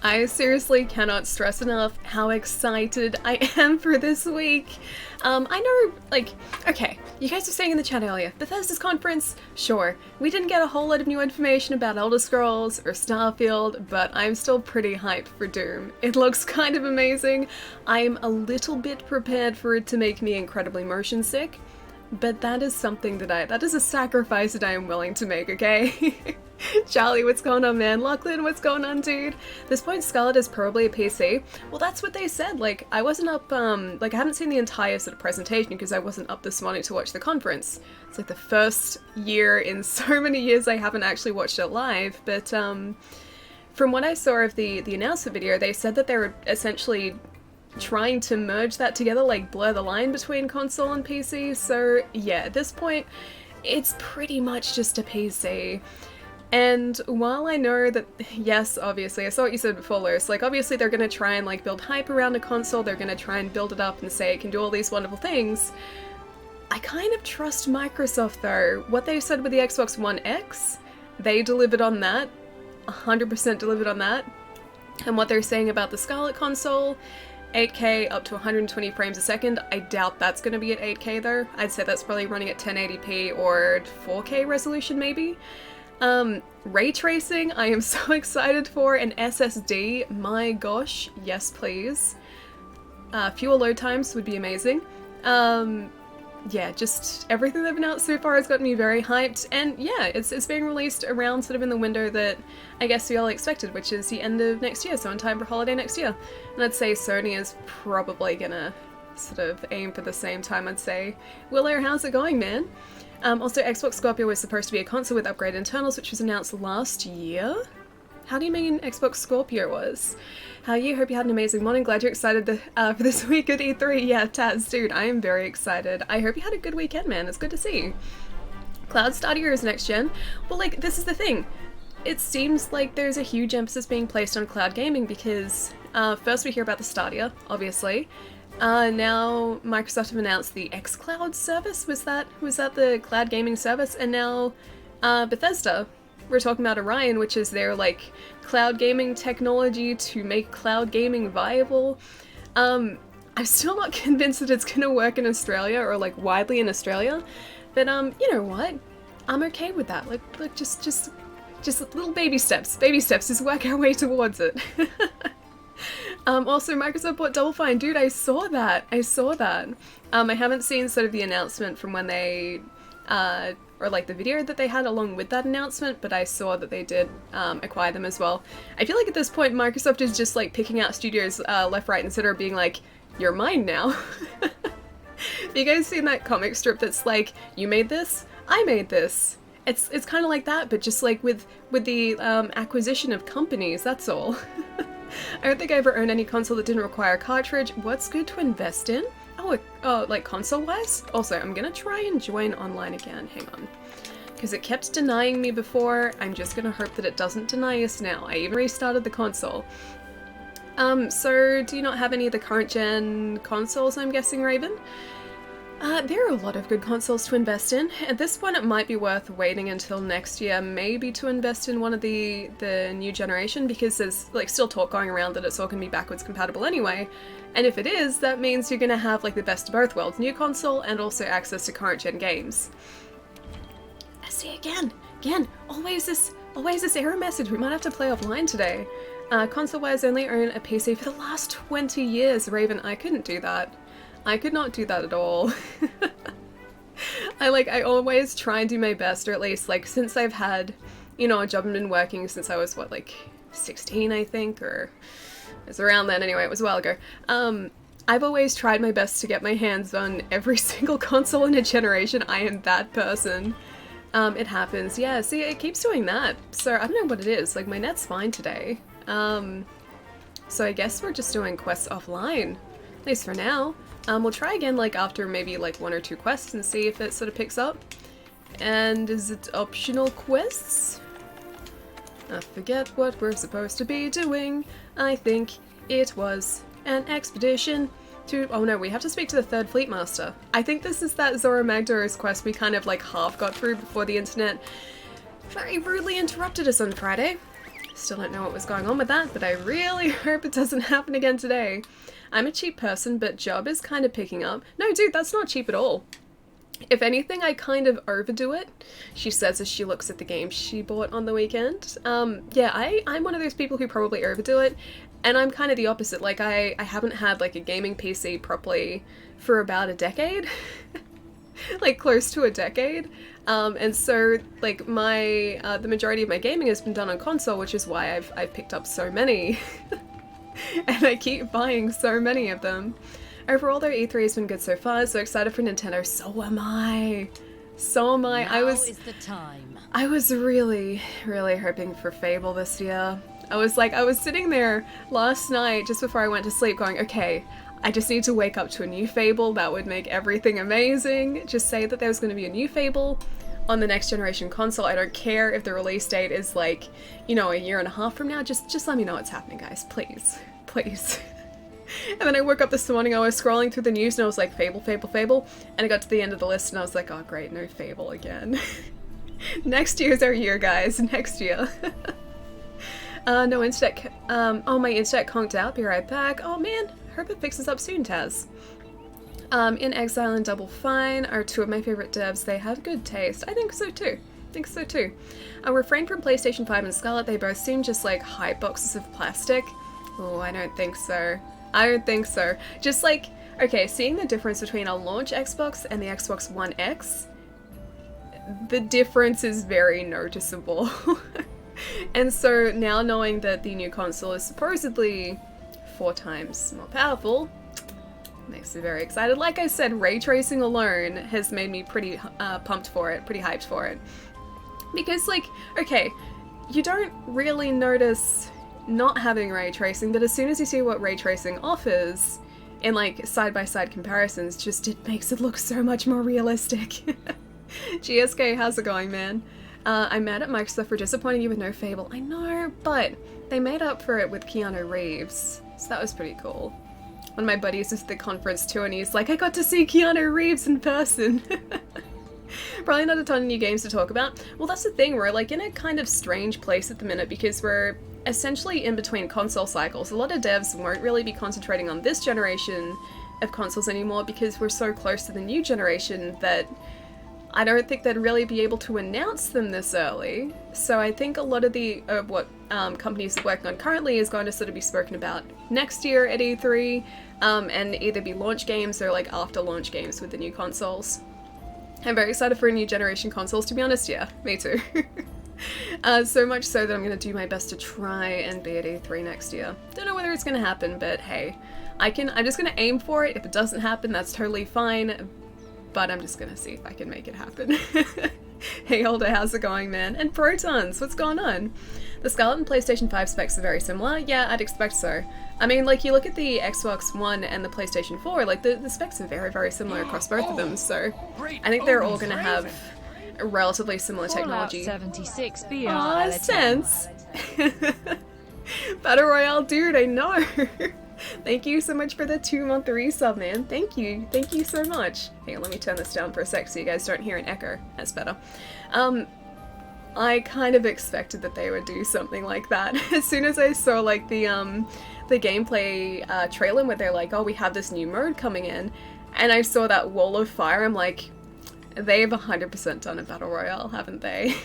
I seriously cannot stress enough how excited I am for this week. I know, like, okay, you guys were saying in the chat earlier, Bethesda's conference, sure, we didn't get a whole lot of new information about Elder Scrolls or Starfield, but I'm still pretty hyped for Doom. It looks kind of amazing. I'm a little bit prepared for it to make me incredibly motion sick, but that is something that is a sacrifice that I am willing to make, okay? Charlie, what's going on, man? Lachlan, what's going on, dude? This point, Scarlet is probably a PC. Well, that's what they said. Like, I wasn't up, like, I haven't seen the entire sort of presentation because I wasn't up this morning to watch the conference. It's like the first year in so many years I haven't actually watched it live, but, from what I saw of the announcement video, they said that they were essentially trying to merge that together, like blur the line between console and PC, so yeah, at this point, it's pretty much just a PC. And while I know that, yes, obviously, I saw what you said before, Lewis, like, obviously they're gonna try and, like, build hype around a console, they're gonna try and build it up and say it can do all these wonderful things. I kind of trust Microsoft, though. What they said with the Xbox One X, they delivered on that, 100% delivered on that. And what they're saying about the Scarlet console, 8K up to 120 frames a second, I doubt that's gonna be at 8K, though. I'd say that's probably running at 1080p or 4K resolution, maybe. Ray tracing, I am so excited for, an SSD, my gosh, yes please. Fewer load times would be amazing. Yeah, just everything they've announced so far has gotten me very hyped, and yeah, it's being released around sort of in the window that I guess we all expected, which is the end of next year, so in time for holiday next year. And I'd say Sony is probably gonna sort of aim for the same time, I'd say. Willow, how's it going, man? Also, Xbox Scorpio was supposed to be a console with upgraded internals, which was announced last year? How do you mean Xbox Scorpio was? How are you? Hope you had an amazing morning. Glad you're excited for this week at E3. Yeah, Taz, dude, I am very excited. I hope you had a good weekend, man. It's good to see. Cloud Stadia is next gen. Well, like, this is the thing. It seems like there's a huge emphasis being placed on cloud gaming because first we hear about the Stadia, obviously. Now Microsoft have announced the xCloud service, was that the cloud gaming service? And now Bethesda, we're talking about Orion, which is their like cloud gaming technology to make cloud gaming viable. I'm still not convinced that it's gonna work in Australia or like widely in Australia, but you know what? I'm okay with that. Like just little baby steps, just work our way towards it. Also, Microsoft bought Double Fine. Dude, I saw that. I haven't seen sort of the announcement from when they, or like the video that they had along with that announcement, but I saw that they did acquire them as well. I feel like at this point, Microsoft is just like picking out studios left, right, and center, being like, you're mine now. Have you guys seen that comic strip that's like, you made this, I made this? It's kind of like that, but just like with the acquisition of companies, that's all. I don't think I ever owned any console that didn't require a cartridge. What's good to invest in? Oh, like console-wise? Also, I'm gonna try and join online again. Hang on. Because it kept denying me before. I'm just gonna hope that it doesn't deny us now. I even restarted the console. So do you not have any of the current-gen consoles, I'm guessing, Raven? There are a lot of good consoles to invest in. At this point, it might be worth waiting until next year, maybe to invest in one of the new generation, because there's like still talk going around that it's all going to be backwards compatible anyway. And if it is, that means you're going to have like the best of both worlds, new console and also access to current gen games. I see again, always this error message. We might have to play offline today. Console-wise, only own a PC for the last 20 years. Raven, I couldn't do that. I could not do that at all. I always try and do my best, or at least, like, since I've had, you know, a job and been working since I was, what, like, 16, I think, or it was around then anyway, it was a while ago. I've always tried my best to get my hands on every single console in a generation. I am that person. It happens. Yeah, see, it keeps doing that. So, I don't know what it is. Like, my net's fine today. So I guess we're just doing quests offline. At least for now. We'll try again like after maybe like 1 or 2 quests and see if it sort of picks up. And is it optional quests? I forget what we're supposed to be doing. I think it was an expedition to... Oh no, we have to speak to the 3rd Fleet Master. I think this is that Zora Magdaros quest we kind of like half got through before the internet very rudely interrupted us on Friday. Still don't know what was going on with that, but I really hope it doesn't happen again today. I'm a cheap person, but job is kind of picking up. No, dude, that's not cheap at all. If anything, I kind of overdo it, she says as she looks at the game she bought on the weekend. Yeah, I'm one of those people who probably overdo it, and I'm kind of the opposite. Like, I haven't had, like, a gaming PC properly for about a decade. Like, close to a decade. And so, like, the majority of my gaming has been done on console, which is why I've picked up so many. And I keep buying so many of them. Overall, their E3 has been good so far, so excited for Nintendo. So am I. So am I. Now is the time. I was really, really hoping for Fable this year. I was sitting there last night, just before I went to sleep, going, okay, I just need to wake up to a new Fable. That would make everything amazing. Just say that there's going to be a new Fable on the next generation console. I don't care if the release date is like, you know, a year and a half from now. Just let me know what's happening, guys. Please. Please. And then I woke up this morning, I was scrolling through the news and I was like, Fable, Fable, Fable. And I got to the end of the list and I was like, oh great, no Fable again. Next year's our year, guys. Next year. No internet. Oh, my internet conked out. Be right back. Oh man, hope it fixes up soon, Taz. In Exile and Double Fine are two of my favorite devs. They have good taste. I think so too. Refrain from PlayStation 5 and Scarlet. They both seem just like hype boxes of plastic. Oh, I don't think so. I don't think so. Just like, okay, seeing the difference between a launch Xbox and the Xbox One X, the difference is very noticeable. And so now knowing that the new console is supposedly 4 times more powerful, makes me very excited. Like I said, ray tracing alone has made me pretty pumped for it, pretty hyped for it. Because, like, okay, you don't really notice not having ray tracing, but as soon as you see what ray tracing offers in like side-by-side comparisons, just it makes it look so much more realistic. GSK, how's it going, man? I'm mad at Microsoft for disappointing you with no Fable. I know, but they made up for it with Keanu Reeves, so that was pretty cool. One of my buddies was at the conference too, and he's like, I got to see Keanu Reeves in person. Probably not a ton of new games to talk about. Well, that's the thing, we're like in a kind of strange place at the minute because we're essentially in between console cycles. A lot of devs won't really be concentrating on this generation of consoles anymore because we're so close to the new generation that I don't think they'd really be able to announce them this early. So I think a lot of the what companies are working on currently is going to sort of be spoken about next year at E3, and either be launch games or like after launch games with the new consoles. I'm very excited for new generation consoles, to be honest. Yeah, me too. So much so that I'm going to do my best to try and be at E3 next year. Don't know whether it's going to happen, but hey, I'm just going to aim for it. If it doesn't happen, that's totally fine, but I'm just going to see if I can make it happen. Hey Holder, how's it going, man? And Protons, what's going on? The Scarlet and PlayStation 5 specs are very similar. Yeah, I'd expect so. I mean, like, you look at the Xbox One and the PlayStation 4, like, the specs are very, very similar across both of them, so I think they're all going to have a relatively similar technology. 76 BR. Aw, sense! Battle Royale, dude, I know! Thank you so much for the 2-month resub, man. Thank you so much. Hang on, let me turn this down for a sec so you guys don't hear an echo. That's better. I kind of expected that they would do something like that. As soon as I saw, like, the gameplay trailer where they're like, oh, we have this new mode coming in, and I saw that wall of fire, I'm like, they've 100% done a Battle Royale, haven't they?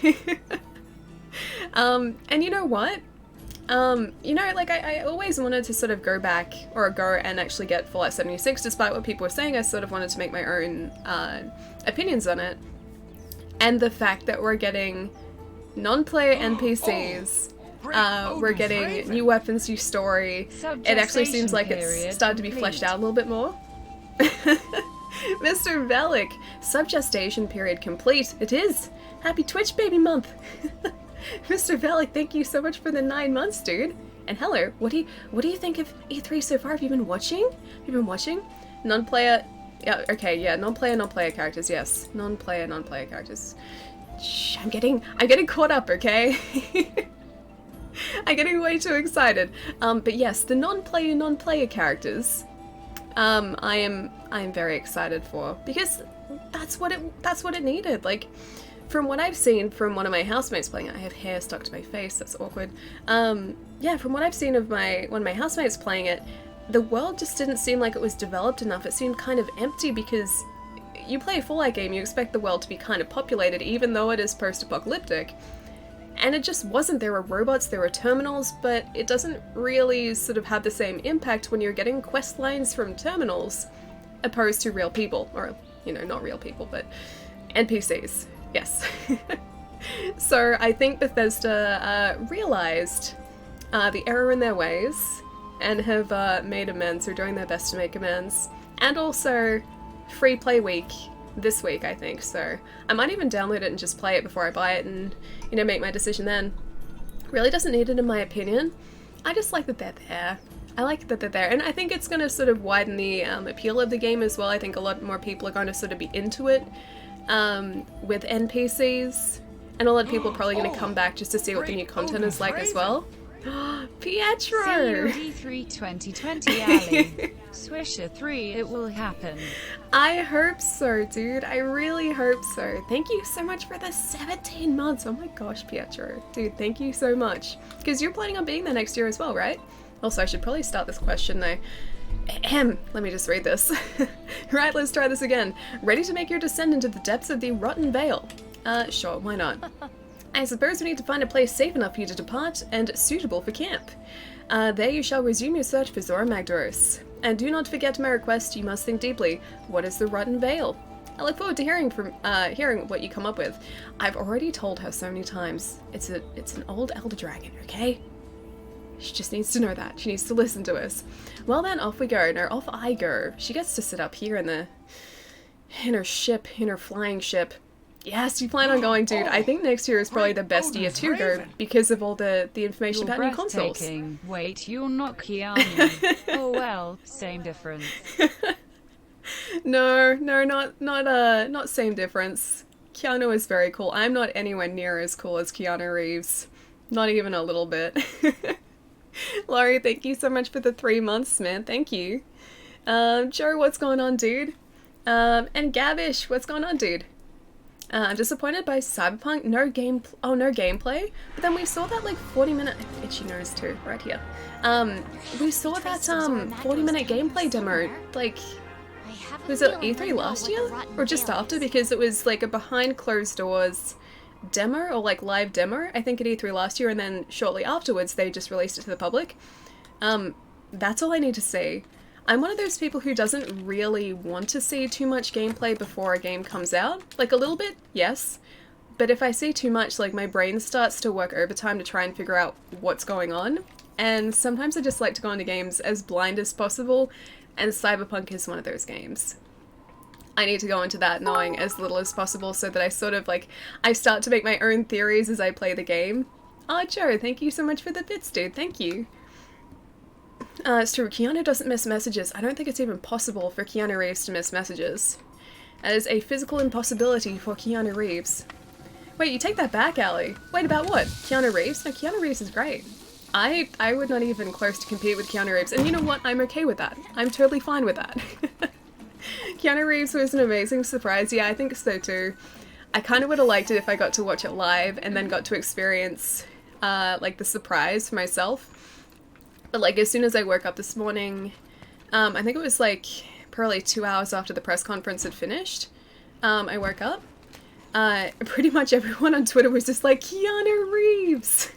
And you know what? You know, like, I always wanted to sort of go and actually get Fallout 76, despite what people were saying. I sort of wanted to make my own opinions on it. And the fact that we're getting non-player NPCs, we're getting new weapons, new story, it actually seems like it's started to be fleshed out a little bit more. Mr. Velik, sub-gestation period complete. It is! Happy Twitch baby month! Mr. Velik, thank you so much for the 9 months, dude. And hello, what do you think of E3 so far? Have you been watching? Non-player, yeah, okay, yeah, non-player characters, yes. Non-player characters. Shh, I'm getting caught up, okay? I'm getting way too excited. But yes, the non-player characters, I am very excited for, because that's what it needed. Like, from what I've seen from one of my housemates playing it, I have hair stuck to my face, that's awkward. Yeah, from what I've seen of one of my housemates playing it, the world just didn't seem like it was developed enough. It seemed kind of empty because you play a Fallout game, you expect the world to be kind of populated, even though it is post-apocalyptic. And it just wasn't. There were robots, there were terminals, but it doesn't really sort of have the same impact when you're getting quest lines from terminals opposed to real people. Or, you know, not real people, but NPCs. Yes. So I think Bethesda realized the error in their ways and have made amends, or doing their best to make amends. And also, free play week this week, I think, so I might even download it and just play it before I buy it and, you know, make my decision then. Really doesn't need it in my opinion. I just like that they're there. I like that they're there, and I think it's going to sort of widen the appeal of the game as well. I think a lot more people are going to sort of be into it with NPCs, and a lot of people are probably going to come back just to see what the new content is like as well. Pietro! COD3 2020 Ali. Swisher 3, it will happen. I hope so, dude. I really hope so. Thank you so much for the 17 months. Oh my gosh, Pietro. Dude, thank you so much. Because you're planning on being there next year as well, right? Also, I should probably start this question though. Let me just read this. Right, let's try this again. Ready to make your descent into the depths of the Rotten Vale? Sure, why not? I suppose we need to find a place safe enough for you to depart and suitable for camp. There you shall resume your search for Zora Magdaros. And do not forget my request, you must think deeply. What is the Rotten Vale? I look forward to hearing what you come up with. I've already told her so many times. It's an old elder dragon, okay? She just needs to know that. She needs to listen to us. Well then, off we go. No, off I go. She gets to sit up here in her flying ship. Yes, you plan on going, dude. I think next year is probably the best year to go because of all the information about new consoles. Wait, you're not Keanu. Oh well, same difference. No, not same difference. Keanu is very cool. I'm not anywhere near as cool as Keanu Reeves. Not even a little bit. Laurie, thank you so much for the 3 months, man. Thank you. Joe, what's going on, dude? And Gavish, what's going on, dude? I'm disappointed by Cyberpunk. No gameplay. But then we saw that like 40-minute itchy nose too, right here. We saw that 40-minute gameplay demo. Like, was it E3 last year or just after? Because it was like a behind closed doors demo or like live demo. I think at E3 last year, and then shortly afterwards they just released it to the public. That's all I need to see. I'm one of those people who doesn't really want to see too much gameplay before a game comes out. Like, a little bit, yes. But if I see too much, like, my brain starts to work overtime to try and figure out what's going on. And sometimes I just like to go into games as blind as possible, and Cyberpunk is one of those games. I need to go into that knowing as little as possible so that I sort of, like, I start to make my own theories as I play the game. Oh, Joe, thank you so much for the bits, dude. Thank you. It's true, Keanu doesn't miss messages. I don't think it's even possible for Keanu Reeves to miss messages. That is a physical impossibility for Keanu Reeves. Wait, you take that back, Allie. Wait, about what? Keanu Reeves? No, Keanu Reeves is great. I would not even close to compete with Keanu Reeves, and you know what? I'm okay with that. I'm totally fine with that. Keanu Reeves was an amazing surprise. Yeah, I think so too. I kind of would have liked it if I got to watch it live and then got to experience like the surprise for myself. But like as soon as I woke up this morning, I think it was like probably 2 hours after the press conference had finished, I woke up. Pretty much everyone on Twitter was just like, Keanu Reeves!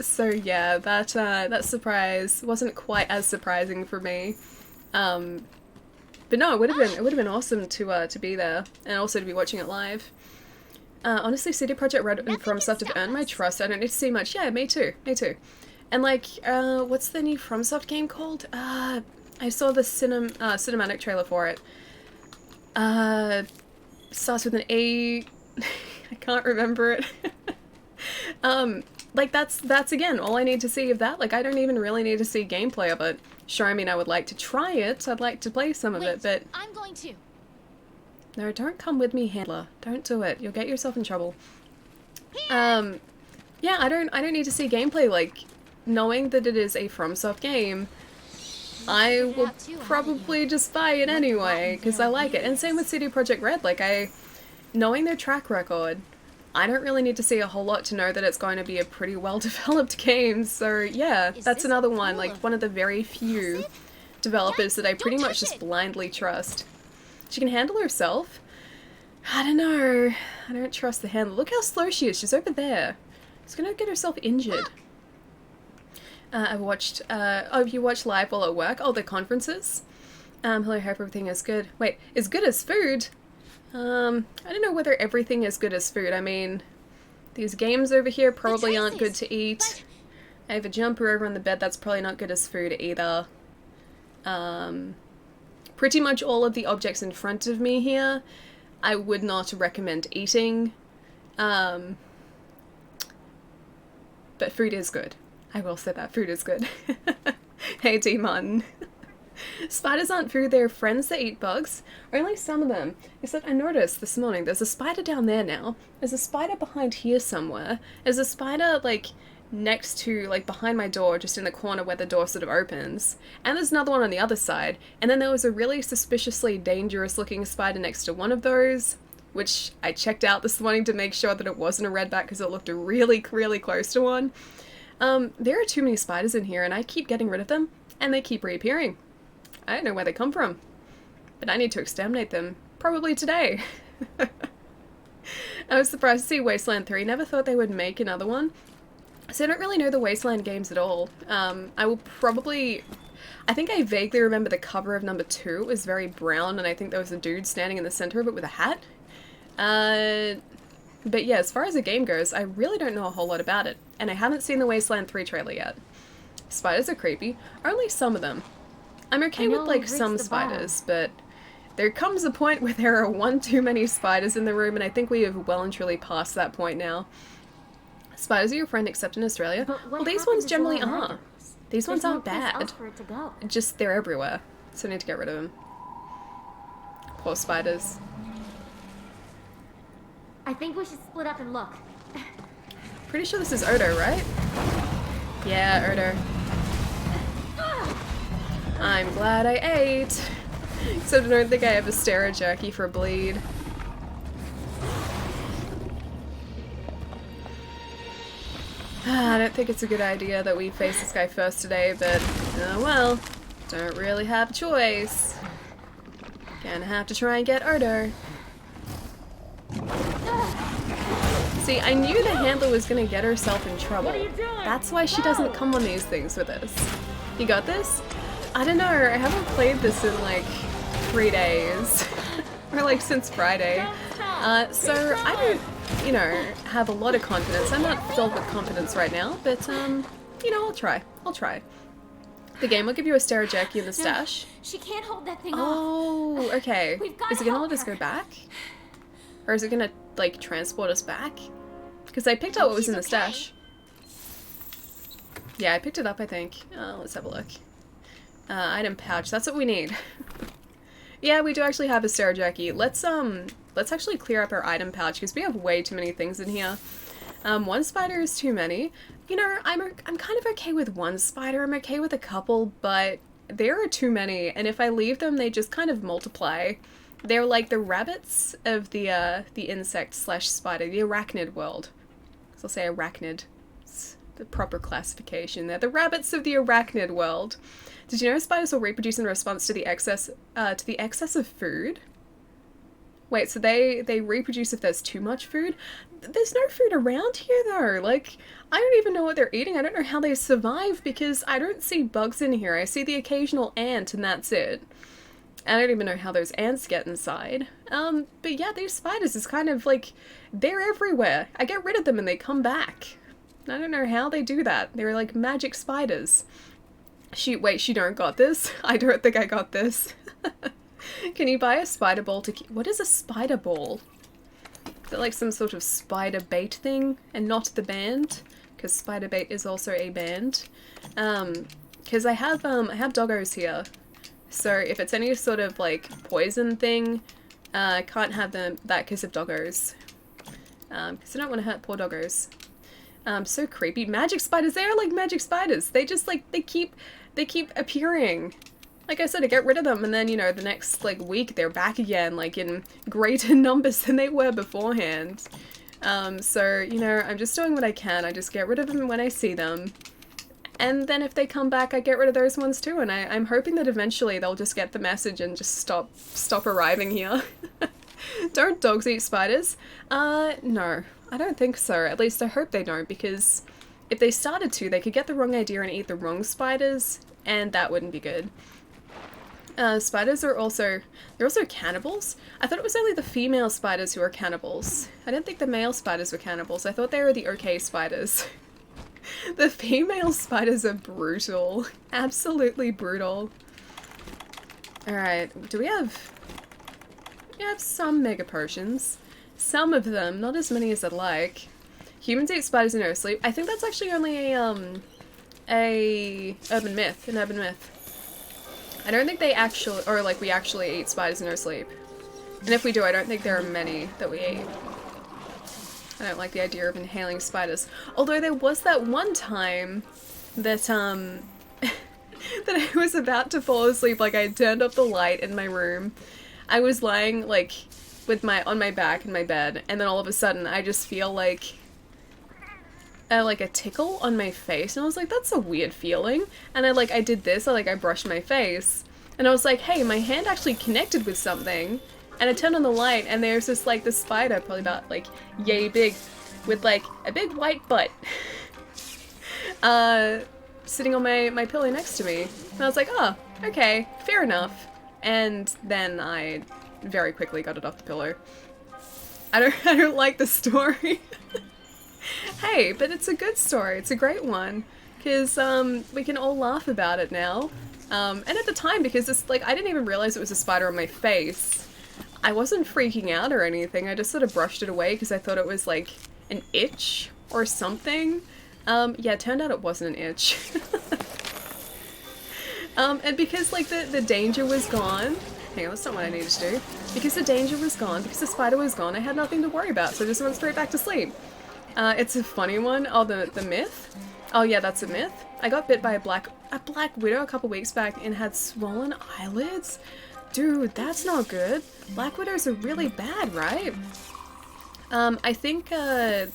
So yeah, that surprise wasn't quite as surprising for me. But no, it would have been awesome to be there and also to be watching it live. Honestly, CD Projekt Red and FromSoft have earned my trust. I don't need to see much. Yeah, me too. And like, what's the new FromSoft game called? I saw the cinematic trailer for it. Starts with an A. I can't remember it. Like that's again all I need to see of that. Like I don't even really need to see gameplay of it. Sure, I mean I would like to try it. I'd like to play some of it, but I'm going to. No, don't come with me, handler. Don't do it. You'll get yourself in trouble. Yeah, I don't need to see gameplay. Like, knowing that it is a FromSoft game, I will probably just buy it anyway, because I like it. And same with CD Projekt Red. Like, knowing their track record, I don't really need to see a whole lot to know that it's going to be a pretty well-developed game. So yeah, that's another one, like one of the very few developers that I pretty much just blindly trust. She can handle herself. I don't know. I don't trust the handler. Look how slow she is. She's over there. She's gonna get herself injured. I watched, oh, you watch live while at work? Oh, the conferences? Hello, hope everything is good. Wait, as good as food? I don't know whether everything is good as food. I mean, these games over here probably aren't good to eat. I have a jumper over on the bed, that's probably not good as food either. Pretty much all of the objects in front of me here, I would not recommend eating. But food is good. I will say that, food is good. Hey, D. Martin. Spiders aren't food, they're friends that eat bugs. Only some of them. Except I noticed this morning, there's a spider down there now. There's a spider behind here somewhere. There's a spider, like, next to, like, behind my door, just in the corner where the door sort of opens. And there's another one on the other side. And then there was a really suspiciously dangerous looking spider next to one of those, which I checked out this morning to make sure that it wasn't a redback because it looked really, really close to one. There are too many spiders in here and I keep getting rid of them, and they keep reappearing. I don't know where they come from, but I need to exterminate them, probably today. I was surprised to see Wasteland 3, never thought they would make another one. So I don't really know the Wasteland games at all. I will probably... I think I vaguely remember the cover of number 2, it was very brown, and I think there was a dude standing in the center of it with a hat. But yeah, as far as the game goes, I really don't know a whole lot about it, and I haven't seen the Wasteland 3 trailer yet. Spiders are creepy, only some of them. I'm okay with, like, some spiders, but there comes a point where there are one too many spiders in the room, and I think we have well and truly passed that point now. Spiders are your friend except in Australia? Well, these ones generally are. These ones aren't bad. Just, they're everywhere, so I need to get rid of them. Poor spiders. I think we should split up and look. Pretty sure this is Odo, right? Yeah, Odo. I'm glad I ate. Except I don't think I have a stera jerky for bleed. I don't think it's a good idea that we face this guy first today, but oh well. Don't really have a choice. Gonna have to try and get Odo. See, I knew the handler was gonna get herself in trouble. That's why she doesn't come on these things with us. You got this? I don't know, I haven't played this in like 3 days. Or like since Friday. So I don't, you know, have a lot of confidence. I'm not filled with confidence right now, but you know, I'll try. I'll try. The game will give you a stera jerky in the stash. No, she can't hold that thing off. Oh, okay. Is it gonna let us go back? Or is it gonna, like, transport us back? Because I picked out what was in the stash. Yeah, I picked it up, I think. Let's have a look. Item pouch, that's what we need. Yeah, we do actually have a stera jerky. Let's actually clear up our item pouch, because we have way too many things in here. One spider is too many. You know, I'm kind of okay with one spider, I'm okay with a couple, but there are too many, and if I leave them, they just kind of multiply. They're like the rabbits of the insect slash spider, the arachnid world. So I'll say arachnid. It's the proper classification. They're the rabbits of the arachnid world. Did you know spiders will reproduce in response to the excess of food? Wait, so they reproduce if there's too much food? There's no food around here though. Like, I don't even know what they're eating. I don't know how they survive because I don't see bugs in here. I see the occasional ant and that's it. I don't even know how those ants get inside. But yeah, these spiders is kind of like, they're everywhere. I get rid of them and they come back. I don't know how they do that. They're like magic spiders. Wait, she don't got this? I don't think I got this. Can you buy a spider ball to keep? What is a spider ball? Is it like some sort of spider bait thing and not the band? Because spider bait is also a band. Because I have doggos here. So if it's any sort of like poison thing, I can't have that because of doggos. Because I don't want to hurt poor doggos. So creepy. Magic spiders, they are like magic spiders. They just like, they keep appearing. like I said, to get rid of them, and then, you know, the next, like, week they're back again, like, in greater numbers than they were beforehand. So, you know, I'm just doing what I can. I just get rid of them when I see them. And then if they come back, I get rid of those ones too, and I'm hoping that eventually they'll just get the message and just stop arriving here. Don't dogs eat spiders? No. I don't think so. At least I hope they don't, because if they started to, they could get the wrong idea and eat the wrong spiders, and that wouldn't be good. Spiders are also, they're also cannibals. I thought it was only the female spiders who are cannibals. I didn't think the male spiders were cannibals. I thought they were the okay spiders. The female spiders are brutal. Absolutely brutal. Alright, do we have... We have some mega potions. Some of them, not as many as I'd like. Humans eat spiders in no sleep. I think that's actually only an urban myth. I don't think they actually, or like we actually eat spiders in our sleep. And if we do, I don't think there are many that we eat. I don't like the idea of inhaling spiders. Although there was that one time that, that I was about to fall asleep, like I turned up the light in my room. I was lying, like, on my back in my bed, and then all of a sudden I just feel like a tickle on my face, and I was like, that's a weird feeling. And I did this, I brushed my face, and I was like, hey, my hand actually connected with something, and I turned on the light, and there's this, like, this spider, probably about, like, yay big, with, like, a big white butt, sitting on my pillow next to me. And I was like, oh, okay, fair enough. And then I very quickly got it off the pillow. I don't like the story. Hey, but it's a good story. It's a great one. Because, we can all laugh about it now. And at the time, because it's, like, I didn't even realize it was a spider on my face. I wasn't freaking out or anything. I just sort of brushed it away because I thought it was, like, an itch or something. Yeah, it turned out it wasn't an itch. And because, like, the danger was gone. Hang on, that's not what I needed to do. Because the danger was gone, because the spider was gone, I had nothing to worry about, so I just went straight back to sleep. It's a funny one. Oh, the myth? Oh yeah, that's a myth. I got bit by a black widow a couple weeks back and had swollen eyelids. Dude, that's not good. Black widows are really bad, right? I think the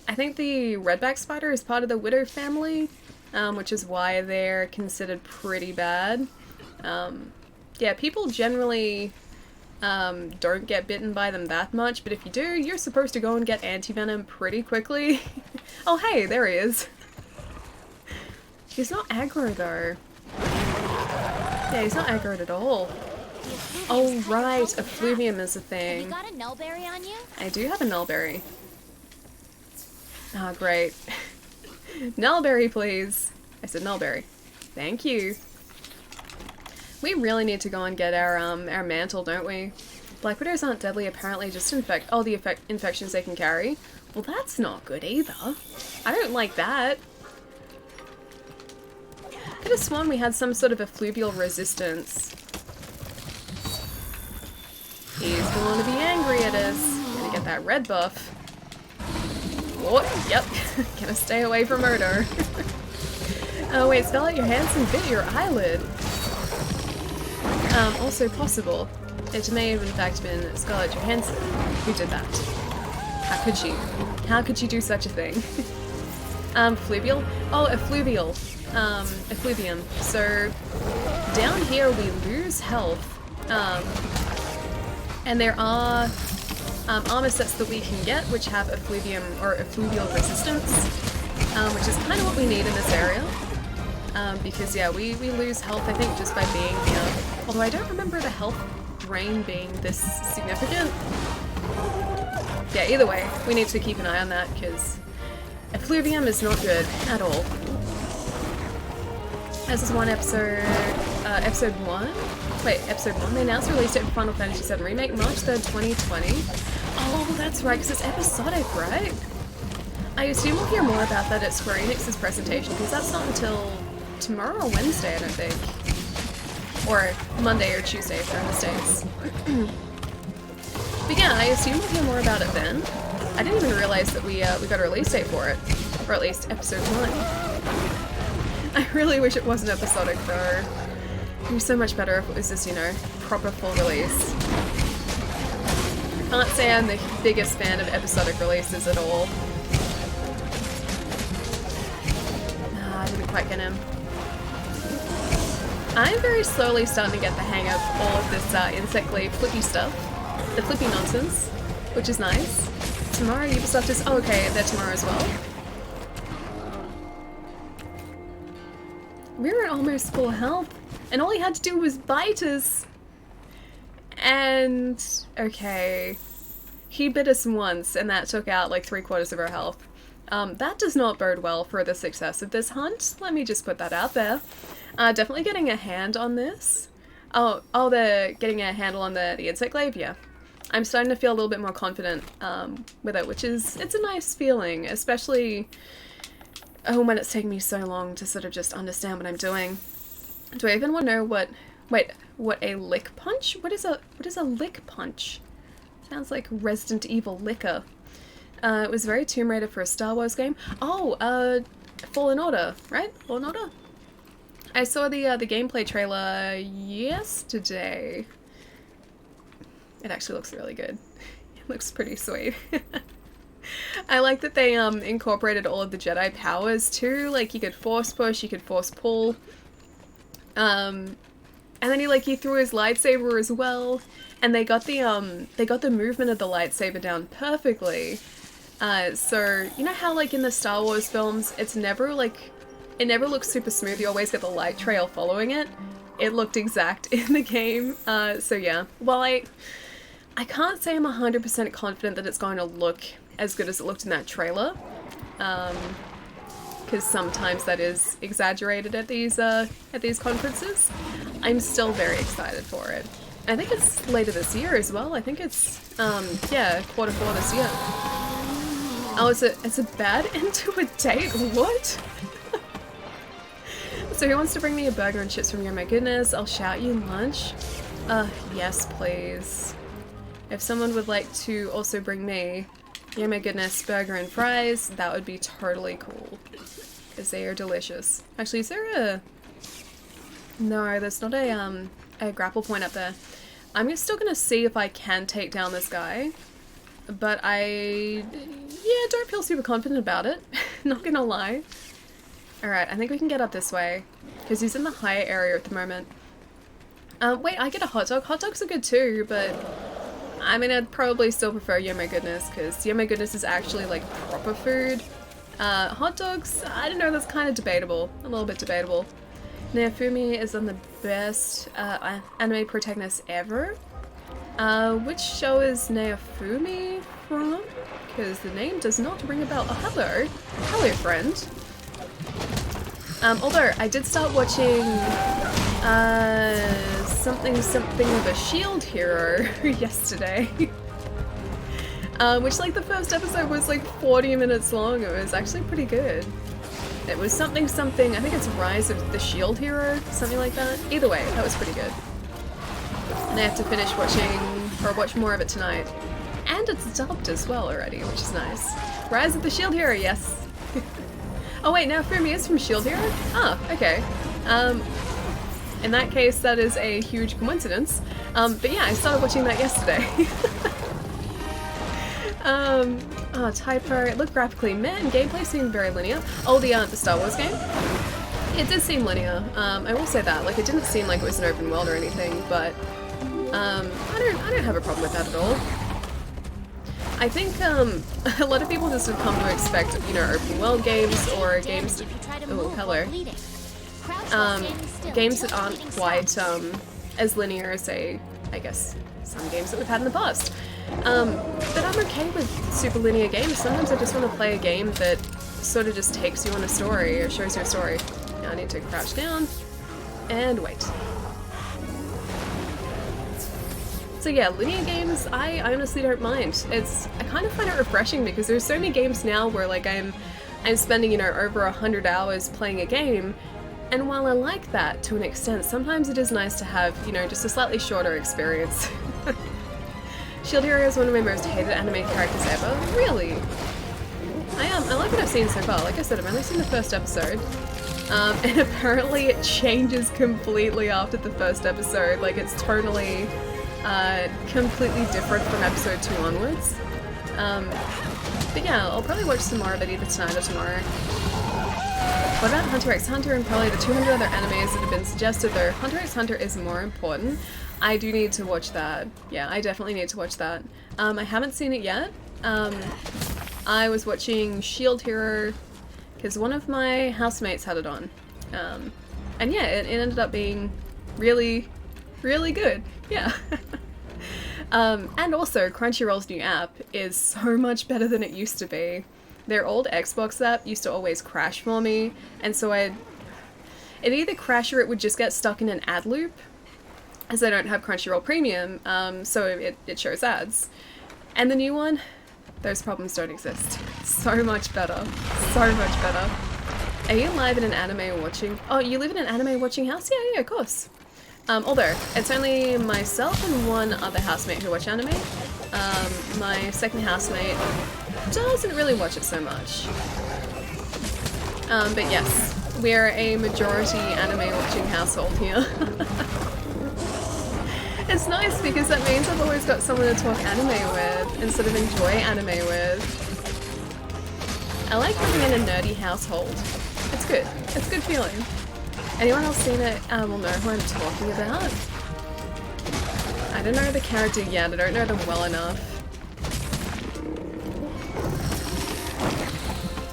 redback spider is part of the widow family, which is why they're considered pretty bad. Yeah, people generally don't get bitten by them that much, but if you do, you're supposed to go and get anti-venom pretty quickly. Oh hey, there he is. He's not aggro though. Yeah, he's not aggroed at all. Oh right, effluvium is a thing. You got a nullberry on you? I do have a nullberry. Oh great. Nullberry please. I said nullberry. Thank you. We really need to go and get our mantle, don't we? Black widows aren't deadly, apparently, just the infections they can carry. Well, that's not good either. I don't like that. Could have sworn we had some sort of effluvial resistance. He's going to be angry at us. Gonna get that red buff. Oh, yep. Gonna stay away from murder. Oh wait, Scarlett Johansson bit your eyelid. Also possible. It may have in fact been Scarlett Johansson who did that. How could she? How could she do such a thing? Fluvial? Oh, effluvial. Effluvium. So, down here we lose health, and there are armor sets that we can get which have effluvium or effluvial resistance, which is kind of what we need in this area. Because yeah, we lose health I think just by being here. Although I don't remember the health drain being this significant. Yeah, either way, we need to keep an eye on that because effluvium is not good at all. This is one episode, episode 1? Wait, episode 1? They announced the release date for Final Fantasy VII Remake, March 3rd, 2020. Oh, that's right, because it's episodic, right? I assume we'll hear more about that at Square Enix's presentation, because that's not until tomorrow or Wednesday, I don't think. Or Monday or Tuesday if they're in the States. But yeah, I assume we'll hear more about it then. I didn't even realize that we got a release date for it. Or at least episode 1. I really wish it wasn't episodic though. It'd be so much better if it was just, you know, proper full release. I can't say I'm the biggest fan of episodic releases at all. Nah, I didn't quite get him. I'm very slowly starting to get the hang of all of this insect glaive flippy stuff. The flippy nonsense, which is nice. Tomorrow Ubisoft is... oh, okay, they're tomorrow as well. We were at almost full health, and all he had to do was bite us. And... okay. He bit us once, and that took out like 3/4 of our health. That does not bode well for the success of this hunt. Let me just put that out there. Definitely getting a hand on this. Oh, the getting a handle on the insect glaive, yeah. I'm starting to feel a little bit more confident with it, which is, it's a nice feeling, especially when it's taking me so long to sort of just understand what I'm doing. Do I even want to know what a lick punch? What is a lick punch? Sounds like Resident Evil liquor. It was very Tomb Raider for a Star Wars game. Oh, Fallen Order, right? Fallen Order? I saw the gameplay trailer yesterday. It actually looks really good. It looks pretty sweet. I like that they incorporated all of the Jedi powers too. Like you could force push, you could force pull. And then he threw his lightsaber as well. And they got the movement of the lightsaber down perfectly. So you know how like in the Star Wars films, it never looks super smooth. You always get the light trail following it. It looked exact in the game. So yeah. Well, I can't say I'm 100% confident that it's going to look as good as it looked in that trailer. Because sometimes that is exaggerated at these conferences. I'm still very excited for it. I think it's later this year as well. I think it's, yeah, Q4 this year. Oh, it's a bad end to a date? What? So who wants to bring me a burger and chips from here? My goodness, I'll shout you lunch. Yes, please. If someone would like to also bring me, yeah, my goodness, burger and fries, that would be totally cool. Because they are delicious. Actually, is there a... no, there's not a grapple point up there. I'm still gonna see if I can take down this guy. But I... yeah, don't feel super confident about it. Not gonna lie. Alright, I think we can get up this way. Because he's in the higher area at the moment. Wait, I get a hot dog. Hot dogs are good too, but... I mean, I'd probably still prefer Yo My Goodness, because Yo My Goodness is actually, like, proper food. Hot dogs, I don't know, that's kind of debatable. A little bit debatable. Naofumi is on the best anime protagonist ever. Which show is Naofumi from? Because the name does not ring a bell. Oh, hello. Hello, friend. Although, I did start watching, something of a shield hero yesterday. Which, like, the first episode was, like, 40 minutes long. It was actually pretty good. It was something, I think it's Rise of the Shield Hero, something like that. Either way, that was pretty good. And I have to finish watch more of it tonight. And it's dubbed as well already, which is nice. Rise of the Shield Hero, yes. Oh wait, now Fumi is from Shield Hero? Ah, okay. In that case, that is a huge coincidence. But yeah, I started watching that yesterday. Oh, typo. It looked graphically, man, gameplay seemed very linear. Oh, the Star Wars game? It did seem linear. I will say that. Like, it didn't seem like it was an open world or anything, but I don't have a problem with that at all. I think a lot of people just have come to expect, you know, open world games or games. Oh, hello. Games that aren't quite as linear as, say, I guess, some games that we've had in the past. But I'm okay with super linear games. Sometimes I just want to play a game that sort of just takes you on a story or shows you a story. Now I need to crouch down and wait. So yeah, linear games, I honestly don't mind. I kind of find it refreshing because there's so many games now where like I'm spending, you know, over 100 hours playing a game. And while I like that to an extent, sometimes it is nice to have, you know, just a slightly shorter experience. Shield Hero is one of my most hated anime characters ever. Really? I like what I've seen so far. Like I said, I've only seen the first episode. And apparently it changes completely after the first episode. Like, it's totally completely different from episode 2 onwards. But yeah, I'll probably watch some more of it either tonight or tomorrow. What about Hunter x Hunter and probably the 200 other animes that have been suggested, though? Hunter x Hunter is more important. I do need to watch that. Yeah, I definitely need to watch that. I haven't seen it yet. I was watching Shield Hero because one of my housemates had it on. And yeah, it ended up being really, really good. Yeah. And also, Crunchyroll's new app is so much better than it used to be. Their old Xbox app used to always crash for me, and so it'd either crash or it would just get stuck in an ad loop, as I don't have Crunchyroll Premium, so it shows ads. And the new one, those problems don't exist. So much better. So much better. Are you live in an anime watching? Oh, you live in an anime watching house? Yeah, of course. Although, it's only myself and one other housemate who watch anime. My second housemate doesn't really watch it so much. But yes, we're a majority anime watching household here. It's nice because that means I've always got someone to talk anime with and sort of enjoy anime with. I like living in a nerdy household. It's good. It's a good feeling. Anyone else seen it will know who I'm talking about. I don't know the character yet, I don't know them well enough.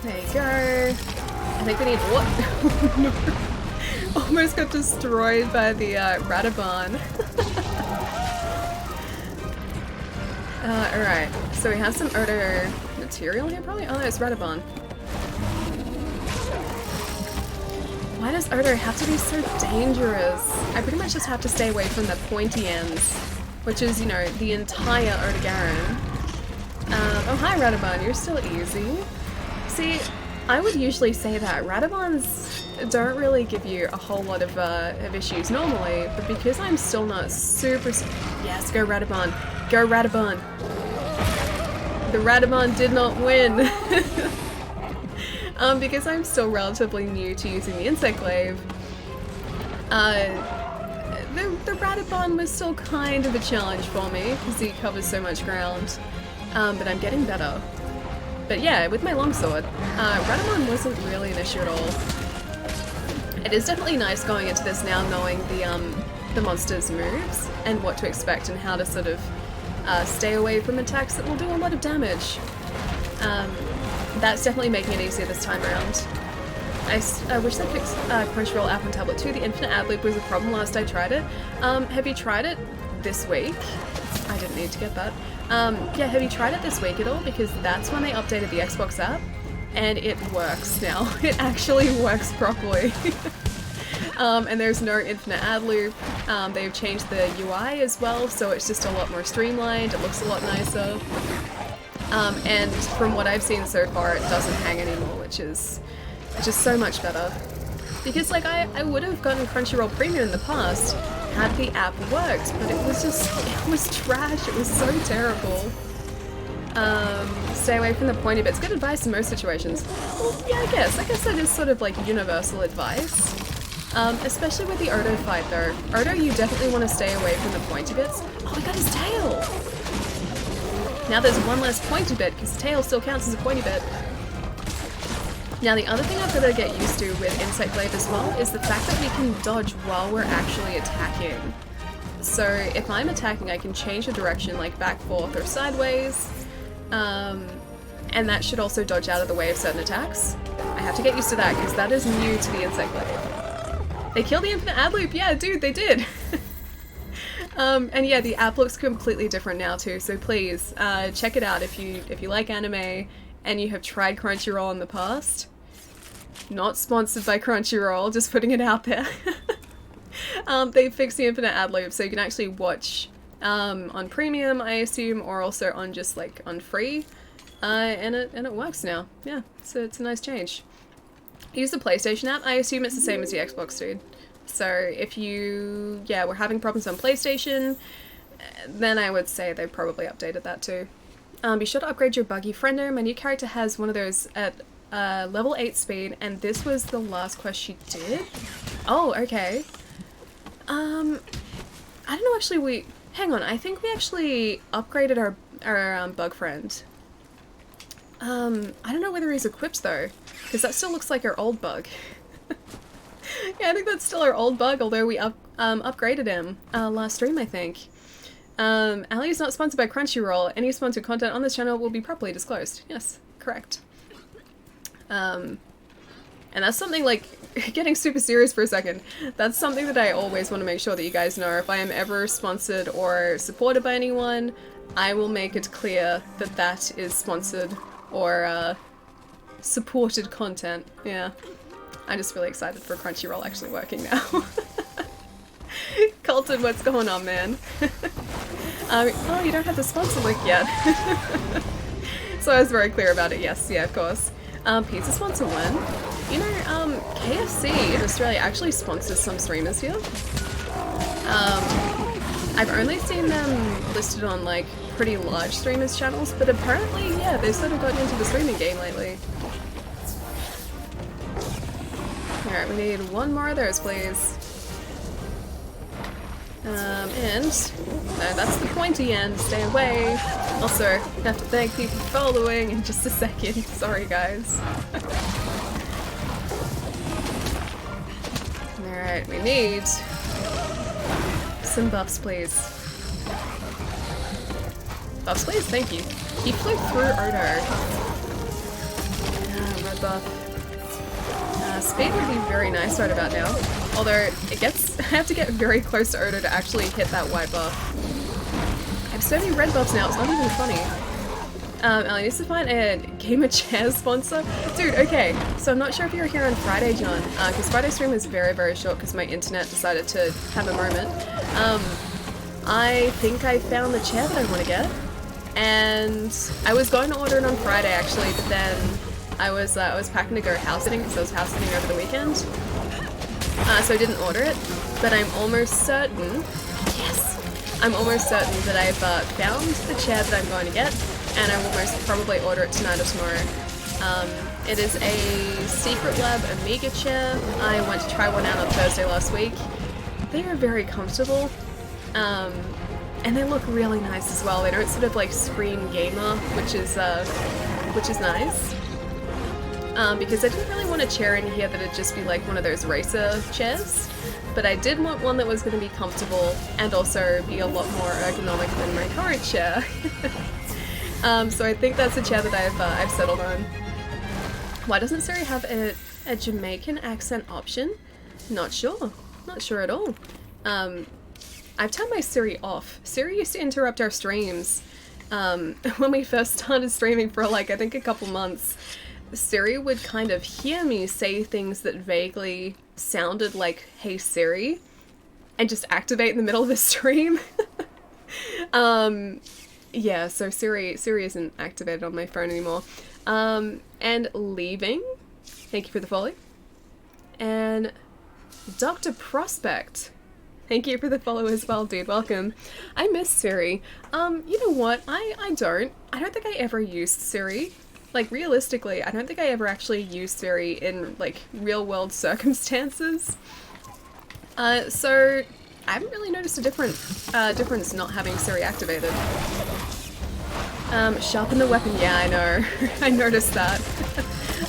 There you go. I think we need what? No. Almost got destroyed by the Radabon. Alright, so we have some Odo material here probably? Oh no, it's Radabon. Why does Odo have to be so dangerous? I pretty much just have to stay away from the pointy ends, which is, you know, the entire Odogaron. Oh hi Radabon, you're still easy. See, I would usually say that Radabons don't really give you a whole lot of issues normally, but because I'm still not super... Yes, go Radabon! Go Radabon! The Radabon did not win! Because I'm still relatively new to using the Insect Glaive, the Radabon was still kind of a challenge for me, because he covers so much ground, but I'm getting better. But yeah, with my longsword, Radabon wasn't really an issue at all. It is definitely nice going into this now knowing the monster's moves, and what to expect and how to sort of stay away from attacks that will do a lot of damage. That's definitely making it easier this time around. I wish they fixed Crunchyroll app on tablet too. The infinite ad loop was a problem last I tried it. Have you tried it this week? I didn't need to get that. Yeah, have you tried it this week at all? Because that's when they updated the Xbox app, and it works now. It actually works properly. And there's no infinite ad loop. They've changed the UI as well, so it's just a lot more streamlined. It looks a lot nicer. And from what I've seen so far, it doesn't hang anymore, which is just so much better. Because, like, I would have gotten Crunchyroll Premium in the past had the app worked, but it was trash. It was so terrible. Stay away from the pointy bits. Good advice in most situations. Well, yeah, I guess that is sort of like universal advice. Especially with the Odo fight, though. Odo, you definitely want to stay away from the pointy bits. Oh, we got his tail! Now there's one less pointy bit, because the tail still counts as a pointy bit. Now the other thing I've got to get used to with Insect Glaive as well is the fact that we can dodge while we're actually attacking. So if I'm attacking, I can change the direction, like back, forth, or sideways. And that should also dodge out of the way of certain attacks. I have to get used to that, because that is new to the Insect Glaive. They killed the infinite ad loop! Yeah, dude, they did! And yeah, the app looks completely different now too, so please, check it out if you like anime and you have tried Crunchyroll in the past. Not sponsored by Crunchyroll, just putting it out there. They fixed the infinite ad loop, so you can actually watch on premium, I assume, or also on just like on free, and it works now. Yeah, so it's a nice change. Use the PlayStation app. I assume it's the same as the Xbox, dude. So if you, were having problems on PlayStation, then I would say they probably updated that too. Be sure to upgrade your buggy friendo. My new character has one of those at level 8 speed, and this was the last quest she did? Oh, okay. I don't know, actually, hang on, I think we actually upgraded our bug friend. I don't know whether he's equipped though, because that still looks like our old bug. Yeah, I think that's still our old bug, although we upgraded him last stream, I think. Ali is not sponsored by Crunchyroll. Any sponsored content on this channel will be properly disclosed. Yes, correct. And that's something, like, getting super serious for a second, that's something that I always want to make sure that you guys know. If I am ever sponsored or supported by anyone, I will make it clear that that is sponsored or supported content. Yeah. I'm just really excited for Crunchyroll actually working now. Colton, what's going on, man? Oh, you don't have the sponsor link yet. So I was very clear about it, yes, yeah, of course. Pizza sponsor when? You know, KFC in Australia actually sponsors some streamers here. I've only seen them listed on, like, pretty large streamers' channels, but apparently, yeah, they've sort of gotten into the streaming game lately. Alright, we need one more of those, please. And no, that's the pointy end. Stay away. Also, I have to thank people for following in just a second. Sorry, guys. Alright, we need some buffs, please. Buffs, please? Thank you. He flew through Odo. Red buff. Speed would be very nice right about now. Although, I have to get very close to Odo to actually hit that white buff. I have so many red buffs now, it's not even funny. I need to find a Gamer Chair sponsor. Dude, okay, so I'm not sure if you were here on Friday, John, because Friday's stream was very, very short because my internet decided to have a moment. I think I found the chair that I want to get, and I was going to order it on Friday actually, but then I was packing to go house sitting because I was house sitting over the weekend. So I didn't order it, but I'm almost certain, yes, I'm almost certain that I've found the chair that I'm going to get, and I will most probably order it tonight or tomorrow. It is a Secret Lab Amiga chair. I went to try one out on Thursday last week. They are very comfortable, and they look really nice as well. They don't sort of like scream gamer, which is nice. Because I didn't really want a chair in here that'd just be like one of those racer chairs, but I did want one that was going to be comfortable and also be a lot more ergonomic than my current chair. So I think that's a chair that I've settled on. Why doesn't Siri have a Jamaican accent option? Not sure. Not sure at all. I've turned my Siri off. Siri used to interrupt our streams when we first started streaming for like I think a couple months. Siri would kind of hear me say things that vaguely sounded like "Hey Siri" and just activate in the middle of the stream. Yeah, so Siri isn't activated on my phone anymore. And leaving. Thank you for the follow. And Dr. Prospect. Thank you for the follow as well, dude. Welcome. I miss Siri. You know what? I don't think I ever used Siri. Like, realistically, I don't think I ever actually used Siri in, like, real-world circumstances. So I haven't really noticed a difference not having Siri activated. Sharpen the weapon, yeah, I know. I noticed that.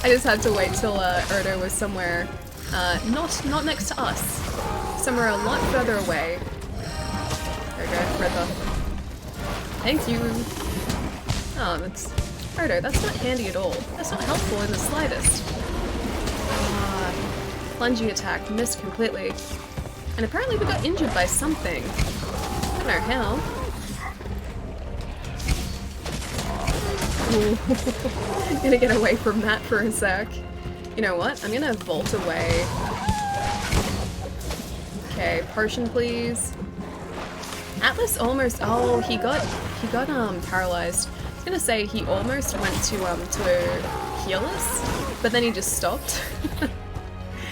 I just had to wait till Erdo was somewhere, not next to us. Somewhere a lot further away. There we go, red buff. Thank you! Oh, that's... Erdo, that's not handy at all. That's not helpful in the slightest. Plungy attack, missed completely. And apparently we got injured by something. I don't know how. I'm gonna get away from that for a sec. You know what? I'm gonna vault away. Okay, potion please. Atlas almost, oh, he got paralyzed. I was gonna say he almost went to heal us, but then he just stopped.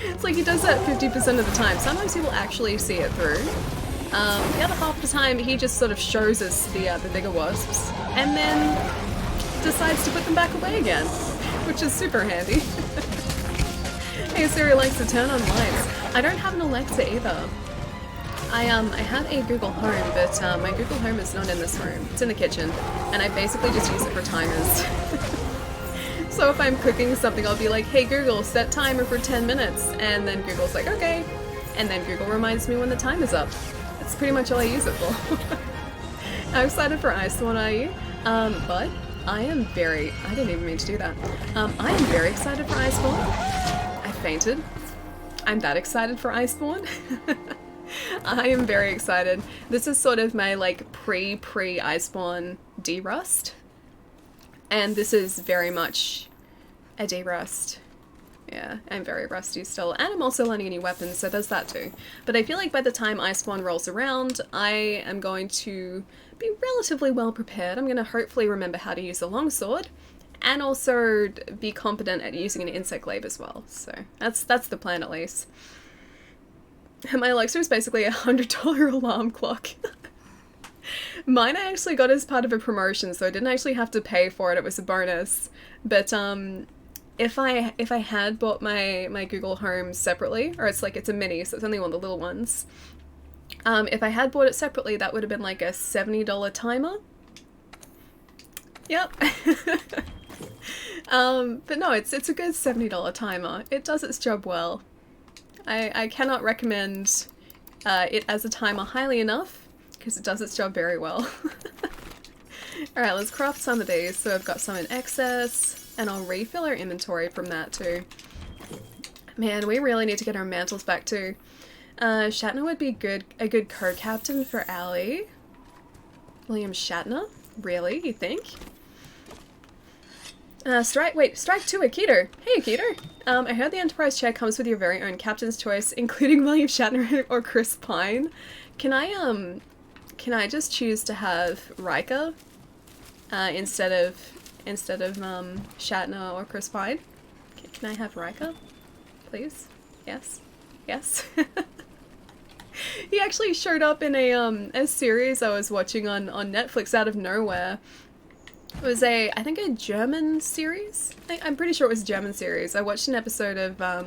It's like he does that 50% of the time. Sometimes he will actually see it through. The other half of the time he just sort of shows us the bigger wasps, and then decides to put them back away again. which is super handy. Hey Siri likes to turn on lights. I don't have an Alexa either. I have a Google Home, but my Google Home is not in this room. It's in the kitchen, and I basically just use it for timers. So if I'm cooking something, I'll be like, hey Google, set timer for 10 minutes, and then Google's like, okay. And then Google reminds me when the time is up. That's pretty much all I use it for. I'm excited for Iceborne, are you? But I am very, I didn't even mean to do that. I am very excited for Iceborne. I fainted. I'm that excited for Iceborne. I am very excited. This is sort of my like pre-Iceborne de-rust. And this is very much a de-rust. Yeah, I'm very rusty still. And I'm also learning a new weapon, so there's that too. But I feel like by the time Iceborne rolls around, I am going to be relatively well prepared. I'm going to hopefully remember how to use the longsword, and also be competent at using an insect glaive as well. So that's the plan at least. My Alexa is basically $100 alarm clock. Mine I actually got as part of a promotion, so I didn't actually have to pay for it. It was a bonus. But if I had bought my Google Home separately, or it's a mini, so it's only one of the little ones. If I had bought it separately, that would have been like a $70 timer. Yep. But no, it's a good $70 timer. It does its job well. I cannot recommend it as a timer highly enough, because it does its job very well. Alright, let's craft some of these. So I've got some in excess, and I'll refill our inventory from that too. Man, we really need to get our mantles back too. Shatner would be a good co-captain for Allie. William Shatner? Really? You think? Strike 2, Akito. Hey, Akito. I heard the Enterprise chair comes with your very own captain's choice, including William Shatner or Chris Pine. Can I just choose to have Riker instead of Shatner or Chris Pine? Can I have Riker, please? Yes, yes. He actually showed up in a series I was watching on Netflix out of nowhere. It was I think a German series. I'm pretty sure it was a German series. I watched an episode of I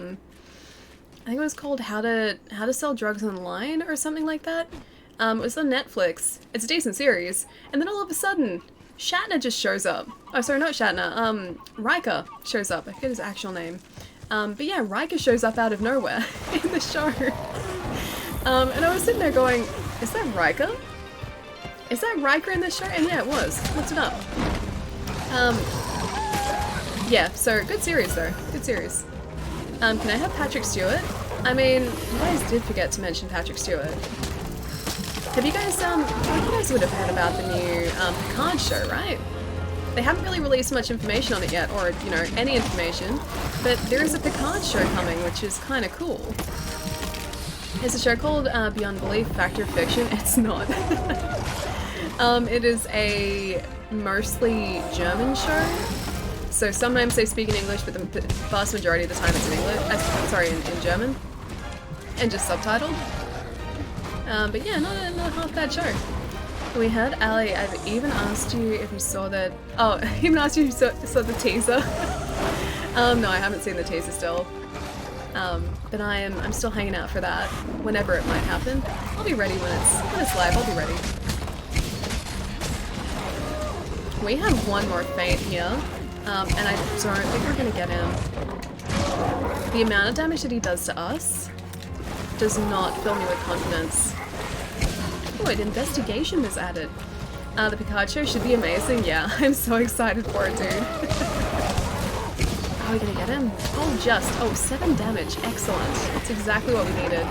think it was called How to Sell Drugs Online or something like that. It was on Netflix. It's a decent series. And then all of a sudden, Shatner just shows up. Oh, sorry, not Shatner. Riker shows up. I forget his actual name. But yeah, Riker shows up out of nowhere in the show. And I was sitting there going, is that Riker? Is that Riker in this show? And yeah, it was. Looked it up. Yeah, so good series though. Good series. Can I have Patrick Stewart? I mean, you guys did forget to mention Patrick Stewart. Have you guys, you guys would have heard about the new Picard show, right? They haven't really released much information on it yet, or, you know, any information, but there is a Picard show coming, which is kind of cool. It's a show called Beyond Belief, Fact or Fiction. It's not. It is a mostly German show. So sometimes they speak in English, but the vast majority of the time it's in English. In German. And just subtitled. But yeah, not a half bad show. We had Allie. I've even asked you if you saw that. Oh, even asked you if you saw the teaser. No, I haven't seen the teaser still. But I'm still hanging out for that. Whenever it might happen, I'll be ready when it's live. I'll be ready. We have one more feint here, and I don't think we're gonna get him. The amount of damage that he does to us does not fill me with confidence. Oh, an investigation was added. The Picard show should be amazing. Yeah, I'm so excited for it, dude. Are we gonna get him? Oh, just. Oh, 7 damage. Excellent. That's exactly what we needed.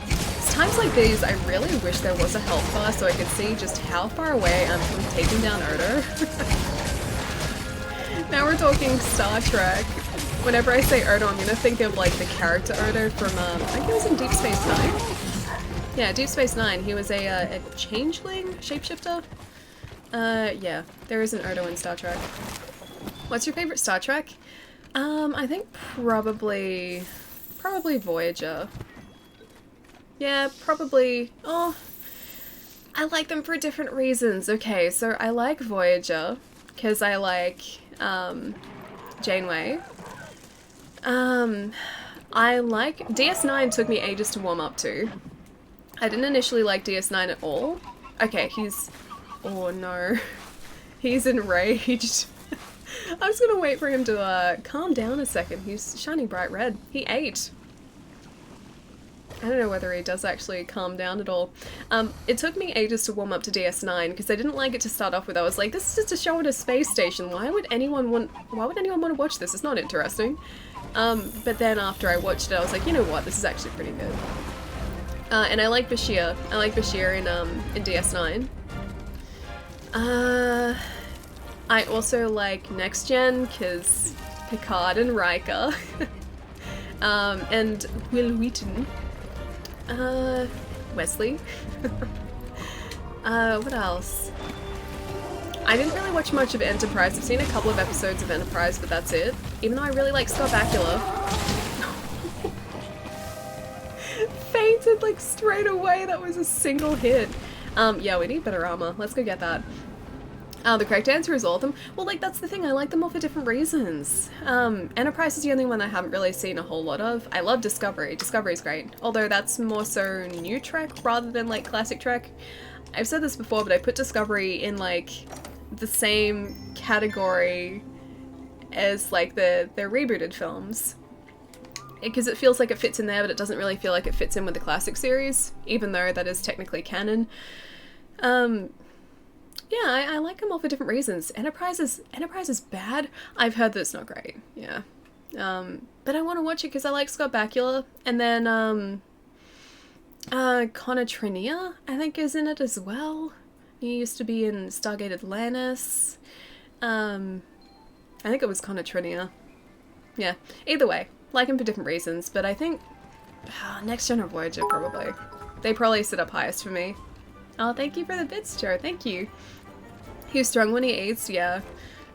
It's times like these, I really wish there was a health bar so I could see just how far away I'm from taking down Odo. Now we're talking Star Trek. Whenever I say Odo, I'm gonna think of like the character Odo from, I think he was in Deep Space Nine. Yeah, Deep Space Nine. He was a changeling? Shapeshifter? Yeah, there is an Odo in Star Trek. What's your favorite Star Trek? I think probably Voyager. Yeah, probably, I like them for different reasons. Okay, so I like Voyager because I like Janeway. I like DS9 took me ages to warm up to. I didn't initially like DS9 at all. Okay, he's... Oh no. He's enraged. I was gonna wait for him to calm down a second. He's shining bright red. He ate. I don't know whether he does actually calm down at all. It took me ages to warm up to DS9 because I didn't like it to start off with. I was like, this is just a show at a space station. Why would anyone want to watch this? It's not interesting. But then after I watched it, I was like, you know what? This is actually pretty good. And I like Bashir. I like Bashir in DS9. I also like Next Gen because Picard and Riker. And Will Wheaton. Wesley. What else? I didn't really watch much of Enterprise. I've seen a couple of episodes of Enterprise, but that's it. Even though I really like Scott Bakula. Fainted like straight away. That was a single hit. Yeah, we need better armor. Let's go get that. The correct answer is all of them. Well, like, that's the thing. I like them all for different reasons. Enterprise is the only one I haven't really seen a whole lot of. I love Discovery. Discovery's great. Although that's more so new Trek rather than, like, classic Trek. I've said this before, but I put Discovery in, like, the same category as, like, the rebooted films. Because it feels like it fits in there, but it doesn't really feel like it fits in with the classic series, even though that is technically canon. Yeah, I like them all for different reasons. Enterprise is bad. I've heard that it's not great. Yeah. But I want to watch it because I like Scott Bakula. And then, Connor Trinier, I think, is in it as well. He used to be in Stargate Atlantis. I think it was Connor Trinier. Yeah. Either way, like him for different reasons. But I think Next Gen or Voyager, probably. They probably sit up highest for me. Oh, thank you for the bits, Joe. Thank you. He's strong when he eats, yeah.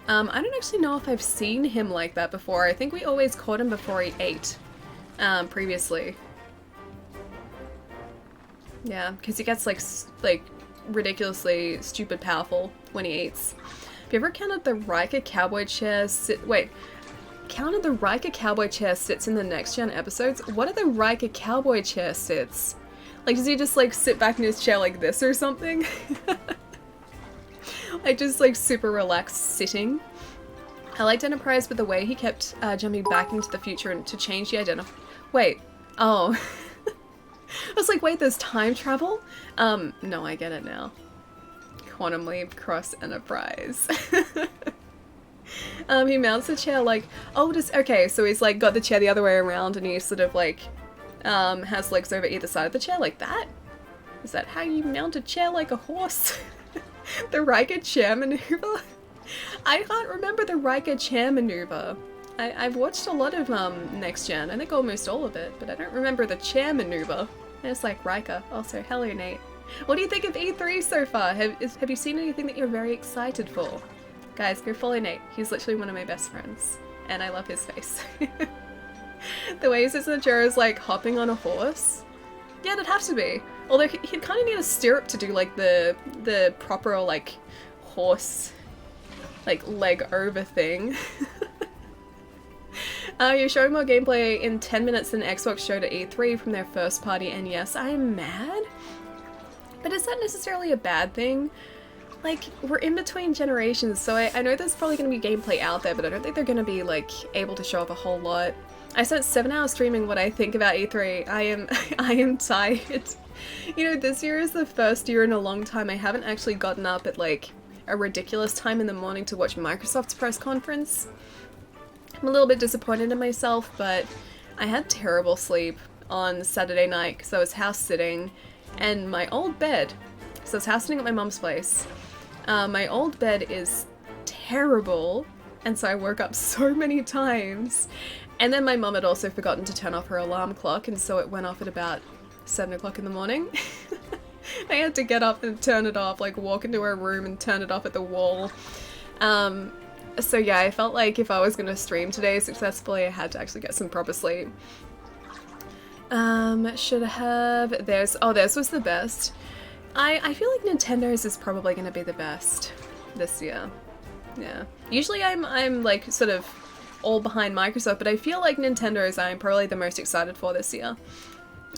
I don't actually know if I've seen him like that before. I think we always caught him before he ate, previously. Yeah, because he gets, like, ridiculously stupid powerful when he eats. Have you ever counted the Riker cowboy chair counted the Riker cowboy chair sits in the Next Gen episodes? What are the Riker cowboy chair sits? Like, does he just, like, sit back in his chair like this or something? Like, just, like, super relaxed sitting. I liked Enterprise, but the way he kept jumping back into the future and to change the identity. Wait. Oh. I was like, wait, there's time travel? No, I get it now. Quantum Leap cross Enterprise. He mounts the chair like, okay, so he's, like, got the chair the other way around and he sort of, like, has legs over either side of the chair like that? Is that how you mount a chair like a horse? The Riker chair maneuver? I can't remember the Riker chair maneuver. I've watched a lot of Next Gen, I think almost all of it, but I don't remember the chair maneuver. And it's like Riker. Also, hello Nate. What do you think of E3 so far? Have you seen anything that you're very excited for? Guys, go follow Nate. He's literally one of my best friends. And I love his face. The way he sits in the chair is like hopping on a horse. Yeah, it'd have to be. Although he'd kind of need a stirrup to do like the proper like horse like leg over thing. You're showing more gameplay in 10 minutes than Xbox showed at E3 from their first party, and yes, I'm mad. But is that necessarily a bad thing? Like, we're in between generations, so I know there's probably going to be gameplay out there, but I don't think they're going to be, like, able to show off a whole lot. I spent 7 hours streaming what I think about E3. I am tired. You know, this year is the first year in a long time I haven't actually gotten up at, like, a ridiculous time in the morning to watch Microsoft's press conference. I'm a little bit disappointed in myself, but I had terrible sleep on Saturday night because I was house sitting, and my old bed, so I was house sitting at my mom's place, my old bed is terrible, and so I woke up so many times, and then my mum had also forgotten to turn off her alarm clock, and so it went off at about 7 o'clock in the morning. I had to get up and turn it off, like walk into her room and turn it off at the wall. So yeah, I felt like if I was going to stream today successfully, I had to actually get some proper sleep. Should have... theirs was the best. I feel like Nintendo's is probably going to be the best this year. Yeah. Usually I'm like sort of all behind Microsoft, but I feel like Nintendo's I'm probably the most excited for this year.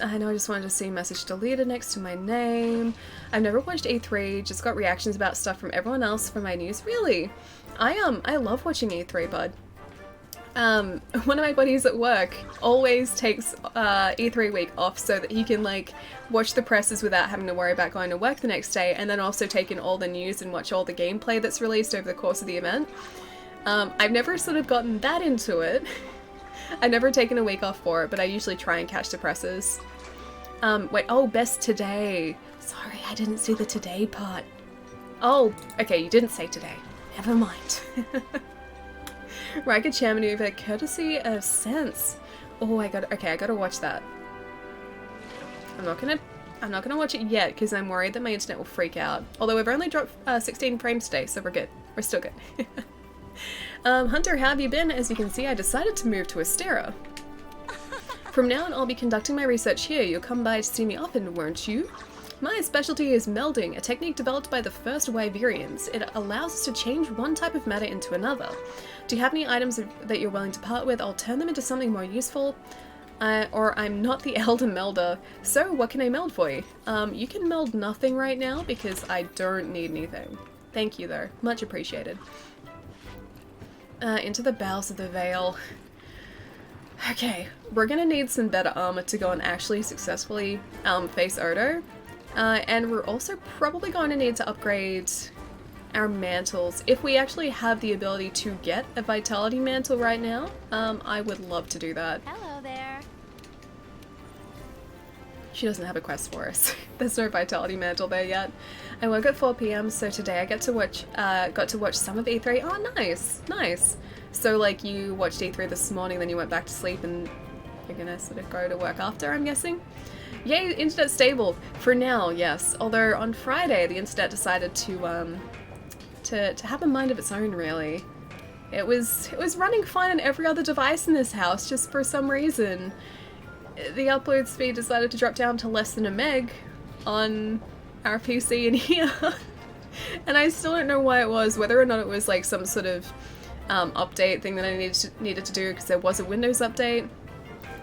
I know I just wanted to see message deleted next to my name. I've never watched E3, just got reactions about stuff from everyone else for my news. Really? I love watching E3, bud. One of my buddies at work always takes E3 week off so that he can like watch the presses without having to worry about going to work the next day, and then also take in all the news and watch all the gameplay that's released over the course of the event. I've never sort of gotten that into it. I've never taken a week off for it, but I usually try and catch the presses. Wait, oh, best today. Sorry, I didn't see the today part. Oh, okay, you didn't say today. Never mind. Ragged Chair maneuver, courtesy of Sense. Oh, I gotta watch that. I'm not gonna watch it yet because I'm worried that my internet will freak out. Although we've only dropped 16 frames today, so we're good. We're still good. Hunter, how have you been? As you can see, I decided to move to Astera. From now on, I'll be conducting my research here. You'll come by to see me often, won't you? My specialty is melding, a technique developed by the first Wyverians. It allows us to change one type of matter into another. Do you have any items that you're willing to part with? I'll turn them into something more useful. Or I'm not the Elder Melder. So, what can I meld for you? You can meld nothing right now because I don't need anything. Thank you though. Much appreciated. Into the bowels of the Vale. Okay, we're gonna need some better armor to go and actually successfully face Odo. And we're also probably going to need to upgrade our mantles. If we actually have the ability to get a vitality mantle right now, I would love to do that. Hello there. She doesn't have a quest for us. There's no vitality mantle there yet. I work at 4 PM, so today I got to watch some of E3. Oh, nice, nice. So like you watched E3 this morning, then you went back to sleep, and you're gonna sort of go to work after, I'm guessing. Yay, internet stable for now, yes. Although on Friday the internet decided to have a mind of its own. Really, it was running fine on every other device in this house. Just for some reason, the upload speed decided to drop down to less than a meg on our PC in here, and I still don't know why it was. Whether or not it was like some sort of update thing that I needed to do because there was a Windows update.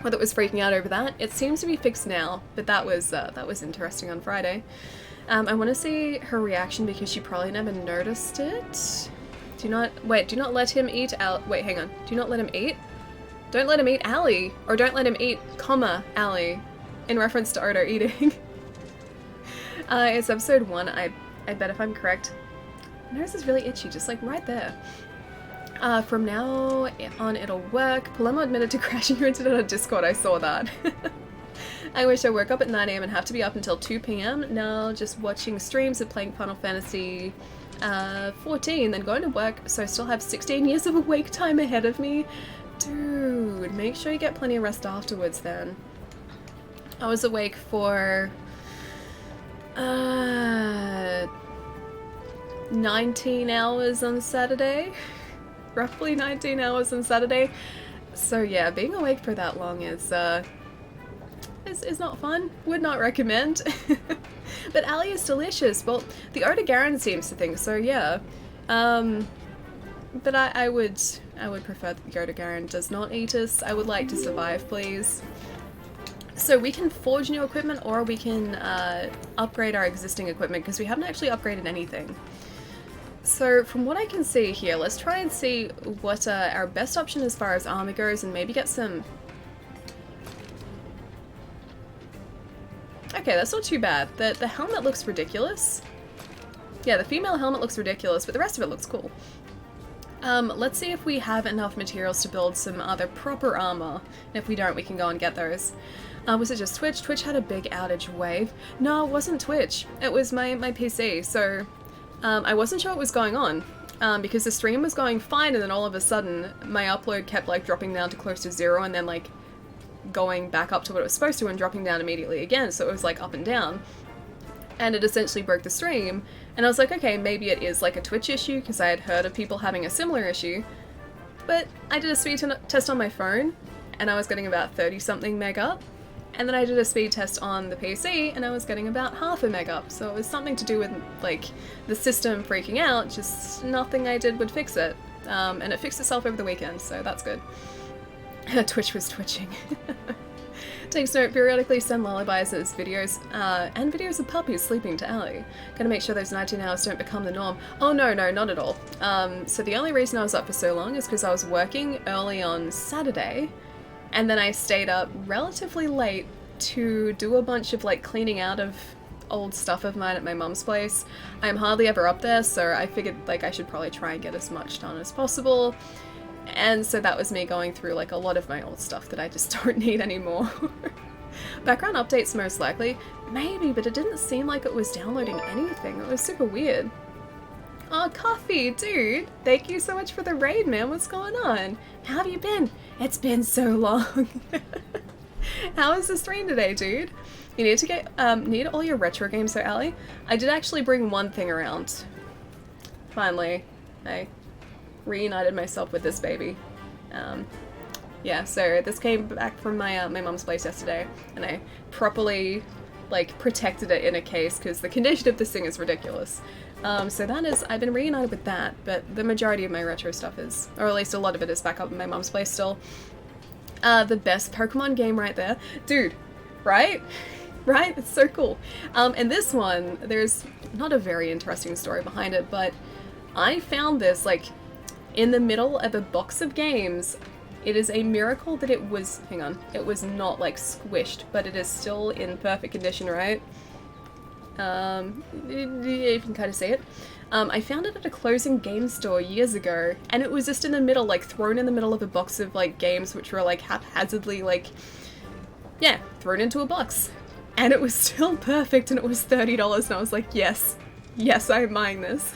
Whether it was freaking out over that. It seems to be fixed now, but that was interesting on Friday. I want to see her reaction because she probably never noticed it. Do not let him eat wait, hang on. Do not let him eat? Don't let him eat Allie, or don't let him eat, Allie, in reference to Odo eating. It's episode 1, I bet if I'm correct. My nose is really itchy, just like right there. From now on it'll work. Palermo admitted to crashing your internet on Discord, I saw that. I wish I woke up at 9 AM and have to be up until 2 PM. Now just watching streams of playing Final Fantasy 14, then going to work, so I still have 16 years of awake time ahead of me. Dude, make sure you get plenty of rest afterwards then. I was awake for 19 hours on Saturday. Roughly 19 hours on Saturday. So yeah, being awake for that long is not fun. Would not recommend. But Allie is delicious. Well, the Oda Garen seems to think so, yeah. But I would prefer that the Oda Garen does not eat us. I would like to survive, please. So we can forge new equipment, or we can upgrade our existing equipment, because we haven't actually upgraded anything. So from what I can see here, let's try and see what our best option as far as armor goes, and maybe get some... Okay, that's not too bad. The helmet looks ridiculous. Yeah, the female helmet looks ridiculous, but the rest of it looks cool. Let's see if we have enough materials to build some other proper armor. And if we don't, we can go and get those. Was it just Twitch? Twitch had a big outage wave. No, it wasn't Twitch. It was my PC, so... I wasn't sure what was going on, because the stream was going fine, and then all of a sudden my upload kept like dropping down to close to 0, and then like going back up to what it was supposed to and dropping down immediately again, so it was like up and down. And it essentially broke the stream, and I was like, okay, maybe it is like a Twitch issue, because I had heard of people having a similar issue, but I did a speed test on my phone, and I was getting about 30 something meg up, And then I did a speed test on the PC and I was getting about half a meg up, so it was something to do with like the system freaking out, just nothing I did would fix it. And it fixed itself over the weekend, so that's good. Twitch was twitching. Takes note, periodically send lullabies as videos, and videos of puppies sleeping to Allie. Gotta make sure those 19 hours don't become the norm. Oh no, not at all. So the only reason I was up for so long is because I was working early on Saturday, and then I stayed up relatively late to do a bunch of like cleaning out of old stuff of mine at my mum's place. I'm hardly ever up there, so I figured like I should probably try and get as much done as possible. And so that was me going through like a lot of my old stuff that I just don't need anymore. Background updates most likely. Maybe, but it didn't seem like it was downloading anything. It was super weird. Oh, Coffee, dude! Thank you so much for the raid, man. What's going on? How have you been? It's been so long. How was the stream today, dude? You need to get, need all your retro games, so Allie. I did actually bring one thing around. Finally. I reunited myself with this baby. Yeah, so this came back from my my mum's place yesterday, and I properly like protected it in a case because the condition of this thing is ridiculous. So that is, I've been reunited with that, but the majority of my retro stuff is, or at least a lot of it is back up in my mum's place still. The best Pokemon game right there. Dude, right? Right? It's so cool. And this one, there's not a very interesting story behind it, but I found this like in the middle of a box of games. It is a miracle that it was, hang on, it was not like squished, but it is still in perfect condition, right? You can kind of see it. I found it at a closing game store years ago, and it was just in the middle, like thrown in the middle of a box of like games which were like haphazardly like, yeah, thrown into a box. And it was still perfect, and it was $30, and I was like, yes, yes, I'm buying this.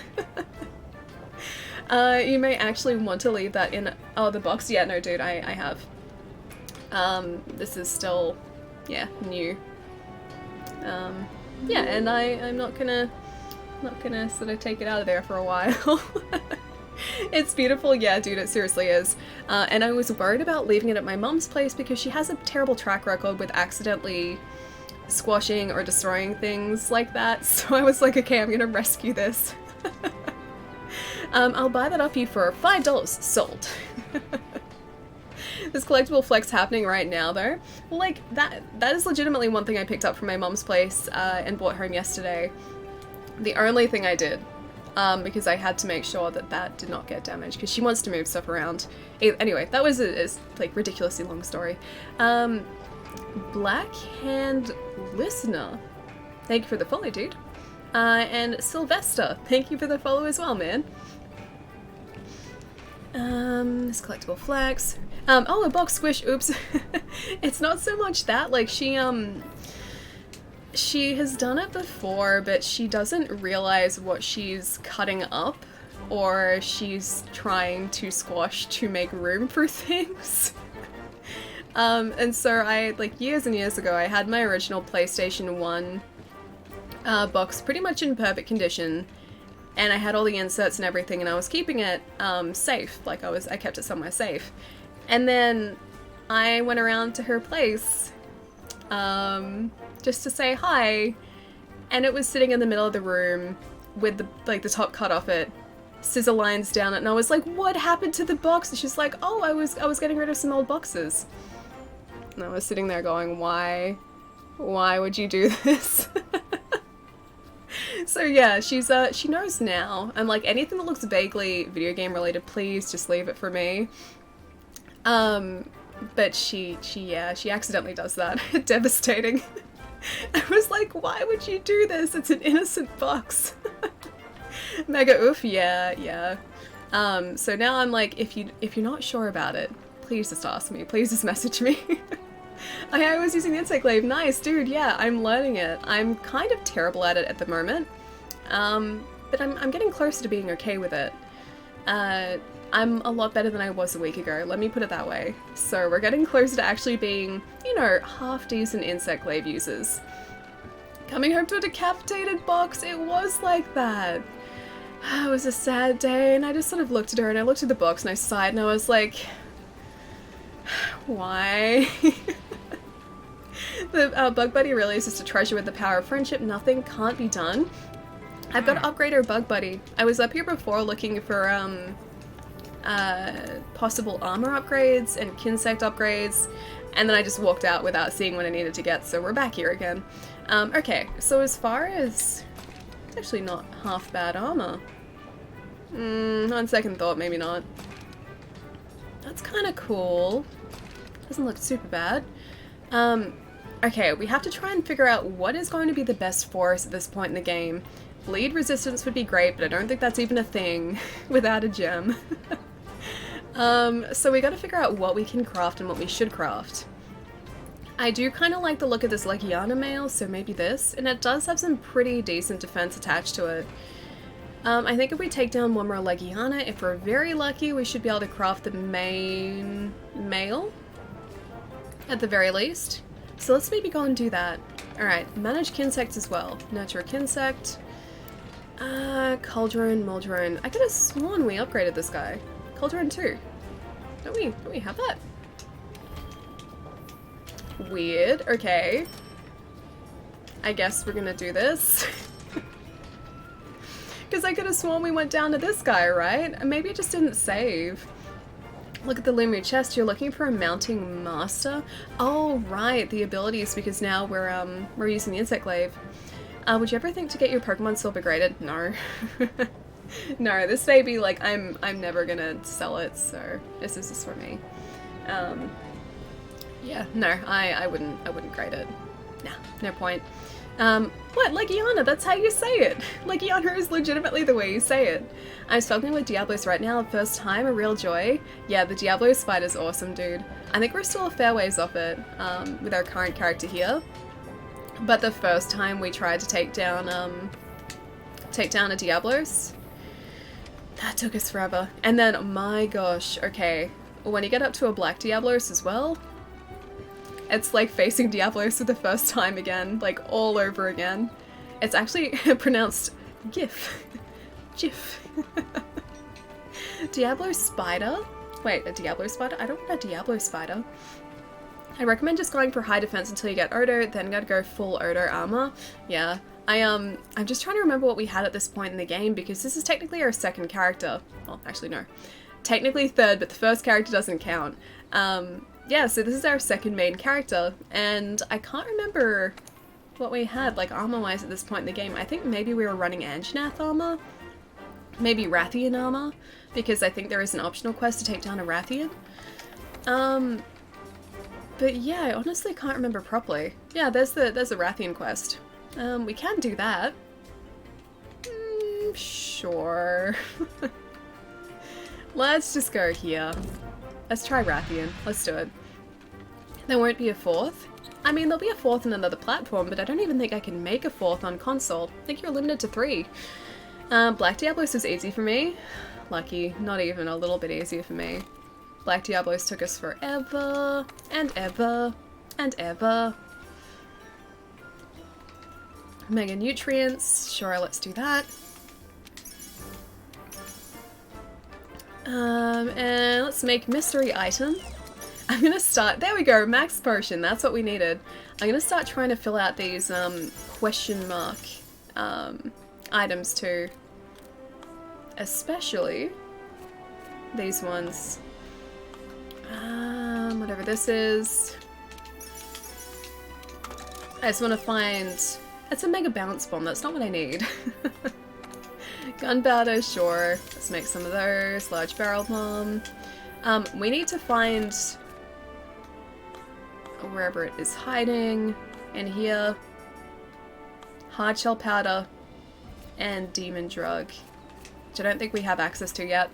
You may actually want to leave that in, oh, the box? Yeah, no, dude, I have. This is still, yeah, new. Yeah, and I'm not gonna sort of take it out of there for a while. It's beautiful, yeah, dude, it seriously is. And I was worried about leaving it at my mum's place because she has a terrible track record with accidentally squashing or destroying things like that, so I was like, okay, I'm gonna rescue this. I'll buy that off you for $5. Sold. This collectible flex happening right now, though. Well, like, that is legitimately one thing I picked up from my mom's place and brought home yesterday. The only thing I did, because I had to make sure that that did not get damaged, because she wants to move stuff around. Anyway, that was a like, ridiculously long story. Blackhand Listener, thank you for the follow, dude. And Sylvester, thank you for the follow as well, man. This collectible flex. Oh, a box squish, oops. It's not so much that, like, she has done it before, but she doesn't realize what she's cutting up, or she's trying to squash to make room for things. And so I, like, years and years ago, I had my original PlayStation 1 box pretty much in perfect condition, and I had all the inserts and everything, and I was keeping it safe, like I kept it somewhere safe. And then I went around to her place just to say hi, and it was sitting in the middle of the room with the top cut off it, scissor lines down it, and I was like, what happened to the box? And she's like, oh, I was getting rid of some old boxes. And I was sitting there going, why would you do this? So yeah, she knows now. I'm like, anything that looks vaguely video game related, please just leave it for me. But she accidentally does that. Devastating. I was like, why would you do this? It's an innocent box. Mega oof, yeah. So now I'm like, if you're not sure about it, please just ask me. Please just message me. I was using the insect glaive. Nice, dude, yeah, I'm learning it. I'm kind of terrible at it at the moment. But I'm getting closer to being okay with it. I'm a lot better than I was a week ago, let me put it that way. So we're getting closer to actually being, you know, half-decent insect glaive users. Coming home to a decapitated box, it was like that. It was a sad day, and I just sort of looked at her, and I looked at the box, and I sighed, and I was like, why? The Bug Buddy really is just a treasure with the power of friendship. Nothing can't be done. I've got to upgrade our Bug Buddy. I was up here before looking for possible armor upgrades and Kinsect upgrades, and then I just walked out without seeing what I needed to get, so we're back here again. Okay, so as far as... It's actually not half bad armor. On second thought, maybe not. That's kind of cool. Doesn't look super bad. Okay, we have to try and figure out what is going to be the best for us at this point in the game. Bleed resistance would be great, but I don't think that's even a thing without a gem. So we gotta figure out what we can craft and what we should craft. I do kind of like the look of this Legiana mail, so maybe this, and it does have some pretty decent defense attached to it. I think if we take down one more Legiana, if we're very lucky, we should be able to craft the main mail, at the very least. So let's maybe go and do that. Alright, manage Kinsects as well. Nurture a Kinsect. Cauldron, Muldrone. I could have sworn we upgraded this guy. Cauldron 2. Don't we have that? Weird. Okay. I guess we're gonna do this. Because I could have sworn we went down to this guy, right? Maybe it just didn't save. Look at the Luminary chest. You're looking for a mounting master? Oh, right. The abilities, because now we're using the insect glaive. Would you ever think to get your Pokemon silver graded? No. No, this may be like, I'm never gonna sell it, so this is just for me. Yeah, no, I wouldn't grade it. Nah, no point. What? Legiana, that's how you say it. Legiana is legitimately the way you say it. I'm struggling with Diablos right now, first time, a real joy. Yeah, the Diablo spider's awesome, dude. I think we're still a fair ways off it, with our current character here. But the first time we tried to take down a Diablos, that took us forever. And then, my gosh, okay, when you get up to a black Diablos as well, it's like facing Diablos for the first time again, like all over again. It's actually pronounced GIF. GIF. Diablo spider? Wait, a Diablo spider? I don't want a Diablo spider. I recommend just going for high defense until you get Odo, then gotta go full Odo armor. Yeah. I'm just trying to remember what we had at this point in the game, because this is technically our second character. Well, actually no. Technically third, but the first character doesn't count. Yeah, so this is our second main character, and I can't remember what we had, like, armor-wise at this point in the game. I think maybe we were running Anjanath armor? Maybe Rathian armor? Because I think there is an optional quest to take down a Rathian. But yeah, I honestly can't remember properly. Yeah, there's the Rathian quest. We can do that. Sure. Let's just go here. Let's try Rathian. Let's do it. There won't be a fourth. I mean, there'll be a fourth on another platform, but I don't even think I can make a fourth on console. I think you're limited to 3. Black Diablos was easy for me. Lucky. Not even a little bit easier for me. Black Diablos took us forever, and ever, and ever. Mega Nutrients. Sure, let's do that. And let's make mystery item. I'm gonna start, there we go, max potion, that's what we needed. I'm gonna start trying to fill out these, question mark, items too. Especially these ones. Whatever this is. I just want to find, it's a mega bounce bomb, that's not what I need. Gunpowder, sure. Let's make some of those. Large barrel bomb. We need to find wherever it is hiding. In here. Hard shell powder. And demon drug. Which I don't think we have access to yet.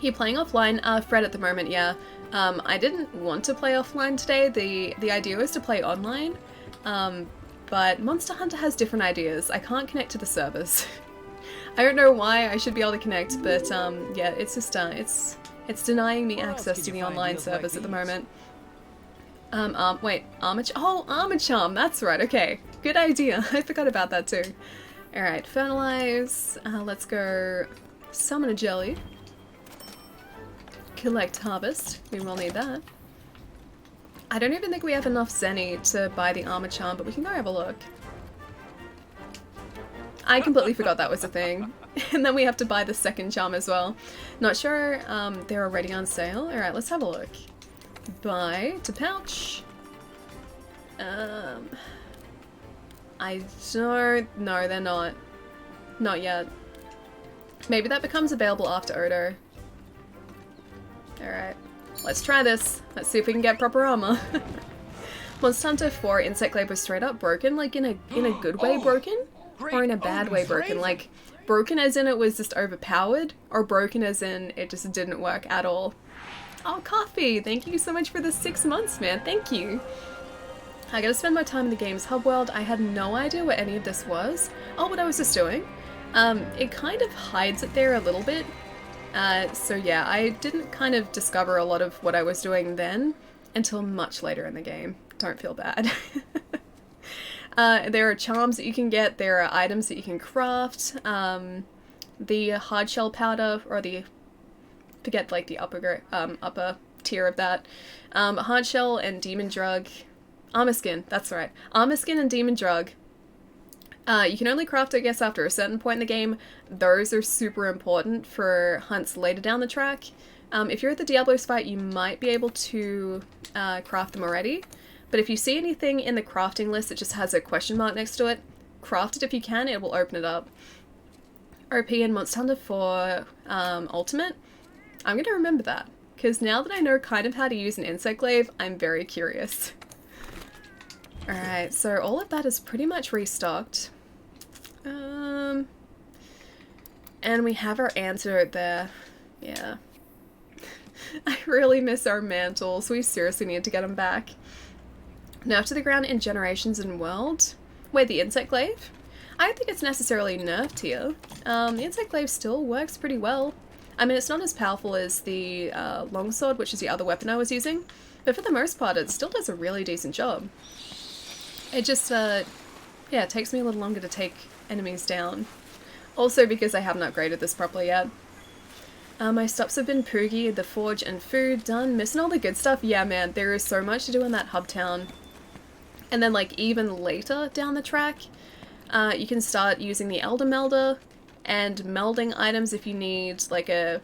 You playing offline? Fred at the moment, yeah. I didn't want to play offline today. The idea was to play online. But Monster Hunter has different ideas. I can't connect to the servers. I don't know why. I should be able to connect, but yeah, it's just it's denying me access to the online servers at the moment. Wait, Armor Charm, that's right, okay. Good idea. I forgot about that too. Alright, fertilize. Let's go summon a jelly. Collect harvest. We will need that. I don't even think we have enough Zenny to buy the armor charm, but we can go have a look. I completely forgot that was a thing. And then we have to buy the second charm as well. Not sure they're already on sale. Alright, let's have a look. Buy to pouch. I don't know, they're not. Not yet. Maybe that becomes available after Odo. Alright, let's try this. Let's see if we can get proper armor. Monster Hunter 4 Insect Glaive was straight up broken, like in a good way broken? Or in a bad way broken? Like, broken as in it was just overpowered, or broken as in it just didn't work at all? Oh, Coffee! Thank you so much for the 6 months, man. Thank you! I gotta spend my time in the game's hub world. I had no idea what any of this was. Oh, what I was just doing. It kind of hides it there a little bit. So yeah, I didn't kind of discover a lot of what I was doing then until much later in the game. Don't feel bad. There are charms that you can get, there are items that you can craft. The hard shell powder, or forget like the upper tier of that. Hard shell and demon drug. Armor skin, that's right. Armor skin and demon drug. You can only craft, I guess, after a certain point in the game. Those are super important for hunts later down the track. If you're at the Diablos fight, you might be able to craft them already. But if you see anything in the crafting list that just has a question mark next to it, craft it if you can, it will open it up. OP in Monster Hunter 4 Ultimate. I'm going to remember that, because now that I know kind of how to use an Insect Glaive, I'm very curious. Alright, so all of that is pretty much restocked. And we have our antidote there. Yeah. I really miss our mantles. We seriously need to get them back. Nerfed to the ground in Generations and World. Wait, the Insect Glaive? I don't think it's necessarily nerfed here. The Insect Glaive still works pretty well. I mean, it's not as powerful as the longsword, which is the other weapon I was using, but for the most part, it still does a really decent job. It just, yeah, it takes me a little longer to take enemies down. Also because I haven't upgraded this properly yet. My stops have been Poogie, the Forge, and food done. Missing all the good stuff? Yeah, man, there is so much to do in that hub town. And then, like, even later down the track, you can start using the Elder Melder and melding items if you need, like, a...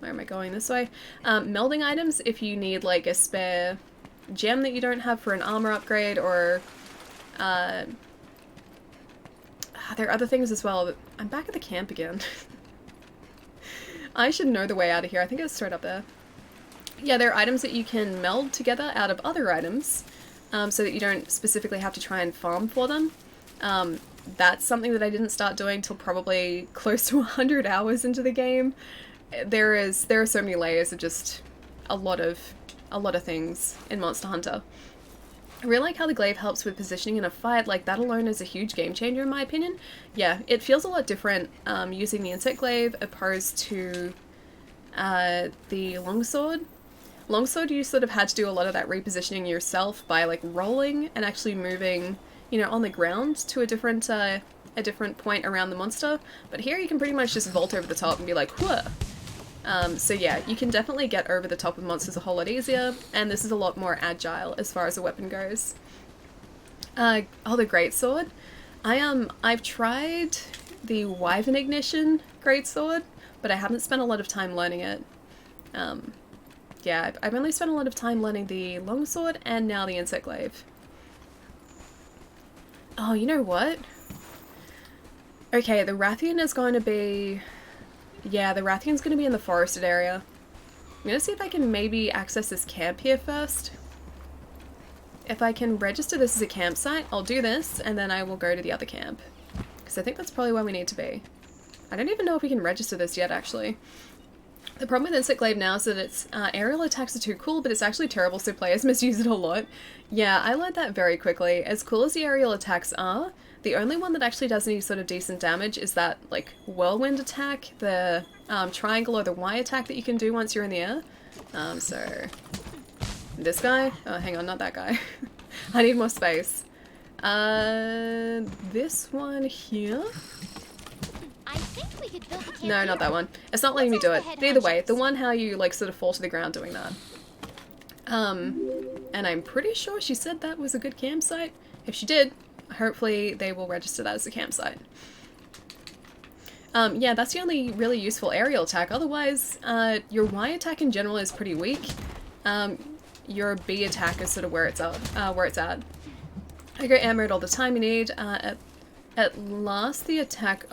Where am I going? This way? Melding items if you need, like, a spare gem that you don't have for an armor upgrade, or... there are other things as well. I'm back at the camp again. I should know the way out of here. I think it's straight up there. Yeah, there are items that you can meld together out of other items, so that you don't specifically have to try and farm for them. That's something that I didn't start doing till probably close to 100 hours into the game. There are so many layers of just a lot of things in Monster Hunter. I really like how the glaive helps with positioning in a fight. Like, that alone is a huge game changer in my opinion. Yeah, it feels a lot different using the Insect Glaive opposed to the longsword. Longsword, you sort of had to do a lot of that repositioning yourself by, like, rolling and actually moving, you know, on the ground to a different point around the monster. But here you can pretty much just vault over the top and be like, whoa. So yeah, you can definitely get over the top of monsters a whole lot easier, and this is a lot more agile as far as a weapon goes. Oh, the greatsword. I've tried the Wyvern Ignition greatsword, but I haven't spent a lot of time learning it. Yeah, I've only spent a lot of time learning the longsword and now the Insect Glaive. Oh, you know what? Okay, the Rathian is going to be... Yeah, the Rathian's going to be in the forested area. I'm going to see if I can maybe access this camp here first. If I can register this as a campsite, I'll do this, and then I will go to the other camp. Because I think that's probably where we need to be. I don't even know if we can register this yet, actually. The problem with Insect Glaive now is that its aerial attacks are too cool, but it's actually terrible, so players misuse it a lot. Yeah, I learned that very quickly. As cool as the aerial attacks are, the only one that actually does any sort of decent damage is that, like, whirlwind attack, the triangle or the Y attack that you can do once you're in the air. So... This guy? Oh, hang on, not that guy. I need more space. This one here? I think we could build a camp No, not here. that one. It's not letting me do it. Either way, the one how you, like, sort of fall to the ground doing that. And I'm pretty sure she said that was a good campsite. If she did, hopefully they will register that as a campsite. Yeah, that's the only really useful aerial attack. Otherwise, your Y attack in general is pretty weak. Your B attack is sort of where it's at. I go air mode all the time you need. At least the attack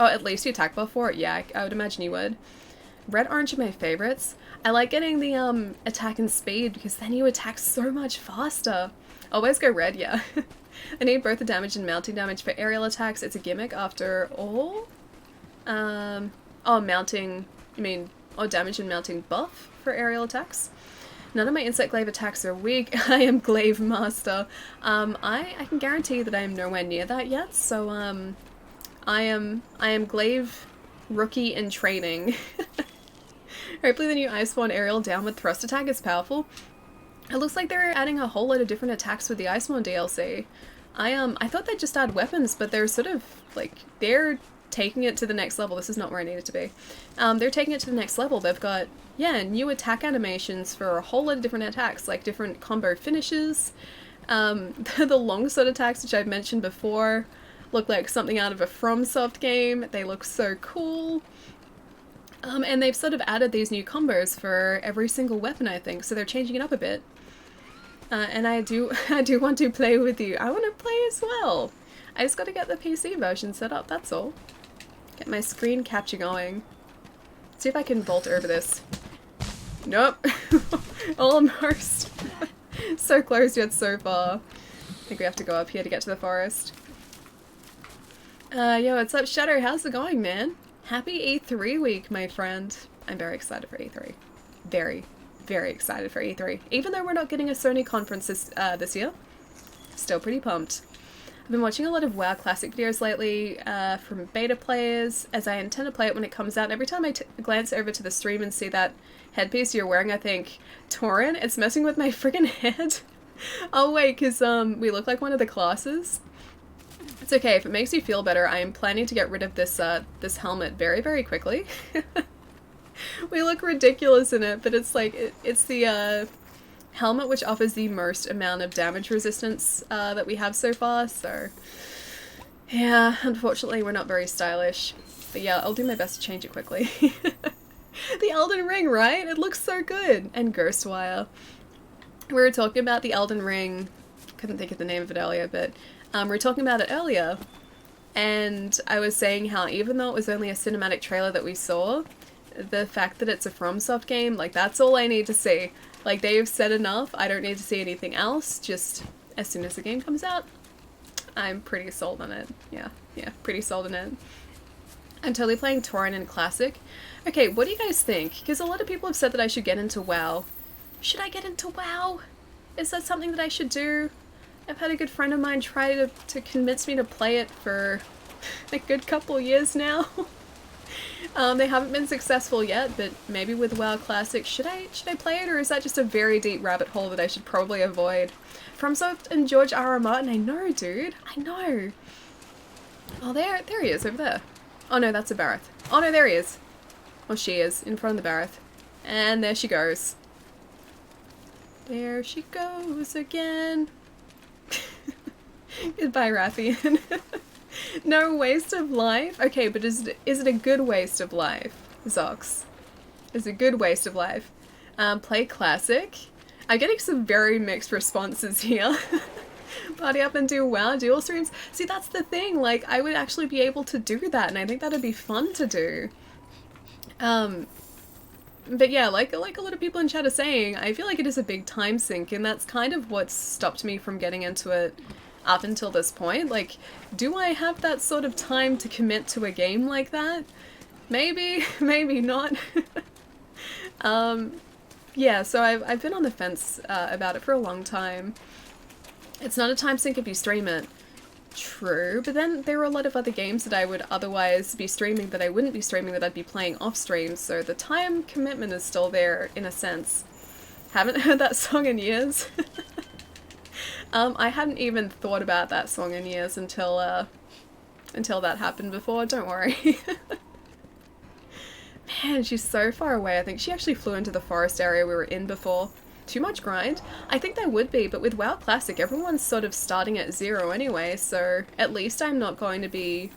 buff for it. Yeah, I would imagine you would. Red, orange are my favorites. I like getting the attack and speed because then you attack so much faster. Always go red, yeah. I need both the damage and mounting damage for aerial attacks. It's a gimmick after all. Mounting, damage and mounting buff for aerial attacks. None of my insect glaive attacks are weak. I am glaive master. I can guarantee that I am nowhere near that yet, so I am glaive rookie in training. Hopefully the new Iceborne aerial downward thrust attack is powerful. It looks like they're adding a whole lot of different attacks with the Iceborne DLC. I thought they'd just add weapons, but they're sort of like they're taking it to the next level. This is not where I need it to be. They're taking it to the next level. They've got, yeah, new attack animations for a whole lot of different attacks, like different combo finishes. The longsword attacks, which I've mentioned before, look like something out of a FromSoft game. They look so cool. And they've sort of added these new combos for every single weapon, I think, so they're changing it up a bit. And I do want to play with you. I want to play as well. I just got to get the PC version set up, that's all. Get my screen capture going. See if I can vault over this. Nope. Almost. So close yet so far. I think we have to go up here to get to the forest. Yo, what's up, Shadow? How's it going, man? Happy E3 week, my friend. I'm very excited for E3. Very, very excited for E3. Even though we're not getting a Sony conference this year, still pretty pumped. I've been watching a lot of WoW Classic videos lately from beta players, as I intend to play it when it comes out. And every time I glance over to the stream and see that headpiece you're wearing, I think, Torin, it's messing with my friggin' head. Oh wait, because we look like one of the classes. It's okay, if it makes you feel better, I am planning to get rid of this this helmet very, very quickly. We look ridiculous in it, but it's like, it's the helmet which offers the most amount of damage resistance that we have so far, so yeah, unfortunately we're not very stylish. But yeah, I'll do my best to change it quickly. The Elden Ring, right? It looks so good! And Ghostwire. We were talking about the Elden Ring, couldn't think of the name of it earlier, but we were talking about it earlier, and I was saying how even though it was only a cinematic trailer that we saw, the fact that it's a FromSoft game, like, that's all I need to see. Like, they've said enough, I don't need to see anything else, just as soon as the game comes out, I'm pretty sold on it. Yeah, pretty sold on it. I'm totally playing Torin in Classic. Okay, what do you guys think? Because a lot of people have said that I should get into WoW. Should I get into WoW? Is that something that I should do? I've had a good friend of mine try to convince me to play it for a good couple years now. They haven't been successful yet, but maybe with WoW Classic, should I play it, or is that just a very deep rabbit hole that I should probably avoid? FromSoft and George R.R. Martin, I know, dude, I know. Oh, there he is, over there. Oh no, that's a Barrett. Oh no, there he is. Or she is, in front of the Barrett. And there she goes. There she goes again. Goodbye, Rathian. No waste of life? Okay, but is it a good waste of life, Zox? Is it a good waste of life? Play Classic? I'm getting some very mixed responses here. Party up and do WoW dual streams? See, that's the thing, like, I would actually be able to do that, and I think that'd be fun to do. But yeah, like a lot of people in chat are saying, I feel like it is a big time sink, and that's kind of what's stopped me from getting into it up until this point. Like, do I have that sort of time to commit to a game like that? Maybe, maybe not. Yeah, so I've been on the fence about it for a long time. It's not a time sink if you stream it. True, but then there are a lot of other games that I would otherwise be streaming that I wouldn't be streaming that I'd be playing off stream, so the time commitment is still there, in a sense. Haven't heard that song in years. I hadn't even thought about that song in years until that happened before, don't worry. Man, she's so far away. I think she actually flew into the forest area we were in before. too much grind? I think there would be, but with WoW Classic, everyone's sort of starting at 0 anyway, so at least I'm not going to be,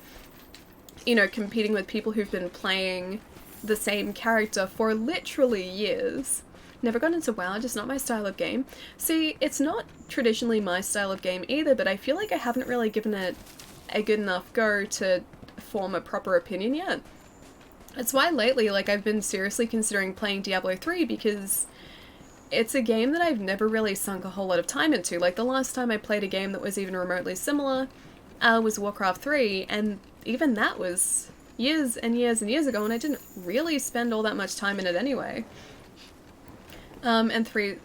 you know, competing with people who've been playing the same character for literally years. Never got into WoW, just not my style of game. See, it's not traditionally my style of game either, but I feel like I haven't really given it a good enough go to form a proper opinion yet. That's why lately, like, I've been seriously considering playing Diablo 3 because it's a game that I've never really sunk a whole lot of time into. Like, the last time I played a game that was even remotely similar was Warcraft 3, and even that was years and years and years ago, and I didn't really spend all that much time in it anyway. And the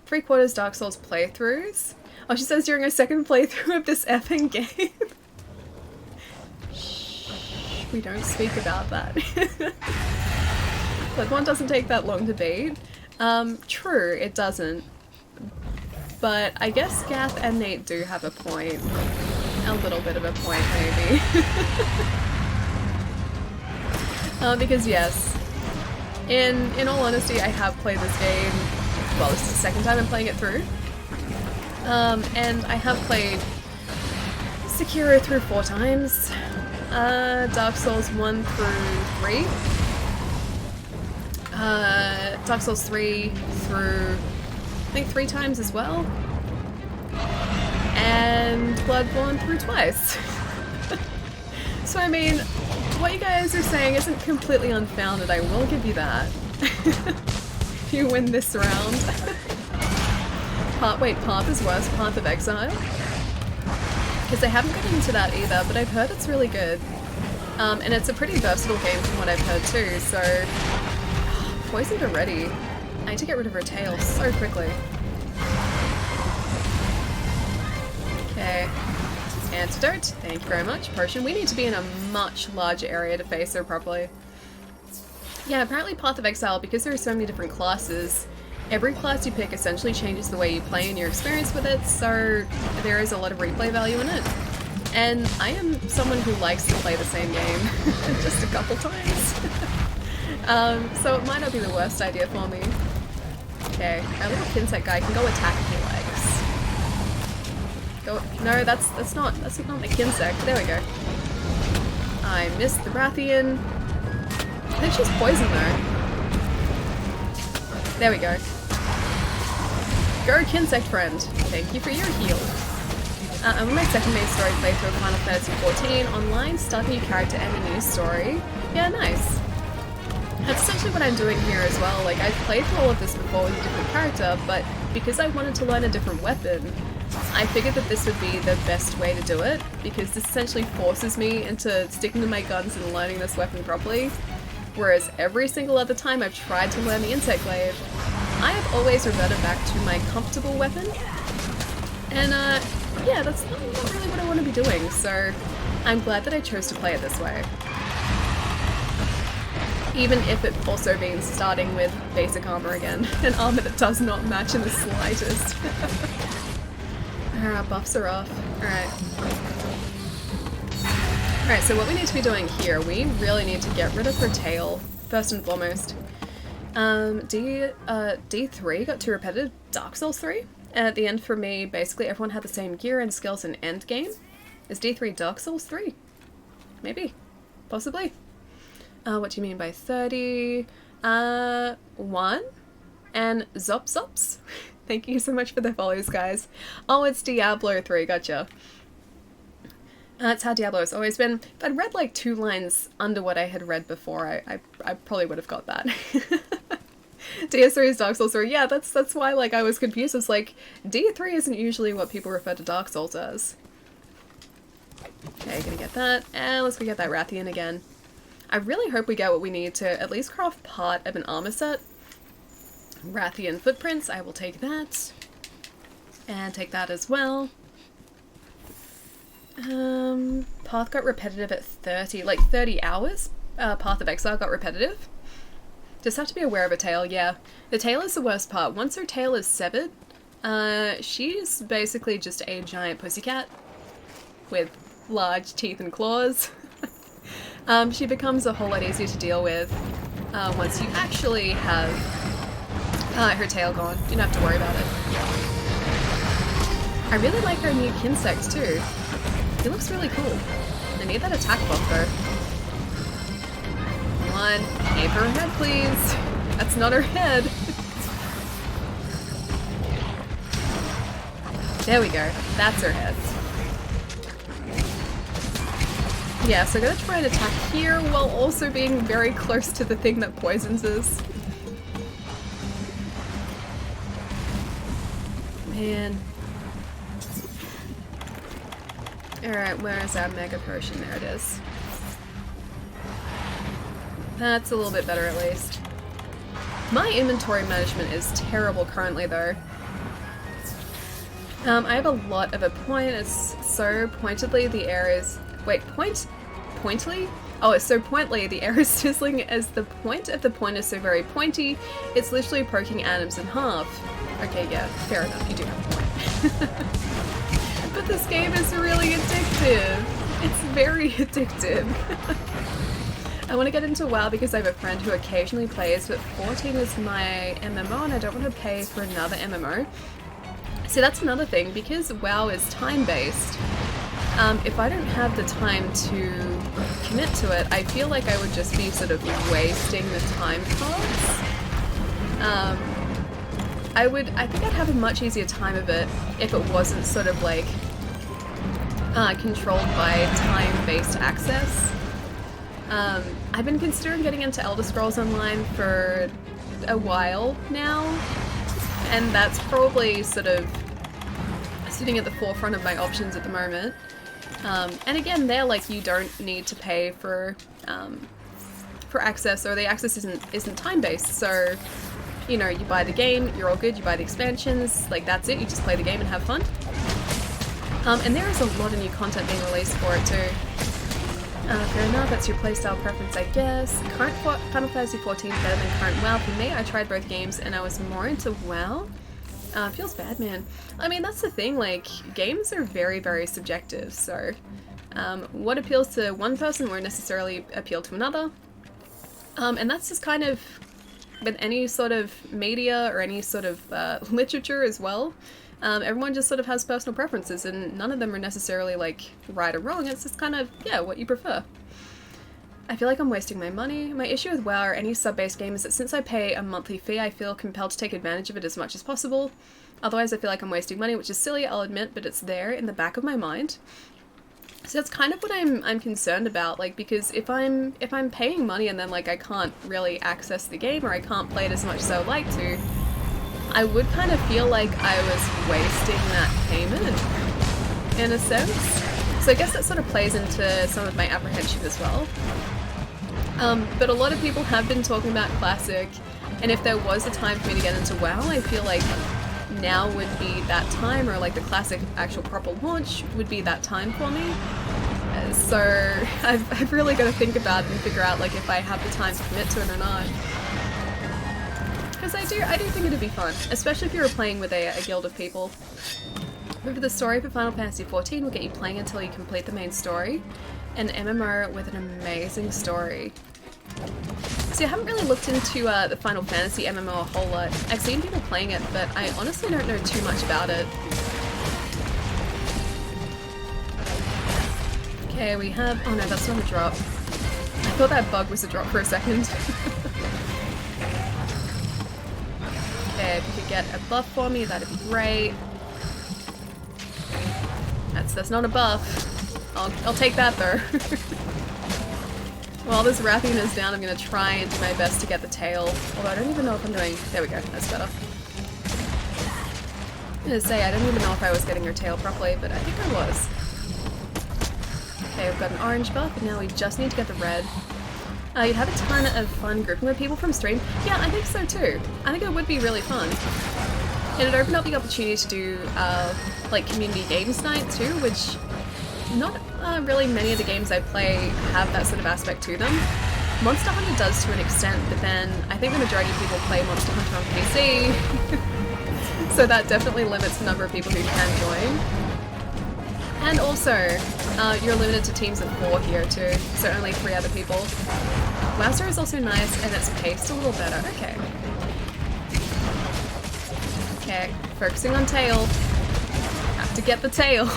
3/4 Dark Souls playthroughs. Oh, she says during a second playthrough of this effing game. Shh, we don't speak about that. Bloodborne doesn't take that long to beat. True, it doesn't. But I guess Gath and Nate do have a point. A little bit of a point, maybe. Because yes, in all honesty, I have played this game, well, this is the second time I'm playing it through. And I have played Sekiro through 4 times, Dark Souls 1 through 3, Dark Souls 3 through, I think 3 times as well, and Bloodborne through twice. So I mean, what you guys are saying isn't completely unfounded, I will give you that. You win this round. Path is worse, Path of Exile? Because I haven't gotten into that either, but I've heard it's really good. And it's a pretty versatile game from what I've heard too, so... Poisoned already. I need to get rid of her tail so quickly. Okay. Antidote, thank you very much. Potion, we need to be in a much larger area to face her properly. Yeah, apparently Path of Exile, because there are so many different classes, every class you pick essentially changes the way you play and your experience with it, so there is a lot of replay value in it. And I am someone who likes to play the same game just a couple times. So it might not be the worst idea for me. Okay, our little insect guy can go attack if he likes. Go, no, that's not my Kinsect. There we go. I missed the Rathian. I think she's poisoned though. There we go. Go, Kinsect friend. Thank you for your heal. I'm on my second main story playthrough of Final Fantasy XIV online, start a new character and a new story. Yeah, nice. That's essentially what I'm doing here as well. Like, I've played through all of this before with a different character, but because I wanted to learn a different weapon, I figured that this would be the best way to do it, because this essentially forces me into sticking to my guns and learning this weapon properly. Whereas every single other time I've tried to learn the Insect Glaive, I have always reverted back to my comfortable weapon. And yeah, that's not really what I want to be doing, so I'm glad that I chose to play it this way. Even if it also means starting with basic armor again, an armor that does not match in the slightest. Our buffs are off. Alright. Alright, so what we need to be doing here, we really need to get rid of her tail, first and foremost. D3 got too repetitive. Dark Souls 3? At the end for me, basically everyone had the same gear and skills in endgame. Is D3 Dark Souls 3? Maybe. Possibly. What do you mean by 30? 1? And Zops. Thank you so much for the follows, guys. Oh, it's Diablo 3, gotcha. That's how Diablo has always been. If I'd read like 2 lines under what I had read before, I probably would have got that. DS3 is Dark Souls 3. Yeah, that's why like I was confused. It's like D3 isn't usually what people refer to Dark Souls as. Okay, gonna get that. And let's go get that Rathian again. I really hope we get what we need to at least craft part of an armor set. Rathian footprints, I will take that. And take that as well. Path got repetitive at 30, like 30 hours. Path of Exile got repetitive. Just have to be aware of a tail, yeah. The tail is the worst part. Once her tail is severed, she's basically just a giant pussycat with large teeth and claws. She becomes a whole lot easier to deal with once you actually have Ah, her tail gone. You don't have to worry about it. I really like our new Kinsect too. He looks really cool. I need that attack buff though. Come on, aim for her head please. That's not her head. There we go. That's her head. Yeah, so I'm gonna try and attack here while also being very close to the thing that poisons us. Man. Alright, where is our Mega Potion? There it is. That's a little bit better at least. My inventory management is terrible currently though. I have a lot of pointedly the air is... Wait, pointedly? Oh, it's so pointedly, the air is sizzling as the point of the point is so very pointy, it's literally poking atoms in half. Okay, yeah, fair enough, you do have a point. But this game is really addictive. It's very addictive. I want to get into WoW because I have a friend who occasionally plays, but 14 is my MMO and I don't want to pay for another MMO. See, that's another thing, because WoW is time-based, if I don't have the time to commit to it, I feel like I would just be sort of wasting the time costs. I think I'd have a much easier time of it if it wasn't sort of like controlled by time-based access. I've been considering getting into Elder Scrolls Online for a while now, and that's probably sort of sitting at the forefront of my options at the moment. And again, there, like, you don't need to pay for access, or the access isn't time-based, so, you know, you buy the game, you're all good, you buy the expansions, like, that's it, you just play the game and have fun. And there is a lot of new content being released for it too. Fair enough, that's your playstyle preference, I guess. Current Final Fantasy XIV better than current WoW. For me, I tried both games and I was more into WoW. Feels bad, man. I mean, that's the thing, like, games are very, very subjective, so what appeals to one person won't necessarily appeal to another. And that's just kind of with any sort of media or any sort of literature as well. Everyone just sort of has personal preferences and none of them are necessarily like right or wrong, it's just kind of, yeah, what you prefer. I feel like I'm wasting my money. My issue with WoW or any sub-based game is that since I pay a monthly fee, I feel compelled to take advantage of it as much as possible. Otherwise I feel like I'm wasting money, which is silly, I'll admit, but it's there in the back of my mind. So that's kind of what I'm concerned about, like, because if I'm paying money and then like I can't really access the game or I can't play it as much as I would like to, I would kind of feel like I was wasting that payment, in a sense. So I guess that sort of plays into some of my apprehension as well. But a lot of people have been talking about Classic, and if there was a time for me to get into WoW, I feel like now would be that time, or like the Classic actual proper launch would be that time for me. So I've really got to think about it and figure out like if I have the time to commit to it or not. Because I do think it'd be fun, especially if you were playing with a guild of people. Remember, the story for Final Fantasy XIV will get you playing until you complete the main story. An MMO with an amazing story. See, I haven't really looked into the Final Fantasy MMO a whole lot. I've seen people playing it, but I honestly don't know too much about it. Okay, we have... Oh no, that's not a drop. I thought that bug was a drop for a second. Okay, if you could get a buff for me, that'd be great. That's not a buff. I'll take that though. While this Rathian is down, I'm gonna try and do my best to get the tail. Although I don't even know if I'm doing... There we go, that's better. I'm gonna say, I don't even know if I was getting her tail properly, but I think I was. Okay, we've got an orange buff, and now we just need to get the red. You'd have a ton of fun grouping with people from stream. Yeah, I think so too. I think it would be really fun. And it opened up the opportunity to do like community games night too, which not really many of the games I play have that sort of aspect to them. Monster Hunter does to an extent, but then I think the majority of people play Monster Hunter on PC, so that definitely limits the number of people who can join. And also, you're limited to teams of 4 here too, so only 3 other people. WoWstar is also nice, and it's paced a little better. Okay. Okay, focusing on tail. Have to get the tail.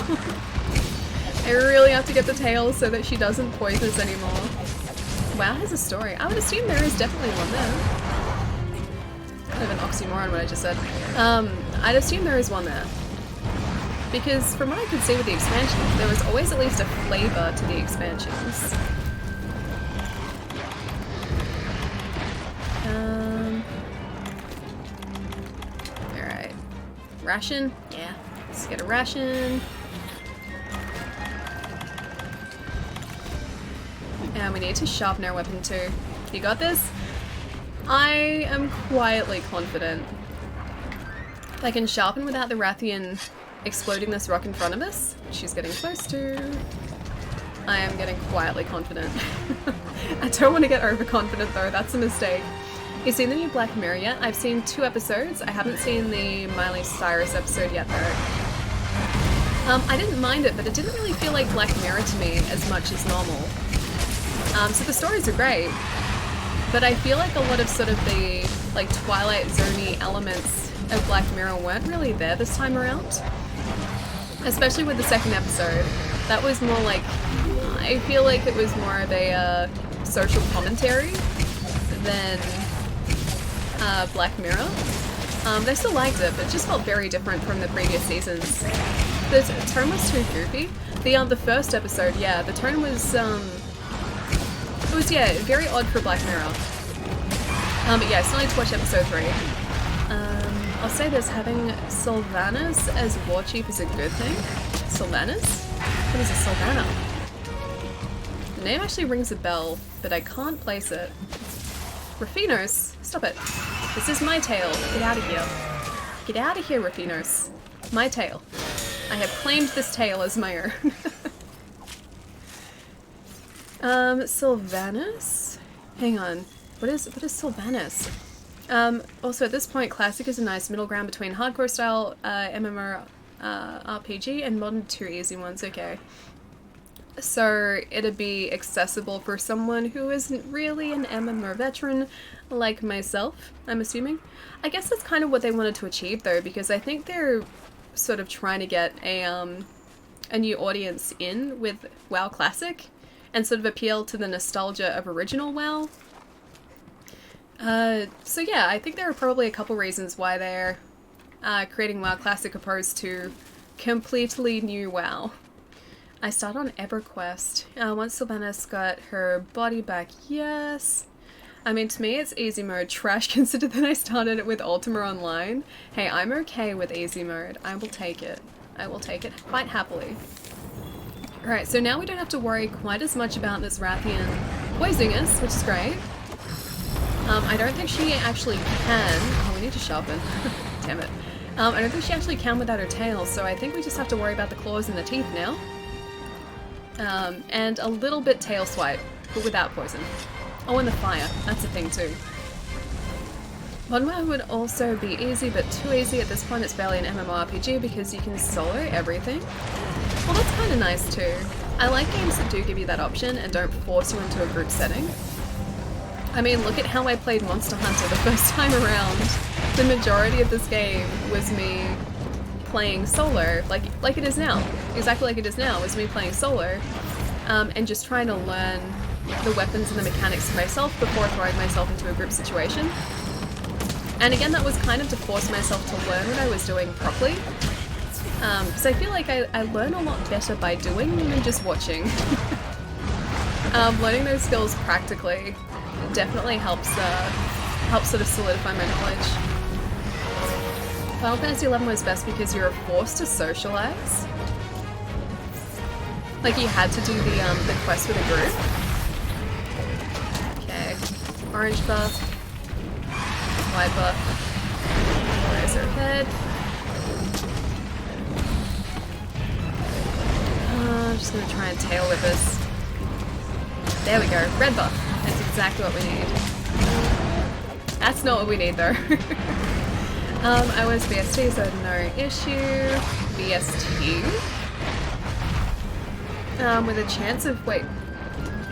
I really have to get the tail so that she doesn't poison us anymore. WoW has a story. I would assume there is definitely one there. Kind of an oxymoron what I just said. I'd assume there is one there. Because from what I could see with the expansion, there was always at least a flavor to the expansions. Alright. Ration? Yeah. Let's get a ration. And we need to sharpen our weapon too. You got this? I am quietly confident I can sharpen without the Rathian exploding this rock in front of us. She's getting close to. I am getting quietly confident. I don't want to get overconfident though, that's a mistake. You seen the new Black Mirror yet? I've seen 2 episodes. I haven't seen the Miley Cyrus episode yet though. I didn't mind it, but it didn't really feel like Black Mirror to me as much as normal. So the stories are great, but I feel like a lot of sort of the like Twilight Zone-y elements of Black Mirror weren't really there this time around. Especially with the second episode. That was more like, I feel like it was more of a social commentary than Black Mirror. I still liked it, but it just felt very different from the previous seasons. The tone was too goofy. The first episode, yeah, the tone was, it was, yeah, very odd for Black Mirror. But yeah, I still need to watch episode 3. I'll say this, having Sylvanas as War Chief is a good thing. Sylvanas? What is a Sylvana? The name actually rings a bell, but I can't place it. Raffinos, stop it. This is my tail. Get out of here. Get out of here, Raffinos. My tail. I have claimed this tail as my own. Sylvanas? Hang on. What is Sylvanas? Also at this point, Classic is a nice middle ground between hardcore style RPG and modern 2 easy ones, okay. So it'd be accessible for someone who isn't really an MMO veteran like myself, I'm assuming. I guess that's kind of what they wanted to achieve though, because I think they're sort of trying to get a new audience in with WoW Classic and sort of appeal to the nostalgia of original WoW. So yeah, I think there are probably a couple reasons why they're creating WoW Classic opposed to completely new WoW. I start on EverQuest. Once Sylvanas got her body back, yes. I mean, to me it's easy mode trash considered that I started it with Ultima Online. Hey, I'm okay with easy mode. I will take it. I will take it quite happily. Alright, so now we don't have to worry quite as much about this Rathian poisoning us, which is great. I don't think she actually can. Oh, we need to sharpen. Damn it. I don't think she actually can without her tail, so I think we just have to worry about the claws and the teeth now. And a little bit tail swipe, but without poison. Oh, and the fire. That's a thing too. Modern would also be easy, but too easy at this point. It's barely an MMORPG because you can solo everything. Well, that's kind of nice too. I like games that do give you that option and don't force you into a group setting. I mean, look at how I played Monster Hunter the first time around. The majority of this game was me playing solo, like it is now. Exactly like it is now, was me playing solo, and just trying to learn the weapons and the mechanics for myself before throwing myself into a group situation. And again, that was kind of to force myself to learn what I was doing properly. So I feel like I learn a lot better by doing than just watching. Learning those skills practically definitely helps sort of solidify my knowledge. Final Fantasy XI was best because you were forced to socialize. Like you had to do the quest with a group. Okay, orange buff, white buff. Where's her head? I'm just gonna try and tail whip this. There we go, red buff. That's exactly what we need. That's not what we need though. I was BST, so no issue. BST. With a chance of, wait,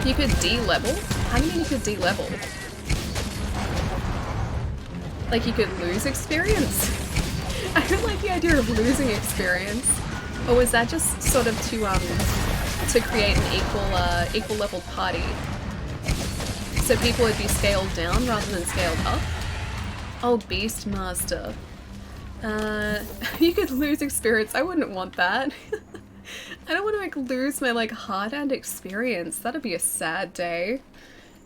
you could D-level? How do you mean you could D-level? Like you could lose experience? I don't like the idea of losing experience. Or was that just sort of to create an equal level party? So people would be scaled down rather than scaled up? Oh, Beastmaster. You could lose experience. I wouldn't want that. I don't want to like lose my like heart and experience. That'd be a sad day.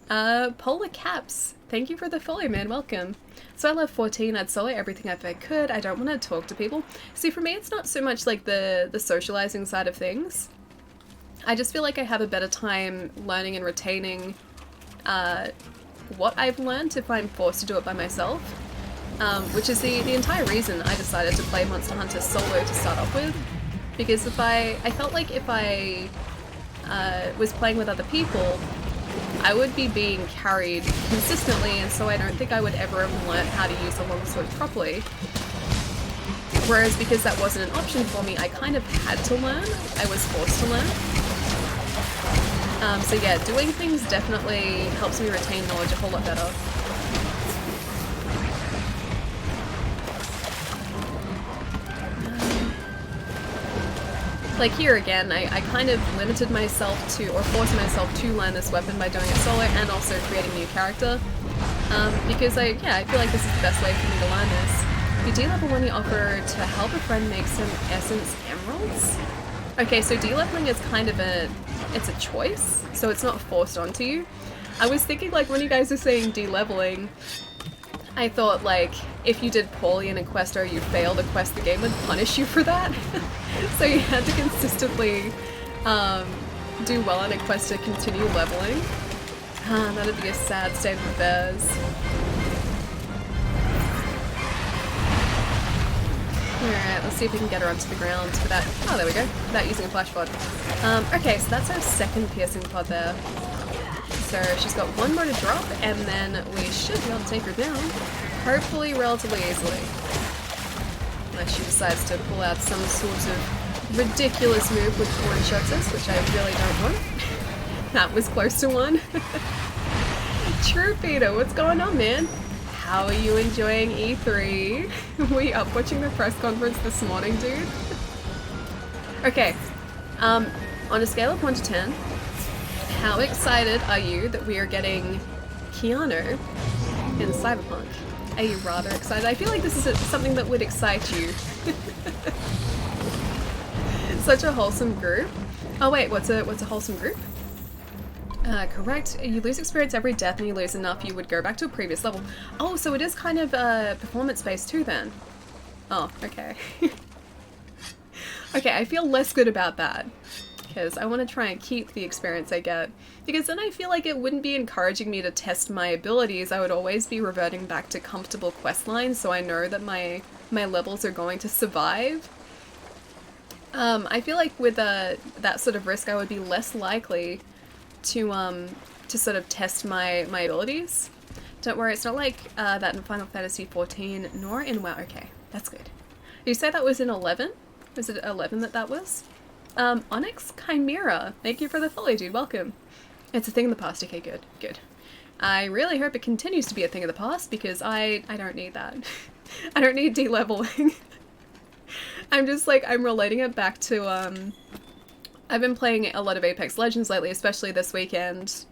Polar Caps. Thank you for the follow, man. Welcome. So I love 14. I'd solo everything if I could. I don't want to talk to people. See, for me, it's not so much like the socializing side of things. I just feel like I have a better time learning and retaining what I've learned if I'm forced to do it by myself. Which is the entire reason I decided to play Monster Hunter solo to start off with. Because if I felt like if I was playing with other people, I would be being carried consistently, and so I don't think I would ever have learnt how to use the longsword properly. Whereas because that wasn't an option for me, I kind of had to learn. I was forced to learn. So yeah, doing things definitely helps me retain knowledge a whole lot better. Like here again, I kind of limited myself to, or forced myself to learn this weapon by doing it solo and also creating a new character. Because I feel like this is the best way for me to learn this. You D-level when you offer to help a friend make some essence emeralds? Okay, so D-leveling is kind of it's a choice, so it's not forced onto you. I was thinking like when you guys were saying D-leveling, I thought like if you did poorly in a quest or you failed a quest, the game would punish you for that. So you had to consistently do well in a quest to continue leveling. That'd be a sad state of affairs. Alright, let's see if we can get her onto the ground without, oh there we go, without using a flash pod. Okay, so that's our second piercing pod there. So she's got one more to drop, and then we should be able to take her down, hopefully relatively easily. Unless she decides to pull out some sort of ridiculous move which one-shots us, which I really don't want. That was close to one. True Peter, what's going on, man? How are you enjoying E3? Were you up watching the press conference this morning, dude? Okay, on a scale of 1 to 10, how excited are you that we are getting Keanu in Cyberpunk? Are you rather excited? I feel like this is something that would excite you. Such a wholesome group. Oh wait, what's a wholesome group? Correct. You lose experience every death and you lose enough, you would go back to a previous level. Oh, so it is kind of performance-based too then. Oh, okay. Okay, I feel less good about that. Because I want to try and keep the experience I get. Because then I feel like it wouldn't be encouraging me to test my abilities. I would always be reverting back to comfortable quest lines, so I know that my levels are going to survive. I feel like with that sort of risk, I would be less likely to sort of test my abilities. Don't worry, it's not like that in Final Fantasy XIV, nor in WoW. Okay, that's good. You say that was in 11? Was it 11 that was? Onyx Chimera, thank you for the follow, dude, welcome. It's a thing in the past, okay, good, good. I really hope it continues to be a thing of the past, because I don't need that. I don't need de-leveling. I'm just like, I'm relating it back to, I've been playing a lot of Apex Legends lately, especially this weekend,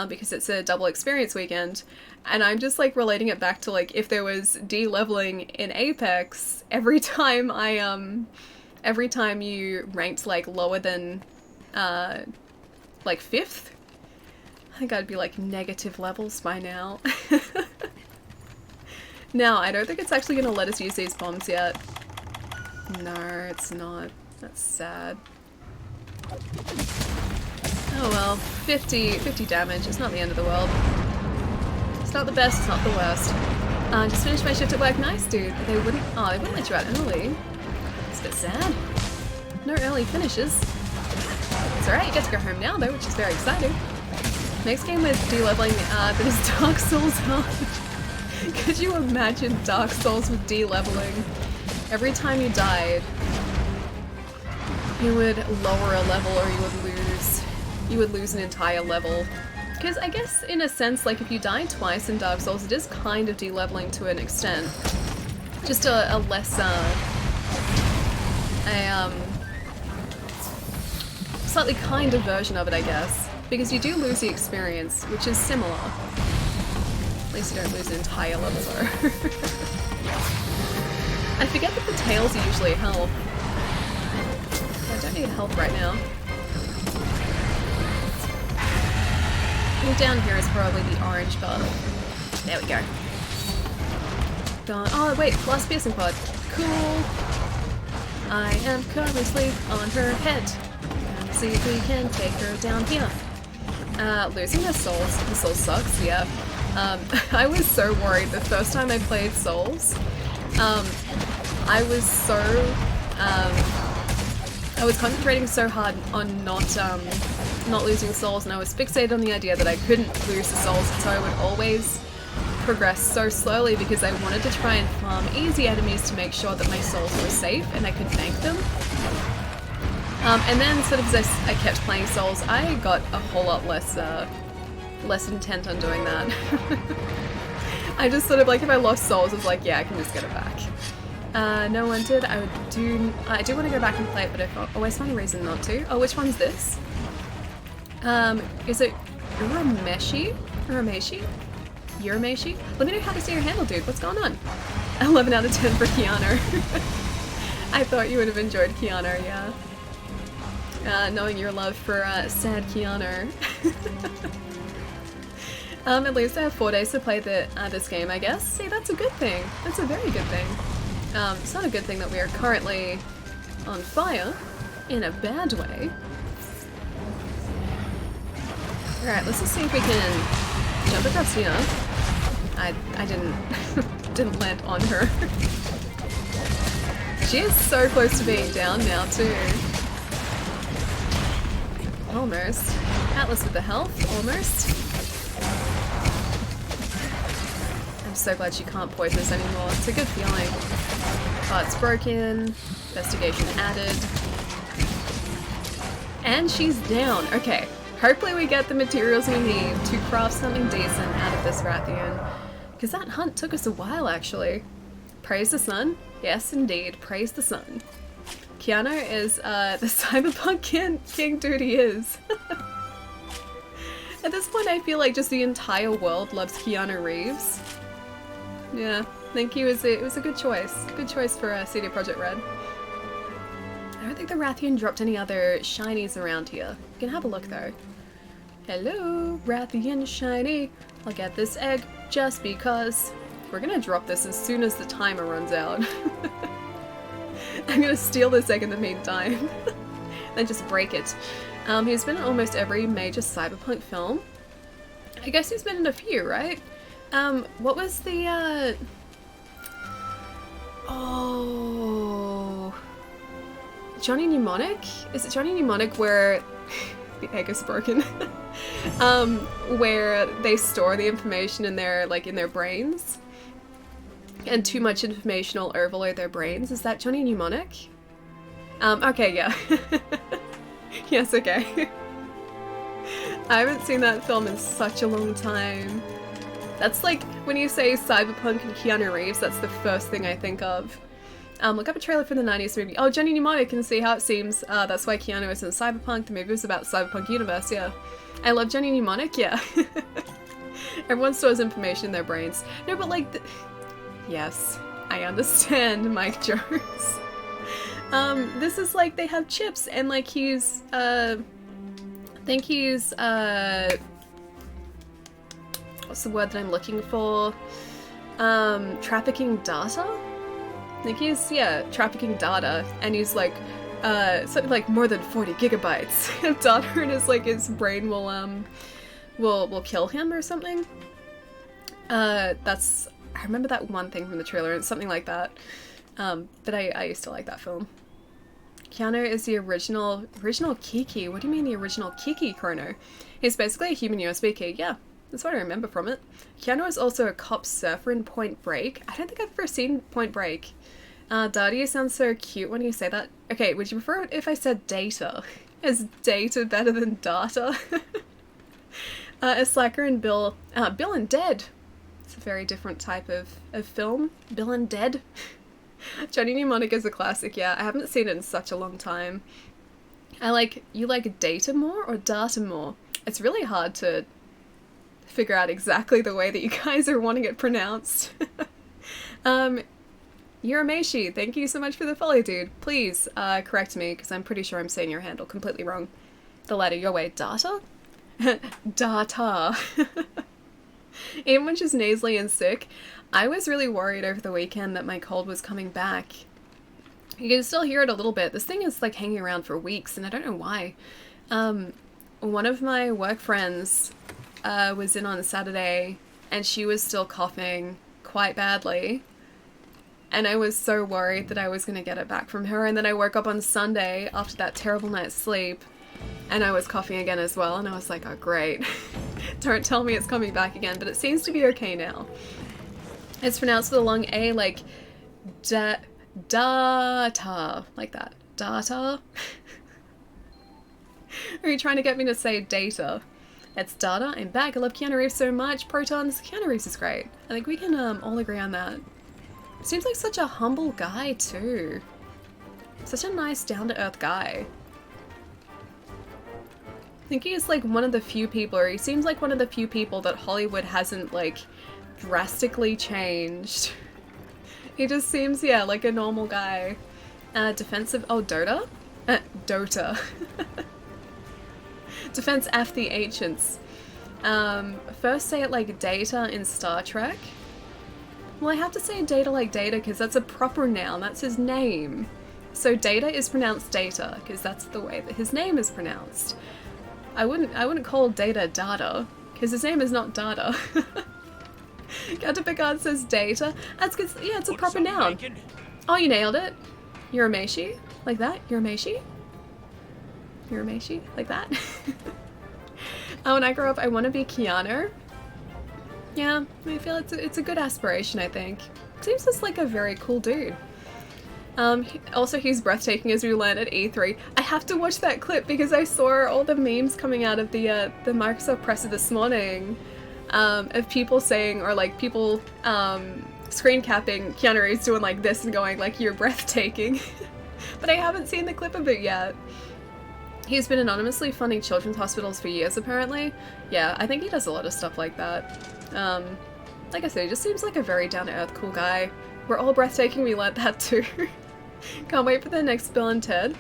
because it's a double experience weekend, and I'm just like relating it back to like, if there was de-leveling in Apex, every time you ranked like lower than like 5th, I think I'd be like negative levels by now. Now, I don't think it's actually going to let us use these bombs yet. No, it's not. That's sad. Oh well, 50 damage, it's not the end of the world. It's not the best, it's not the worst. Just finished my shift at work. Nice, dude. They wouldn't let you out early. It's a bit sad. No early finishes. It's alright, you get to go home now though, which is very exciting. Next game with de-leveling, but is Dark Souls hard. Could you imagine Dark Souls with de-leveling? Every time you died, you would lower a level or you would lose an entire level. Because I guess in a sense, like if you die twice in Dark Souls, it is kind of de-leveling to an extent. Just a less, slightly kinder version of it, I guess. Because you do lose the experience, which is similar. At least you don't lose an entire level though. I forget that the tails are usually health. I don't need health right now. And down here is probably the orange bar. There we go. Gone. Oh wait, last piercing pod. Cool. I am currently asleep on her head. And see if we can take her down here. Losing the souls. The soul sucks, yeah. I was so worried the first time I played Souls. I was so, I was concentrating so hard on not losing souls, and I was fixated on the idea that I couldn't lose the souls, so I would always progress so slowly because I wanted to try and farm easy enemies to make sure that my souls were safe and I could bank them. And then sort of as I kept playing Souls, I got a whole lot less intent on doing that. I just sort of like, if I lost souls, I was like, yeah, I can just get it back. No one did. I do want to go back and play it, but I always find a reason not to. Oh, which one's this? Is it Urameshi? Urameshi? Urameshi? Let me know how to say your handle, dude. What's going on? 11 out of 10 for Keanu. I thought you would have enjoyed Keanu, yeah. Knowing your love for sad Keanu. At least I have 4 days to play this game, I guess. See, that's a good thing. That's a very good thing. It's not a good thing that we are currently on fire in a bad way. Alright, let's just see if we can jump across here. I didn't land on her. She is so close to being down now too. Almost. Atlas with the health, almost. I'm so glad she can't poison us anymore. It's a good feeling. Oh, it's broken. Investigation added. And she's down. Okay. Hopefully we get the materials we need to craft something decent out of this Rathian. Because that hunt took us a while, actually. Praise the sun. Yes, indeed. Praise the sun. Keanu is the cyberpunk king dude he is. At this point I feel like just the entire world loves Keanu Reeves. Yeah, I think it was a good choice. Good choice for CD Projekt Red. I don't think the Rathian dropped any other shinies around here. You can have a look though. Hello, Rathian shiny. I'll get this egg just because. We're gonna drop this as soon as the timer runs out. I'm gonna steal this egg in the meantime. And just break it. He's been in almost every major cyberpunk film. I guess he's been in a few, right? What was the, oh... Johnny Mnemonic? Is it Johnny Mnemonic where... the egg is broken. Where they store the information in their, in their brains? And too much information will overload their brains. Is that Johnny Mnemonic? Okay, yeah. Yes, okay. I haven't seen that film in such a long time. That's like, when you say cyberpunk and Keanu Reeves, that's the first thing I think of. Look up a trailer for the 90s movie. Oh, Johnny Mnemonic, and see how it seems. That's why Keanu is in Cyberpunk. The movie was about the cyberpunk universe, yeah. I love Johnny Mnemonic, yeah. Everyone stores information in their brains. No, but like, yes, I understand, Mike Jones. This is like, they have chips, and like he's, I think he's, what's the word that I'm looking for? Trafficking data? I think he's, yeah, trafficking data, and he's like, something like more than 40 gigabytes of data, and his brain will kill him or something. I remember that one thing from the trailer, and something like that. But I used to like that film. Keanu is the original Kiki. What do you mean the original Kiki, Chrono? He's basically a human USB key, yeah. That's what I remember from it. Keanu is also a cop surfer in Point Break. I don't think I've ever seen Point Break. Data sounds so cute when you say that. Okay, would you prefer it if I said data? Is data better than data? Slacker and Bill and Dead. It's a very different type of film. Bill and Dead. Johnny Mnemonic is a classic, yeah. I haven't seen it in such a long time. You like data more or data more? It's really hard to figure out exactly the way that you guys are wanting it pronounced. Urameshi, thank you so much for the follow, dude. Please, correct me, because I'm pretty sure I'm saying your handle completely wrong. The letter your way. Data? Data. Even when she's nasally and sick, I was really worried over the weekend that my cold was coming back. You can still hear it a little bit. This thing is like hanging around for weeks, and I don't know why. One of my work friends was in on Saturday, and she was still coughing quite badly. And I was so worried that I was going to get it back from her. And then I woke up on Sunday after that terrible night's sleep, and I was coughing again as well. And I was like, oh, great. Don't tell me it's coming back again. But it seems to be okay now. It's pronounced with a long A, like data, like that. Data? Are you trying to get me to say data? It's data. I'm back. I love Keanu Reeves so much. Protons. Keanu Reeves is great. I think we can all agree on that. Seems like such a humble guy too. Such a nice, down-to-earth guy. I think he's like one of the few people, or he seems like one of the few people that Hollywood hasn't like drastically changed. He just seems, yeah, like a normal guy. Defensive, oh, Dota? Dota. Defense F the Ancients. First say it like Data in Star Trek. Well, I have to say Data like Data because that's a proper noun, that's his name. So Data is pronounced Data because that's the way that his name is pronounced. I wouldn't call Data Data because his name is not Data. Captain Picard says Data. That's because, yeah, it's a proper noun. Oh, you nailed it. Urameshi? Like that? Urameshi? Urameshi? Like that? Oh, when I grow up, I want to be Keanu. Yeah, I feel it's a good aspiration, I think. Seems just like a very cool dude. Also, he's breathtaking as we learned at E3. I have to watch that clip because I saw all the memes coming out of the Microsoft presser this morning of people saying, or like people screen capping Keanu Reeves doing like this and going like, you're breathtaking. But I haven't seen the clip of it yet. He's been anonymously funding children's hospitals for years, apparently. Yeah, I think he does a lot of stuff like that. Like I said, he just seems like a very down-to-earth, cool guy. We're all breathtaking, we learnt that too. Can't wait for the next Bill and Ted.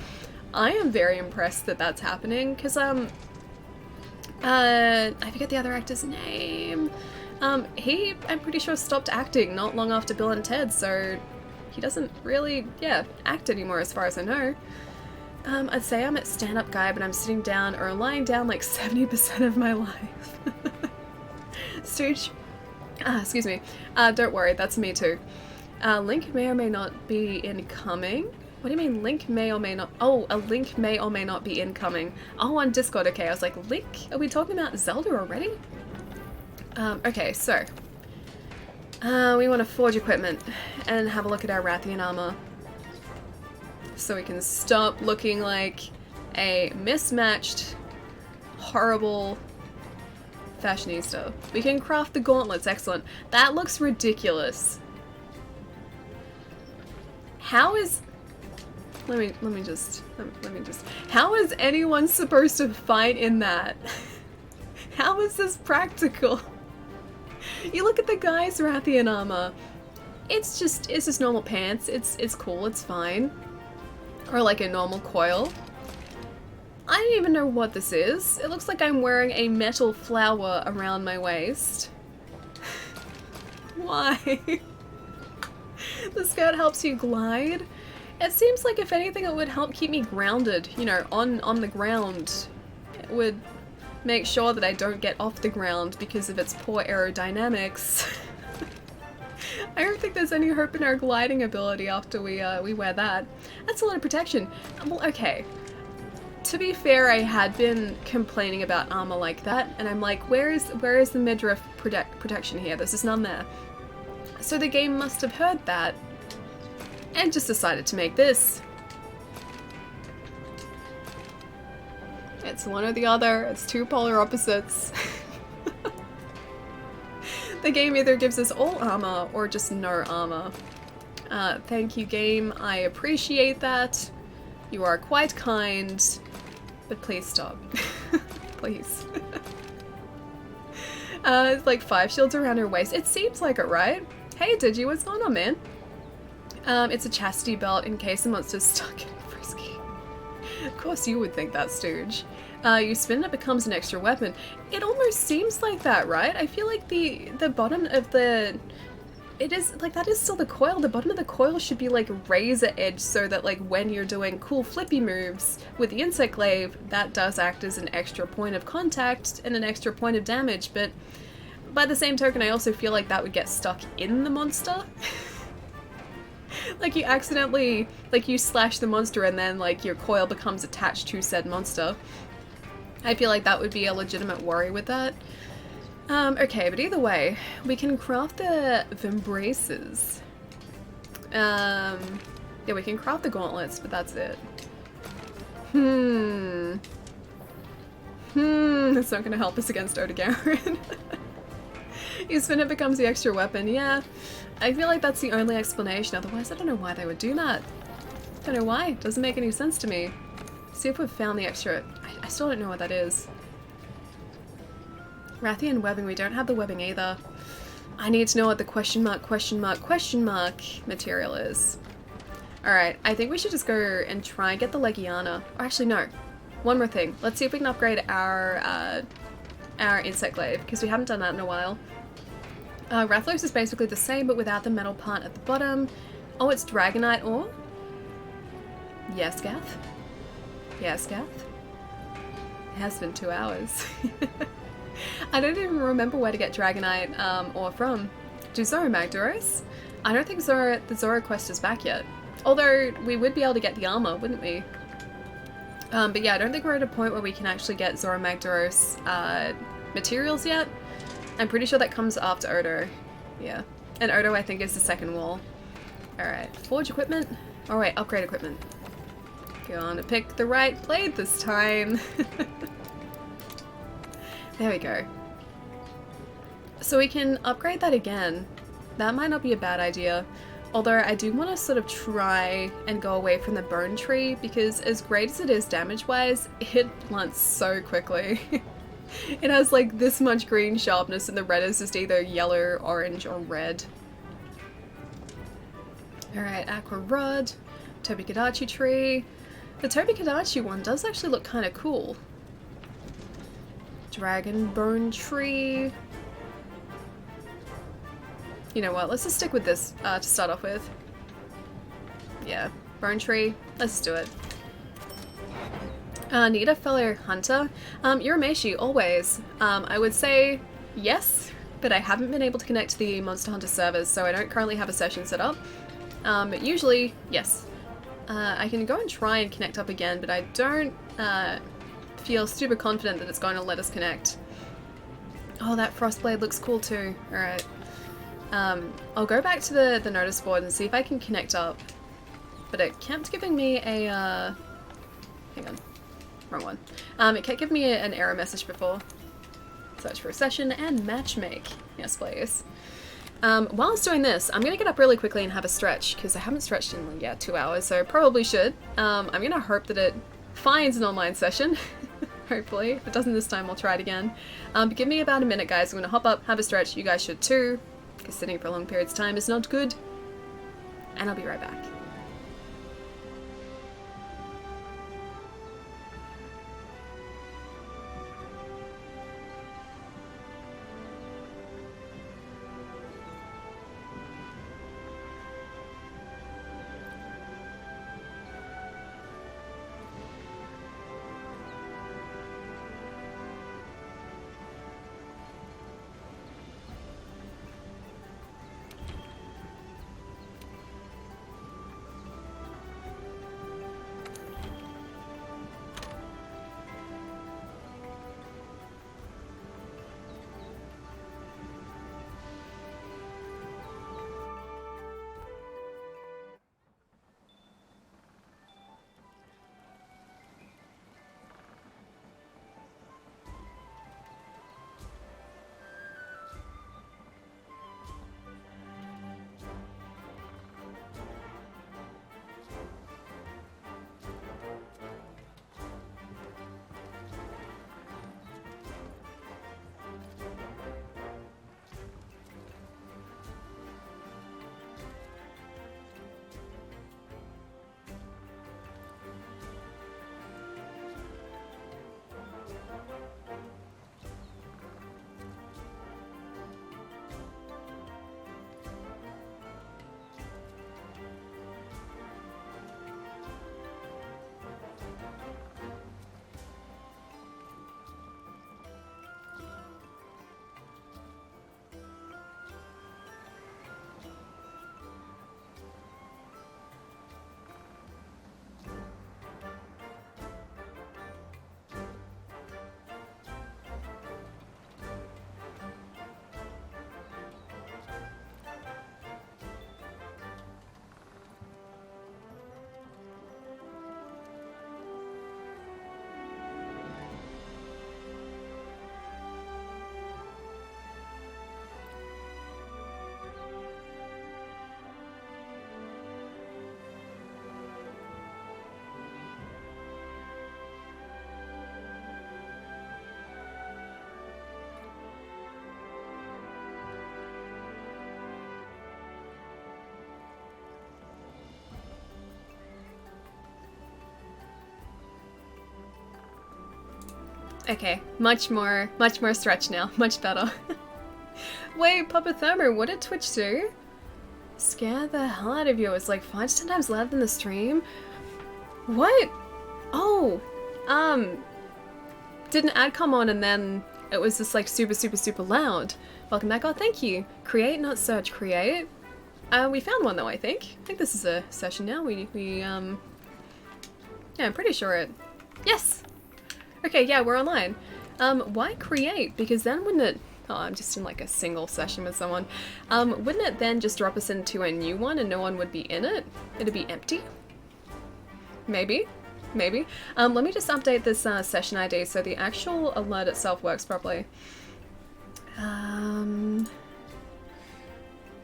I am very impressed that that's happening, because, I forget the other actor's name. He, I'm pretty sure, stopped acting not long after Bill and Ted, so he doesn't really, yeah, act anymore as far as I know. I'd say I'm a stand-up guy, but I'm sitting down or lying down like 70% of my life. Stooge. Excuse me. Don't worry, that's me too. Link may or may not be incoming. What do you mean link may or may not? Oh, a link may or may not be incoming. Oh, on Discord, okay. I was like, Link? Are we talking about Zelda already? Okay, so. We want to forge equipment and have a look at our Rathian armor. So we can stop looking like a mismatched, horrible fashionista. We can craft the gauntlets, excellent. That looks ridiculous. How is... Let me just... How is anyone supposed to fight in that? How is this practical? You look at the guy's Rathian armor. It's just normal pants. It's cool, it's fine. Or like a normal coil. I don't even know what this is. It looks like I'm wearing a metal flower around my waist. Why? The skirt helps you glide. It seems like if anything it would help keep me grounded, you know, on the ground. It would make sure that I don't get off the ground because of its poor aerodynamics. I don't think there's any hope in our gliding ability after we wear that. That's a lot of protection. Well, okay. To be fair, I had been complaining about armor like that, and I'm like, where is the midriff protection here? There's just none there. So the game must have heard that, and just decided to make this. It's one or the other. It's two polar opposites. The game either gives us all armor or just no armor. Thank you, game. I appreciate that. You are quite kind. But please stop. Please. It's like 5 shields around her waist. It seems like it, right? Hey, Digi, what's going on, man? It's a chastity belt in case the monster's stuck getting frisky. Of course you would think that, Stooge. You spin it becomes an extra weapon. It almost seems like that, right? I feel like the bottom of the... It is, like, that is still the coil. The bottom of the coil should be, like, razor edge so that, like, when you're doing cool flippy moves with the insect glaive, that does act as an extra point of contact and an extra point of damage, but by the same token, I also feel like that would get stuck in the monster. Like, you accidentally, like, you slash the monster and then, like, your coil becomes attached to said monster. I feel like that would be a legitimate worry with that. Okay, but either way, we can craft the vimbraces. Yeah, we can craft the gauntlets, but that's it. It's not gonna help us against Odegarin. You spin it becomes the extra weapon, yeah. I feel like that's the only explanation, otherwise I don't know why they would do that. Don't know why, it doesn't make any sense to me. See if we've found the extra... I still don't know what that is. Rathian webbing, we don't have the webbing either. I need to know what the question mark material is. Alright, I think we should just go and try and get the Legiana. Or actually, no. One more thing. Let's see if we can upgrade our insect glaive, because we haven't done that in a while. Rathlos is basically the same, but without the metal part at the bottom. Oh, it's Dragonite ore? Yes, Gath? Yes, Gath? It has been 2 hours. I don't even remember where to get Dragonite ore from. Do Zoro Magdaros? I don't think the Zoro quest is back yet. Although, we would be able to get the armor, wouldn't we? But yeah, I don't think we're at a point where we can actually get Zoro Magdaros materials yet. I'm pretty sure that comes after Odo. Yeah. And Odo, I think, is the second wall. Alright, forge equipment. Alright, upgrade equipment. Gonna pick the right blade this time. There we go. So we can upgrade that again. That might not be a bad idea. Although I do want to sort of try and go away from the bone tree, because as great as it is damage-wise, it blunts so quickly. It has like this much green sharpness and the red is just either yellow, orange, or red. Alright, Aqua Rod, Tobikadachi tree. The Tobikadachi one does actually look kind of cool. Dragon bone tree. You know what, let's just stick with this to start off with. Yeah, bone tree, let's do it. Need a fellow hunter? Urameshi, always. I would say yes, but I haven't been able to connect to the Monster Hunter servers, so I don't currently have a session set up. But usually, yes. I can go and try and connect up again, but I don't feel super confident that it's going to let us connect. Oh, that Frostblade looks cool too. Alright. I'll go back to the notice board and see if I can connect up. But it kept giving me a, hang on. Wrong one. It kept giving me an error message before. Search for a session and matchmake. Yes, please. While I was doing this, I'm gonna get up really quickly and have a stretch, because I haven't stretched in, 2 hours, so I probably should. I'm gonna hope that it finds an online session. Hopefully. If it doesn't this time, I'll try it again. But give me about a minute, guys. I'm gonna hop up, have a stretch. You guys should too, because sitting for long periods of time is not good. And I'll be right back. Okay, much more stretch now. Much better. Wait, Papa Thermo, what did Twitch do? Scare the hell out of you. It's like 5 to 10 times louder than the stream. What? Oh, did an ad come on and then it was just like super loud. Welcome back. Oh, thank you. Create, not search. Create. We found one though, I think. I think this is a session now. Yeah, I'm pretty sure it... Yes! Okay, yeah, we're online. Why create? Because then wouldn't it... Oh, I'm just in like a single session with someone. Wouldn't it then just drop us into a new one and no one would be in it? It'd be empty? Maybe. Maybe. Let me just update this session ID so the actual alert itself works properly.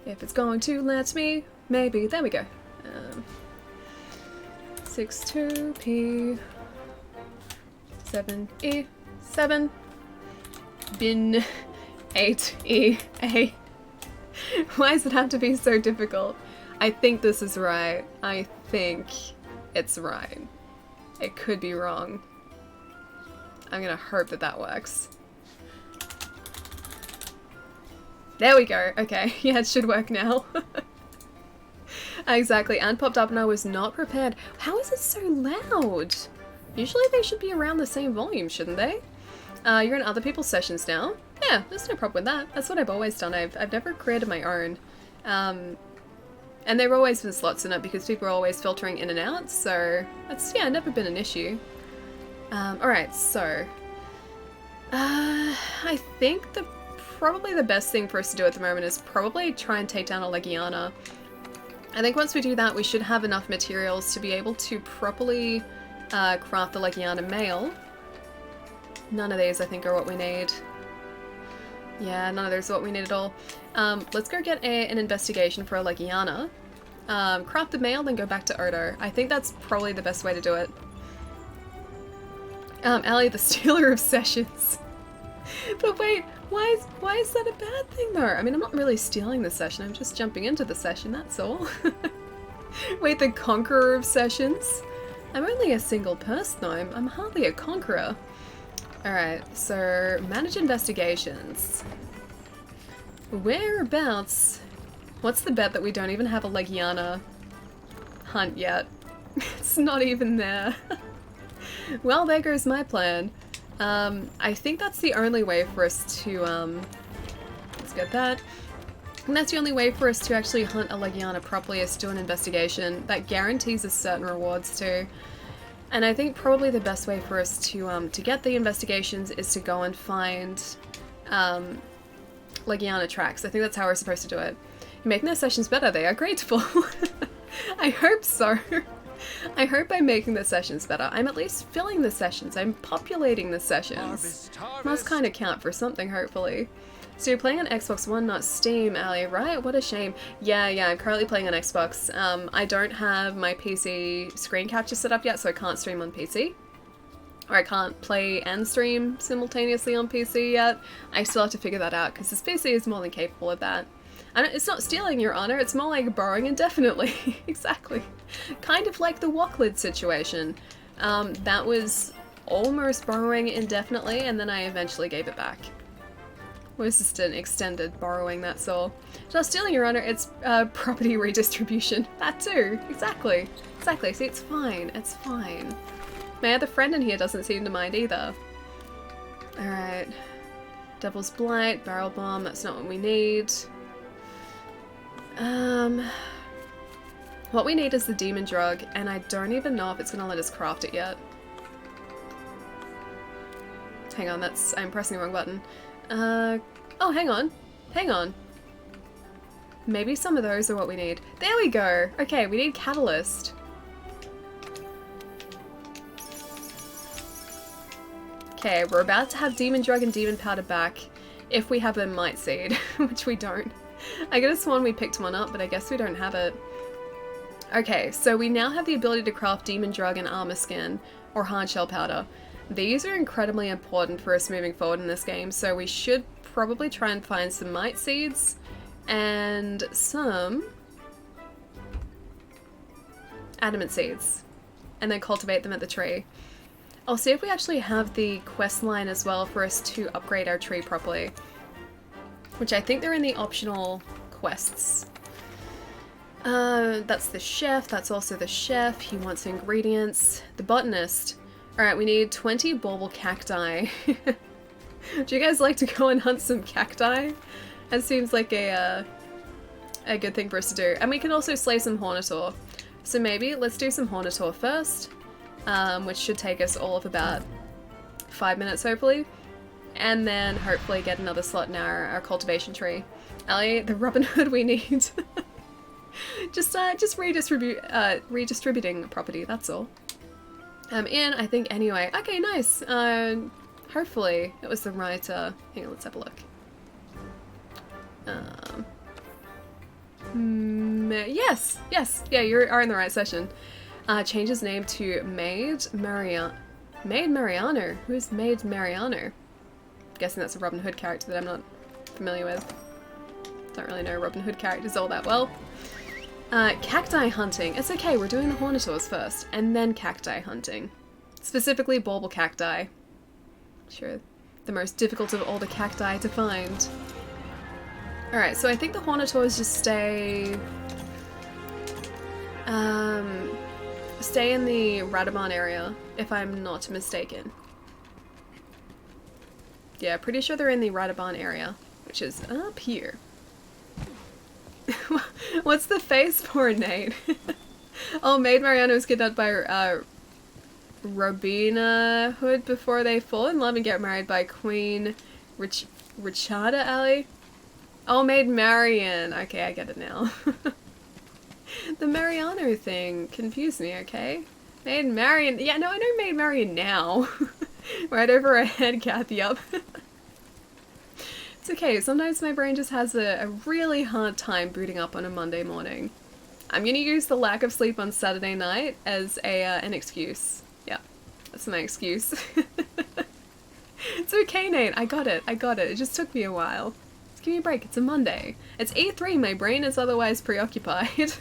If it's going to let me, maybe. There we go. 62P 7E7 bin 8EA. Why does it have to be so difficult? I think this is right. I think it's right. It could be wrong. I'm gonna hope that that works. There we go. Okay, yeah, it should work now. Exactly, and popped up and I was not prepared. How is it so loud? Usually they should be around the same volume, shouldn't they? You're in other people's sessions now? Yeah, there's no problem with that. That's what I've always done. I've never created my own. And there have always been slots in it because people are always filtering in and out, so that's, yeah, never been an issue. Alright, so... I think probably the best thing for us to do at the moment is probably try and take down a Legiana. I think once we do that, we should have enough materials to be able to properly craft the Legiana male. None of these, I think, are what we need. Yeah, none of those are what we need at all. Let's go get an investigation for a Legiana. Craft the male, then go back to Odo. I think that's probably the best way to do it. Ali, the stealer of sessions. But wait, why is that a bad thing though? I mean, I'm not really stealing the session, I'm just jumping into the session, that's all. Wait, the conqueror of sessions? I'm only a single person though, I'm hardly a conqueror. Alright, so manage investigations. Whereabouts? What's the bet that we don't even have a Legiana hunt yet? It's not even there. Well, there goes my plan. I think that's the only way for us to, let's get that. And that's the only way for us to actually hunt a Legiana properly is to do an investigation. That guarantees us certain rewards too. And I think probably the best way for us to get the investigations is to go and find, Legiana tracks. I think that's how we're supposed to do it. You're making the sessions better, they are grateful. I hope so. I hope I'm making the sessions better. I'm at least filling the sessions. I'm populating the sessions. Must kind of count for something, hopefully. So you're playing on Xbox One, not Steam, Ali, right? What a shame. Yeah, I'm currently playing on Xbox. I don't have my PC screen capture set up yet, so I can't stream on PC. Or I can't play and stream simultaneously on PC yet. I still have to figure that out, because this PC is more than capable of that. And it's not stealing, Your Honor, it's more like borrowing indefinitely. Exactly. Kind of like the Wocklid situation. That was almost borrowing indefinitely, and then I eventually gave it back. It was just an extended borrowing, that's all. It's not stealing, Your Honor, it's property redistribution. That too, exactly. Exactly, see, it's fine, it's fine. My other friend in here doesn't seem to mind either. Alright. Devil's Blight, Barrel Bomb, that's not what we need. What we need is the demon drug, and I don't even know if it's gonna let us craft it yet. Hang on, I'm pressing the wrong button. Oh, hang on. Maybe some of those are what we need. There we go! Okay, we need catalyst. Okay, we're about to have demon drug and demon powder back, if we have a might seed, which we don't. I could have sworn we picked one up, but I guess we don't have it. Okay, so we now have the ability to craft demon drug and armor skin, or hard shell powder. These are incredibly important for us moving forward in this game, so we should probably try and find some might seeds, and some adamant seeds, and then cultivate them at the tree. I'll see if we actually have the quest line as well for us to upgrade our tree properly. Which I think they're in the optional quests. That's the chef, that's also the chef, he wants ingredients. The botanist. Alright, we need 20 bauble cacti. Do you guys like to go and hunt some cacti? That seems like a good thing for us to do. And we can also slay some Hornator. So maybe let's do some Hornator first, which should take us all of about 5 minutes hopefully. And then hopefully get another slot in our cultivation tree. Ellie, the Robin Hood we need. just redistributing property, that's all. In, I think, anyway. Okay, nice. Hopefully it was the right, hang on, let's have a look. Yes, yeah, you are in the right session. Change his name to Maid Mariano. Who's Maid Mariano? Guessing that's a Robin Hood character that I'm not familiar with. Don't really know Robin Hood characters all that well. Cacti hunting. It's okay, we're doing the Hornators first, and then cacti hunting. Specifically bauble cacti. Sure, the most difficult of all the cacti to find. Alright, so I think the Hornators just stay... stay in the Radabon area, if I'm not mistaken. Yeah, pretty sure they're in the Radabon area, which is up here. What's the face for Nate? Oh, Maid Mariano was kidnapped by Robina Hood before they fall in love and get married by Queen Richada Ali. Oh, Maid Marian. Okay, I get it now. The Mariano thing confused me, okay? Maid Marian. Yeah, no, I know Maid Marian now. Right over her head, Kathy, up. It's okay, sometimes my brain just has a really hard time booting up on a Monday morning. I'm gonna use the lack of sleep on Saturday night as an excuse. Yeah, that's my excuse. It's okay, Nate, I got it. It just took me a while. Just give me a break, it's a Monday. It's E3, my brain is otherwise preoccupied.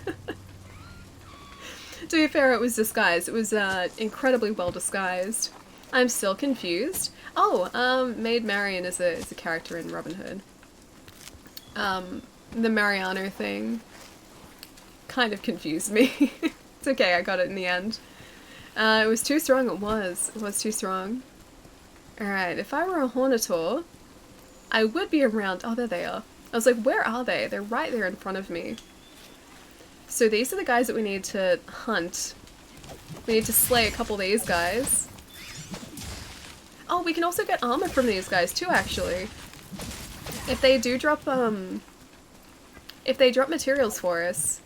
To be fair, it was disguised. It was incredibly well disguised. I'm still confused. Oh, Maid Marian is a character in Robin Hood. The Mariano thing kind of confused me. It's okay, I got it in the end. It was too strong, it was too strong. Alright, if I were a Hornator, I would be around... Oh, there they are. I was like, where are they? They're right there in front of me. So these are the guys that we need to hunt. We need to slay a couple of these guys. Oh, we can also get armor from these guys too, actually. If they do drop, if they drop materials for us,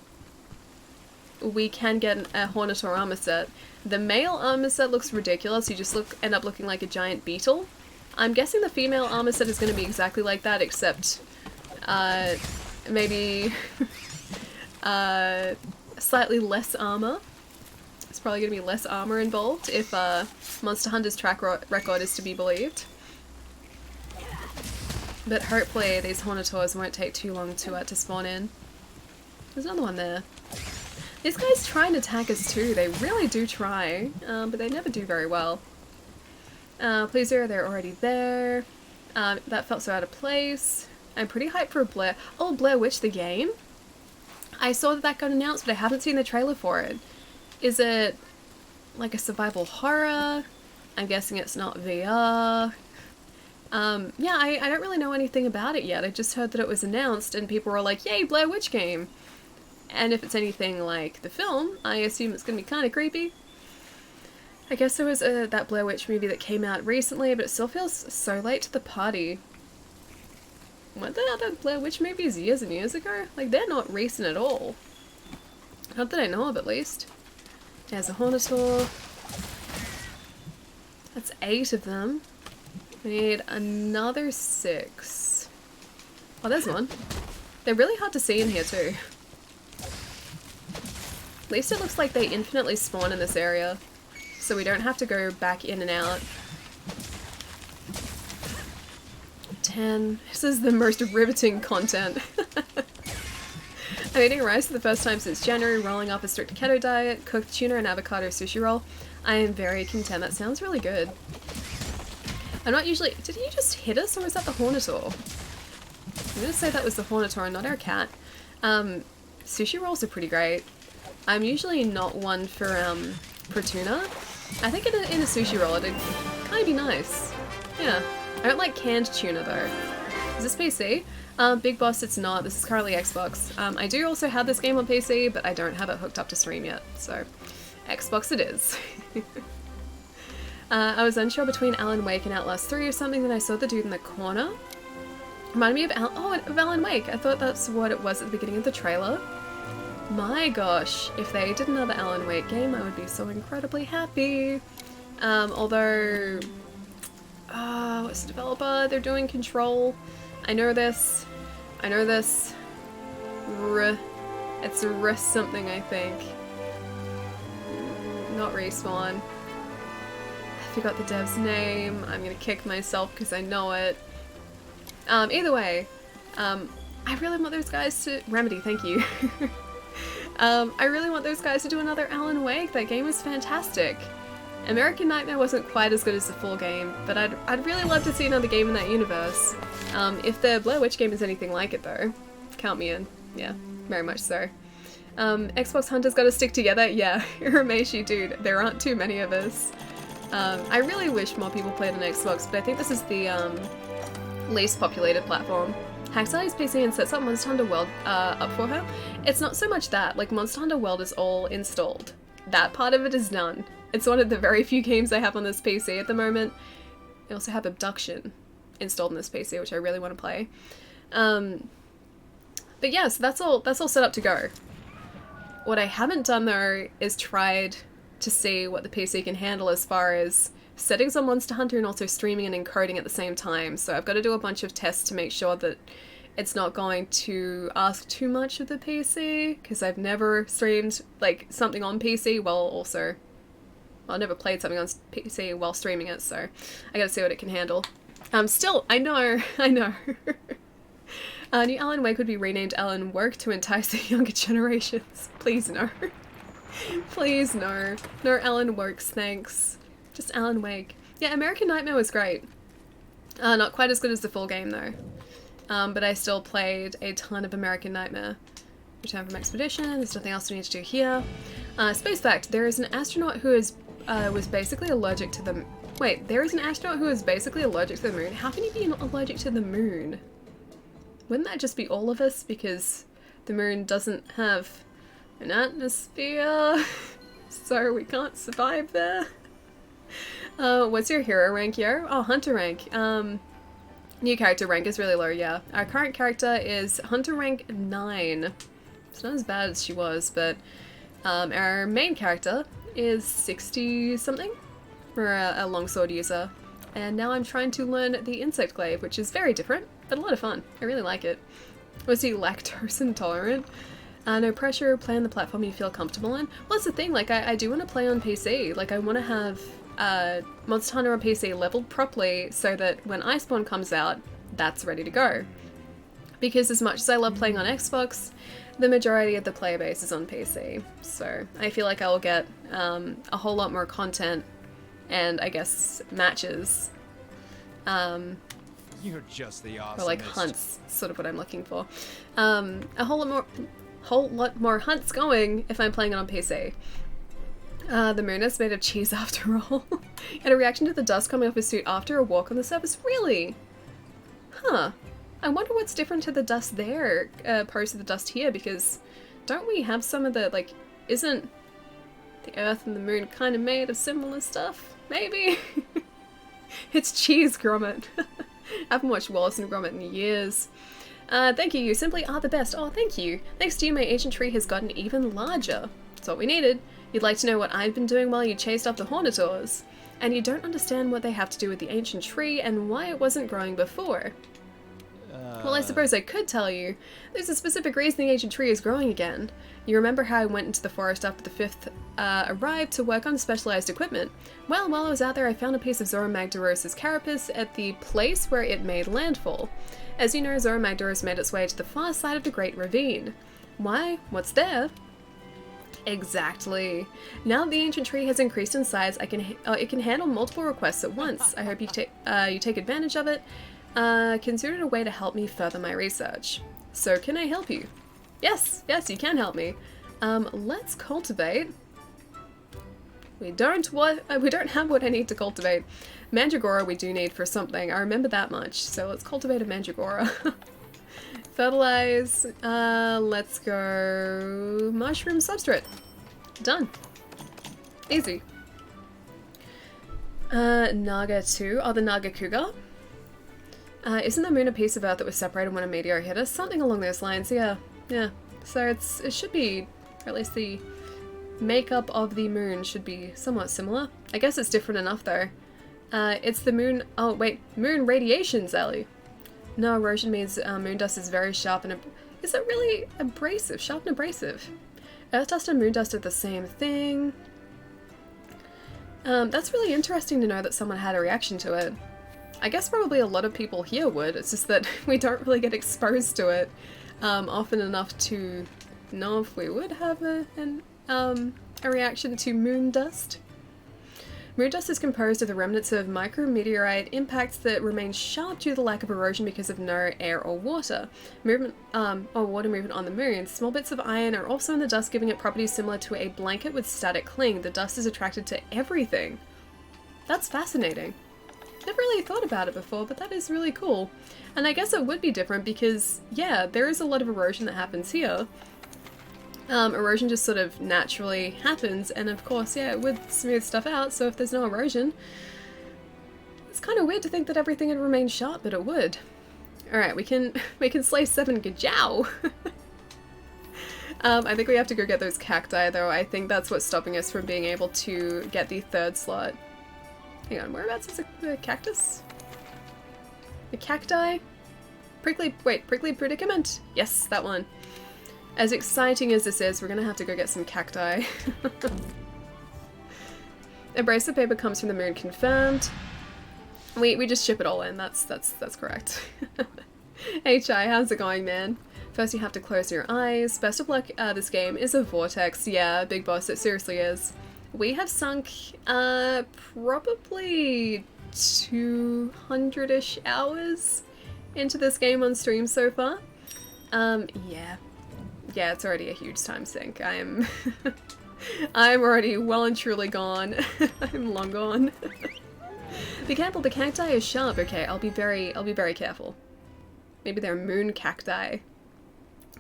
we can get a Hornator armor set. The male armor set looks ridiculous, you just end up looking like a giant beetle. I'm guessing the female armor set is going to be exactly like that, except, maybe, slightly less armor. There's probably going to be less armor involved if Monster Hunter's track record is to be believed. But hopefully these Hornators won't take too long to spawn in. There's another one there. These guys try and attack us too, they really do try, but they never do very well. Please, they're already there. That felt so out of place. I'm pretty hyped for Blair. Oh, Blair Witch the game? I saw that got announced, but I haven't seen the trailer for it. Is it like a survival horror? I'm guessing it's not VR. Yeah, I don't really know anything about it yet. I just heard that it was announced and people were like, yay, Blair Witch game! And if it's anything like the film, I assume it's gonna be kind of creepy. I guess there was that Blair Witch movie that came out recently, but it still feels so late to the party. Weren't there other Blair Witch movies years and years ago? Like, they're not recent at all. Not that I know of, at least. There's a Hornator. That's 8 of them. We need another 6. Oh, there's one. They're really hard to see in here too. At least it looks like they infinitely spawn in this area, so we don't have to go back in and out. 10. This is the most riveting content. I'm eating rice for the first time since January, rolling off a strict keto diet, cooked tuna and avocado sushi roll. I am very content. That sounds really good. I'm not usually... Did he just hit us, or was that the Hornitor? I'm gonna say that was the Hornitor and not our cat. Sushi rolls are pretty great. I'm usually not one for tuna. I think in a sushi roll it'd kind of be nice. Yeah. I don't like canned tuna though. Is this PC? Big Boss, it's not. This is currently Xbox. I do also have this game on PC, but I don't have it hooked up to stream yet, so Xbox it is. I was unsure between Alan Wake and Outlast 3 or something, then I saw the dude in the corner. Reminded me of Alan Wake. I thought that's what it was at the beginning of the trailer. My gosh, if they did another Alan Wake game, I would be so incredibly happy. Although, what's the developer? They're doing Control. I know this. It's something, I think. Not Respawn. I forgot the dev's name. I'm gonna kick myself because I know it. Either way, I really want those guys to... Remedy, thank you. I really want those guys to do another Alan Wake. That game was fantastic. American Nightmare wasn't quite as good as the full game, but I'd really love to see another game in that universe. If the Blair Witch game is anything like it though, count me in. Yeah, very much so. Xbox Hunters gotta stick together. Yeah, Rameshi, dude, there aren't too many of us. I really wish more people played on Xbox, but I think this is the least populated platform. Hacksali's PC and sets up Monster Hunter World up for her. It's not so much that, like Monster Hunter World is all installed. That part of it is done. It's one of the very few games I have on this PC at the moment. I also have Abduction installed on this PC, which I really want to play. But yeah, so that's all set up to go. What I haven't done though is tried to see what the PC can handle as far as settings on Monster Hunter and also streaming and encoding at the same time. So I've got to do a bunch of tests to make sure that it's not going to ask too much of the PC, because I've never streamed like something on PC I never played something on PC while streaming it, so I gotta see what it can handle. Still, I know. New Alan Wake would be renamed Alan Work to entice the younger generations. Please no. Please no. No Alan Works, thanks. Just Alan Wake. Yeah, American Nightmare was great. Not quite as good as the full game though. But I still played a ton of American Nightmare. Return from Expedition, there's nothing else we need to do here. Space fact, there is an astronaut who was basically allergic to the... Wait, there is an astronaut who is basically allergic to the moon? How can you be allergic to the moon? Wouldn't that just be all of us? Because the moon doesn't have an atmosphere, so we can't survive there. What's your hero rank here? Oh, Hunter rank. New character rank is really low, yeah. Our current character is Hunter rank 9. It's not as bad as she was, but our main character is 60-something for a longsword user. And now I'm trying to learn the Insect Glaive, which is very different, but a lot of fun. I really like it. Was he lactose intolerant? No pressure, play on the platform you feel comfortable in. Well, that's the thing, like, I do want to play on PC. Like, I want to have Monster Hunter on PC leveled properly so that when Iceborne comes out, that's ready to go. Because as much as I love playing on Xbox, the majority of the player base is on PC. So I feel like I'll get a whole lot more content and, I guess, matches. You're just the awesomest. Or like hunts, sort of what I'm looking for. A whole lot more hunts going if I'm playing it on PC. The moon is made of cheese after all. And a reaction to the dust coming off his suit after a walk on the surface. Really? Huh. I wonder what's different to the dust there opposed to the dust here, because don't we have some of the, like, isn't the Earth and the moon kind of made of similar stuff? Maybe? It's cheese, Gromit. I haven't watched Wallace and Gromit in years. Thank you, you simply are the best. Oh, thank you. Thanks to you, my ancient tree has gotten even larger. That's what we needed. You'd like to know what I've been doing while you chased after Hornitors. And you don't understand what they have to do with the ancient tree and why it wasn't growing before. Well, I suppose I could tell you. There's a specific reason the ancient tree is growing again. You remember how I went into the forest after the fifth arrived to work on specialized equipment? Well, while I was out there, I found a piece of Zora Magdaros' carapace at the place where it made landfall. As you know, Zora Magdaros made its way to the far side of the Great Ravine. Why? What's there? Exactly. Now that the ancient tree has increased in size, it can handle multiple requests at once. I hope you take advantage of it. Consider it a way to help me further my research. So can I help you? Yes, you can help me. Let's cultivate. We don't have what I need to cultivate. Mandragora we do need for something. I remember that much. So let's cultivate a mandragora. Fertilize. Let's go mushroom substrate. Done. Easy. Naga 2. Oh, the Naga Cougar. Isn't the moon a piece of Earth that was separated when a meteor hit us? Something along those lines, yeah. So it should be, or at least the makeup of the moon should be somewhat similar. I guess it's different enough though. It's the moon, oh wait, moon radiations, Ellie. No, erosion means moon dust is very sharp and, is it really abrasive? Sharp and abrasive? Earth dust and moon dust are the same thing. That's really interesting to know that someone had a reaction to it. I guess probably a lot of people here would, it's just that we don't really get exposed to it often enough to know if we would have a reaction to moon dust. Moon dust is composed of the remnants of micrometeorite impacts that remain sharp due to the lack of erosion because of no air or water movement, or water movement on the moon. Small bits of iron are also in the dust, giving it properties similar to a blanket with static cling. The dust is attracted to everything. That's fascinating. Never really thought about it before, but that is really cool. And I guess it would be different because, yeah, there is a lot of erosion that happens here. Erosion just sort of naturally happens, and of course, yeah, it would smooth stuff out, so if there's no erosion, it's kind of weird to think that everything would remain sharp, but it would. Alright, we can slay 7 Gajau! I think we have to go get those cacti, though. I think that's what's stopping us from being able to get the 3rd slot. Hang on, whereabouts is the cactus? The cacti? Prickly predicament? Yes, that one. As exciting as this is, we're gonna have to go get some cacti. Abrasive paper comes from the moon, confirmed. We just ship it all in, that's correct. HI, how's it going, man? First you have to close your eyes. Best of luck, this game is a vortex. Yeah, big boss, it seriously is. We have sunk, probably 200-ish hours into this game on stream so far. Yeah, it's already a huge time sink. I'm already well and truly gone. I'm long gone. Be careful, the cacti is sharp. Okay, I'll be very careful. Maybe they're moon cacti.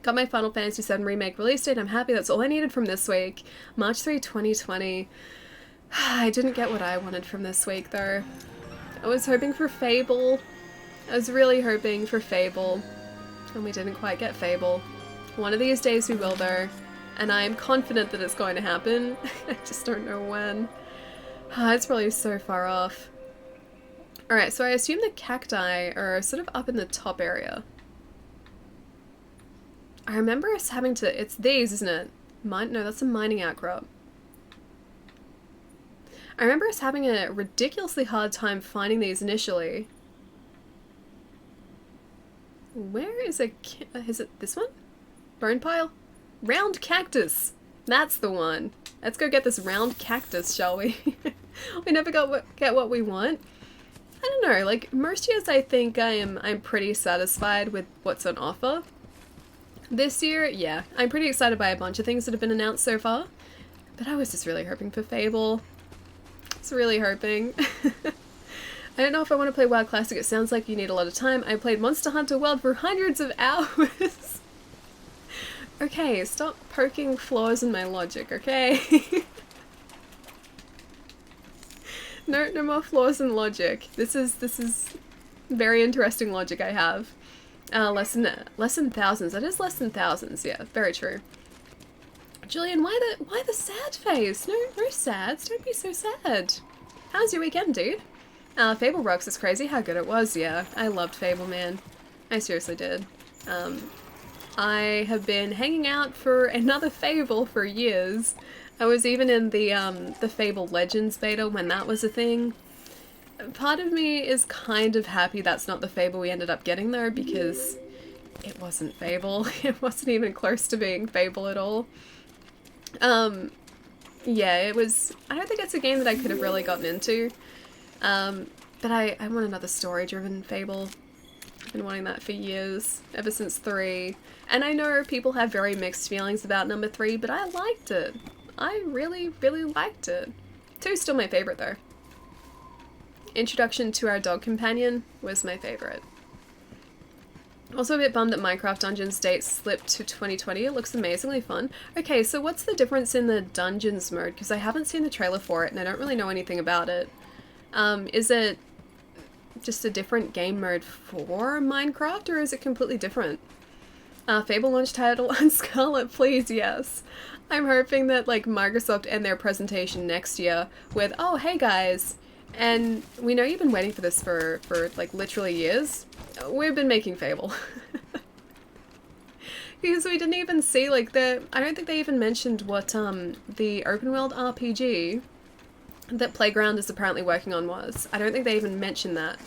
Got my Final Fantasy VII Remake release date. I'm happy, that's all I needed from this week. March 3, 2020. I didn't get what I wanted from this week though. I was hoping for Fable. I was really hoping for Fable. And we didn't quite get Fable. One of these days we will though, and I'm confident that it's going to happen. I just don't know when. It's probably so far off. Alright, so I assume the cacti are sort of up in the top area. I remember us having to... It's these, isn't it? No, that's a mining outcrop. I remember us having a ridiculously hard time finding these initially. Where is it? Is it this one? Bone pile? Round cactus! That's the one. Let's go get this round cactus, shall we? We never get what we want. I don't know, like, most years I think I'm pretty satisfied with what's on offer. This year, yeah, I'm pretty excited by a bunch of things that have been announced so far. But I was just really hoping for Fable. I was really hoping. I don't know if I want to play WoW Classic, it sounds like you need a lot of time. I played Monster Hunter World for hundreds of hours! Okay, stop poking flaws in my logic, okay? No more flaws in logic. This is very interesting logic I have. Less than thousands. That is less than thousands. Yeah, very true. Julian, why the sad face? No sads. Don't be so sad. How's your weekend, dude? Fable Rocks is crazy how good it was. Yeah, I loved Fable, man. I seriously did. I have been hanging out for another Fable for years. I was even in the Fable Legends beta when that was a thing. Part of me is kind of happy that's not the Fable we ended up getting though, because it wasn't Fable. It wasn't even close to being Fable at all. Yeah, it was, I don't think it's a game that I could have really gotten into. But I want another story-driven Fable. I've been wanting that for years, ever since 3. And I know people have very mixed feelings about number 3, but I liked it. I really, really liked it. 2's still my favorite though. Introduction to our dog companion was my favorite. Also a bit bummed that Minecraft Dungeons date slipped to 2020. It looks amazingly fun. Okay, so what's the difference in the Dungeons mode? Because I haven't seen the trailer for it and I don't really know anything about it. Is it just a different game mode for Minecraft, or is it completely different? Fable launch title on Scarlet, please, yes. I'm hoping that like Microsoft end their presentation next year with, oh hey guys, and we know you've been waiting for this for like literally years. We've been making Fable. Because we didn't even see like I don't think they even mentioned what the open world RPG that Playground is apparently working on was. I don't think they even mentioned that.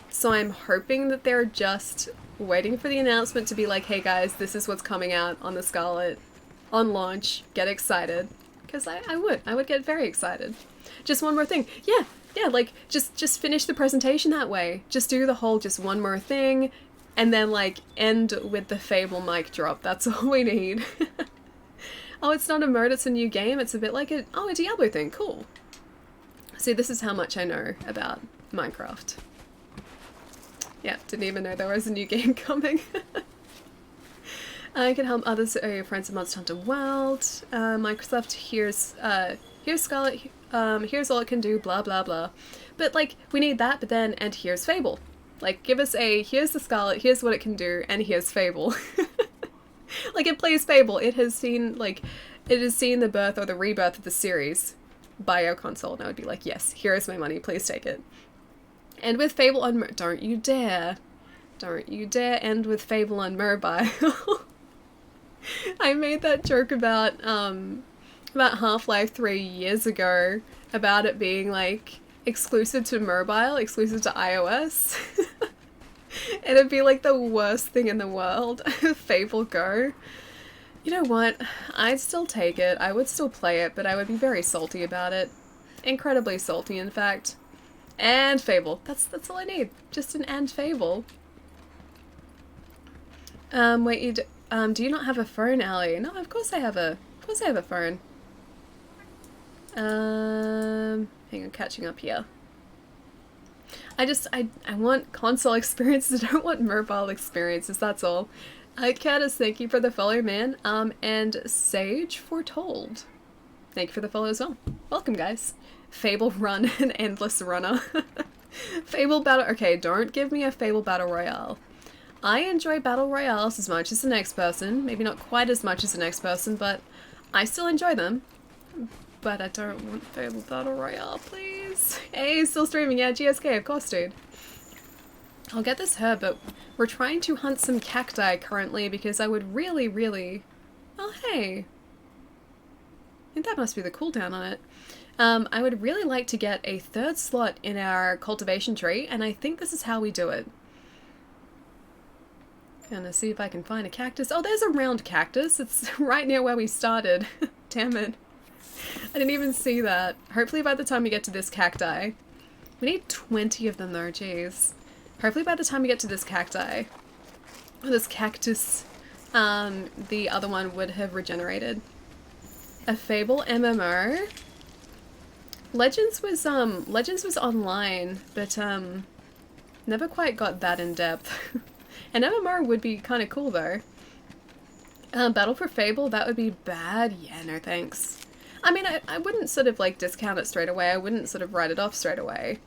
So I'm hoping that they're just waiting for the announcement to be like, hey guys, this is what's coming out on the Scarlet on launch. Get excited. Because I would get very excited. Just one more thing. Yeah, like just finish the presentation that way. Just do the whole just one more thing and then like end with the Fable mic drop. That's all we need. Oh, it's not a mode, it's a new game. It's a bit like a Diablo thing. Cool. See, this is how much I know about Minecraft. Yeah, didn't even know there was a new game coming. I can help others or your friends in Monster Hunter World. Microsoft, here's Scarlet, here's all it can do, blah blah blah. But like, we need that, but then, and here's Fable. Like, give us here's the Scarlet, here's what it can do, and here's Fable. Like, it plays Fable. It has seen the birth or the rebirth of the series by our console, and I would be like, yes, here is my money, please take it. And with Fable on don't you dare end with Fable on mobile. I made that joke about Half-Life 3 years ago, about it being like exclusive to mobile, exclusive to iOS. And it'd be like the worst thing in the world. Fable Go. You know what? I'd still take it. I would still play it, but I would be very salty about it. Incredibly salty, in fact. And Fable. That's all I need. Just an and Fable. Wait, do you not have a phone, Allie? No, of course I have a phone. Hang on, catching up here. I want console experiences. I don't want mobile experiences, that's all. Catus, thank you for the follow, man. And Sage Foretold. Thank you for the follow as well. Welcome, guys. Fable Run, an endless runner. Fable Battle... Okay, don't give me a Fable Battle Royale. I enjoy Battle Royales as much as the next person. Maybe not quite as much as the next person, but I still enjoy them. But I don't want Fable Battle Royale, please. Hey, still streaming. Yeah, GSK, of course, dude. I'll get this herb, but we're trying to hunt some cacti currently because I would really, really... Oh, hey. I think that must be the cooldown on it. I would really like to get a 3rd slot in our cultivation tree, and I think this is how we do it. Gonna see if I can find a cactus. Oh, there's a round cactus. It's right near where we started. Damn it. I didn't even see that. Hopefully by the time we get to this cacti... We need 20 of them though, jeez. Hopefully by the time we get to this cacti... Or this cactus... the other one would have regenerated. A Fable MMO? Legends was online, but never quite got that in depth. An MMO would be kind of cool though. Battle for Fable, that would be bad. Yeah, no thanks. I mean, I wouldn't sort of like discount it straight away. I wouldn't sort of write it off straight away.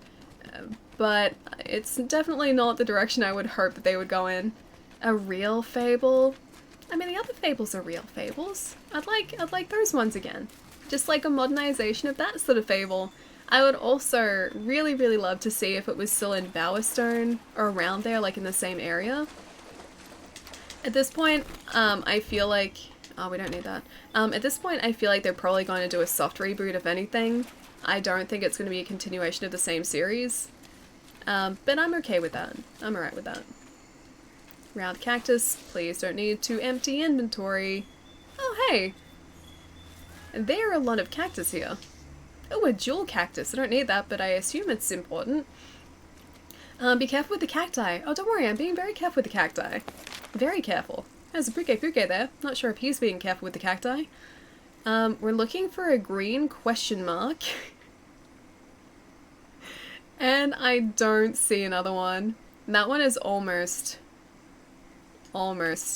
But it's definitely not the direction I would hope that they would go in. A real Fable? I mean, the other Fables are real Fables. I'd like those ones again. Just like a modernization of that sort of Fable. I would also really, really love to see if it was still in Bowerstone or around there, like in the same area. At this point, I feel like... Oh, we don't need that. At this point, I feel like they're probably going to do a soft reboot, if anything. I don't think it's going to be a continuation of the same series. But I'm okay with that. I'm alright with that. Round cactus. Please don't need to empty inventory. Oh, hey! There are a lot of cactus here. Oh, a jewel cactus. I don't need that, but I assume it's important. Be careful with the cacti. Oh, don't worry, I'm being very careful with the cacti. Very careful. There's a Puke there. Not sure if he's being careful with the cacti. We're looking for a green question mark. And I don't see another one. That one is almost,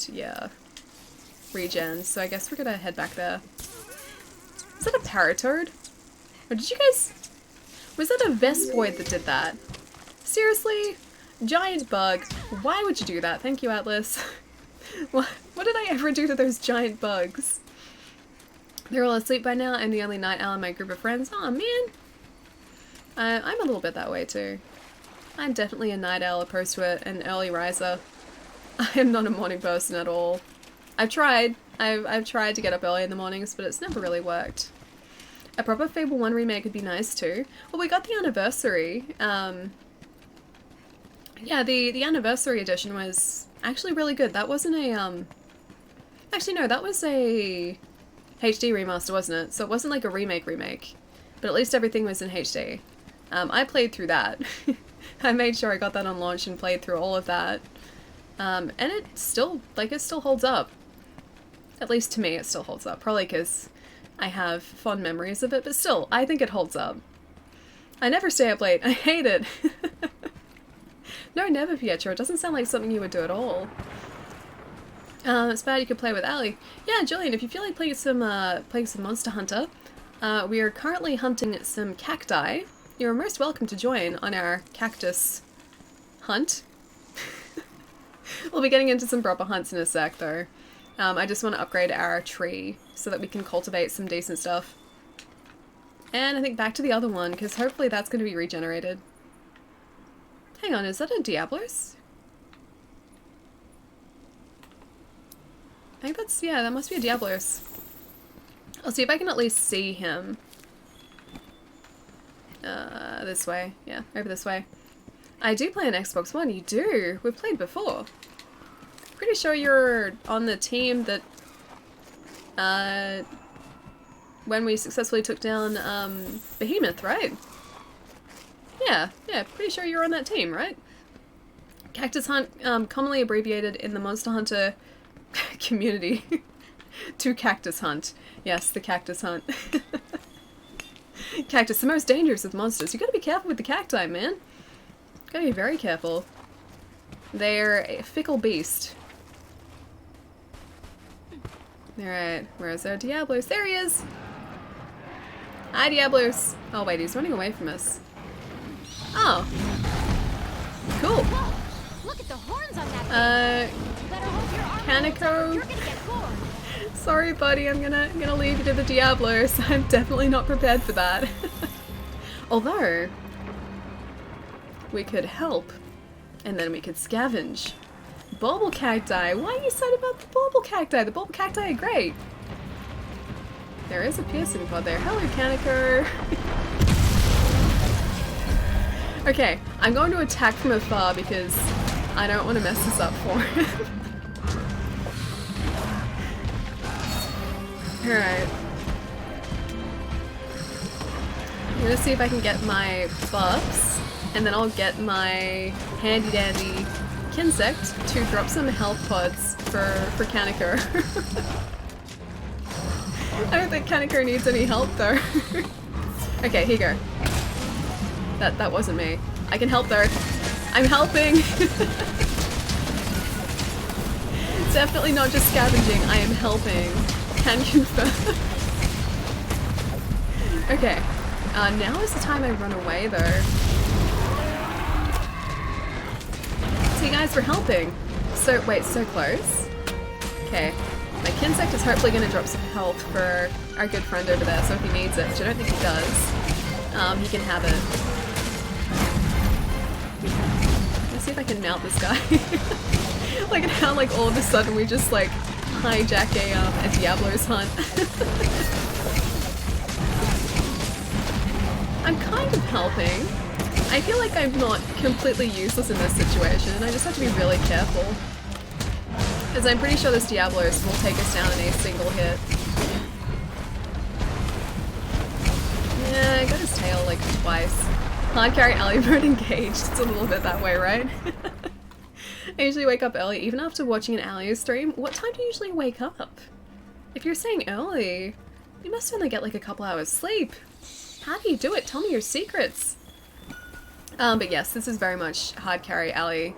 yeah, regen. So I guess we're gonna head back there. Is that a paratoad? Or did you guys... Was that a Vespoid that did that? Seriously? Giant bug. Why would you do that? Thank you, Atlas. What did I ever do to those giant bugs? They're all asleep by now. I'm the only night owl in my group of friends. Aw, man. I'm a little bit that way too. I'm definitely a night owl opposed to an early riser. I am not a morning person at all. I've tried. I've tried to get up early in the mornings, but it's never really worked. A proper Fable 1 remake would be nice too. Well, we got the anniversary. Yeah, the anniversary edition was actually really good. That wasn't a, actually no, that was a HD remaster, wasn't it? So it wasn't like a remake, but at least everything was in HD. I played through that. I made sure I got that on launch and played through all of that. And it still, like, it still holds up. At least to me, it still holds up. Probably because I have fond memories of it, but still, I think it holds up. I never stay up late. I hate it. No, never, Pietro. It doesn't sound like something you would do at all. It's bad you could play with Ali. Yeah, Jillian, if you feel like playing some Monster Hunter, we are currently hunting some cacti. You're most welcome to join on our cactus hunt. We'll be getting into some proper hunts in a sec, though. I just want to upgrade our tree so that we can cultivate some decent stuff. And I think back to the other one, because hopefully that's going to be regenerated. Hang on, is that a Diablos? I think that's, yeah, that must be a Diablos. I'll see if I can at least see him. This way. Yeah, over this way. I do play on Xbox One. You do? We've played before. Pretty sure you're on the team that, when we successfully took down, Behemoth, right? Yeah, pretty sure you're on that team, right? Cactus Hunt, commonly abbreviated in the Monster Hunter community to Cactus Hunt. Yes, the Cactus Hunt. Cactus, the most dangerous of monsters. You gotta be careful with the cacti, man. Gotta be very careful. They're a fickle beast. Alright, where's our Diablos? There he is! Hi, Diablos! Oh wait, he's running away from us. Oh. Cool. Whoa, look at the horns on that thing. Kaneko. You're gonna get bored. Sorry, buddy, I'm gonna leave you to the Diablos. I'm definitely not prepared for that. Although, we could help, and then we could scavenge. Bulble cacti. Why are you sad about the bulble cacti? The bulble cacti are great. There is a piercing pod there. Hello, Kaneko. Okay, I'm going to attack from afar because I don't want to mess this up for him. Alright. I'm gonna see if I can get my buffs, and then I'll get my handy dandy Kinsect to drop some health pods for Kaneko. I don't think Kaneko needs any help though. Okay, here you go. That wasn't me. I can help though. I'm helping! Definitely not just scavenging, I am helping. Can confirm. Okay, now is the time I run away though. See guys, we're helping. So, wait, so close. Okay, my Kinsect is hopefully going to drop some health for our good friend over there, so if he needs it, which I don't think he does, he can have it. Let's see if I can mount this guy. Like how like all of a sudden we just like hijack a Diablo's hunt. I'm kind of helping. I feel like I'm not completely useless in this situation, and I just have to be really careful. Because I'm pretty sure this Diablos will take us down in a single hit. Yeah, I got his tail like twice. Hard carry alley mode engaged. It's a little bit that way, right? I usually wake up early, even after watching an Alio stream. What time do you usually wake up? If you're saying early, you must only get like a couple hours sleep. How do you do it? Tell me your secrets. But yes, this is very much hard carry alley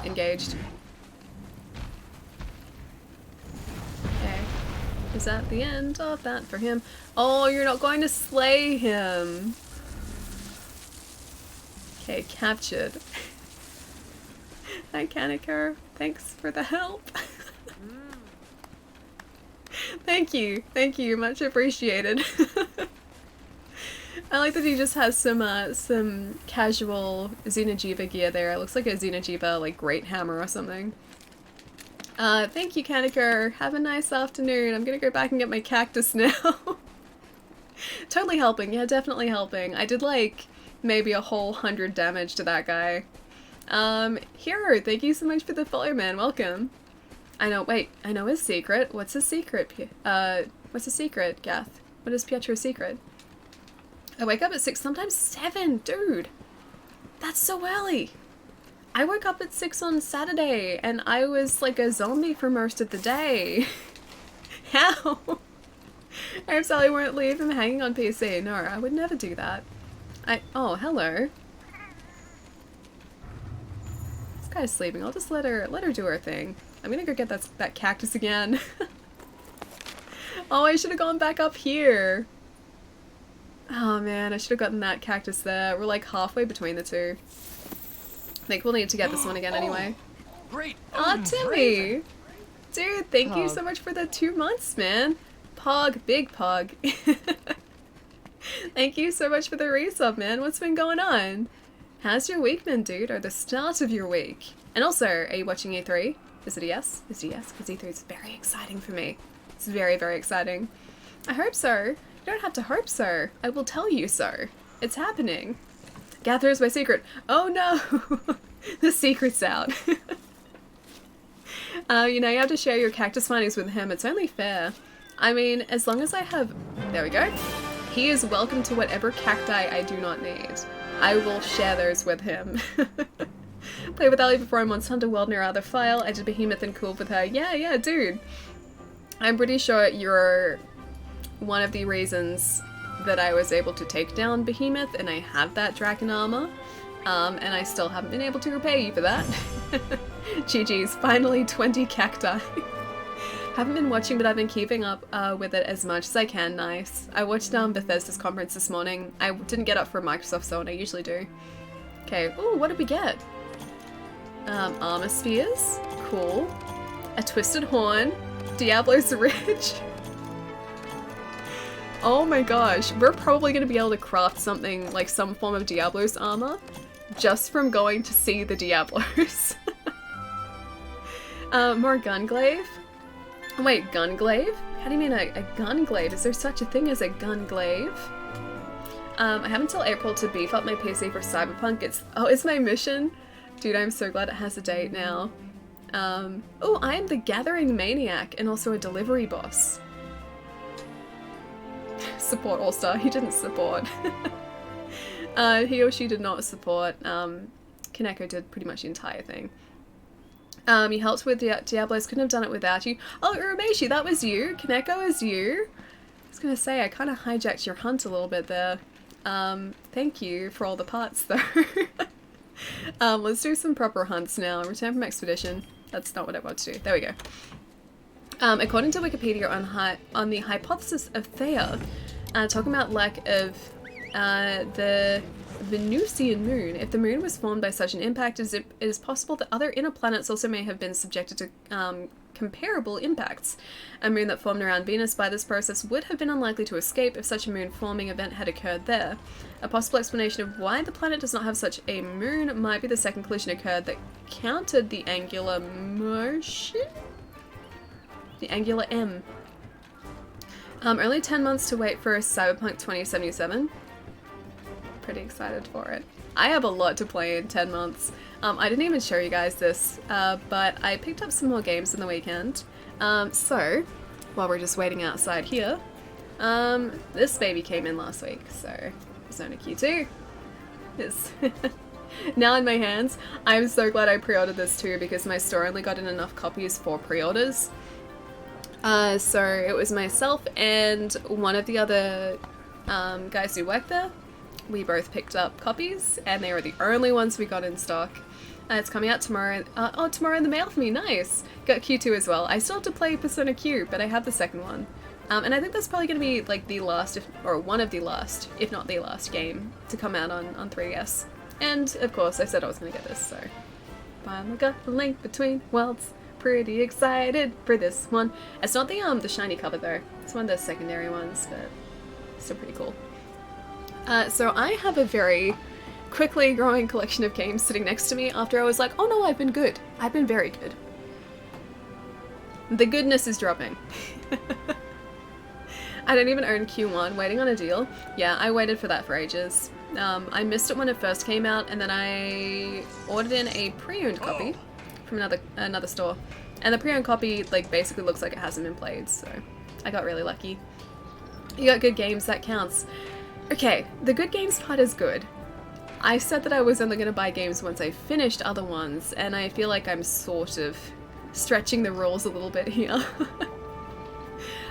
engaged. Okay. Is that the end of that for him? Oh, you're not going to slay him. Okay, captured. Hi, Kaneko. Thanks for the help. Thank you. Thank you. Much appreciated. I like that he just has some casual Xenojiva gear there. It looks like a Xenojiva like great hammer or something. Thank you, Kaneko. Have a nice afternoon. I'm gonna go back and get my cactus now. Totally helping. Yeah, definitely helping. I did like maybe a whole 100 damage to that guy. Hero, thank you so much for the follow, man. Welcome. I know, wait, I know his secret. What's his secret? What's his secret, Gath? What is Pietro's secret? I wake up at 6, sometimes 7, dude. That's so early. I woke up at 6 on Saturday and I was like a zombie for most of the day. How? I hope Sally won't leave him hanging on PC. No, I would never do that. Oh, hello. This guy's sleeping. I'll just let her do her thing. I'm gonna go get that cactus again. Oh, I should have gone back up here. Oh man, I should have gotten that cactus there. We're like halfway between the two. I think we'll need to get this one again anyway. Great. Oh, Timmy! Dude, thank you so much for the 2 months, man. Pog, big pog. Thank you so much for the resub, man. What's been going on? How's your week been, dude? Or the start of your week? And also, are you watching E3? Is it a yes? Is it a yes? Because E3 is very exciting for me. It's very, very exciting. I hope so. You don't have to hope so. I will tell you so. It's happening. Gath, here's my secret. Oh no! The secret's out. You know, you have to share your cactus findings with him. It's only fair. I mean, as long as I have... There we go. He is welcome to whatever cacti I do not need. I will share those with him. Play with Ali before I Monster Hunter World near other file. I did Behemoth and Cool with her. Yeah, dude. I'm pretty sure you're one of the reasons that I was able to take down Behemoth, and I have that dragon armor. And I still haven't been able to repay you for that. GG's, finally 20 cacti. Haven't been watching, but I've been keeping up with it as much as I can. Nice. I watched Bethesda's conference this morning. I didn't get up for Microsoft Zone, I usually do. Okay, ooh, what did we get? Armor spheres, cool. A twisted horn, Diablo's Ridge. Oh my gosh, we're probably going to be able to craft something like some form of Diablo's armor just from going to see the Diablos. More gunglaive. Wait, gunglaive? How do you mean a gunglaive? Is there such a thing as a gunglaive? I have until April to beef up my PC for Cyberpunk. It's my mission? Dude, I'm so glad it has a date now. Oh, I am the Gathering Maniac and also a delivery boss. Support All-Star. He didn't support. He or she did not support. Kaneko did pretty much the entire thing. He helped with the Diablos. Couldn't have done it without you. Oh, Urameshi, that was you. Kaneko is you. I was gonna say, I kind of hijacked your hunt a little bit there. Thank you for all the parts, though. Let's do some proper hunts now. Return from expedition. That's not what I want to do. There we go. According to Wikipedia on the hypothesis of Theia, talking about lack of the Venusian moon, if the moon was formed by such an impact, it is possible that other inner planets also may have been subjected to comparable impacts. A moon that formed around Venus by this process would have been unlikely to escape if such a moon-forming event had occurred there. A possible explanation of why the planet does not have such a moon might be the second collision occurred that countered the angular motion? The angular M. Only 10 months to wait for Cyberpunk 2077. Pretty excited for it. I have a lot to play in 10 months. I didn't even show you guys this, but I picked up some more games in the weekend. So, while we're just waiting outside here, This baby came in last week, so Persona Q2 is now in my hands. I'm so glad I pre-ordered this too because my store only got in enough copies for pre-orders. So it was myself and one of the other guys who work there. We both picked up copies and they were the only ones we got in stock. It's coming out tomorrow. Oh, tomorrow in the mail for me, nice! Got Q2 as well. I still have to play Persona Q, but I have the second one. And I think that's probably going to be like the last, or one of the last, if not the last game to come out on 3DS. And of course I said I was going to get this, so finally got the link between worlds. Pretty excited for this one. It's not the shiny cover though. It's one of the secondary ones, but still pretty cool. So I have a very quickly growing collection of games sitting next to me after I was like, oh no, I've been good. I've been very good. The goodness is dropping. I don't even own Q1, waiting on a deal. Yeah, I waited for that for ages. I missed it when it first came out, and then I ordered in a pre-owned copy from another store. And the pre-owned copy like basically looks like it hasn't been played, so I got really lucky. You got good games, that counts. Okay, the good games part is good. I said that I was only going to buy games once I finished other ones, and I feel like I'm sort of stretching the rules a little bit here.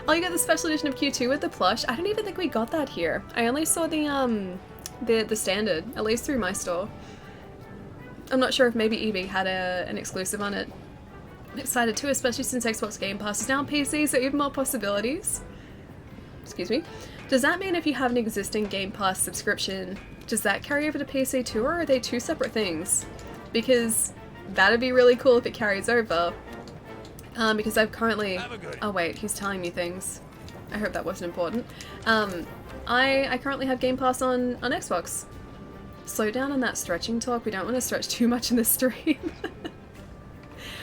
Oh, you got the special edition of Q2 with the plush? I don't even think we got that here. I only saw the standard, at least through my store. I'm not sure if maybe EB had an exclusive on it. I'm excited too, especially since Xbox Game Pass is now on PC, so even more possibilities. Excuse me. Does that mean if you have an existing Game Pass subscription, does that carry over to PC too, or are they two separate things? Because that'd be really cool if it carries over. Because I've currently... Oh wait, he's telling me things. I hope that wasn't important. I currently have Game Pass on Xbox. Slow down on that stretching talk. We don't want to stretch too much in the stream.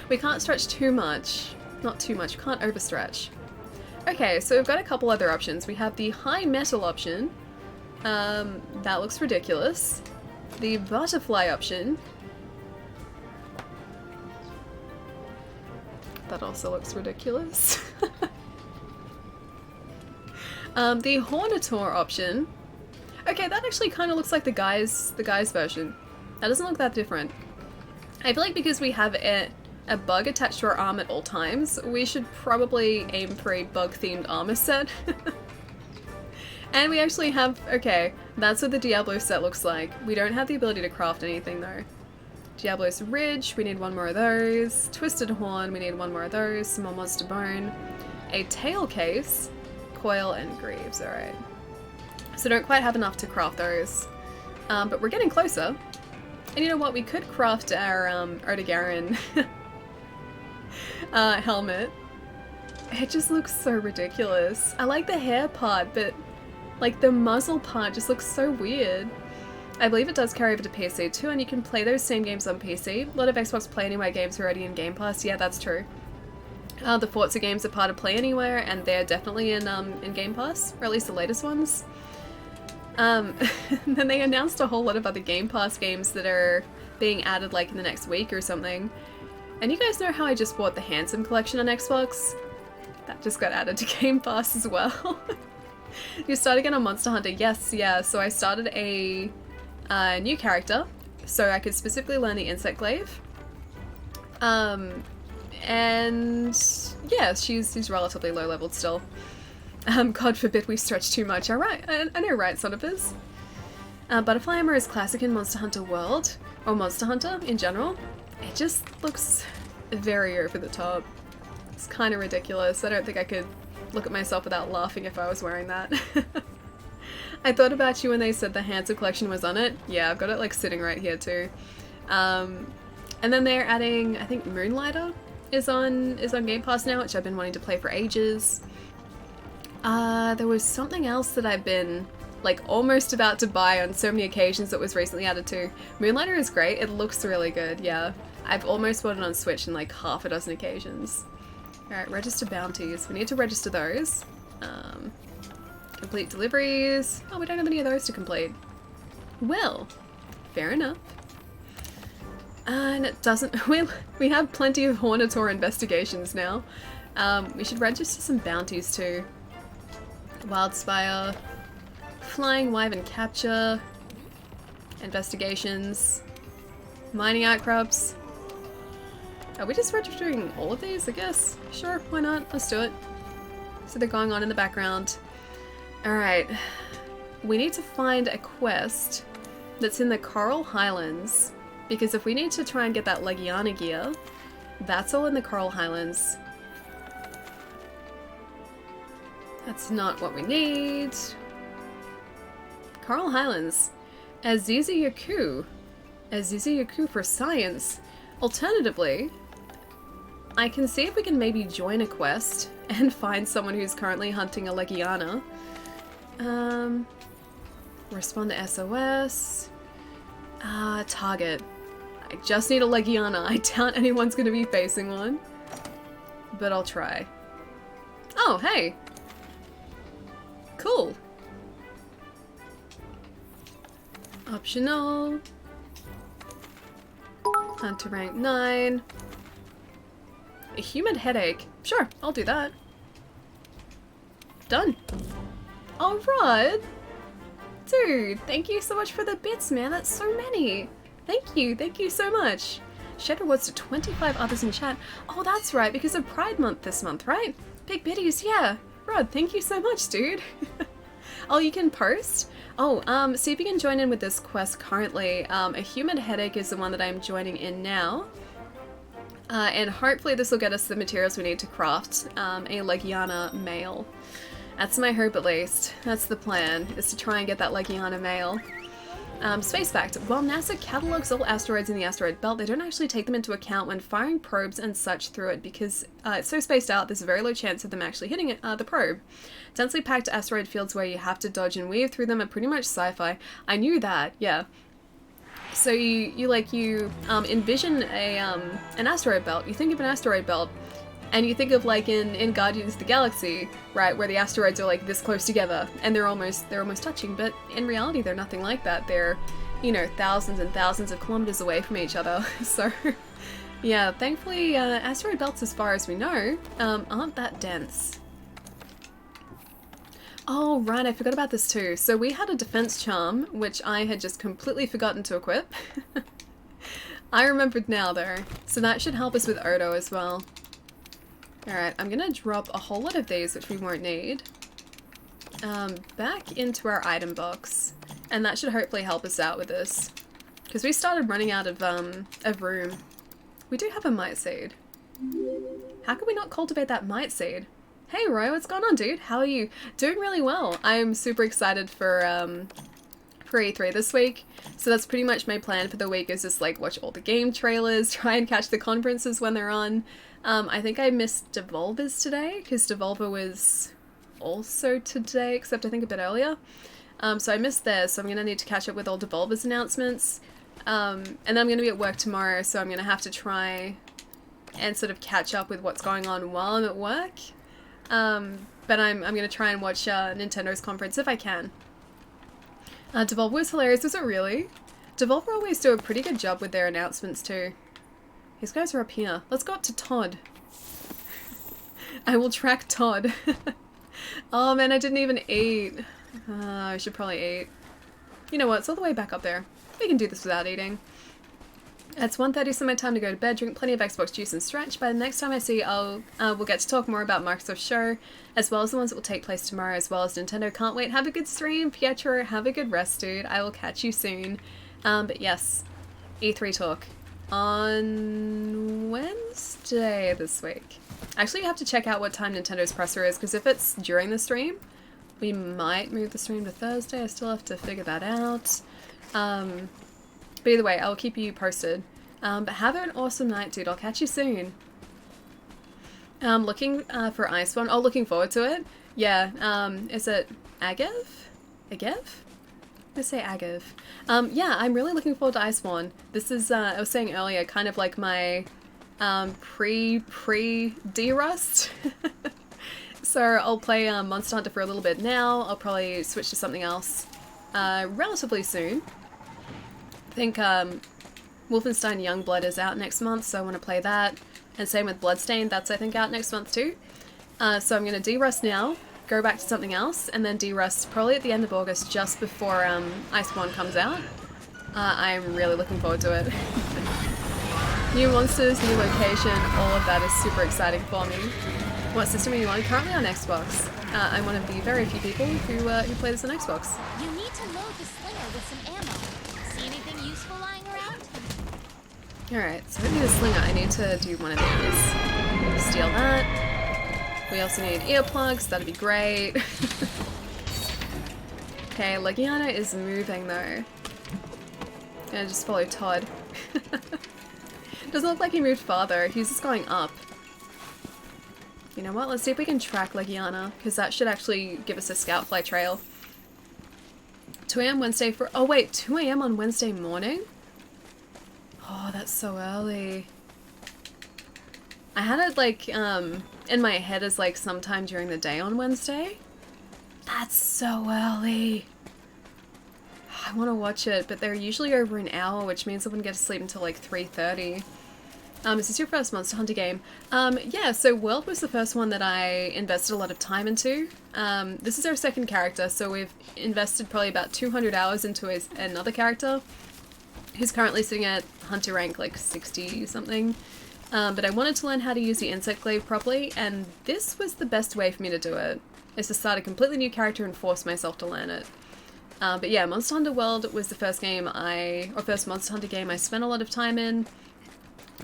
We can't stretch too much. Not too much. We can't overstretch. Okay, so we've got a couple other options. We have the high metal option. That looks ridiculous. The butterfly option. That also looks ridiculous. The Hornator option. Okay, that actually kind of looks like the guy's version. That doesn't look that different. I feel like because we have a bug attached to our arm at all times, we should probably aim for a bug-themed armor set. And we actually have... Okay, that's what the Diablo set looks like. We don't have the ability to craft anything though. Diablo's Ridge, we need one more of those. Twisted Horn, we need one more of those. Some more Monster Bone. A Tail Case. Coil and Greaves, alright. So don't quite have enough to craft those. But we're getting closer. And you know what, we could craft our Odegarin helmet. It just looks so ridiculous. I like the hair part, but like the muzzle part just looks so weird. I believe it does carry over to PC too, and you can play those same games on PC. A lot of Xbox Play Anywhere games are already in Game Pass. Yeah, that's true. The Forza games are part of Play Anywhere, and they're definitely in Game Pass, or at least the latest ones. And then they announced a whole lot of other Game Pass games that are being added like in the next week or something. And you guys know how I just bought the Handsome Collection on Xbox? That just got added to Game Pass as well. You start again on Monster Hunter. Yes, yeah, so I started a new character, so I could specifically learn the Insect Glaive. And yeah, she's relatively low leveled still. God forbid we stretch too much. Alright, I know, right, son of his. Butterfly Armor is classic in Monster Hunter World, or Monster Hunter in general. It just looks very over the top. It's kind of ridiculous. I don't think I could look at myself without laughing if I was wearing that. I thought about you when they said the Handsome Collection was on it. Yeah, I've got it like sitting right here too. And then they're adding, I think Moonlighter is on Game Pass now, which I've been wanting to play for ages. There was something else that I've been like almost about to buy on so many occasions that was recently added to. Moonlighter is great. It looks really good, yeah. I've almost bought it on Switch in like half a dozen occasions. Alright, register bounties. We need to register those. Complete deliveries. Oh, we don't have any of those to complete. Well, fair enough. And it doesn't... We have plenty of Hornator investigations now. We should register some bounties too. Wildspire. Flying Wyvern Capture. Investigations. Mining outcrops. Are we just registering all of these, I guess? Sure, why not? Let's do it. So they're going on in the background. Alright. We need to find a quest that's in the Coral Highlands. Because if we need to try and get that Legiana gear, that's all in the Coral Highlands. That's not what we need. Coral Highlands. Aziza Yaku. Aziza Yaku for science. Alternatively, I can see if we can maybe join a quest and find someone who's currently hunting a Legiana. Respond to SOS. Target. I just need a Legiana. I doubt anyone's gonna be facing one. But I'll try. Oh, hey! Cool. Optional. Hunter rank 9. A humid headache. Sure, I'll do that. Done. Alright. Dude, thank you so much for the bits, man. That's so many. Thank you so much. Shared rewards to 25 others in chat. Oh, that's right, because of Pride Month this month, right? Big biddies, yeah. Rod, thank you so much, dude. Oh, you can post? Oh, see if you can join in with this quest currently. A humid headache is the one that I'm joining in now. And hopefully this will get us the materials we need to craft a Legiana mail. That's my hope, at least. That's the plan, is to try and get that Legiana mail. Space fact. While NASA catalogs all asteroids in the asteroid belt, they don't actually take them into account when firing probes and such through it because it's so spaced out, there's a very low chance of them actually hitting it, the probe. Densely packed asteroid fields where you have to dodge and weave through them are pretty much sci-fi. I knew that, yeah. So you envision an asteroid belt. You think of an asteroid belt, and you think of like in Guardians of the Galaxy, right, where the asteroids are like this close together and they're almost touching, but in reality they're nothing like that. They're, you know, thousands and thousands of kilometers away from each other. So yeah, thankfully asteroid belts, as far as we know, aren't that dense. Oh right, I forgot about this too. So we had a defense charm, which I had just completely forgotten to equip. I remembered now though, so that should help us with Odo as well. Alright, I'm gonna drop a whole lot of these, which we won't need, back into our item box. And that should hopefully help us out with this. Because we started running out of room. We do have a mite seed. How can we not cultivate that mite seed? Hey Roy, what's going on, dude? How are you? Doing really well. I'm super excited for E3 this week. So that's pretty much my plan for the week, is just like watch all the game trailers, try and catch the conferences when they're on. I think I missed Devolver's today, because Devolver was also today, except I think a bit earlier. So I missed theirs, so I'm going to need to catch up with all Devolver's announcements. And then I'm going to be at work tomorrow, so I'm going to have to try and sort of catch up with what's going on while I'm at work. But I'm going to try and watch Nintendo's conference if I can. Devolver was hilarious, was it really? Devolver always do a pretty good job with their announcements too. These guys are up here. Let's go up to Todd. I will track Todd. Oh man, I didn't even eat. I should probably eat. You know what, it's all the way back up there. We can do this without eating. It's 1:30, so my time to go to bed, drink plenty of Xbox juice and stretch. By the next time I see you, we'll get to talk more about Microsoft's show, as well as the ones that will take place tomorrow, as well as Nintendo. Can't wait. Have a good stream, Pietro. Have a good rest, dude. I will catch you soon. But yes, E3 talk on Wednesday this week. Actually, you have to check out what time Nintendo's presser is, because if it's during the stream, we might move the stream to Thursday. I still have to figure that out. But either way, I'll keep you posted. But have an awesome night, dude. I'll catch you soon. Looking for Ice One. Oh, looking forward to it. Yeah. Is it Agev? Agev? Let's say Agev. Yeah, I'm really looking forward to Ice One. This is, I was saying earlier, kind of like my pre-derust. So I'll play Monster Hunter for a little bit now. I'll probably switch to something else relatively soon. I think Wolfenstein Youngblood is out next month, so I want to play that. And same with Bloodstained, that's I think out next month too. So I'm going to derust now, go back to something else, and then de-rust probably at the end of August, just before Iceborne comes out. I'm really looking forward to it. New monsters, new location, all of that is super exciting for me. What system are you on? Currently on Xbox. I'm one of the very few people who play this on Xbox. You need to load the slinger with some ammo. See anything useful lying around? Alright, so I need a slinger. I need to do one of these. Steal that. We also need earplugs, that'd be great. Okay, Legiana is moving though. Gonna just follow Todd. Doesn't look like he moved farther, he's just going up. You know what, let's see if we can track Legiana, because that should actually give us a scout fly trail. 2 AM Wednesday for- oh wait, 2 AM on Wednesday morning? Oh, that's so early. I had it like, in my head as like sometime during the day on Wednesday. That's so early. I want to watch it, but they're usually over an hour, which means I wouldn't get to sleep until like 3:30. Is this your first Monster Hunter game? Yeah, so World was the first one that I invested a lot of time into. This is our second character, so we've invested probably about 200 hours into another character who's currently sitting at Hunter rank like 60 something. But I wanted to learn how to use the insect glaive properly, and this was the best way for me to do it, is to start a completely new character and force myself to learn it. But yeah, Monster Hunter World was the first first Monster Hunter game I spent a lot of time in.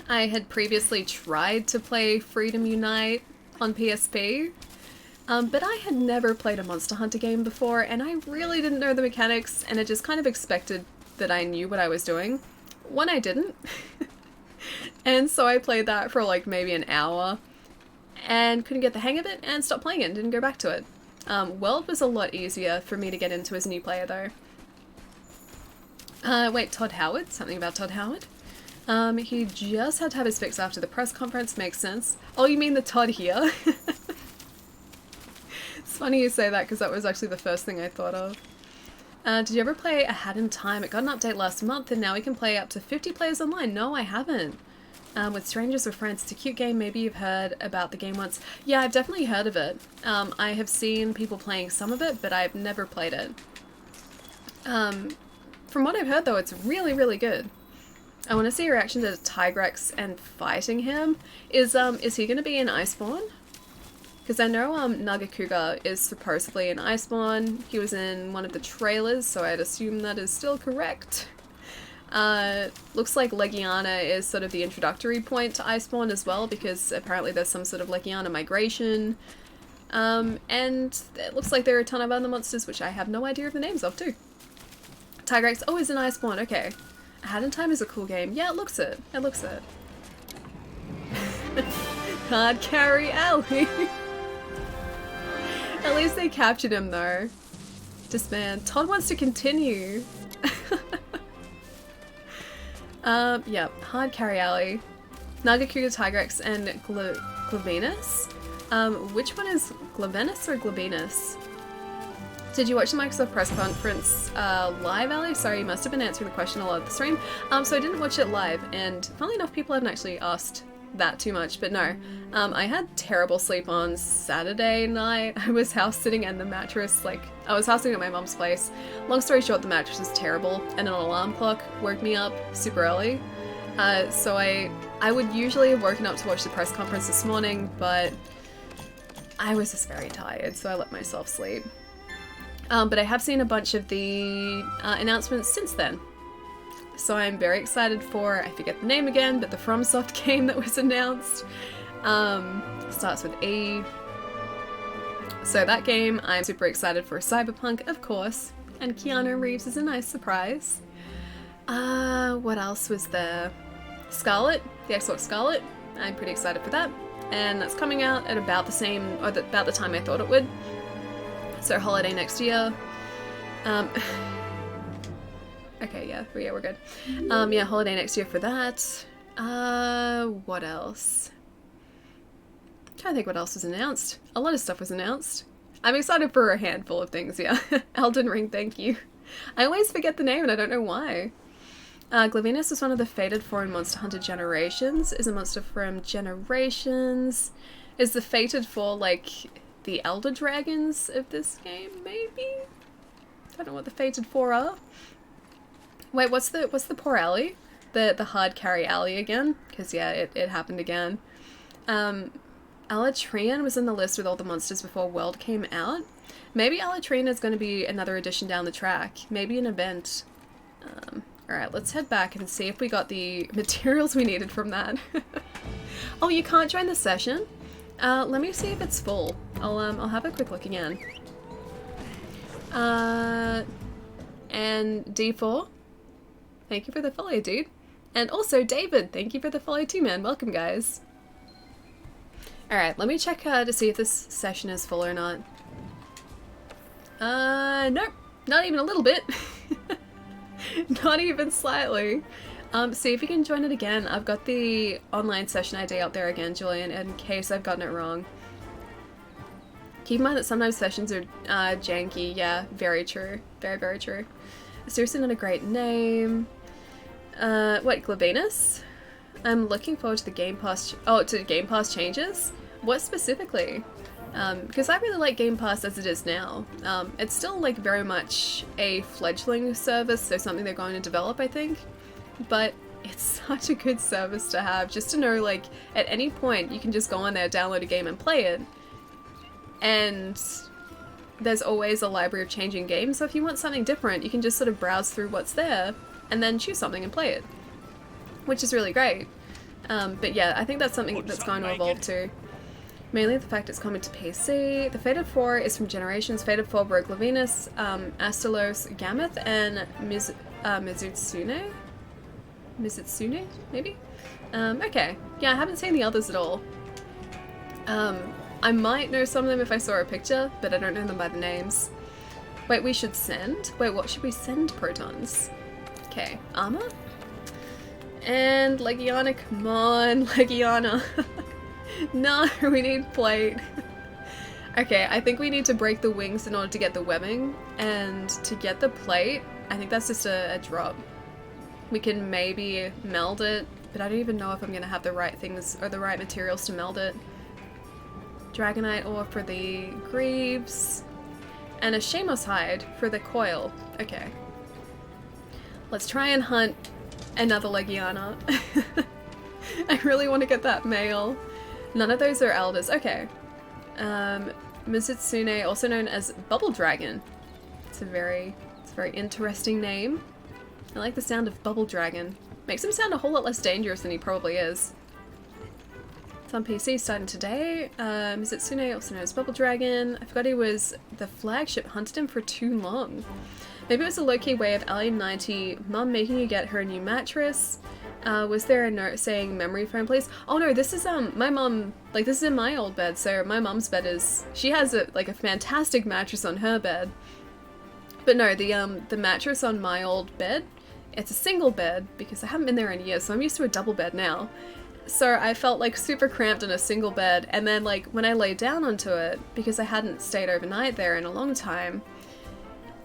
I had previously tried to play Freedom Unite on PSP, but I had never played a Monster Hunter game before, and I really didn't know the mechanics, and I just kind of expected that I knew what I was doing. One, I didn't. And so I played that for like maybe an hour, and couldn't get the hang of it, and stopped playing it and didn't go back to it. World was a lot easier for me to get into as a new player though. Wait, Todd Howard? Something about Todd Howard? He just had to have his fix after the press conference, makes sense. Oh, you mean the Todd here? It's funny you say that because that was actually the first thing I thought of. Did you ever play A Hat in Time? It got an update last month and now we can play up to 50 players online. No, I haven't. With strangers or friends. It's a cute game. Maybe you've heard about the game once. Yeah, I've definitely heard of it. I have seen people playing some of it, but I've never played it. From what I've heard though, it's really, really good. I want to see your reaction to Tigrex and fighting him. Is he going to be in Iceborne? Because I know Nagakuga is supposedly in Iceborne. He was in one of the trailers, so I'd assume that is still correct. Looks like Legiana is sort of the introductory point to Iceborne as well, because apparently there's some sort of Legiana migration. And it looks like there are a ton of other monsters, which I have no idea of the names of too. Tigrex, oh, is in Iceborne, okay. A Hat in Time is a cool game. Yeah, it looks it. It looks it. Hard carry alley. At least they captured him though. Just man, Todd wants to continue. Yeah, hard carry alley. Nagakuga, Tigrex, and Glavenus. Which one is Glavenus or Glavenus? Did you watch the Microsoft press conference live, Ali? Sorry, you must have been answering the question a lot of the stream. So I didn't watch it live, and funnily enough, people haven't actually asked that too much, but no. I had terrible sleep on Saturday night. I was house sitting and the mattress, like, I was house sitting at my mom's place. Long story short, the mattress was terrible, and an alarm clock woke me up super early. So I would usually have woken up to watch the press conference this morning, but I was just very tired, so I let myself sleep. But I have seen a bunch of the announcements since then. So I'm very excited for, I forget the name again, but the FromSoft game that was announced. Starts with E. So that game, I'm super excited for. Cyberpunk, of course. And Keanu Reeves is a nice surprise. What else was there? Scarlet, the Xbox Scarlet. I'm pretty excited for that. And that's coming out at about the same, or about the time I thought it would. So holiday next year. Okay, yeah, we're good. Yeah, holiday next year for that. What else? I'm trying to think what else was announced. A lot of stuff was announced. I'm excited for a handful of things, yeah. Elden Ring, thank you. I always forget the name and I don't know why. Glavenus is one of the fated for in Monster Hunter Generations. Is a monster from Generations. Is the fated for, like, the elder dragons of this game, maybe? Don't know what the Fated Four are. Wait, what's the poor alley? The hard carry alley again? Because yeah, it happened again. Alatrian was in the list with all the monsters before World came out. Maybe Alatrian is going to be another addition down the track. Maybe an event. Alright, let's head back and see if we got the materials we needed from that. Oh, you can't join the session? Let me see if it's full. I'll have a quick look again. And D4, thank you for the follow, dude. And also David, thank you for the follow too, man. Welcome, guys. Alright, let me check to see if this session is full or not. Nope, not even a little bit. Not even slightly. See if you can join it again. I've got the online session ID out there again, Julian, in case I've gotten it wrong. Keep in mind that sometimes sessions are janky. Yeah, very true. Very, very true. Seriously not a great name. What, Glavenus? I'm looking forward to the Game Pass... Oh, to Game Pass changes? What specifically? Because I really like Game Pass as it is now. It's still like very much a fledgling service, so something they're going to develop, I think. But it's such a good service to have, just to know like at any point you can just go on there, download a game and play it. And there's always a library of changing games, so if you want something different, you can just sort of browse through what's there and then choose something and play it. Which is really great. But yeah, I think that's something that's going to evolve too. Mainly the fact it's coming to PC. The Fated Four is from Generations. Fated Four broke Glavenus, Astalos, Gameth, and Mizutsune? Mizutsune, maybe? Okay. Yeah, I haven't seen the others at all. I might know some of them if I saw a picture, but I don't know them by the names. Wait, we should send? Wait, what should we send, Protons? Okay, armor? And Legiana, come on, Legiana. No, we need plate. Okay, I think we need to break the wings in order to get the webbing, and to get the plate, I think that's just a drop. We can maybe meld it, but I don't even know if I'm gonna have the right things or the right materials to meld it. Dragonite ore for the greaves, and a Shamos hide for the coil. Okay. Let's try and hunt another Legiana. I really want to get that male. None of those are elders. Okay. Mizutsune, also known as Bubble Dragon. It's a very interesting name. I like the sound of Bubble Dragon. Makes him sound a whole lot less dangerous than he probably is. It's on PC starting today. Mizutsune, also known as Bubble Dragon. I forgot he was the flagship, hunted him for too long. Maybe it was a low-key way of Alien 90 mum making you get her a new mattress. Was there a note saying memory foam please? Oh no, this is my mum, like this is in my old bed, so my mum's bed is, she has a fantastic mattress on her bed. But no, the mattress on my old bed, it's a single bed because I haven't been there in years, so I'm used to a double bed now. So I felt like super cramped in a single bed, and then like when I lay down onto it, because I hadn't stayed overnight there in a long time,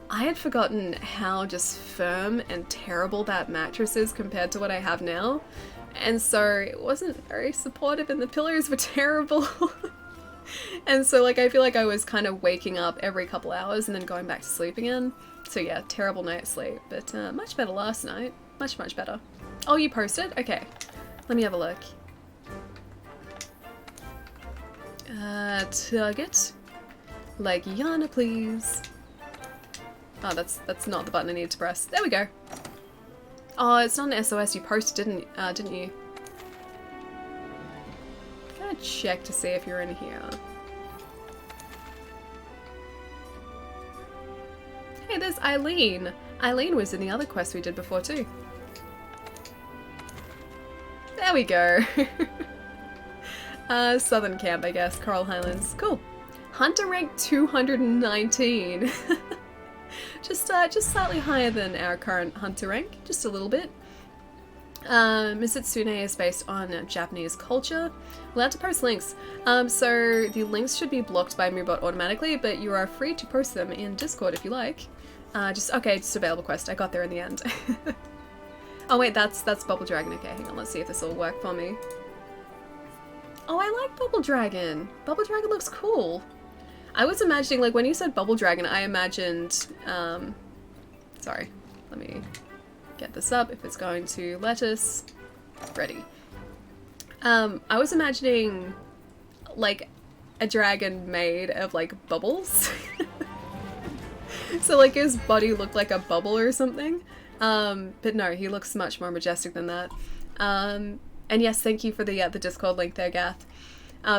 I had forgotten how just firm and terrible that mattress is compared to what I have now. And so it wasn't very supportive and the pillows were terrible. And so like I feel like I was kind of waking up every couple hours and then going back to sleep again. So yeah, terrible night's sleep, but much better last night. Much, much better. Oh, you posted? Okay. Let me have a look. Target. Legiana, please. Oh, that's not the button I need to press. There we go. Oh, it's not an SOS. You posted, didn't you? I'm gonna check to see if you're in here. Hey, there's Eileen. Eileen was in the other quest we did before too. There we go. Southern Camp, I guess. Coral Highlands. Cool. Hunter rank 219. Just slightly higher than our current hunter rank, just a little bit. Mizutsune is based on Japanese culture. Allowed to post links. So the links should be blocked by Moobot automatically, but you are free to post them in Discord if you like. Just available quest. I got there in the end. Oh wait, that's Bubble Dragon. Okay, hang on, let's see if this will work for me. Oh, I like Bubble Dragon. Bubble Dragon looks cool. I was imagining, like, when you said bubble dragon, I imagined, sorry, let me get this up if it's going to let us. Ready. I was imagining, like, a dragon made of, like, bubbles. So, like, his body looked like a bubble or something. But no, he looks much more majestic than that. And yes, thank you for the Discord link there, Gath.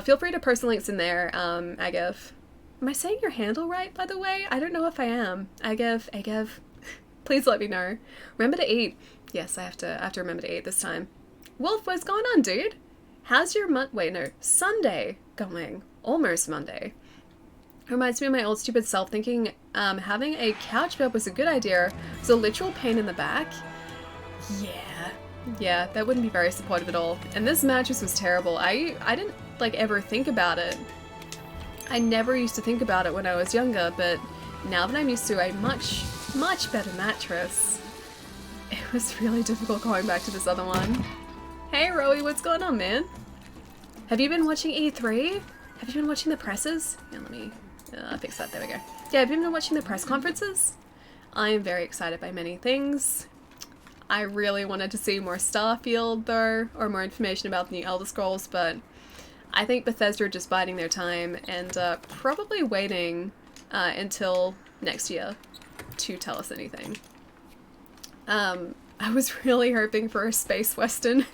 Feel free to post the links in there, Agav. Am I saying your handle right, by the way? I don't know if I am. Agav. Please let me know. Remember to eat. Yes, I have to remember to eat this time. Wolf, what's going on, dude? How's your Sunday going? Almost Monday. Reminds me of my old stupid self thinking having a couch bed was a good idea. It's a literal pain in the back. Yeah, that wouldn't be very supportive at all. And this mattress was terrible. I didn't like ever think about it. I never used to think about it when I was younger, but now that I'm used to a much better mattress, it was really difficult going back to this other one. Hey Rowie, what's going on, man? Have you been watching E3? Have you been watching the presses? Yeah, let me fix that, there we go. Yeah, have you been watching the press conferences? I am very excited by many things. I really wanted to see more Starfield though, or more information about the new Elder Scrolls, but I think Bethesda are just biding their time and probably waiting until next year to tell us anything. I was really hoping for a space western.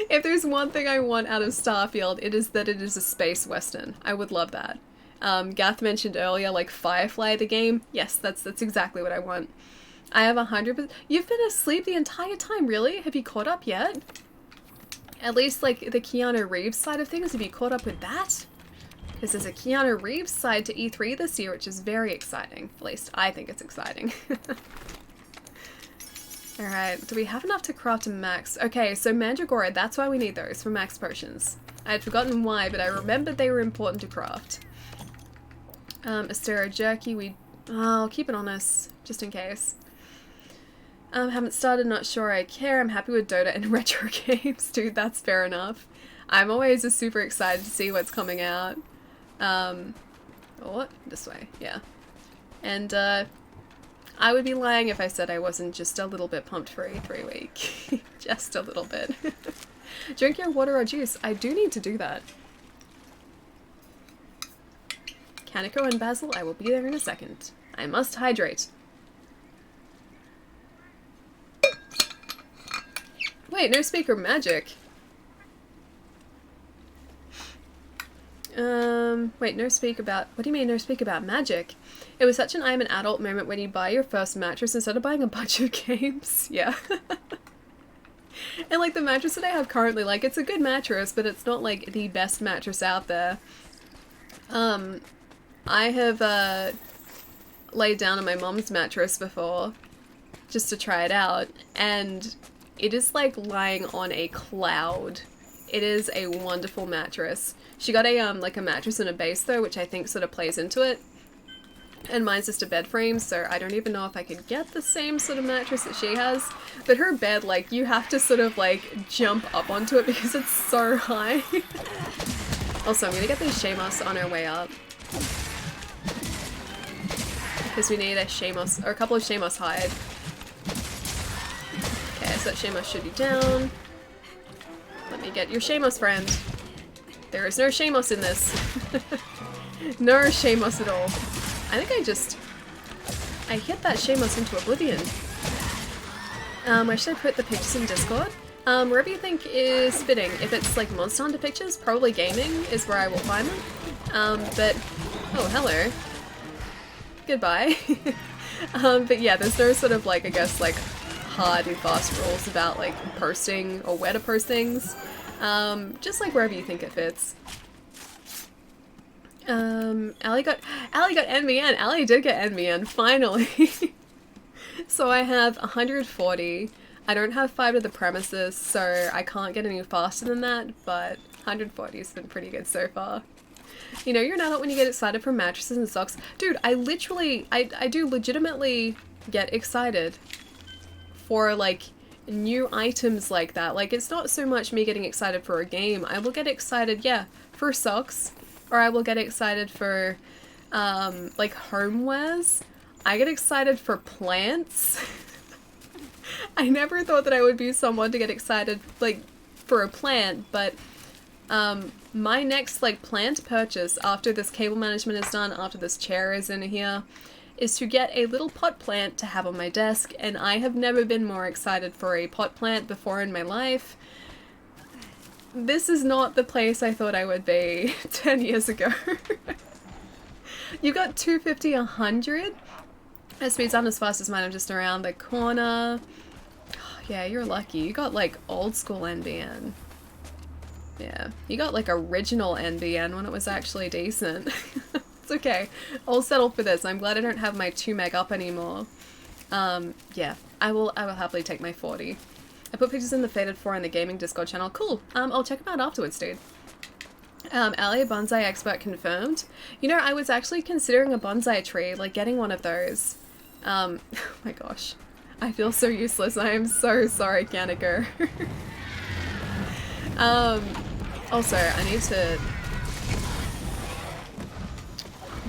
If there's one thing I want out of Starfield, it is that it is a space western. I would love that. Gath mentioned earlier, like, Firefly the game. Yes, that's exactly what I want. I have 100%. You've been asleep the entire time, really? Have you caught up yet? At least, like, the Keanu Reeves side of things, have you caught up with that? Because there's a Keanu Reeves side to E3 this year, which is very exciting. At least, I think it's exciting. Alright, do we have enough to craft a max? Okay, so Mandragora, that's why we need those, for max potions. I had forgotten why, but I remembered they were important to craft. Astera Jerky, I'll keep it on us, just in case. Haven't started, not sure I care. I'm happy with Dota and retro games. Dude, that's fair enough. I'm always just super excited to see what's coming out. What? This way, yeah. And, I would be lying if I said I wasn't just a little bit pumped for E3 week. Just a little bit. Drink your water or juice. I do need to do that. Kaneko and Basil, I will be there in a second. I must hydrate. Wait, no speaker magic. Wait, no speak about, what do you mean no speak about magic? It was such an I'm an adult moment when you buy your first mattress instead of buying a bunch of games. Yeah. And like the mattress that I have currently, like it's a good mattress, but it's not like the best mattress out there. I have, laid down on my mom's mattress before just to try it out, and it is like lying on a cloud. It is a wonderful mattress. She got a, like a mattress and a base though, which I think sort of plays into it. And mine's just a bed frame, so I don't even know if I could get the same sort of mattress that she has. But her bed, like, you have to sort of, like, jump up onto it because it's so high. Also, I'm gonna get these Shamos on our way up. Because we need a Shamos, or a couple of Shamos hide. Okay, so that Shamos should be down. Let me get your Shamos friend. There is no Shamos in this. No Shamos at all. I think I hit that Shamos into oblivion. Where should I put the pictures in Discord? Wherever you think is fitting. If it's like Monster Hunter pictures, probably gaming is where I will find them. But, oh, hello. Goodbye. But yeah, there's no sort of like, I guess, like hard and fast rules about like posting or where to post things. Just like wherever you think it fits. Allie got NBN. Allie did get NBN, finally. So I have 140. I don't have 5 to the premises, so I can't get any faster than that, but 140 has been pretty good so far. You know, you're an adult when you get excited for mattresses and socks. Dude, I do legitimately get excited for, like, new items like that. Like, it's not so much me getting excited for a game. I will get excited, yeah, for socks. or I will get excited for like homewares. I get excited for plants. I never thought that I would be someone to get excited like for a plant, but my next like plant purchase after this cable management is done, after this chair is in here, is to get a little pot plant to have on my desk, and I have never been more excited for a pot plant before in my life. This is not the place I thought I would be 10 years ago. You got 250, 100? That speeds on as fast as mine. I'm just around the corner. Yeah, you're lucky. You got like old school NBN. Yeah, you got like original NBN when it was actually decent. It's okay. I'll settle for this. I'm glad I don't have my 2 meg up anymore. Yeah, I will happily take my 40. I put pictures in the Faded 4 in the gaming Discord channel. Cool. I'll check them out afterwards, dude. Ali, bonsai expert confirmed. You know, I was actually considering a bonsai tree, like getting one of those. Oh my gosh. I feel so useless. I am so sorry, Kaneko. Also, I need to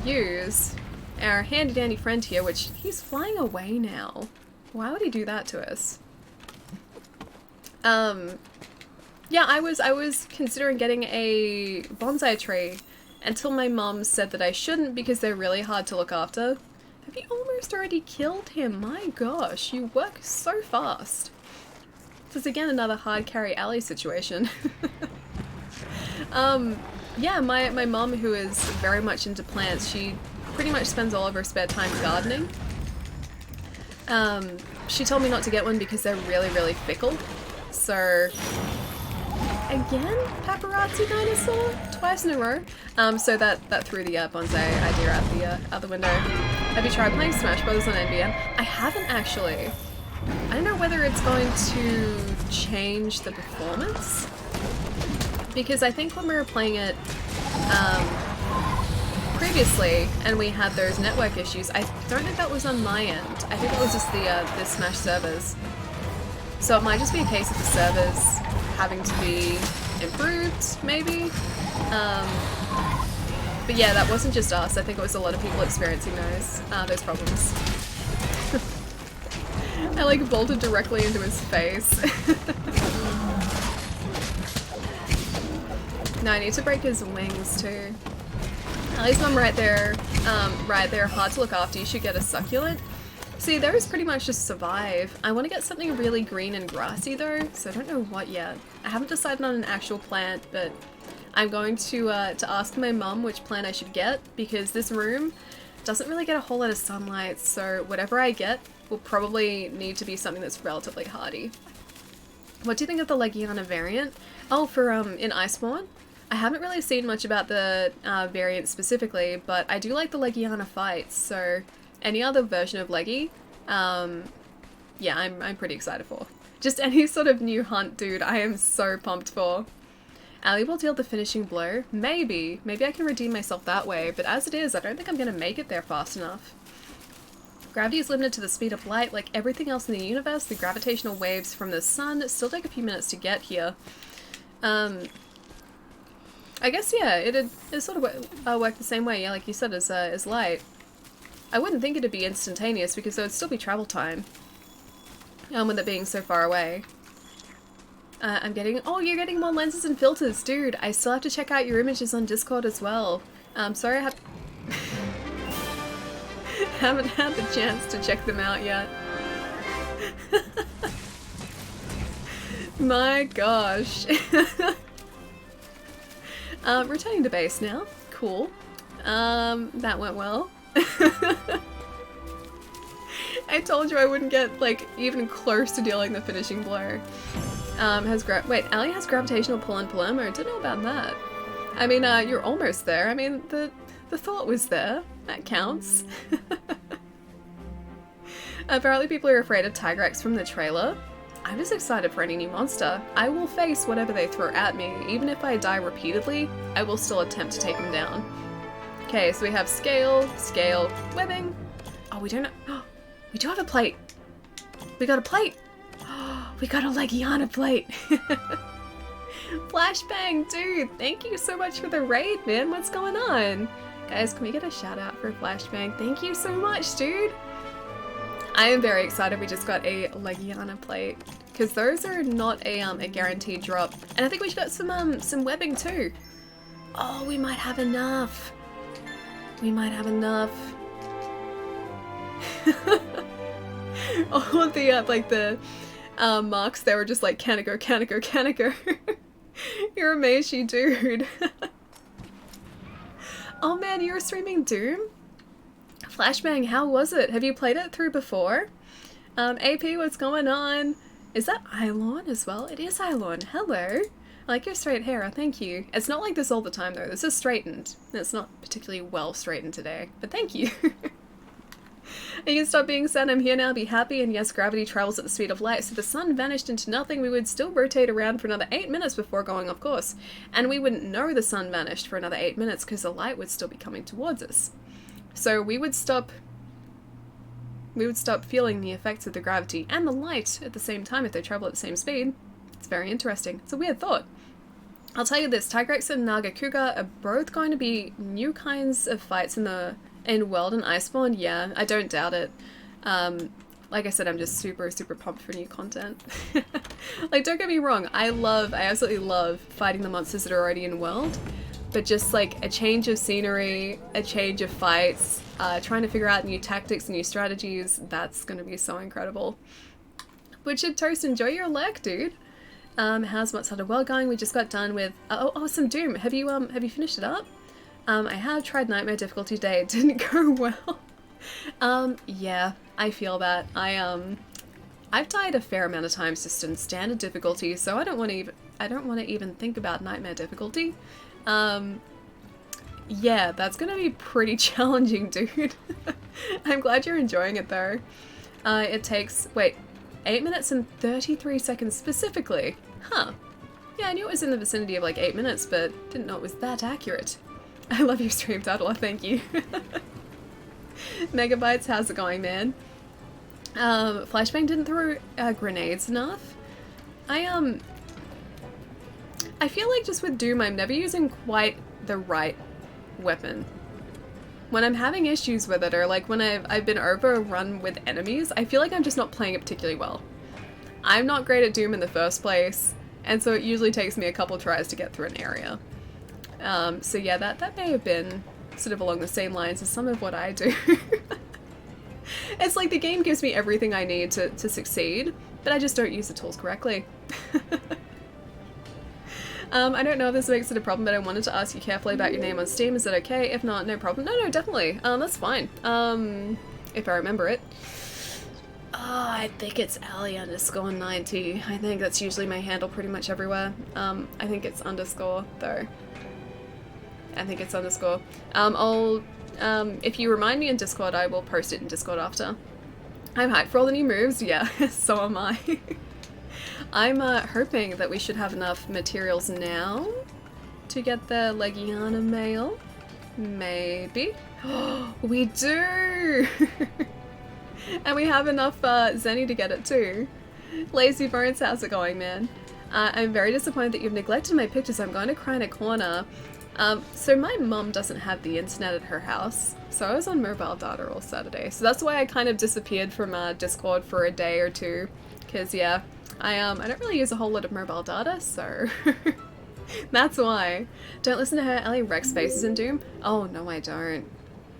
use our handy dandy friend here, which he's flying away now. Why would he do that to us? Yeah, I was considering getting a bonsai tree until my mom said that I shouldn't because they're really hard to look after. Have you almost already killed him? My gosh, you work so fast. This is again another hard carry alley situation. Yeah, my mom, who is very much into plants, she pretty much spends all of her spare time gardening. She told me not to get one because they're really, really fickle. So, again, paparazzi dinosaur? Twice in a row. So that threw the bonsai idea out the window. Have you tried playing Smash Bros on NBN? I haven't actually. I don't know whether it's going to change the performance, because I think when we were playing it previously and we had those network issues, I don't think that was on my end. I think that was just the Smash servers. So it might just be a case of the servers having to be improved, maybe? But yeah, that wasn't just us. I think it was a lot of people experiencing those problems. I like bolted directly into his face. No, I need to break his wings too. Ellie's mum right there, hard to look after. You should get a succulent. See, those pretty much just survive. I want to get something really green and grassy though, so I don't know what yet. I haven't decided on an actual plant, but I'm going to ask my mum which plant I should get, because this room doesn't really get a whole lot of sunlight, so whatever I get will probably need to be something that's relatively hardy. What do you think of the Legiana variant? Oh, for in Iceborne? I haven't really seen much about the variant specifically, but I do like the Legiana fights, so any other version of Leggy, yeah, I'm pretty excited for. Just any sort of new hunt, dude, I am so pumped for. Ali will deal the finishing blow. Maybe I can redeem myself that way, but as it is, I don't think I'm gonna make it there fast enough. Gravity is limited to the speed of light. Like everything else in the universe, the gravitational waves from the sun still take a few minutes to get here. I guess, yeah, it sort of work the same way, yeah, like you said, as light. I wouldn't think it'd be instantaneous because there would still be travel time, with it being so far away. Oh, you're getting more lenses and filters, dude. I still have to check out your images on Discord as well. Sorry I haven't had the chance to check them out yet. My gosh. Returning to base now. Cool. That went well. I told you I wouldn't get, like, even close to dealing the finishing blow. Wait, Ali has gravitational pull in Palermo? Didn't know about that. I mean, you're almost there. I mean, the thought was there. That counts. Apparently people are afraid of Tigrex from the trailer. I'm just excited for any new monster. I will face whatever they throw at me. Even if I die repeatedly, I will still attempt to take them down. Okay, so we have scale, webbing. Oh, we don't know. We do have a plate. We got a plate. We got a Legiana plate. Flashbang, dude, thank you so much for the raid, man. What's going on? Guys, can we get a shout out for Flashbang? Thank you so much, dude. I am very excited we just got a Legiana plate, because those are not a guaranteed drop. And I think we should get some webbing too. Oh, we might have enough. We might have enough. All of the, like the marks, they were just like, can it go, can it go, can it go? You're amazing, dude. Oh man, you were streaming Doom? Flashbang, how was it? Have you played it through before? AP, what's going on? Is that Eilon as well? It is Eilon. Hello. I like your straight hair, thank you. It's not like this all the time though. This is straightened. It's not particularly well straightened today, but thank you. You can stop being sad, I'm here now, be happy, and yes, gravity travels at the speed of light, so the sun vanished into nothing, we would still rotate around for another 8 minutes before going off course. And we wouldn't know the sun vanished for another 8 minutes because the light would still be coming towards us. So we would stop feeling the effects of the gravity and the light at the same time if they travel at the same speed. It's very interesting. It's a weird thought. I'll tell you this, Tigrex and Nagakuga are both going to be new kinds of fights in World and Iceborne. Yeah, I don't doubt it. Like I said, I'm just super pumped for new content. Like, don't get me wrong, I absolutely love fighting the monsters that are already in World, but just like a change of scenery, a change of fights, trying to figure out new tactics, new strategies, that's gonna be so incredible. Butchered Toast, enjoy your leg, dude. How's What's Under World going? We just got done with some Doom. Have you finished it up? I have tried Nightmare difficulty today. It didn't go well. Yeah, I feel that. I've died a fair amount of times just in standard difficulty, so I don't want to even think about Nightmare difficulty. Yeah, that's gonna be pretty challenging, dude. I'm glad you're enjoying it though. It takes 8 minutes and 33 seconds specifically. Huh. Yeah, I knew it was in the vicinity of like 8 minutes, but didn't know it was that accurate. I love your stream, Toddler, thank you. Megabytes, how's it going, man? Flashbang didn't throw grenades enough. I feel like just with Doom, I'm never using quite the right weapon. When I'm having issues with it, or like when I've been overrun with enemies, I feel like I'm just not playing it particularly well. I'm not great at Doom in the first place, and so it usually takes me a couple tries to get through an area. So yeah, that may have been sort of along the same lines as some of what I do. It's like the game gives me everything I need to succeed, but I just don't use the tools correctly. I don't know if this makes it a problem, but I wanted to ask you carefully about your name on Steam. Is it okay? If not, no problem. No, definitely. That's fine. If I remember it. I think it's Ali_90. I think that's usually my handle pretty much everywhere. I think it's underscore, though. I think it's underscore. If you remind me in Discord, I will post it in Discord after. I'm hyped for all the new moves. Yeah, so am I. I'm hoping that we should have enough materials now to get the Legiana mail. Maybe. We do! And we have enough Zenny to get it too. Lazy Bones, how's it going, man? I'm very disappointed that you've neglected my pictures. I'm going to cry in a corner. So my mum doesn't have the internet at her house, so I was on mobile data all Saturday. So that's why I kind of disappeared from Discord for a day or two. Because, yeah, I don't really use a whole lot of mobile data, so that's why. Don't listen to her. Ellie Rex faces in Doom. Oh, no, I don't.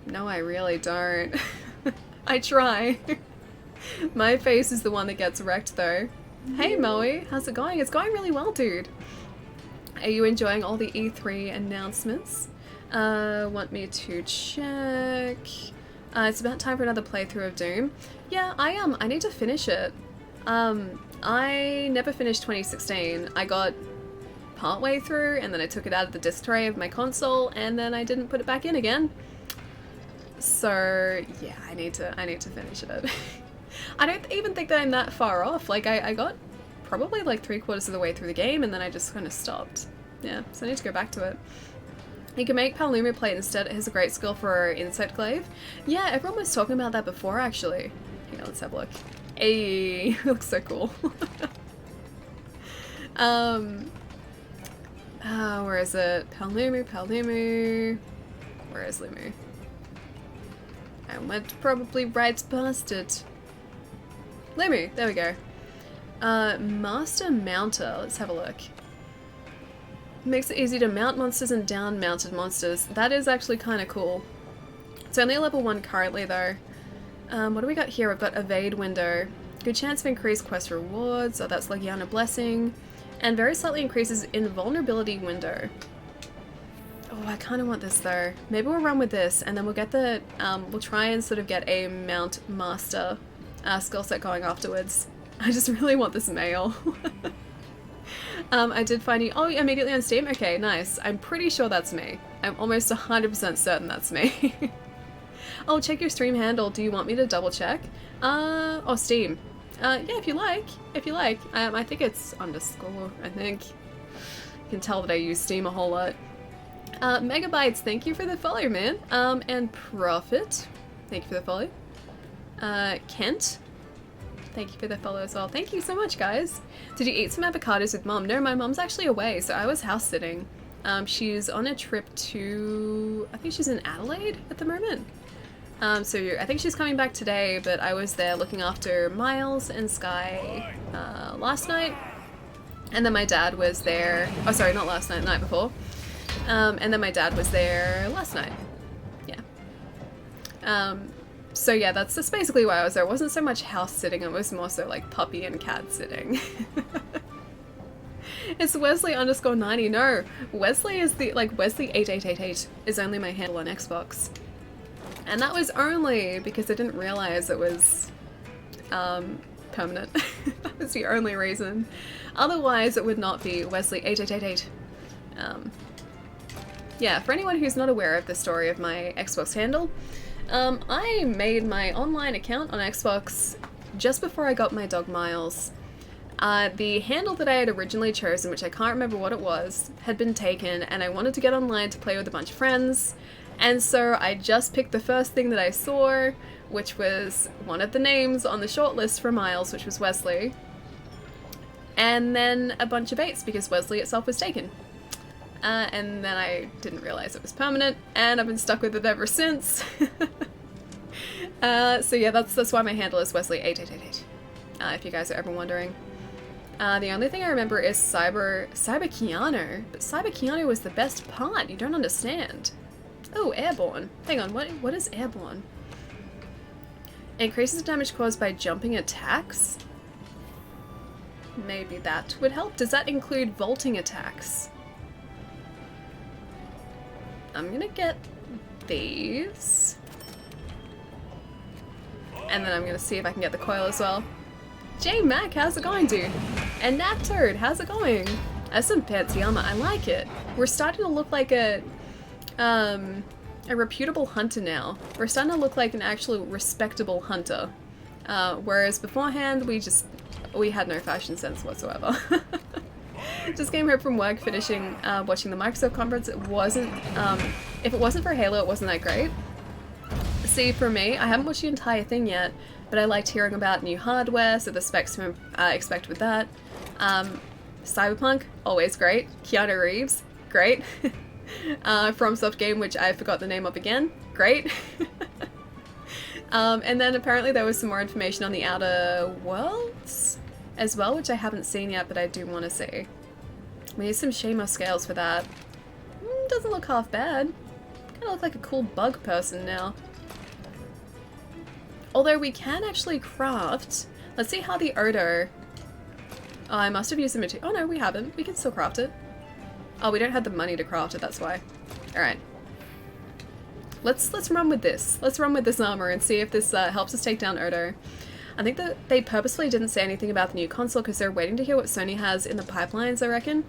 No, I really don't. I try. My face is the one that gets wrecked, though. Hey, Moe, how's it going? It's going really well, dude. Are you enjoying all the E3 announcements? Want me to check? It's about time for another playthrough of Doom. Yeah, I need to finish it. I never finished 2016. I got partway through and then I took it out of the disc tray of my console and then I didn't put it back in again. So yeah, I need to finish it. I don't even think that I'm that far off. Like I got probably like 3/4 of the way through the game and then I just kind of stopped. Yeah, so I need to go back to it. You can make Paloma plate instead. It has a great skill for insect glaive. Yeah, everyone was talking about that before actually. Hang on, let's have a look. Hey, looks so cool. Where is it? Palmumu, Palmumu. Where is Lumu? I went probably right past it. Lumu, there we go. Master Mounter, let's have a look. Makes it easy to mount monsters and down mounted monsters. That is actually kind of cool. It's only a level 1 currently though. What do we got here? We've got Evade Window. Good chance of increased quest rewards, so that's Legiana Blessing. And very slightly increases Invulnerability Window. Oh, I kind of want this though. Maybe we'll run with this and then we'll get the, we'll try and sort of get a Mount Master skill set going afterwards. I just really want this male. I did find you, oh, immediately on Steam? Okay, nice. I'm pretty sure that's me. I'm almost 100% certain that's me. Oh, check your stream handle. Do you want me to double check? Oh, Steam. Yeah, if you like. If you like. I think it's underscore, I think. You can tell that I use Steam a whole lot. Megabytes, thank you for the follow, man. And Profit, thank you for the follow. Kent, thank you for the follow as well. Thank you so much, guys. Did you eat some avocados with mom? No, my mom's actually away, so I was house sitting. She's on a trip to, I think she's in Adelaide at the moment. So I think she's coming back today, but I was there looking after Miles and Sky last night. And then my dad was there, oh sorry, not last night, the night before. And then my dad was there last night. Yeah. So yeah, that's basically why I was there. It wasn't so much house sitting, it was more so like puppy and cat sitting. It's Wesley underscore 90. No, Wesley is the, like, Wesley 8888 is only my handle on Xbox. And that was only because I didn't realize it was permanent. That was the only reason. Otherwise, it would not be Wesley 8888. Yeah, for anyone who's not aware of the story of my Xbox handle, I made my online account on Xbox just before I got my dog Miles. The handle that I had originally chosen, which I can't remember what it was, had been taken, and I wanted to get online to play with a bunch of friends, and so I just picked the first thing that I saw, which was one of the names on the shortlist for Miles, which was Wesley, and then a bunch of 8s because Wesley itself was taken. And then I didn't realize it was permanent, and I've been stuck with it ever since. So yeah, that's why my handle is Wesley8888, if you guys are ever wondering. The only thing I remember is Cyber Keanu, but Cyber Keanu was the best part. You don't understand. Oh, Airborne. Hang on, what is Airborne? Increases damage caused by jumping attacks? Maybe that would help. Does that include vaulting attacks? I'm gonna get these. And then I'm gonna see if I can get the coil as well. J Mac, how's it going, dude? And Naptoad, how's it going? That's some fancy armor. I like it. We're starting to look like a reputable hunter now. We're starting to look like an actual respectable hunter. Whereas beforehand, we had no fashion sense whatsoever. Just came home from work, finishing watching the Microsoft conference. It wasn't, if it wasn't for Halo, it wasn't that great. See, for me, I haven't watched the entire thing yet, but I liked hearing about new hardware, so the specs to expect with that. Cyberpunk, always great. Keanu Reeves, great. FromSoft game, which I forgot the name of again, great. And then apparently there was some more information on the Outer Worlds as well, which I haven't seen yet, but I do want to see. We need some Shamo scales for that. Doesn't look half bad. Kind of look like a cool bug person now. Although we can actually craft. Let's see how the odor. Oh, I must have used the material. Oh no, we haven't. We can still craft it. Oh, we don't have the money to craft it, that's why. Alright. Let's run with this. Let's run with this armor and see if this helps us take down Odo. I think that they purposefully didn't say anything about the new console because they're waiting to hear what Sony has in the pipelines, I reckon.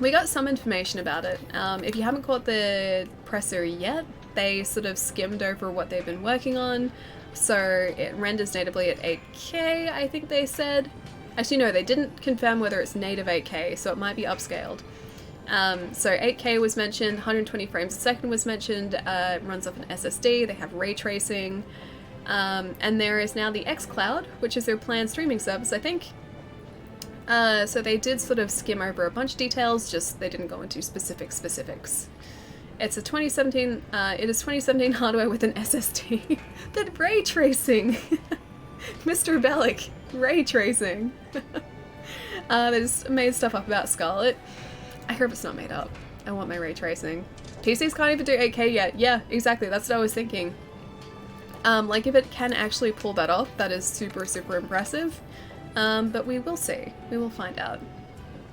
We got some information about it. If you haven't caught the presser yet, they sort of skimmed over what they've been working on. So it renders natively at 8K, I think they said. Actually, no, they didn't confirm whether it's native 8K, so it might be upscaled. So 8K was mentioned, 120 frames a second was mentioned, it runs off an SSD, they have ray tracing, and there is now the xCloud, which is their planned streaming service, I think. So they did sort of skim over a bunch of details, just they didn't go into specifics. It's a 2017, it is 2017 hardware with an SSD. That ray tracing! Mr. Bellic, ray tracing. They just made stuff up about Scarlet. I hope it's not made up. I want my ray tracing. PCs can't even do 8K yet. Yeah, exactly, that's what I was thinking. Like if it can actually pull that off, that is super impressive. But we will see. We will find out.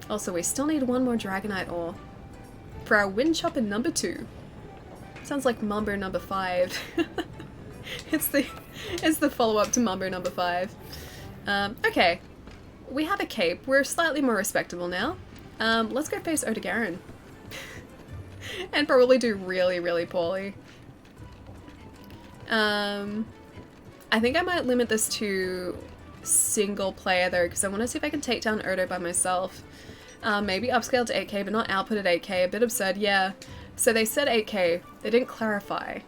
Also, we still need one more Dragonite ore for our Wind Chopper number 2. Sounds like Mumbo number 5. It's the follow-up to Mumbo number 5. Okay. We have a cape. We're slightly more respectable now. Let's go face Odegarin. And probably do really poorly. I think I might limit this to single player though, because I want to see if I can take down Odo by myself. Maybe upscale to 8K, but not output at 8K. A bit absurd, yeah. So they said 8K. They didn't clarify.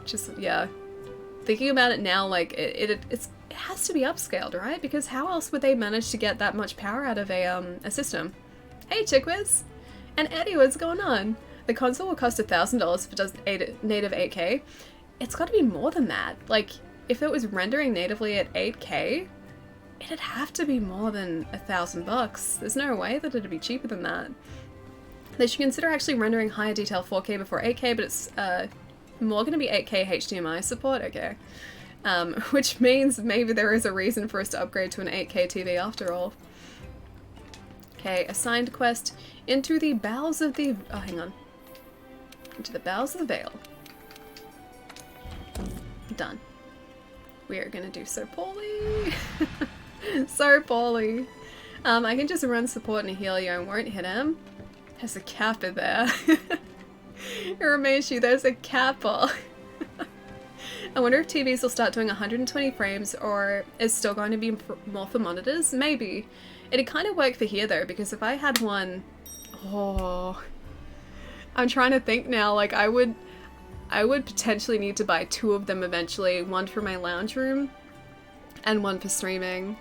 Just, yeah. Thinking about it now, like, it has to be upscaled, right? Because how else would they manage to get that much power out of a system? Hey, Chickwiz! And Eddie, what's going on? The console will cost $1,000 if it does native 8K. It's got to be more than that. Like, if it was rendering natively at 8K, it'd have to be more than $1,000. There's no way that it'd be cheaper than that. They should consider actually rendering higher detail 4K before 8K, but it's more going to be 8K HDMI support, okay. Which means maybe there is a reason for us to upgrade to an 8K TV after all. Okay, assigned quest, into the bowels of the... oh, hang on. Into the bowels of the Vale. Done. We are gonna do so poorly. So poorly. I can just run support and heal you and won't hit him. There's a kappa there. Urameshi, there's a kappa. I wonder if TVs will start doing 120 frames or is still going to be more for monitors? Maybe. It'd kind of work for here though, because if I had one... oh... I'm trying to think now, like I would potentially need to buy 2 of them eventually. One for my lounge room and one for streaming.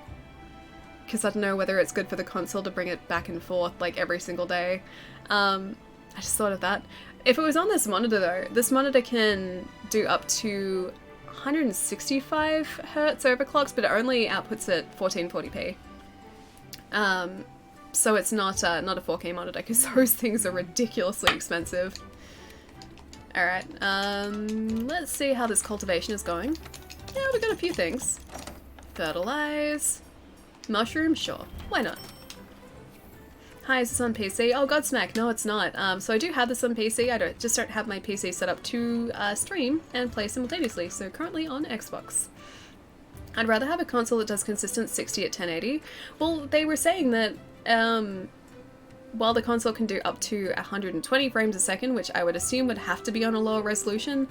Because I don't know whether it's good for the console to bring it back and forth like every single day. I just thought of that. If it was on this monitor though, this monitor can do up to 165 hertz overclocks, but it only outputs at 1440p. So it's not a 4K monitor because those things are ridiculously expensive. Alright, let's see how this cultivation is going. Yeah, we've got a few things. Fertilize. Mushroom? Sure. Why not? Hi, is this on PC? Oh, Godsmack. No, it's not. So I do have this on PC. I just don't have my PC set up to stream and play simultaneously. So currently on Xbox. I'd rather have a console that does consistent 60 at 1080. Well, they were saying that while the console can do up to 120 frames a second, which I would assume would have to be on a lower resolution,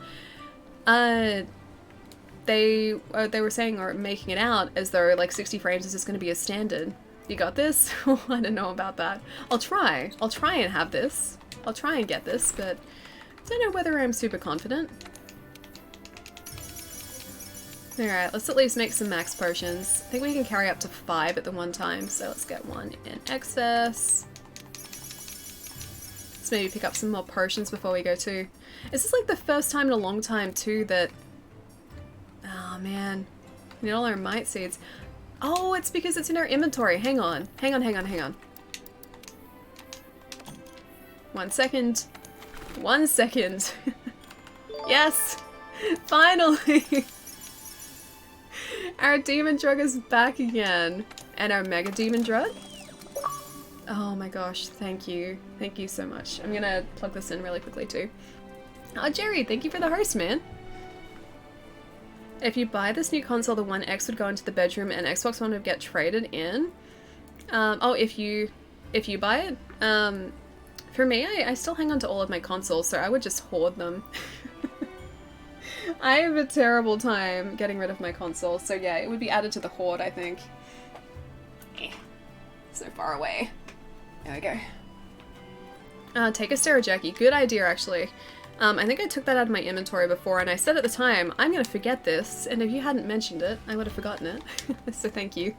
they were saying, or making it out, as though like 60 frames is just going to be a standard. You got this? I don't know about that. I'll try and have this. I'll try and get this, but I don't know whether I'm super confident. Alright, let's at least make some max potions. I think we can carry up to 5 at the one time, so let's get 1 in excess. Let's maybe pick up some more potions before we go too. Is this like the first time in a long time too that... oh man. We need all our mite seeds. Oh, it's because it's in our inventory. Hang on. Hang on. 1 second. 1 second. Yes! Finally! Our demon drug is back again. And our mega demon drug? Oh my gosh, thank you. Thank you so much. I'm gonna plug this in really quickly too. Oh, Jerry, thank you for the host, man. If you buy this new console, the One X would go into the bedroom and Xbox One would get traded in. Oh, if you buy it? For me, I still hang on to all of my consoles, so I would just hoard them. I have a terrible time getting rid of my consoles, so yeah, it would be added to the hoard, I think. So far away. There we go. Take a Stera Jerky. Good idea, actually. I think I took that out of my inventory before, and I said at the time, I'm gonna forget this, and if you hadn't mentioned it, I would have forgotten it. So thank you.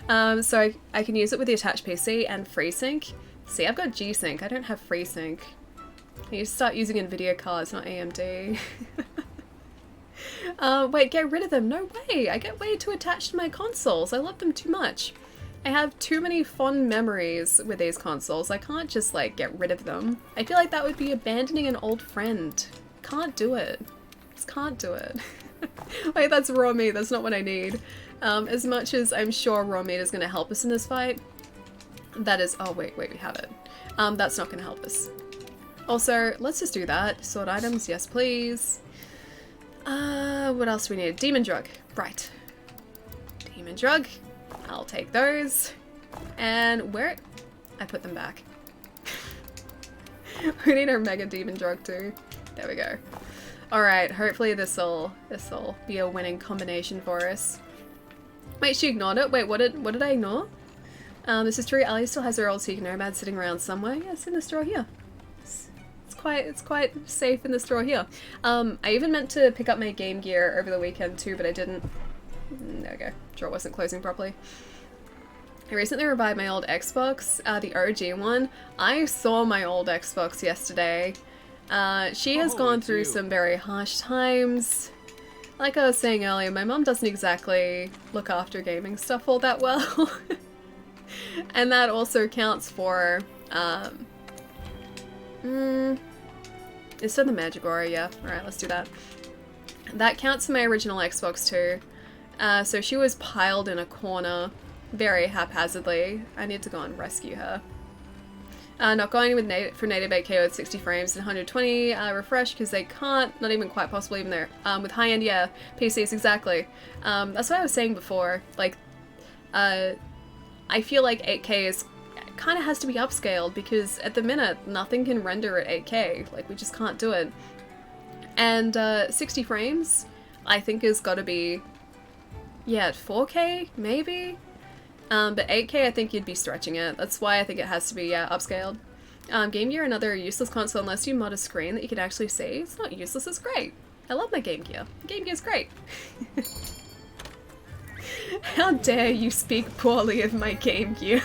So I can use it with the attached PC and FreeSync. See, I've got G-Sync. I don't have FreeSync. I need to start using NVIDIA cards, not AMD. Wait, get rid of them. No way. I get way too attached to my consoles. I love them too much. I have too many fond memories with these consoles. I can't just, like, get rid of them. I feel like that would be abandoning an old friend. Can't do it. Just can't do it. Wait, that's raw meat. That's not what I need. As much as I'm sure raw meat is going to help us in this fight, that is... Oh, wait, we have it. That's not going to help us. Also, let's just do that. Sword items, yes please. What else do we need? Demon drug. Right. Demon drug. I'll take those. And where... I put them back. We need our mega demon drug too. There we go. Alright, hopefully this'll be a winning combination for us. Wait, she ignored it? Wait, what did I ignore? This is true, Ellie still has her old Seeker Nomad sitting around somewhere. Yeah, it's in this drawer here. It's quite safe in this drawer here. I even meant to pick up my Game Gear over the weekend too, but I didn't. There we go. Drawer wasn't closing properly. I recently revived my old Xbox, the OG one. I saw my old Xbox yesterday. She has gone through some very harsh times. Like I was saying earlier, my mum doesn't exactly look after gaming stuff all that well. And that also counts for, it's for the Magic Aura, yeah. Alright, let's do that. That counts for my original Xbox too. So she was piled in a corner very haphazardly. I need to go and rescue her. Not going with for native 8K with 60 frames and 120 refresh because they can't, not even quite possible even there. With high-end, yeah, PCs, exactly. That's what I was saying before. Like, I feel like 8K is kind of has to be upscaled because at the minute nothing can render at 8K. Like, we just can't do it. And 60 frames, I think, has got to be, yeah, at 4K maybe. But 8K, I think you'd be stretching it. That's why I think it has to be, yeah, upscaled. Game Gear, another useless console unless you mod a screen that you can actually see. It's not useless, it's great. I love my Game Gear. Game Gear's great. How dare you speak poorly of my Game Gear?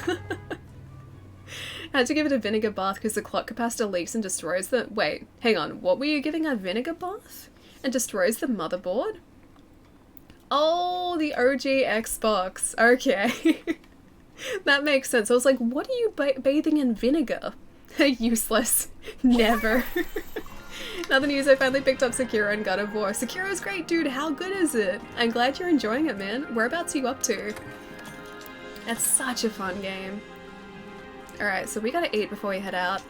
I had to give it a vinegar bath because the clock capacitor leaks and destroys the... Wait, hang on. What were you giving a vinegar bath? And destroys the motherboard? Oh, the OG Xbox. Okay. That makes sense. I was like, what are you bathing in vinegar? Useless. Never. Another news, I finally picked up Sekiro and God of War. Sekiro's great, dude. How good is it? I'm glad you're enjoying it, man. Whereabouts are you up to? That's such a fun game. Alright, so we gotta eat before we head out.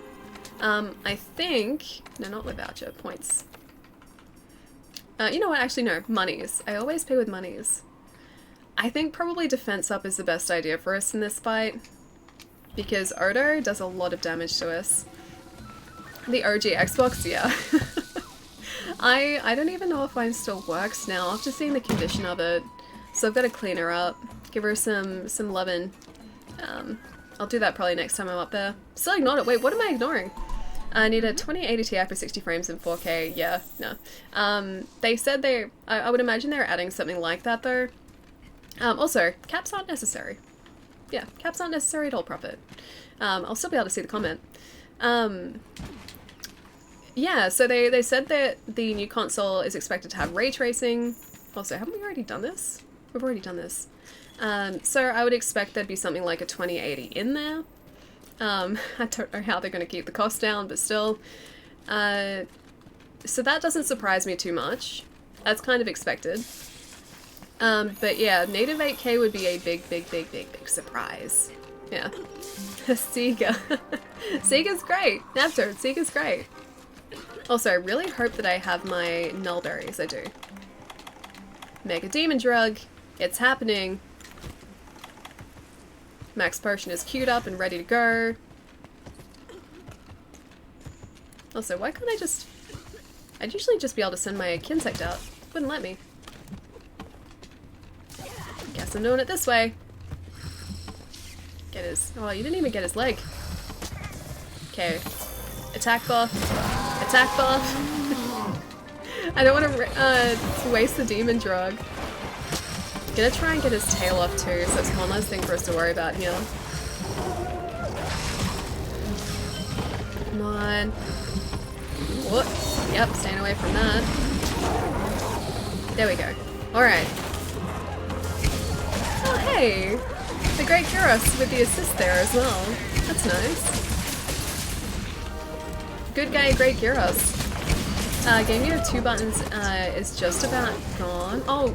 I think... No, not with voucher. Points. You know what? Actually, no. Monies. I always pay with monies. I think probably defense up is the best idea for us in this fight. Because Odo does a lot of damage to us. The OG Xbox, yeah. I don't even know if mine still works now after seeing the condition of it. So I've got to clean her up. Give her some lovin'. I'll do that probably next time I'm up there. Still ignored it. Wait, what am I ignoring? I need a 2080 Ti for 60 frames and 4K. Yeah, no. They said I would imagine they're adding something like that though. Also, caps aren't necessary. Yeah, caps aren't necessary at all, Prophet. I'll still be able to see the comment. Yeah, so they said that the new console is expected to have ray tracing. Also, haven't we already done this? We've already done this. So I would expect there'd be something like a 2080 in there. I don't know how they're going to keep the cost down, but still. So that doesn't surprise me too much. That's kind of expected. But yeah, native 8K would be a big surprise. Yeah. Sega. Sega's great. Naptoad, Sega's great. Also, I really hope that I have my nullberries. I do. Mega Demon Drug. It's happening. Max Potion is queued up and ready to go. Also, why can't I just... I'd usually just be able to send my Kinsect out. Wouldn't let me. Guess I'm doing it this way. Get his... Oh, you didn't even get his leg. Okay. Attack buff. Attack buff. I don't want to waste the demon drug. Gonna try and get his tail off too, so it's one less thing for us to worry about here. Come on. What? Yep, staying away from that. There we go. Alright. Oh hey! The Great Gyros with the assist there as well. That's nice. Good guy, Great Gyros. Game Gear 2 buttons is just about gone. Oh,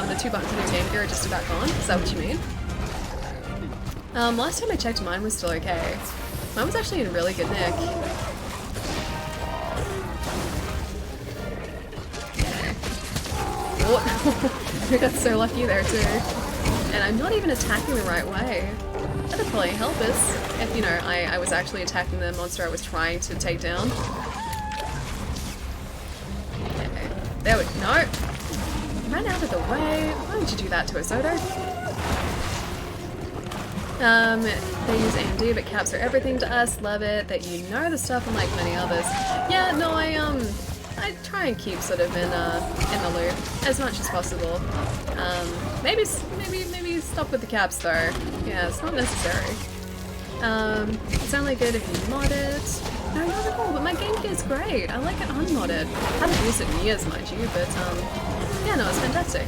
the 2 buttons in your Game Gear are just about gone? Is that what you mean? Last time I checked, mine was still okay. Mine was actually in really good nick. Oh, we got so lucky there too. And I'm not even attacking the right way. That'd probably help us if, you know, I was actually attacking the monster I was trying to take down. Okay. There we go. No! Ran out of the way. Why would you do that to us, Odo? They use AMD, but caps are everything to us. Love it that you know the stuff, unlike many others. Yeah, no, I try and keep sort of in the loop as much as possible. Maybe stop with the caps though. Yeah, it's not necessary. It's only good if you mod it. No, not at all, but my Game Gear's great. I like it unmodded. I haven't used it in years, mind you, but yeah, no, it's fantastic.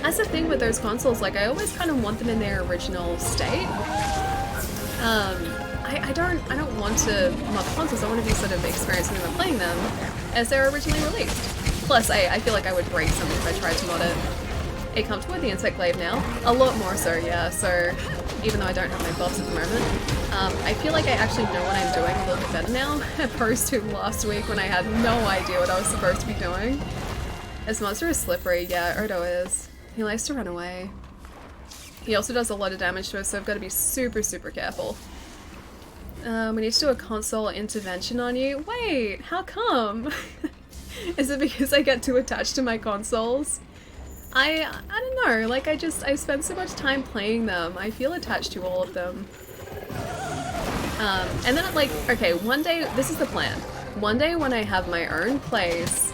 That's the thing with those consoles, like I always kind of want them in their original state. I don't want to mod consoles, I want to be sort of experiencing them and playing them as they're originally released. Plus, I feel like I would break something if I tried to mod it. It comes with the Insect Glaive now. A lot more so, yeah, so even though I don't have my buffs at the moment, I feel like I actually know what I'm doing a little bit better now, opposed to last week when I had no idea what I was supposed to be doing. This monster is slippery, yeah, Odo is. He likes to run away. He also does a lot of damage to us, so I've got to be super, super careful. We need to do a console intervention on you. Wait, how come? Is it because I get too attached to my consoles? I don't know, like I spend so much time playing them, I feel attached to all of them. And then like, okay, one day, this is the plan. One day when I have my own place,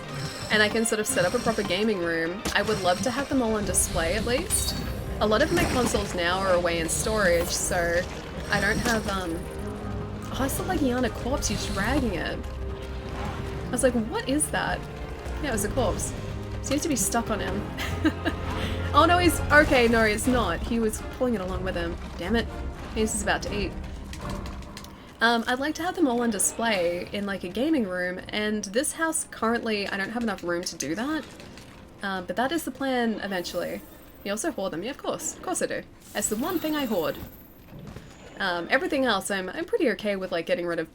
and I can sort of set up a proper gaming room, I would love to have them all on display at least. A lot of my consoles now are away in storage, so I don't have, oh, I saw like Yana corpse, he's dragging it. I was like, what is that? Yeah, it was a corpse. Seems to be stuck on him. Oh no, he's, okay, no, it's not. He was pulling it along with him. Damn it. He's about to eat. I'd like to have them all on display in like a gaming room, and this house currently, I don't have enough room to do that. But that is the plan eventually. You also hoard them, yeah, of course I do. That's the one thing I hoard. Everything else, I'm pretty okay with like getting rid of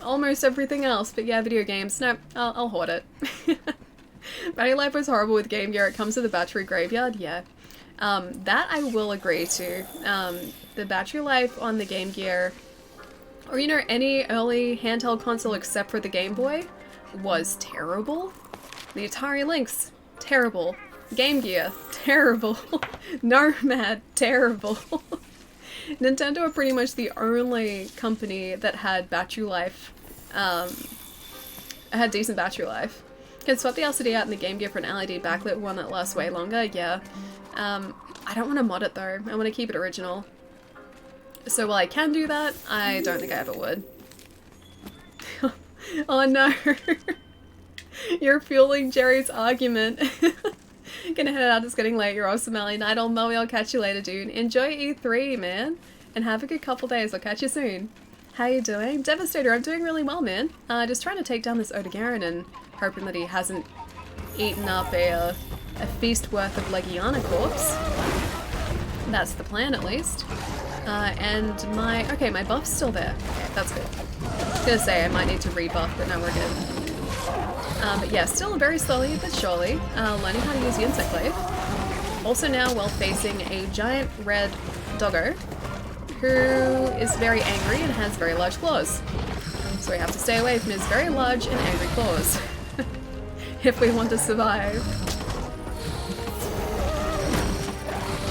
almost everything else, but yeah, video games, no, I'll hoard it. Battery life was horrible with Game Gear, it comes with a battery graveyard, yeah. That I will agree to. The battery life on the Game Gear, or you know, any early handheld console except for the Game Boy, was terrible. The Atari Lynx, terrible. Game Gear, terrible. Nomad, terrible. Nintendo are pretty much the only company that had battery life, had decent battery life. Can swap the LCD out in the Game Gear for an LED backlit one that lasts way longer, yeah. I don't want to mod it though, I want to keep it original. So while I can do that, I don't think I ever would. Oh no! You're fueling Jerry's argument. Gonna head out, it's getting late, you're awesome, Ellie. Night all Moe, I'll catch you later, dude. Enjoy E3, man. And have a good couple days, I'll catch you soon. How you doing? Devastator, I'm doing really well, man. Just trying to take down this Odogaron and hoping that he hasn't eaten up a feast worth of Legiana corpse. That's the plan, at least. And my buff's still there. Okay, that's good. I was gonna say I might need to rebuff, but no, we're good. But yeah, still very slowly but surely, learning how to use the Insect Glaive. Also now while facing a giant red doggo, who is very angry and has very large claws. So we have to stay away from his very large and angry claws. If we want to survive.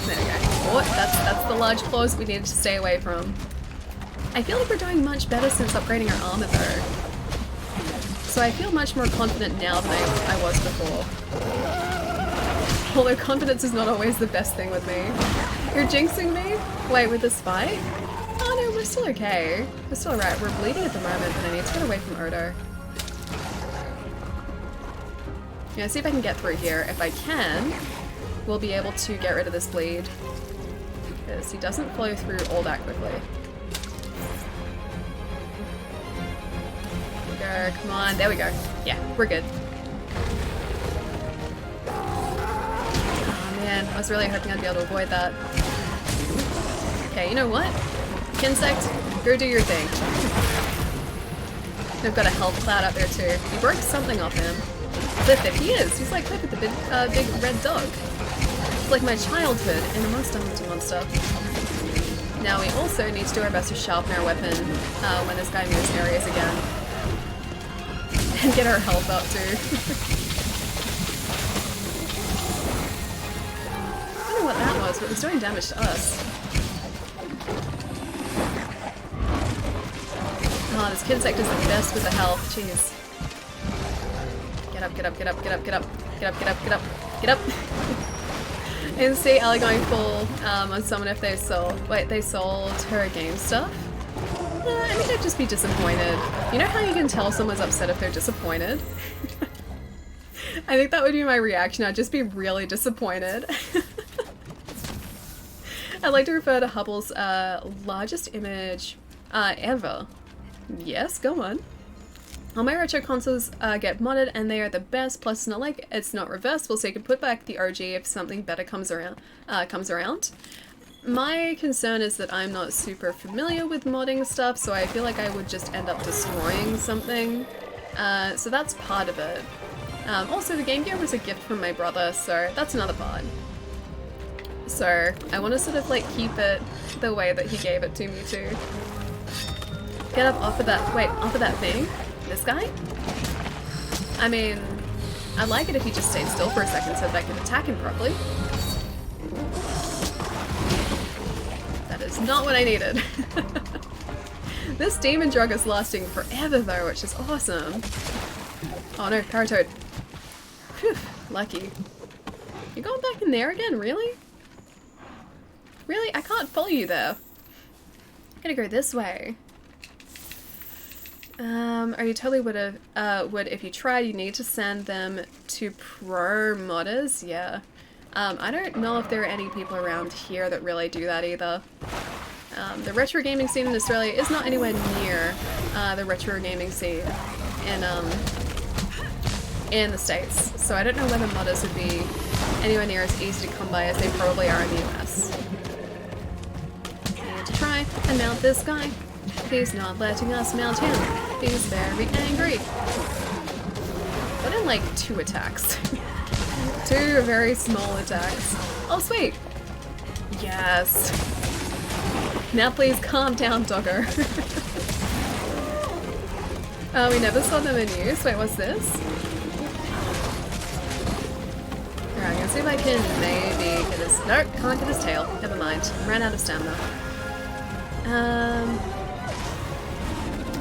There we go. Oh, that's the large claws we needed to stay away from. I feel like we're doing much better since upgrading our armor though. So I feel much more confident now than I was before. Although confidence is not always the best thing with me. You're jinxing me? Wait, with this fight? Oh no, we're still okay. We're still alright. We're bleeding at the moment, but I need to get away from Odo. Yeah, see if I can get through here. If I can, we'll be able to get rid of this bleed. Because he doesn't flow through all that quickly. Go, come on, there we go. Yeah, we're good. Oh man, I was really hoping I'd be able to avoid that. Okay, you know what? Insect, go do your thing. They've got a health cloud up there too. He broke something off him. Cliff it, he is! He's like Cliff with the big red dog. It's like my childhood in a Monster Hunter monster. Now we also need to do our best to sharpen our weapon when this guy moves areas again. And get our health up too. I don't know what that was, but it was doing damage to us. Oh, this Kinsect is the best with the health, jeez. Get up, get up, get up, get up, get up, get up, get up, get up, get up. And see Ellie going full on someone if they sold, wait, they sold her game stuff? I think I'd just be disappointed. You know how you can tell someone's upset if they're disappointed? I think that would be my reaction. I'd just be really disappointed. I'd like to refer to Hubble's largest image ever. Yes, go on. All my retro consoles get modded and they are the best, plus it's not like it's not reversible, so you can put back the OG if something better comes around. My concern is that I'm not super familiar with modding stuff, so I feel like I would just end up destroying something. So that's part of it. Also, the Game Gear was a gift from my brother, so that's another part. So I want to sort of like keep it the way that he gave it to me too. Get up off of that, wait, off of that thing? This guy? I mean, I'd like it if he just stayed still for a second so that I could attack him properly. That is not what I needed. This demon drug is lasting forever though, which is awesome. Oh no, Paratoad. Phew, lucky. You're going back in there again, really? Really? I can't follow you there. I'm gonna go this way. Or you totally would if you tried. You need to send them to pro modders. Yeah. I don't know if there are any people around here that really do that either. The retro gaming scene in Australia is not anywhere near the retro gaming scene in the States. So I don't know whether modders would be anywhere near as easy to come by as they probably are in the US. I need to try and mount this guy. He's not letting us mount him. He's very angry. Put in like 2 attacks. 2 very small attacks. Oh sweet! Yes! Now please calm down, doggo. Oh, we never saw them in use. Wait, what's this? Alright, I'm gonna see if I can maybe get his... Nope, can't get his tail. Never mind. Ran out of stamina.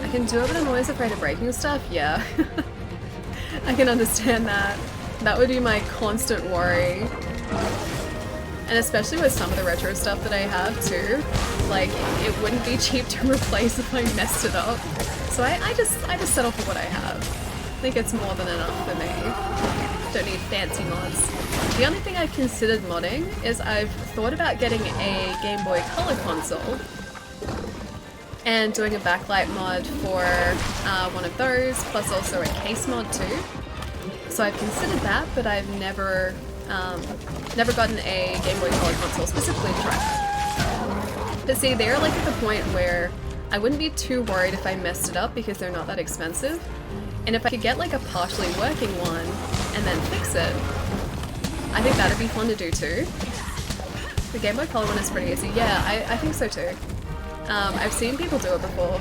I can do it, but I'm always afraid of breaking stuff. Yeah. I can understand that. That would be my constant worry. And especially with some of the retro stuff that I have too. Like, it wouldn't be cheap to replace if I messed it up. So I just settle for what I have. I think it's more than enough for me. Don't need fancy mods. The only thing I've considered modding is I've thought about getting a Game Boy Color console and doing a backlight mod for one of those, plus also a case mod too. So I've considered that, but I've never gotten a Game Boy Color console specifically to try. But see, they're like at the point where I wouldn't be too worried if I messed it up because they're not that expensive. And if I could get like a partially working one and then fix it, I think that'd be fun to do too. The Game Boy Color one is pretty easy. Yeah, I think so too. I've seen people do it before.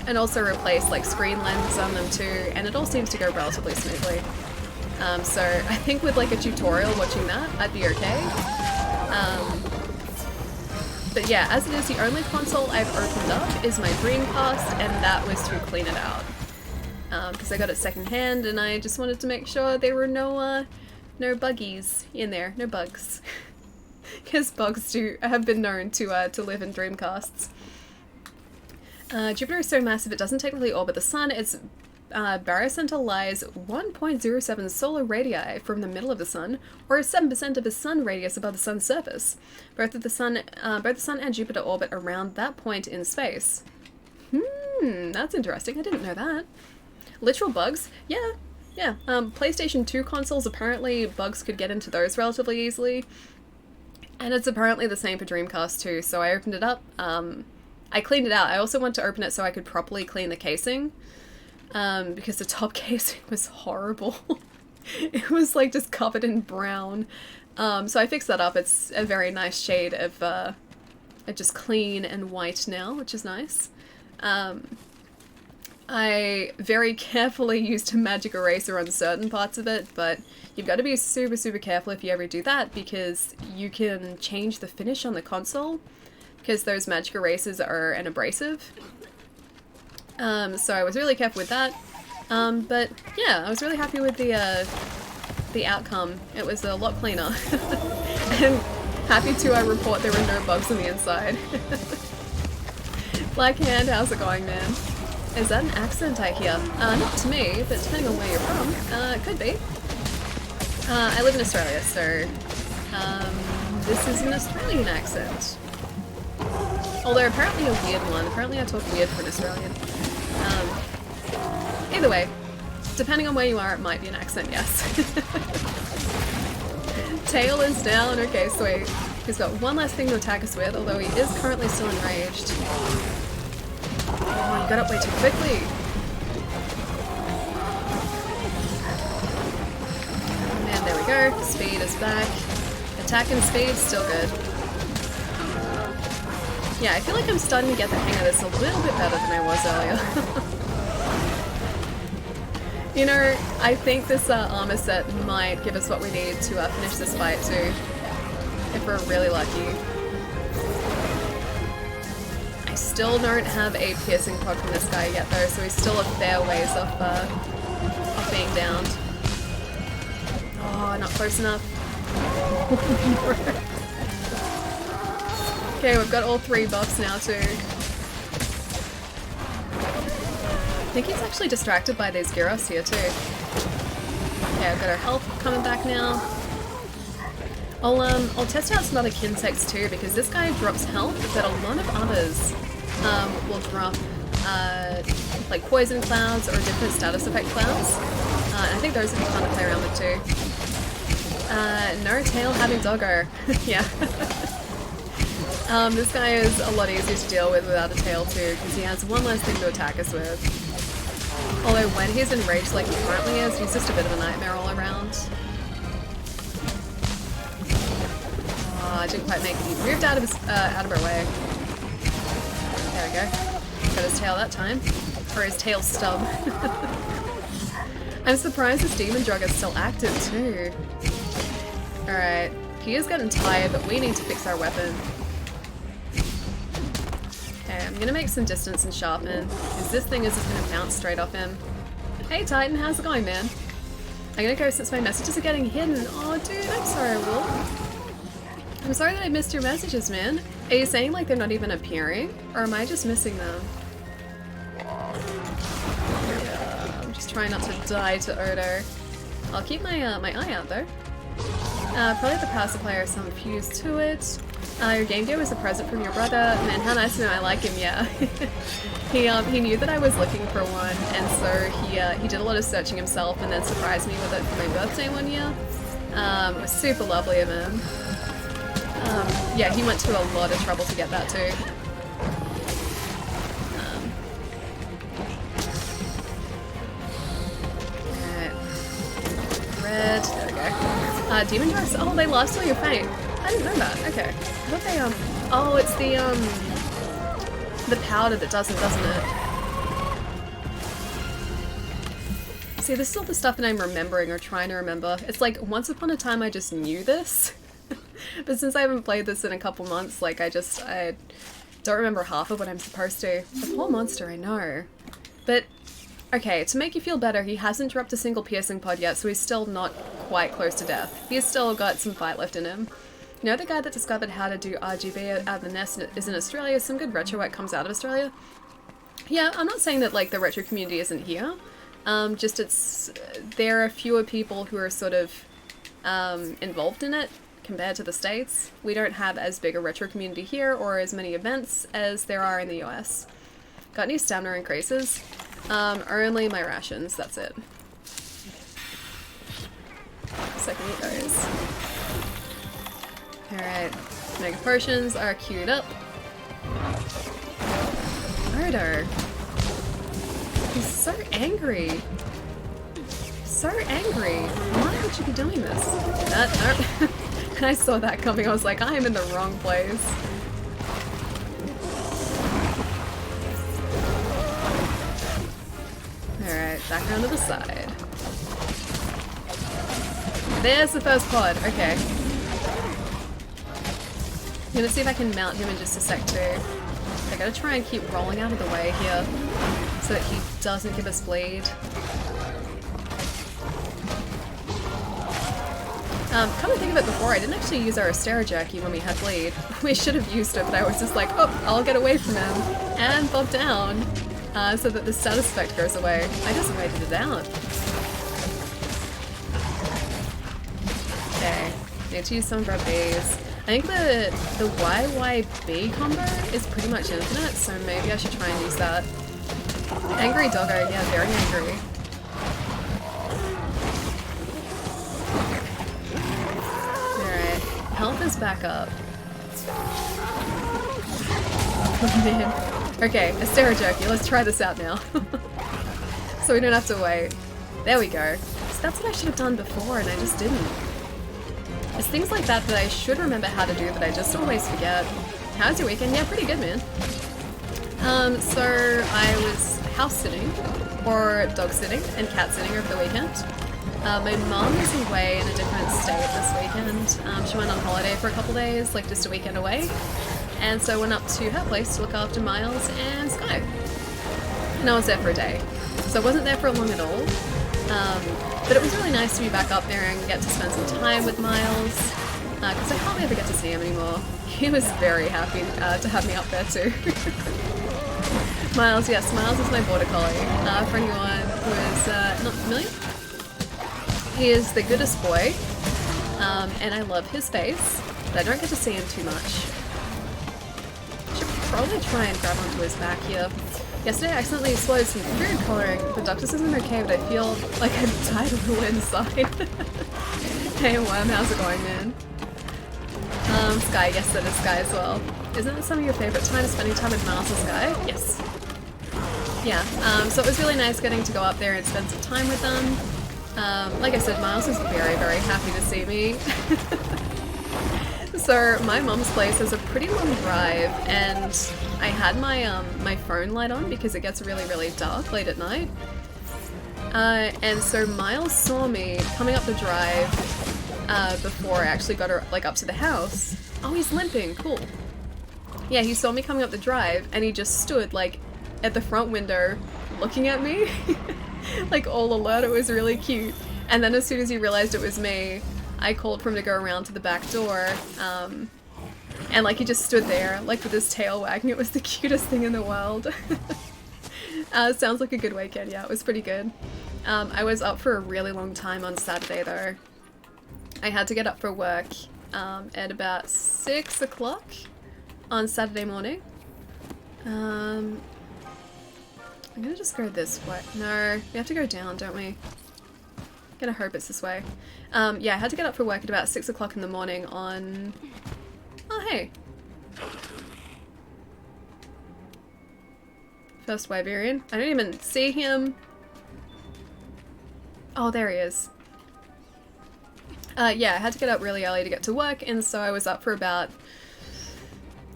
And also replace like screen lenses on them too, and it all seems to go relatively smoothly. So I think with like a tutorial watching that, I'd be okay. But yeah, as it is, the only console I've opened up is my Dreamcast, and that was to clean it out. Because I got it secondhand, and I just wanted to make sure there were no no buggies in there, no bugs. Because bugs have been known to live in Dreamcasts. Jupiter is so massive it doesn't technically orbit the sun. Its barycenter lies 1.07 solar radii from the middle of the sun, or 7% of a sun radius above the sun's surface. Both the sun and Jupiter orbit around that point in space. That's interesting. I didn't know that. Literal bugs? Yeah. PlayStation 2 consoles, apparently bugs could get into those relatively easily. And it's apparently the same for Dreamcast too, so I opened it up. I cleaned it out. I also want to open it so I could properly clean the casing. Because the top casing was horrible. It was like just covered in brown. So I fixed that up. It's a very nice shade of just clean and white now, which is nice. I very carefully used a magic eraser on certain parts of it, but you've got to be super, super careful if you ever do that, because you can change the finish on the console, because those magic erasers are an abrasive. So I was really careful with that. But yeah, I was really happy with the outcome. It was a lot cleaner. And happy to report there were no bugs on the inside. Black Hand, how's it going, man? Is that an accent I hear? Not to me, but depending on where you're from, it could be. I live in Australia, so this is an Australian accent. Although apparently a weird one. Apparently I talk weird for an Australian. Either way, depending on where you are, it might be an accent, yes. Tail is down. Okay, sweet. He's got one last thing to attack us with, although he is currently still enraged. Oh, he got up way too quickly. Oh man, there we go. Speed is back. Attack and speed, still good. Yeah, I feel like I'm starting to get the hang of this a little bit better than I was earlier. You know, I think this armor set might give us what we need to finish this fight too, if we're really lucky. I still don't have a piercing pod from this guy yet though, so he's still a fair ways off being downed. Oh, not close enough. Okay, we've got all 3 buffs now too. I think he's actually distracted by these gyros here too. Okay, I've got our health coming back now. I'll test out some other kinsects too, because this guy drops health, but a lot of others will drop like poison clouds or different status effect clouds. I think those would be fun to play around with too. No tail having doggo. Yeah. This guy is a lot easier to deal with without a tail too, because he has one less thing to attack us with. Although when he's enraged like he currently is, he's just a bit of a nightmare all around. Oh, I didn't quite make it. He moved out of our way. There we go. Got his tail that time. Or his tail stub. I'm surprised this demon drug is still active too. Alright. He is getting tired, but we need to fix our weapon. Okay, I'm gonna make some distance and sharpen, because this thing is just gonna bounce straight off him. Hey Titan, how's it going, man? I'm gonna go since my messages are getting hidden. Oh dude, I'm sorry, Will. I'm sorry that I missed your messages, man. Are you saying like they're not even appearing? Or am I just missing them? Yeah, I'm just trying not to die to Odo. I'll keep my my eye out though. Probably the power supply or some fuse to it. Your Game Gear was a present from your brother. Man, how nice to know I like him, yeah. He knew that I was looking for one, and so he did a lot of searching himself and then surprised me with it for my birthday one year. It was super lovely of him. Yeah, he went to a lot of trouble to get that too. Alright. Red, there we go. Demon drugs? Oh, they last till you're faint. I didn't know that. Okay. I thought they, oh, it's the powder that doesn't it? See, this is all the stuff that I'm remembering or trying to remember. It's like, once upon a time I just knew this. But since I haven't played this in a couple months, like, I don't remember half of what I'm supposed to. The poor monster, I know. But, okay, to make you feel better, he hasn't dropped a single piercing pod yet, so he's still not quite close to death. He's still got some fight left in him. You know the guy that discovered how to do RGB out of the nest is in Australia? Some good retro work comes out of Australia. Yeah, I'm not saying that like the retro community isn't here. Just there are fewer people who are sort of involved in it compared to the States. We don't have as big a retro community here or as many events as there are in the US. Got any stamina increases? Only my rations, that's it. So I can eat those. Alright, mega potions are queued up. Murder. He's so angry. So angry. Why would you be doing this? Nope. I saw that coming. I was like, I am in the wrong place. Alright, back down to the side. There's the first pod. Okay. I'm gonna see if I can mount him in just a sec too. I gotta try and keep rolling out of the way here so that he doesn't give us bleed. Come to think of it, before I didn't actually use our Astera Jerky when we had bleed. We should have used it, but I was just like, oh, I'll get away from him and bob down so that the status effect goes away. I just waited it out. Okay, need to use some of our Bs. I think the YYB combo is pretty much infinite, so maybe I should try and use that. Angry doggo, yeah, very angry. Alright, health is back up. Oh man. Okay, Astera Jerky, let's try this out now. So we don't have to wait. There we go. So that's what I should have done before and I just didn't. It's things like that that I should remember how to do that I just always forget. How's your weekend? Yeah, pretty good, man. So I was house sitting, or dog sitting, and cat sitting over the weekend. My mum is away in a different state this weekend. She went on holiday for a couple days, like just a weekend away. And so I went up to her place to look after Miles and Sky. And I was there for a day. So I wasn't there for long at all. But it was really nice to be back up there and get to spend some time with Miles, because I hardly ever get to see him anymore. He was very happy to have me up there too. Miles, yes, Miles is my border collie. For anyone who is not familiar, he is the goodest boy, and I love his face, but I don't get to see him too much. Should probably try and grab onto his back here. Yesterday I accidentally swallowed some food coloring. The doctor says I'm okay, but I feel like I died a little inside. Hey Worm, how's it going, man? Sky, yes that is Sky as well. Isn't it some of your favourite time spending time with Miles and Sky? Yes. Yeah, so it was really nice getting to go up there and spend some time with them. Like I said, Miles was very, very happy to see me. So my mum's place has a pretty long drive, and I had my my phone light on because it gets really, really dark late at night. And so Miles saw me coming up the drive before I actually got up to the house. Oh, he's limping, cool. Yeah, he saw me coming up the drive, and he just stood like at the front window looking at me, like all alert. It was really cute. And then as soon as he realized it was me, I called for him to go around to the back door, and like he just stood there, like with his tail wagging. It was the cutest thing in the world. Sounds like a good weekend. Yeah, it was pretty good. I was up for a really long time on Saturday though. I had to get up for work at about 6 o'clock on Saturday morning. I'm gonna just go this way. No, we have to go down, don't we? Gonna hope it's this way. Yeah, I had to get up for work at about 6 o'clock in the morning on... Oh, hey. First Wyverian. I don't even see him. Oh, there he is. Yeah, I had to get up really early to get to work, and so I was up for about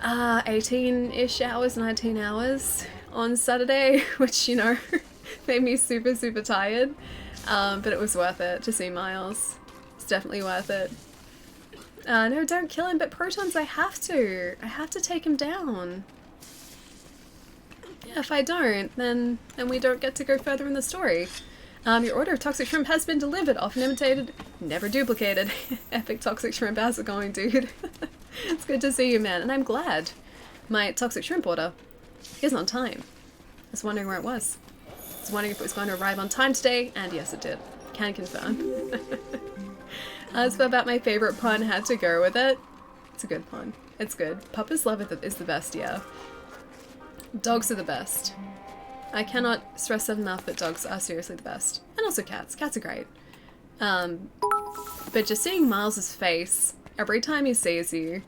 18-ish hours, 19 hours on Saturday, which, you know, made me super, super tired. But it was worth it to see Miles. It's definitely worth it. No, don't kill him, but Protons, I have to. I have to take him down. Yeah, if I don't, then we don't get to go further in the story. Your order of toxic shrimp has been delivered, often imitated, never duplicated. Epic toxic shrimp, how's it going, dude? It's good to see you, man, and I'm glad my toxic shrimp order is on time. I was wondering where it was. I was wondering if it was going to arrive on time today, and yes it did. Can confirm. As for about my favourite pun, had to go with it. It's a good pun. It's good. Papa's love is the best, yeah. Dogs are the best. I cannot stress that enough that dogs are seriously the best. And also cats. Cats are great. But just seeing Miles's face every time he sees you,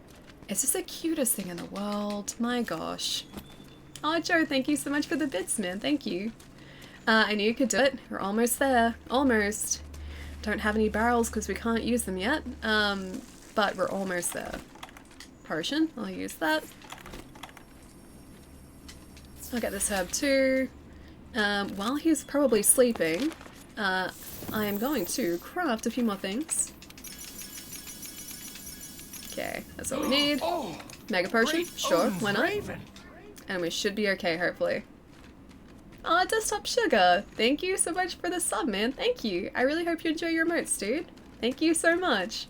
it's just the cutest thing in the world. My gosh. Oh, Joe, thank you so much for the bits, man. Thank you. I knew you could do it. We're almost there. Almost. Don't have any barrels because we can't use them yet. But we're almost there. Potion. I'll use that. I'll get this herb too. While he's probably sleeping, I am going to craft a few more things. Okay, that's all we need. Mega potion, sure, why not? And we should be okay, hopefully. Aw, Desktop Sugar! Thank you so much for the sub, man. Thank you. I really hope you enjoy your emotes, dude. Thank you so much.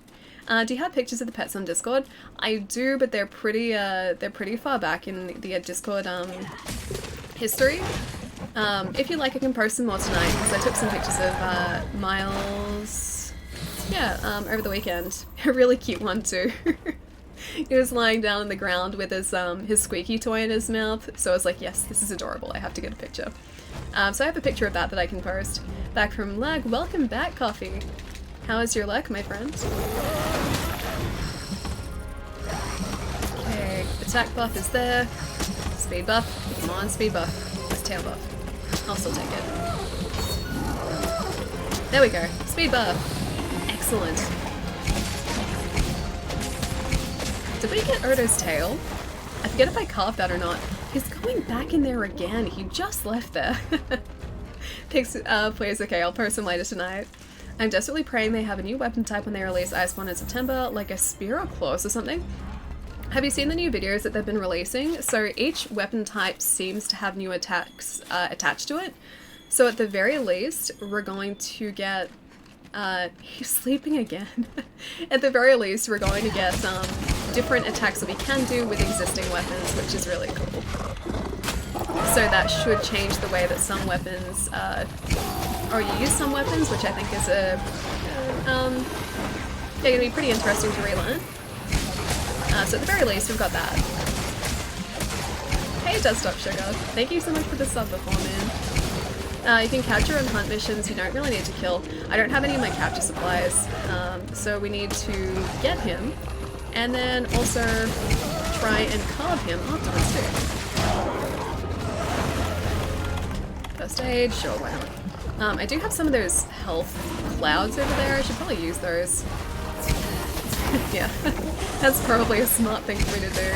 Do you have pictures of the pets on Discord? I do, but they're pretty far back in the Discord history. If you like, I can post some more tonight because I took some pictures of Miles. Yeah, over the weekend. A really cute one too. He was lying down on the ground with his squeaky toy in his mouth. So I was like, yes, this is adorable. I have to get a picture. So I have a picture of that I can post. Back from lag. Welcome back, Coffee. How is your luck, my friend? Okay, attack buff is there. Speed buff. Come on, speed buff. It's tail buff. I'll still take it. There we go. Speed buff. Excellent. Did we get Odo's tail? I forget if I carved that or not. He's going back in there again. He just left there. Pics, please, okay, I'll post them later tonight. I'm desperately praying they have a new weapon type when they release Iceborne in September, like a spear or claws or something. Have you seen the new videos that they've been releasing? So each weapon type seems to have new attacks attached to it. So at the very least, we're going to get... he's sleeping again. At the very least, we're going to get different attacks that we can do with existing weapons, which is really cool. So that should change the way that some weapons, or you use some weapons, which I think is they're gonna be pretty interesting to relearn. So at the very least, we've got that. Hey, Desktop Sugar, thank you so much for the sub before, man. You can capture and hunt missions, you don't really need to kill. I don't have any of my capture supplies, so we need to get him, and then also try and carve him afterwards too. First aid, sure, why not. I do have some of those health clouds over there, I should probably use those. Yeah, that's probably a smart thing for me to do.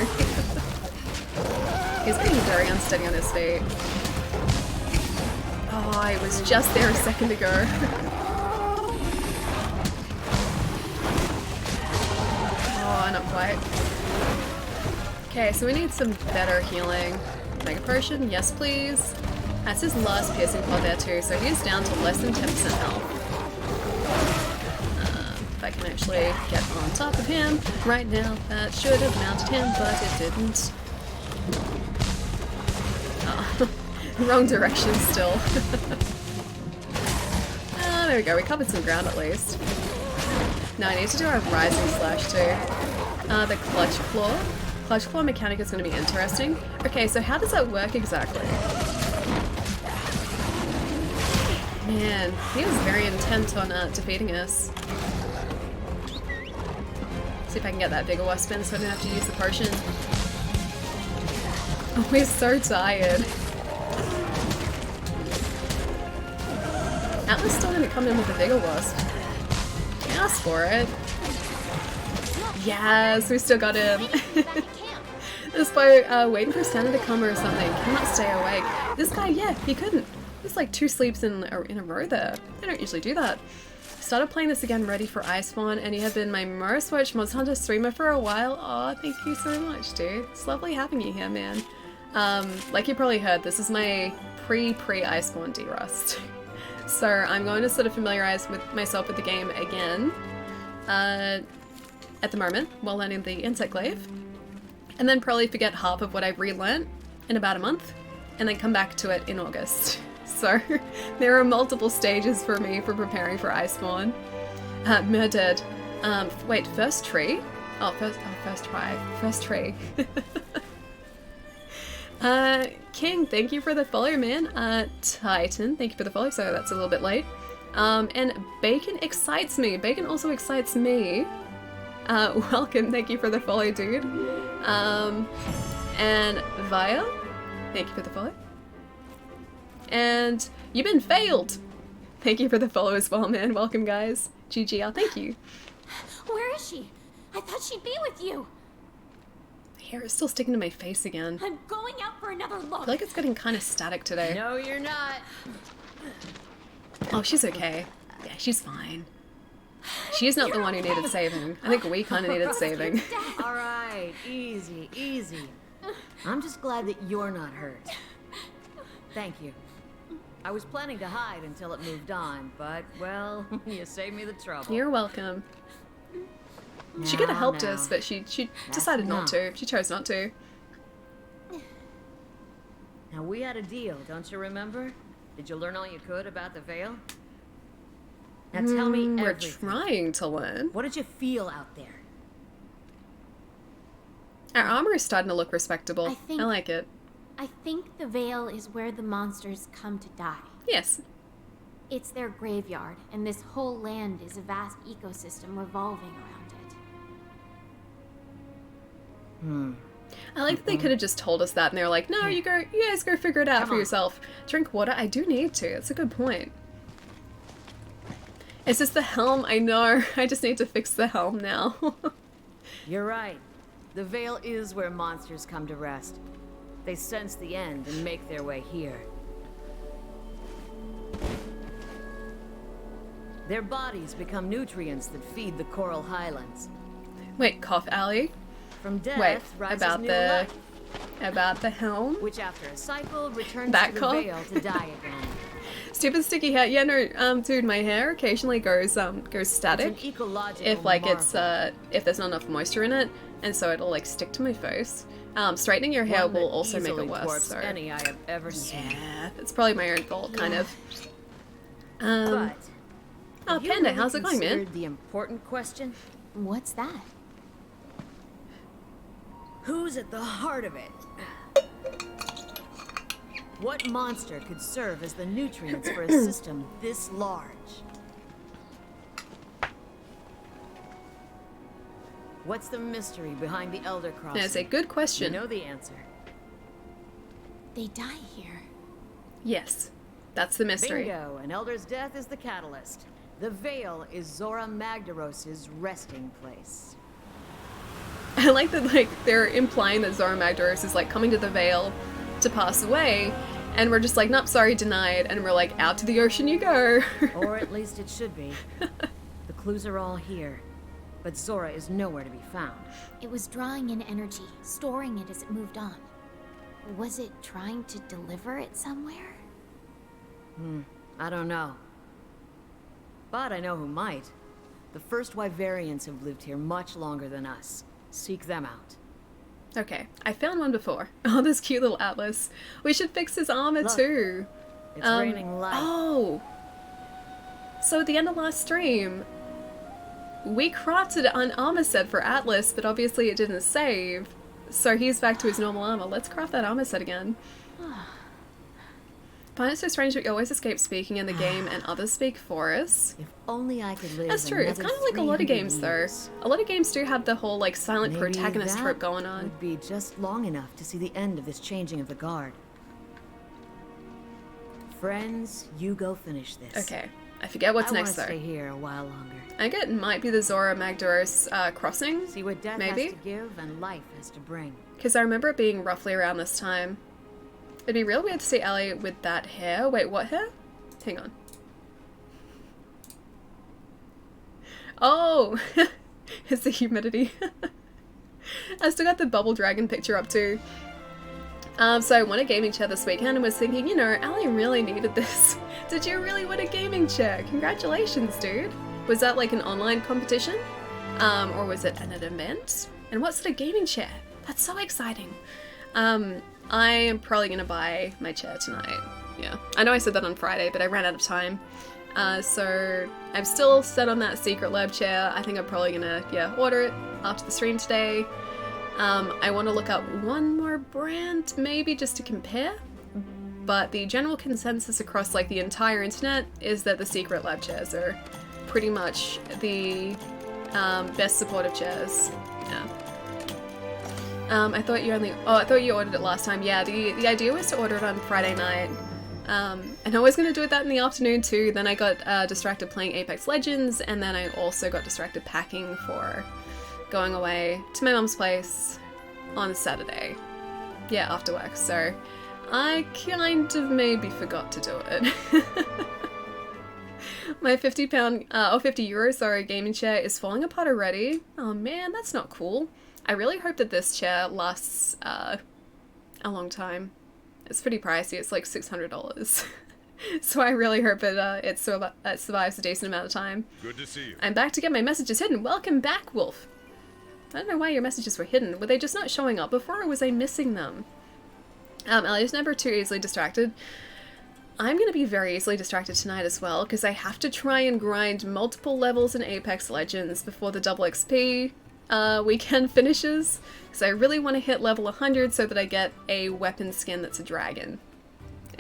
He's getting very unsteady on his feet. Oh, I was just there a second ago. Oh, not quite. Okay, so we need some better healing. Mega potion, yes please. That's his last piercing claw there too, so he's down to less than 10% health. If I can actually get on top of him right now, that should have mounted him, but it didn't. Oh, wrong direction still. There we go, we covered some ground at least. Now I need to do our rising slash too. The clutch claw. Clutch claw mechanic is going to be interesting. Okay, so how does that work exactly? Man, he was very intent on defeating us. See if I can get that bigger wasp in so I don't have to use the potion. Oh, we're so tired. Atlas still gonna come in with a bigger wasp. Ask for it. Yes, we still got him. This boy waiting for Santa to come or something. Cannot stay awake. This guy, yeah, he couldn't. He's like 2 sleeps in a row there. I don't usually do that. Started playing this again ready for Iceborne, and you have been my most watched Monster Hunter streamer for a while. Aw, thank you so much, dude. It's lovely having you here, man. Like you probably heard, this is my pre-Iceborne D-Rust. So I'm going to sort of familiarize myself with the game again at the moment while learning the insect glaive, and then probably forget half of what I've relearnt in about a month, and then come back to it in August. So there are multiple stages for me for preparing for Iceborne. Murdered. Wait, first tree? First try. First tree. King, thank you for the follow, man. Titan, thank you for the follow, so that's a little bit late. And Bacon excites me. Bacon also excites me. Welcome, thank you for the follow, dude. And Via, thank you for the follow. And you've been failed. Thank you for the follow as well, man. Welcome, guys. GGR, thank you. Where is she? I thought she'd be with you. Hair is still sticking to my face again. I'm going out for another I look. feel like it's getting kind of static today. No, you're not. Oh, she's okay. Yeah, she's fine. She's not the one who needed saving. I think we kind of needed saving. All right, easy, easy. I'm just glad that you're not hurt. Thank you. I was planning to hide until it moved on, but, well, you saved me the trouble. You're welcome. She could have helped us, but she decided not to. She chose not to. Now, we had a deal, don't you remember? Did you learn all you could about the Vale? Now tell me We're everything. trying to learn. What did you feel out there? Our armor is starting to look respectable. I like it. I think the Vale is where the monsters come to die. Yes. It's their graveyard, and this whole land is a vast ecosystem revolving around it. I like that they could have just told us that, and they were like, "No, you guys go figure it out Come for on. yourself." Drink water. I do need to. That's a good point. It's just the helm. I know. I just need to fix the helm now. You're right. The Vale is where monsters come to rest. They sense the end and make their way here. Their bodies become nutrients that feed the coral highlands. Wait, Cough Alley. From death Wait, rises about new the life, helm. which after a cycle returns That to the cough? Vale to die again. Stupid sticky hair. Yeah, no, dude, my hair occasionally goes static. It's an ecological If like it's marvel. if there's not enough moisture in it, and so it'll like stick to my face. Straightening your hair One that will also make easily it worse. dwarfs So any I have ever seen. yeah, it's probably my own fault, kind of. But Oh, have you Panda, really how's it going, man? considered the important question? What's that? Who's at the heart of it? What monster could serve as the nutrients for a system this large? What's the mystery behind the Elder Crossing? That's a good You question. know the answer. They die here. Yes, that's the mystery. Bingo! An Elder's death is the catalyst. The Vale is Zora Magdaros's resting place. I like that like they're implying that Zora Magdaros is like coming to the Vale to pass away, and we're just like, nope, sorry, denied, and we're like, out to the ocean you go. Or at least it should be. The clues are all here, but Zora is nowhere to be found. It was drawing in energy, storing it as it moved on. Was it trying to deliver it somewhere? I don't know. But I know who might. The first Wyverians have lived here much longer than us. Seek them out. Okay, I found one before. Oh, this cute little atlas. We should fix his armor Look. too. It's raining light. Oh! So at the end of last stream, we crafted an armor set for Atlas, but obviously it didn't save. So he's back to his normal armor. Let's craft that armor set again. Find it so strange that we always escape speaking in the game and others speak for us. If only I could live. That's true. It's kind of like a lot of games though. A lot of games do have the whole like silent Maybe protagonist that trope going on. would be just long enough to see the end of this changing of the guard. Friends, you go finish this. Okay, I forget what's I next wanna though. stay here a while longer. I think it might be the Zora Magdaros crossing, See what death maybe? has to give and life has to bring. Because I remember it being roughly around this time. It'd be real weird to see Ellie with that hair. Wait, what hair? Hang on. Oh! It's the humidity. I still got the bubble dragon picture up too. So I won a gaming chair this weekend and was thinking, you know, Ellie really needed this. Did you really win a gaming chair? Congratulations, dude. Was that like an online competition? Or was it an event? And what's the gaming chair? That's so exciting. I am probably gonna buy my chair tonight. Yeah, I know I said that on Friday, but I ran out of time. So I'm still set on that Secret Lab chair. I think I'm probably gonna, order it after the stream today. I want to look up one more brand, maybe just to compare. But the general consensus across like the entire internet is that the Secret Lab chairs are pretty much the best supportive chairs. Yeah. I thought you ordered it last time. Yeah, the idea was to order it on Friday night. And I was going to do that in the afternoon too, then I got distracted playing Apex Legends, and then I also got distracted packing for going away to my mum's place on Saturday. Yeah, after work, so I kind of maybe forgot to do it. My €50 gaming chair is falling apart already. Oh man, that's not cool. I really hope that this chair lasts a long time. It's pretty pricey, it's like $600. So I really hope it survives a decent amount of time. Good to see you. I'm back to get my messages hidden. Welcome back, Wolf. I don't know why your messages were hidden. Were they just not showing up before, or was I missing them? Ellie's never too easily distracted. I'm going to be very easily distracted tonight as well, because I have to try and grind multiple levels in Apex Legends before the double XP weekend finishes. Because I really want to hit level 100 so that I get a weapon skin that's a dragon.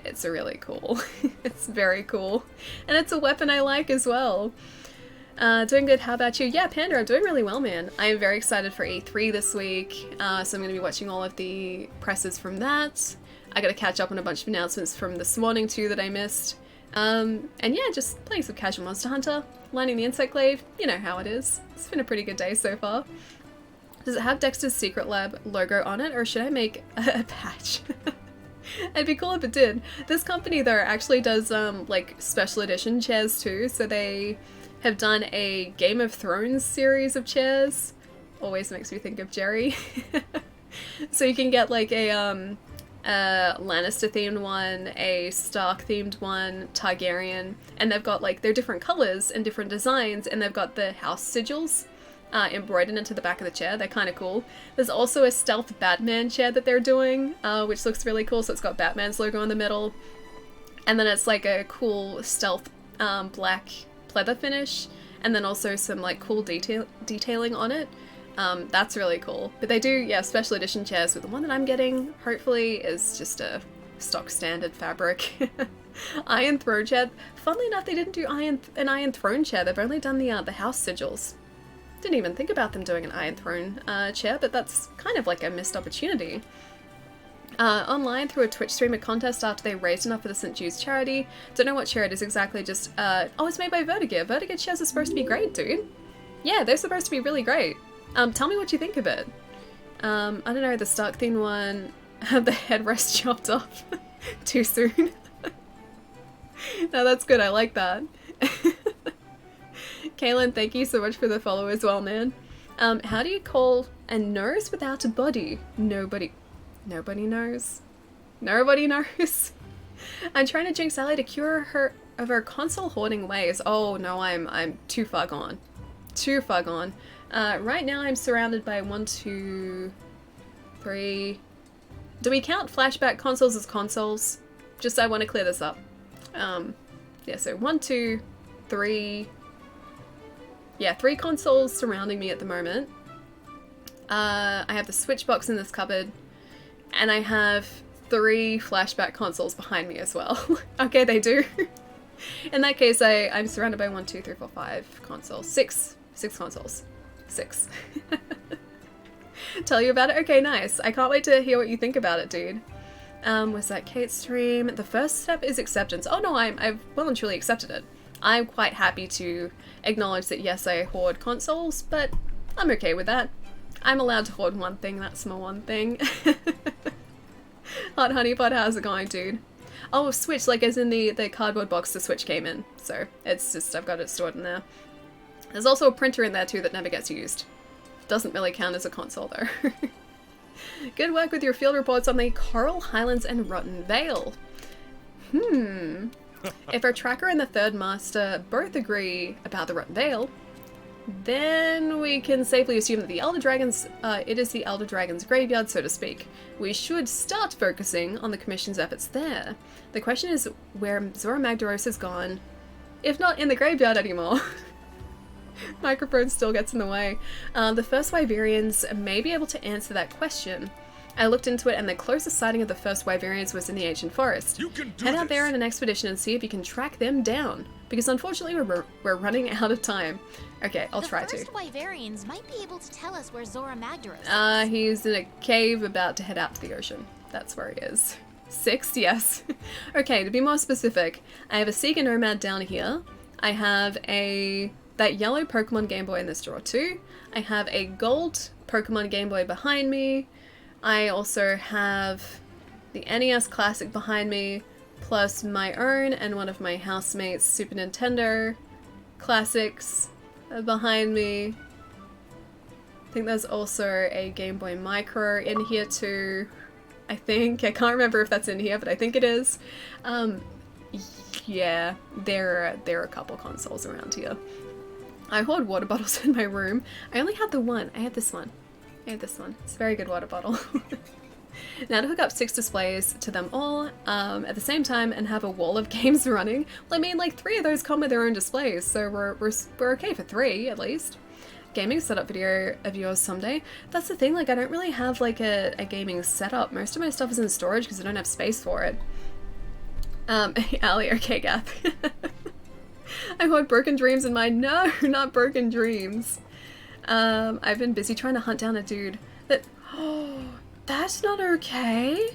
It's really cool. It's very cool. And it's a weapon I like as well. Doing good, how about you? Yeah, Panda, I'm doing really well, man. I am very excited for E3 this week, so I'm going to be watching all of the presses from that. I got to catch up on a bunch of announcements from this morning too that I missed. And yeah, just playing some casual Monster Hunter, lining the insect glaive, you know how it is. It's been a pretty good day so far. Does it have Dexter's Secret Lab logo on it, or should I make a patch? It'd be cool if it did. This company though actually does like special edition chairs too, so they have done a Game of Thrones series of chairs. Always makes me think of Jerry. So you can get like a Lannister themed one, a Stark themed one, Targaryen, and they've got like, they're different colors and different designs, and they've got the house sigils embroidered into the back of the chair. They're kind of cool. There's also a stealth Batman chair that they're doing, which looks really cool. So it's got Batman's logo in the middle, and then it's like a cool stealth black leather finish, and then also some like cool detailing on it. That's really cool. But they do, yeah, special edition chairs, but the one that I'm getting, hopefully, is just a stock standard fabric. Iron Throne chair. Funnily enough, they didn't do an Iron Throne chair. They've only done the house sigils. Didn't even think about them doing an Iron Throne chair, but that's kind of like a missed opportunity. Online through a Twitch streamer contest after they raised enough for the St. Jude's charity. Don't know what chair it is exactly, just, oh, it's made by Vertigo. Vertigo chairs are supposed to be great, dude. Yeah, they're supposed to be really great. Tell me what you think of it. I don't know, the Stark themed one had the headrest chopped off too soon. No, that's good, I like that. Kaylin, thank you so much for the follow as well, man. How do you call a nose without a body? Nobody knows. Nobody knows. I'm trying to jinx Ellie to cure her of her console hoarding ways. Oh no, I'm too far gone. Too far gone. Right now I'm surrounded by 1, 2, 3... Do we count flashback consoles as consoles? Just I want to clear this up. Yeah, so 1, 2, 3... Yeah, 3 consoles surrounding me at the moment. I have the Switch box in this cupboard, and I have 3 flashback consoles behind me as well. Okay, they do. In that case, I'm surrounded by 1, 2, 3, 4, 5 consoles. 6 consoles. 6. Tell you about it? Okay, nice. I can't wait to hear what you think about it, dude. Was that Kate's stream? The first step is acceptance. Oh no, I've well and truly accepted it. I'm quite happy to acknowledge that yes, I hoard consoles, but I'm okay with that. I'm allowed to hoard one thing, that's my one thing. Hot Honeypot, how's it going, dude? Oh, Switch, like as in the cardboard box the Switch came in. So, it's just, I've got it stored in there. There's also a printer in there too that never gets used. Doesn't really count as a console though. Good work with your field reports on the Coral Highlands and Rotten Vale. If our tracker and the third master both agree about the Rotten Vale, then we can safely assume that the Elder Dragons, it is the Elder Dragon's graveyard, so to speak. We should start focusing on the Commission's efforts there. The question is where Zora Magdaros has gone, if not in the graveyard anymore. Microphone still gets in the way. The first Wyverians may be able to answer that question. I looked into it and the closest sighting of the first Wyverians was in the ancient forest. Head out there on an expedition and see if you can track them down. Because unfortunately we're running out of time. Okay, I'll try to. The first Wyverians might be able to tell us where Zora Magdaros is. He's in a cave about to head out to the ocean. That's where he is. 6? Yes. Okay, to be more specific, I have a Sega Nomad down here. I have that yellow Pokemon Game Boy in this drawer too. I have a gold Pokemon Game Boy behind me. I also have the NES Classic behind me, plus my own and one of my housemates' Super Nintendo Classics behind me. I think there's also a Game Boy Micro in here too. I think. I can't remember if that's in here, but I think it is. Yeah, there are a couple consoles around here. I hoard water bottles in my room. I only have the one. I have this one. It's a very good water bottle. Now to hook up 6 displays to them all at the same time and have a wall of games running. Well, I mean, like 3 of those come with their own displays, so we're okay for 3 at least. Gaming setup video of yours someday. That's the thing, like I don't really have like a gaming setup. Most of my stuff is in storage because I don't have space for it. Ali, okay, Gath. I want broken dreams in mine. No, not broken dreams. I've been busy trying to hunt down a dude that... Oh, that's not okay.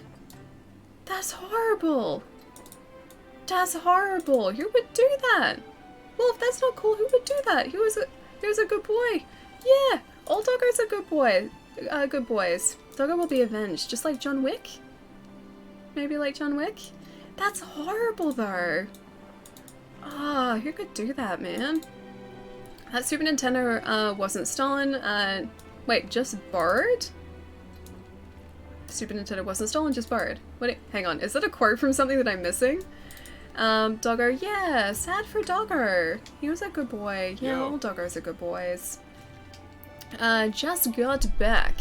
That's horrible. That's horrible. Who would do that? Well, if that's not cool, who would do that? He was a good boy. Yeah, all doggos are good boys. Good boys. Doggo will be avenged, just like John Wick. Maybe like John Wick. That's horrible, though. Ah, who could do that, man? That Super Nintendo wasn't stolen. Wait, just borrowed? Super Nintendo wasn't stolen, just borrowed. What? Hang on, is that a quote from something that I'm missing? Doggo, yeah, sad for Doggo. He was a good boy. Yeah, all doggos are good boys. Just got back.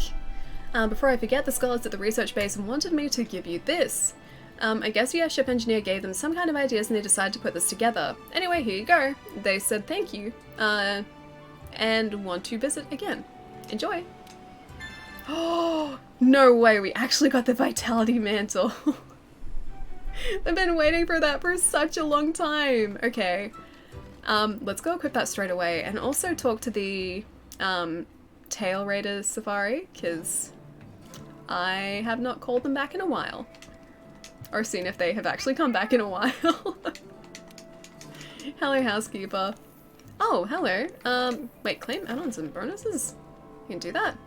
Before I forget, the scholars at the research base wanted me to give you this. I guess the airship engineer gave them some kind of ideas and they decided to put this together. Anyway, here you go. They said thank you. And want to visit again. Enjoy. Oh, no way, we actually got the Vitality Mantle. I've been waiting for that for such a long time. Okay. Let's go equip that straight away and also talk to the Tail Raiders Safari, because I have not called them back in a while. Or seen if they have actually come back in a while. Hello, housekeeper. Oh, hello. Wait, claim add-ons and bonuses? You can do that.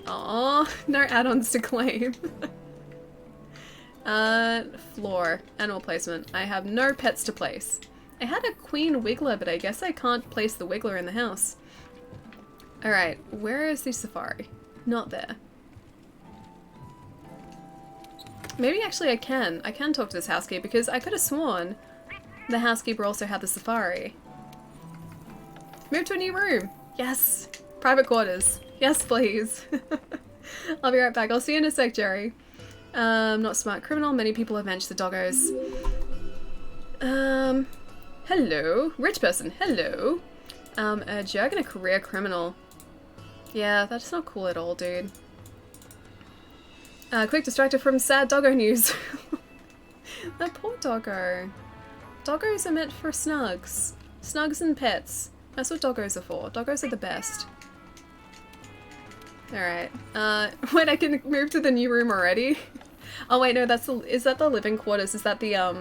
Aw, no add-ons to claim. Floor. Animal placement. I have no pets to place. I had a queen wiggler, but I guess I can't place the wiggler in the house. Alright, where is the safari? Not there. Maybe actually I can talk to this housekeeper because I could have sworn the housekeeper also had the safari. Move to a new room. Yes. Private quarters. Yes, please. I'll be right back. I'll see you in a sec, Jerry. Not smart criminal. Many people avenge the doggos. Hello. Rich person. Hello. A jerk and a career criminal. Yeah, that's not cool at all, dude. Quick distractor from sad doggo news. That poor doggo. Doggos are meant for snugs. Snugs and pets. That's what doggos are for. Doggos are the best. Alright. Wait, I can move to the new room already? Oh wait, no, is that the living quarters? Is that the, I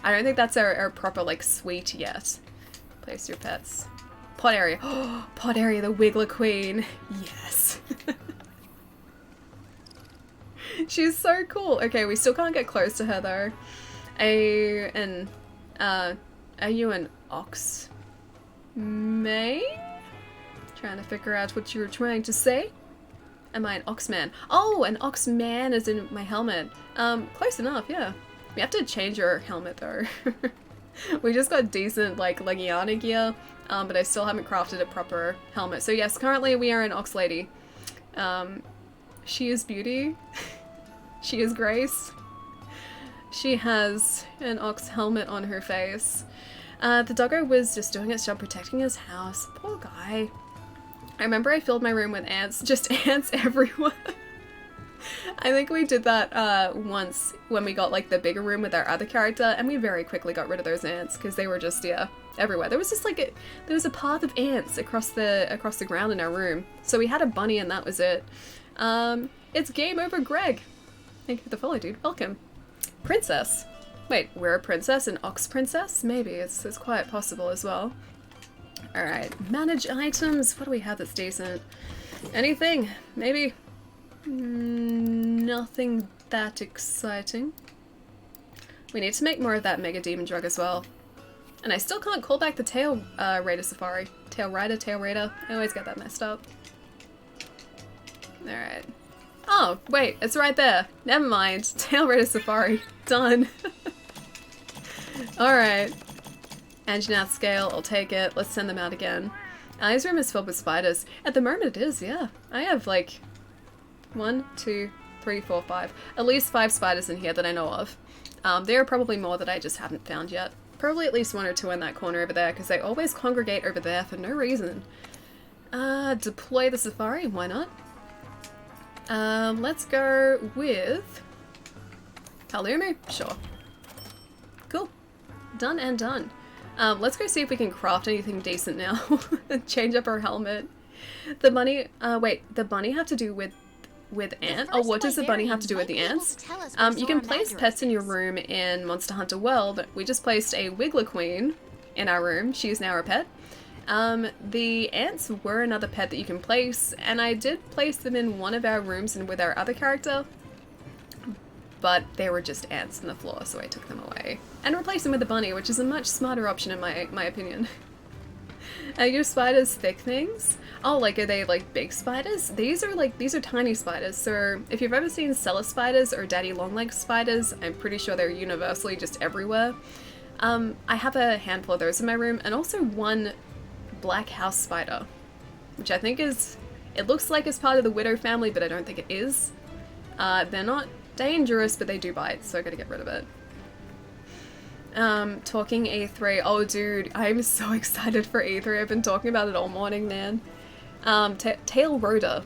don't think that's our proper, like, suite yet. Place your pets. Pot area. Oh, pot area, the Wiggler Queen. Yes. She's so cool. Okay, we still can't get close to her though. Are you an ox main? Trying to figure out what you were trying to say. Am I an oxman? Oh, an oxman is in my helmet. Close enough, yeah. We have to change your helmet though. We just got decent like Legiana gear, but I still haven't crafted a proper helmet. So yes, currently we are an Ox Lady. She is Beauty. She is Grace. She has an ox helmet on her face. The doggo was just doing its job protecting his house. Poor guy. I remember I filled my room with ants. Just ants everywhere. I think we did that once when we got like the bigger room with our other character, and we very quickly got rid of those ants because they were just, yeah, everywhere. There was just like there was a path of ants across the ground in our room. So we had a bunny and that was it. It's game over, Greg. Thank you for the follow, dude. Welcome. Princess. Wait, we're a princess? An ox princess? Maybe. It's quite possible as well. Alright, manage items. What do we have that's decent? Anything? Maybe? Nothing that exciting. We need to make more of that Mega Demon drug as well. And I still can't call back the Tail Raider Safari. Tail Raider. I always get that messed up. Alright. Oh, wait, it's right there. Never mind. Tail Raider Safari. Done. Alright. Anjanath scale, I'll take it. Let's send them out again. His room is filled with spiders. At the moment it is, yeah. I have like 1, 2, 3, 4, 5. At least 5 spiders in here that I know of. There are probably more that I just haven't found yet. Probably at least 1 or 2 in that corner over there, because they always congregate over there for no reason. Deploy the safari, why not? Let's go with Palumu, sure. Cool. Done and done. Let's go see if we can craft anything decent now. Change up our helmet. The bunny, wait, the bunny have to do with ants? Oh, what does the bunny have to do with the ants? You can place pets in your room in Monster Hunter World. We just placed a Wiggler Queen in our room. She's now our pet. The ants were another pet that you can place, and I did place them in one of our rooms and with our other character, but they were just ants on the floor, so I took them away. And replaced them with a bunny, which is a much smarter option in my opinion. Are your spiders thick things? Oh, like, are they like big spiders? These are tiny spiders, so if you've ever seen cellar spiders or daddy longlegs spiders, I'm pretty sure they're universally just everywhere. I have a handful of those in my room, and also one black house spider, which I think is, it looks like it's part of the widow family, but I don't think it is. They're not dangerous, but they do bite, so I gotta get rid of it. Talking E3. Oh dude, I'm so excited for E3. I've been talking about it all morning, man. Tail Rhoda.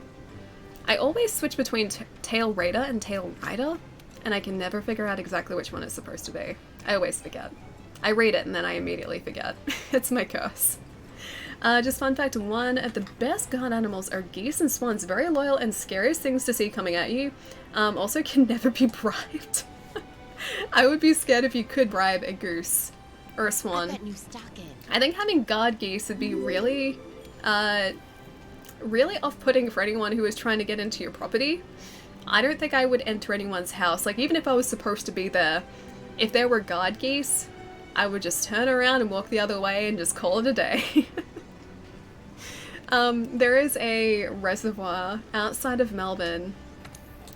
I always switch between Tail Raider and Tail Rider, and I can never figure out exactly which one it's supposed to be. I always forget. I read it and then I immediately forget. It's my curse. Just fun fact, one of the best guard animals are geese and swans. Very loyal and scariest things to see coming at you. Also can never be bribed. I would be scared if you could bribe a goose or a swan. I think having guard geese would be really, really off-putting for anyone who is trying to get into your property. I don't think I would enter anyone's house. Like, even if I was supposed to be there, if there were guard geese, I would just turn around and walk the other way and just call it a day. There is a reservoir outside of Melbourne,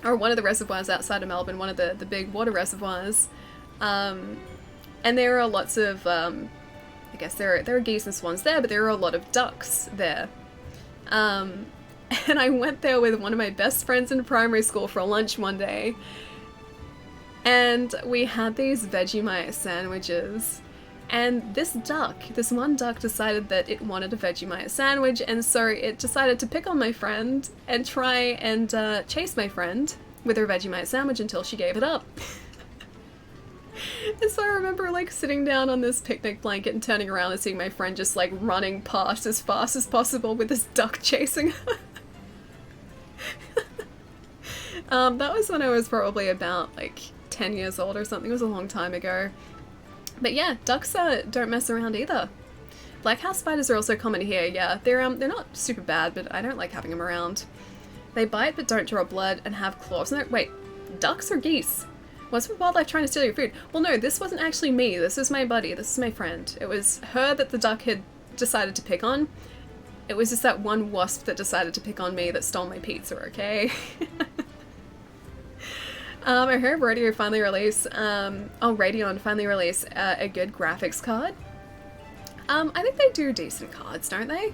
or one of the reservoirs outside of Melbourne, one of the big water reservoirs, and there are lots of, I guess there are geese and swans there, but there are a lot of ducks there. And I went there with one of my best friends in primary school for lunch one day, and we had these Vegemite sandwiches. And this one duck decided that it wanted a Vegemite sandwich, and so it decided to pick on my friend and try and chase my friend with her Vegemite sandwich until she gave it up. And so I remember like sitting down on this picnic blanket and turning around and seeing my friend just like running past as fast as possible with this duck chasing her. That was when I was probably about like 10 years old or something. It was a long time ago. But yeah, ducks don't mess around either. Black house spiders are also common here, yeah. They're not super bad, but I don't like having them around. They bite but don't draw blood and have claws. No, wait, ducks or geese? What's with wildlife trying to steal your food? Well no, this wasn't actually me, this was my buddy, this is my friend. It was her that the duck had decided to pick on. It was just that one wasp that decided to pick on me that stole my pizza, okay? I heard Radio finally released, Radeon finally released a good graphics card. I think they do decent cards, don't they?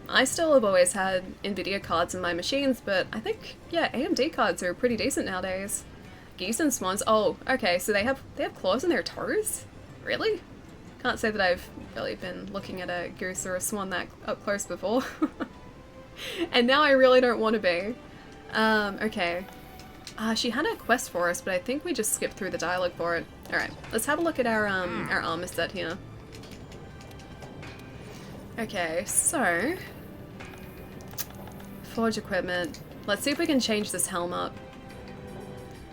I still have always had Nvidia cards in my machines, but I think, yeah, AMD cards are pretty decent nowadays. Geese and swans, oh, okay, so they have claws in their toes? Really? Can't say that I've really been looking at a goose or a swan that up close before. And now I really don't want to be. Okay. She had a quest for us, but I think we just skipped through the dialogue for it. Alright, let's have a look at our armor set here. Okay, so... Forge equipment. Let's see if we can change this helm up.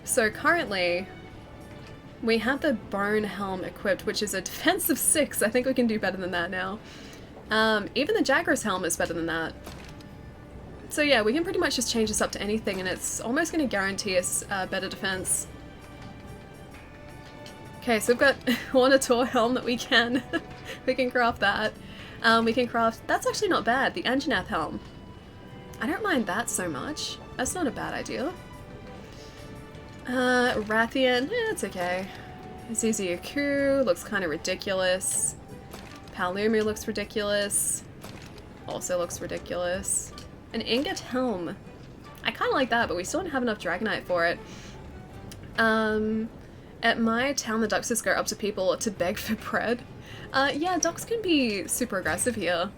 So currently, we have the bone helm equipped, which is a defense of 6. I think we can do better than that now. Even the Jagras helm is better than that. So yeah, we can pretty much just change this up to anything, and it's almost going to guarantee us better defense. Okay, so we've got one Ator helm that we can craft that. We can craft, that's actually not bad, the Anjanath helm. I don't mind that so much. That's not a bad idea. Rathian, it's okay. Zizi Aku looks kind of ridiculous. Palumu looks ridiculous. Also looks ridiculous. An Ingot helm. I kind of like that, but we still don't have enough Dragonite for it. At my town, the ducks just go up to people to beg for bread. Yeah, ducks can be super aggressive here.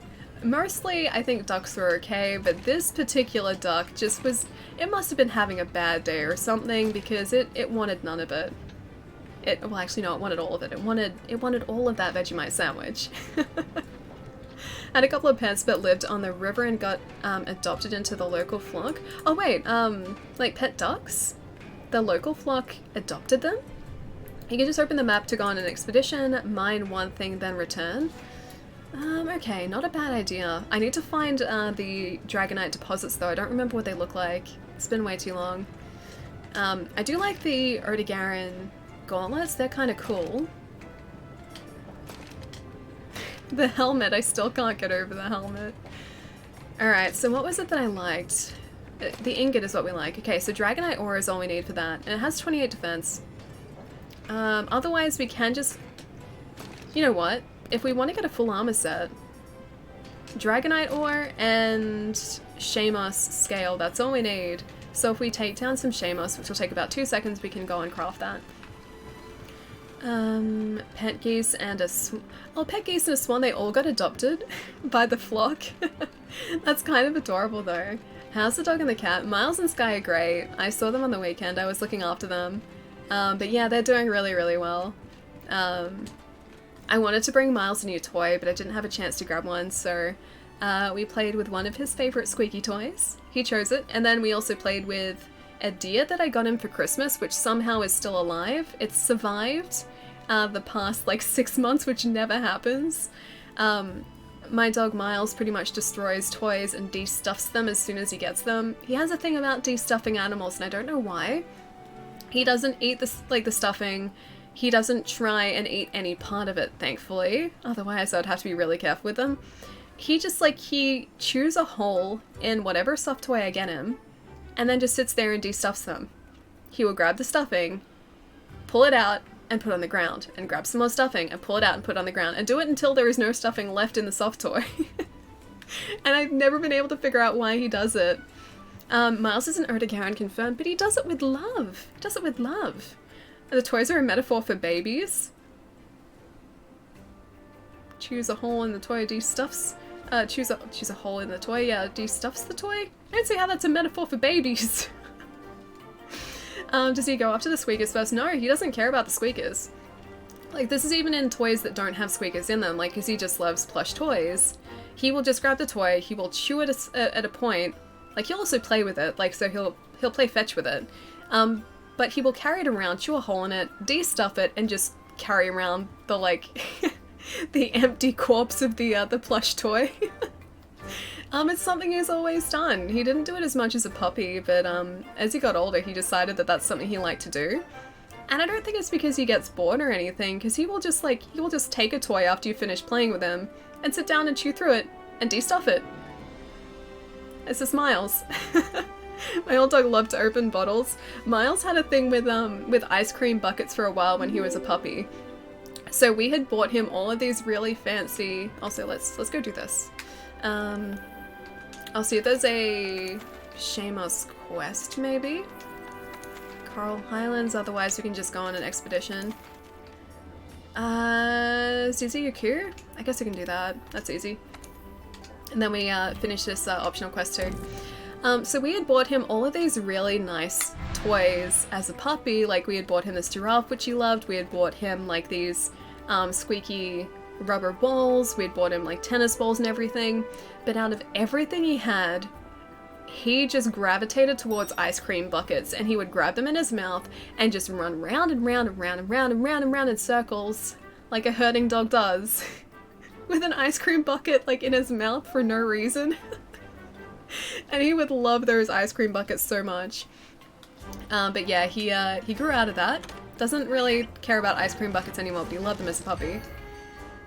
Mostly, I think ducks were okay, but this particular duck just was... It must have been having a bad day or something, because it wanted none of it. Well, actually, no, it wanted all of it. It wanted all of that Vegemite sandwich. Had a couple of pets that lived on the river and got adopted into the local flock. Oh wait, like pet ducks? The local flock adopted them? You can just open the map to go on an expedition, mine one thing, then return. Okay, not a bad idea. I need to find the Dragonite deposits though. I don't remember what they look like. It's been way too long. I do like the Odogaron gauntlets. They're kind of cool. The helmet, I still can't get over the helmet. Alright, so what was it that I liked? The ingot is what we like. Okay, so Dragonite ore is all we need for that. And it has 28 defense. Otherwise we can just... You know what? If we want to get a full armor set, Dragonite ore and Shamos scale, that's all we need. So if we take down some Shamos, which will take about 2 seconds, we can go and craft that. Pet geese and a pet geese and a swan, they all got adopted by the flock. That's kind of adorable though. How's the dog and the cat? Miles and Sky are great. I saw them on the weekend, I was looking after them. But yeah, they're doing really, really well. I wanted to bring Miles a new toy, but I didn't have a chance to grab one, so we played with one of his favorite squeaky toys. He chose it, and then we also played with a deer that I got him for Christmas, which somehow is still alive. It's survived the past like 6 months, which never happens. My dog Miles pretty much destroys toys and de-stuffs them as soon as he gets them. He has a thing about de-stuffing animals, and I don't know why. He doesn't eat the stuffing. He doesn't try and eat any part of it, thankfully. Otherwise, I'd have to be really careful with him. He just, he chews a hole in whatever stuffed toy I get him, and then just sits there and de-stuffs them. He will grab the stuffing, pull it out, and put it on the ground, and grab some more stuffing, and pull it out and put it on the ground, and do it until there is no stuffing left in the soft toy. And I've never been able to figure out why he does it. Miles isn't Odogaron confirmed, but he does it with love. He does it with love. The toys are a metaphor for babies. Choose a hole in the toy, de-stuffs. Choose a hole in the toy, yeah, de-stuffs the toy? I don't see how that's a metaphor for babies. Does he go after the squeakers first? No, he doesn't care about the squeakers. Like, this is even in toys that don't have squeakers in them, like, because he just loves plush toys. He will just grab the toy, he will chew it at a point. Like, he'll also play with it, like, so he'll play fetch with it. But he will carry it around, chew a hole in it, de-stuff it, and just carry around the, the empty corpse of the plush toy. It's something he's always done. He didn't do it as much as a puppy, but as he got older, he decided that that's something he liked to do. And I don't think it's because he gets bored or anything, because he will just, take a toy after you finish playing with him, and sit down and chew through it, and de-stuff it. It's just Miles. My old dog loved to open bottles. Miles had a thing with ice cream buckets for a while when he was a puppy. So we had bought him all of these really fancy... Also, let's go do this. I'll see if there's a Seamus quest, maybe? Coral Highlands, otherwise we can just go on an expedition. Suzuki? I guess we can do that. That's easy. And then we finish this optional quest too. So we had bought him all of these really nice toys as a puppy. Like we had bought him this giraffe, which he loved. We had bought him like these squeaky rubber balls. We had bought him like tennis balls and everything. But out of everything he had, he just gravitated towards ice cream buckets, and he would grab them in his mouth and just run round and round and round and round and round and round in circles like a herding dog does with an ice cream bucket like in his mouth for no reason. And he would love those ice cream buckets so much. But yeah, he grew out of that. Doesn't really care about ice cream buckets anymore, but he loved them as a puppy.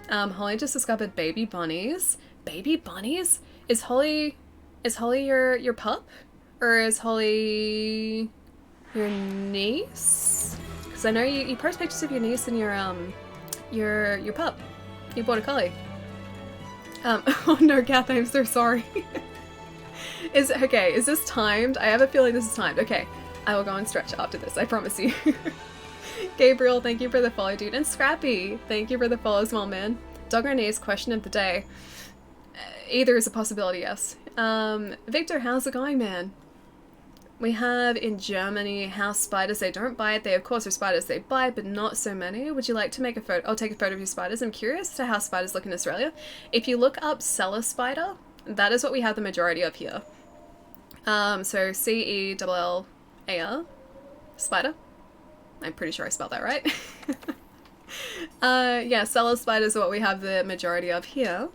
Holly just discovered baby bunnies. Baby bunnies? Is Holly your pup? Or is Holly your niece? Because I know you post pictures of your niece and your pup. You bought a collie. Oh no, Kath, I'm so sorry. Is this timed? I have a feeling this is timed. Okay, I will go and stretch after this, I promise you. Gabriel, thank you for the follow, dude. And Scrappy, thank you for the follow as well, man. Dog or niece, question of the day. Either is a possibility, yes. Victor, how's it going, man? We have in Germany house spiders. They don't bite. They, of course, are spiders. They bite, but not so many. Would you like to make a photo? I'll take a photo of your spiders. I'm curious as to how spiders look in Australia. If you look up cellar spider, that is what we have the majority of here. So C-E-L-L-A-R, spider. I'm pretty sure I spelled that right. Yeah, cellar spiders are what we have the majority of here.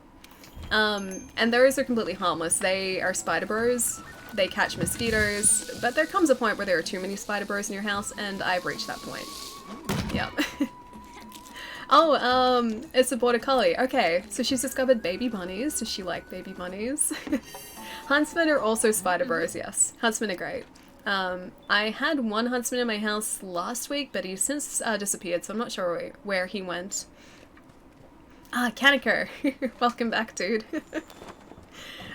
And those are completely harmless. They are spider bros. They catch mosquitoes, but there comes a point where there are too many spider bros in your house, and I've reached that point. Yeah. Oh, it's a border collie. Okay, so she's discovered baby bunnies. Does she like baby bunnies? Huntsmen are also spider bros, yes. Huntsmen are great. I had one huntsman in my house last week, but he's since disappeared, so I'm not sure where he went. Ah, Kaneko. Welcome back, dude.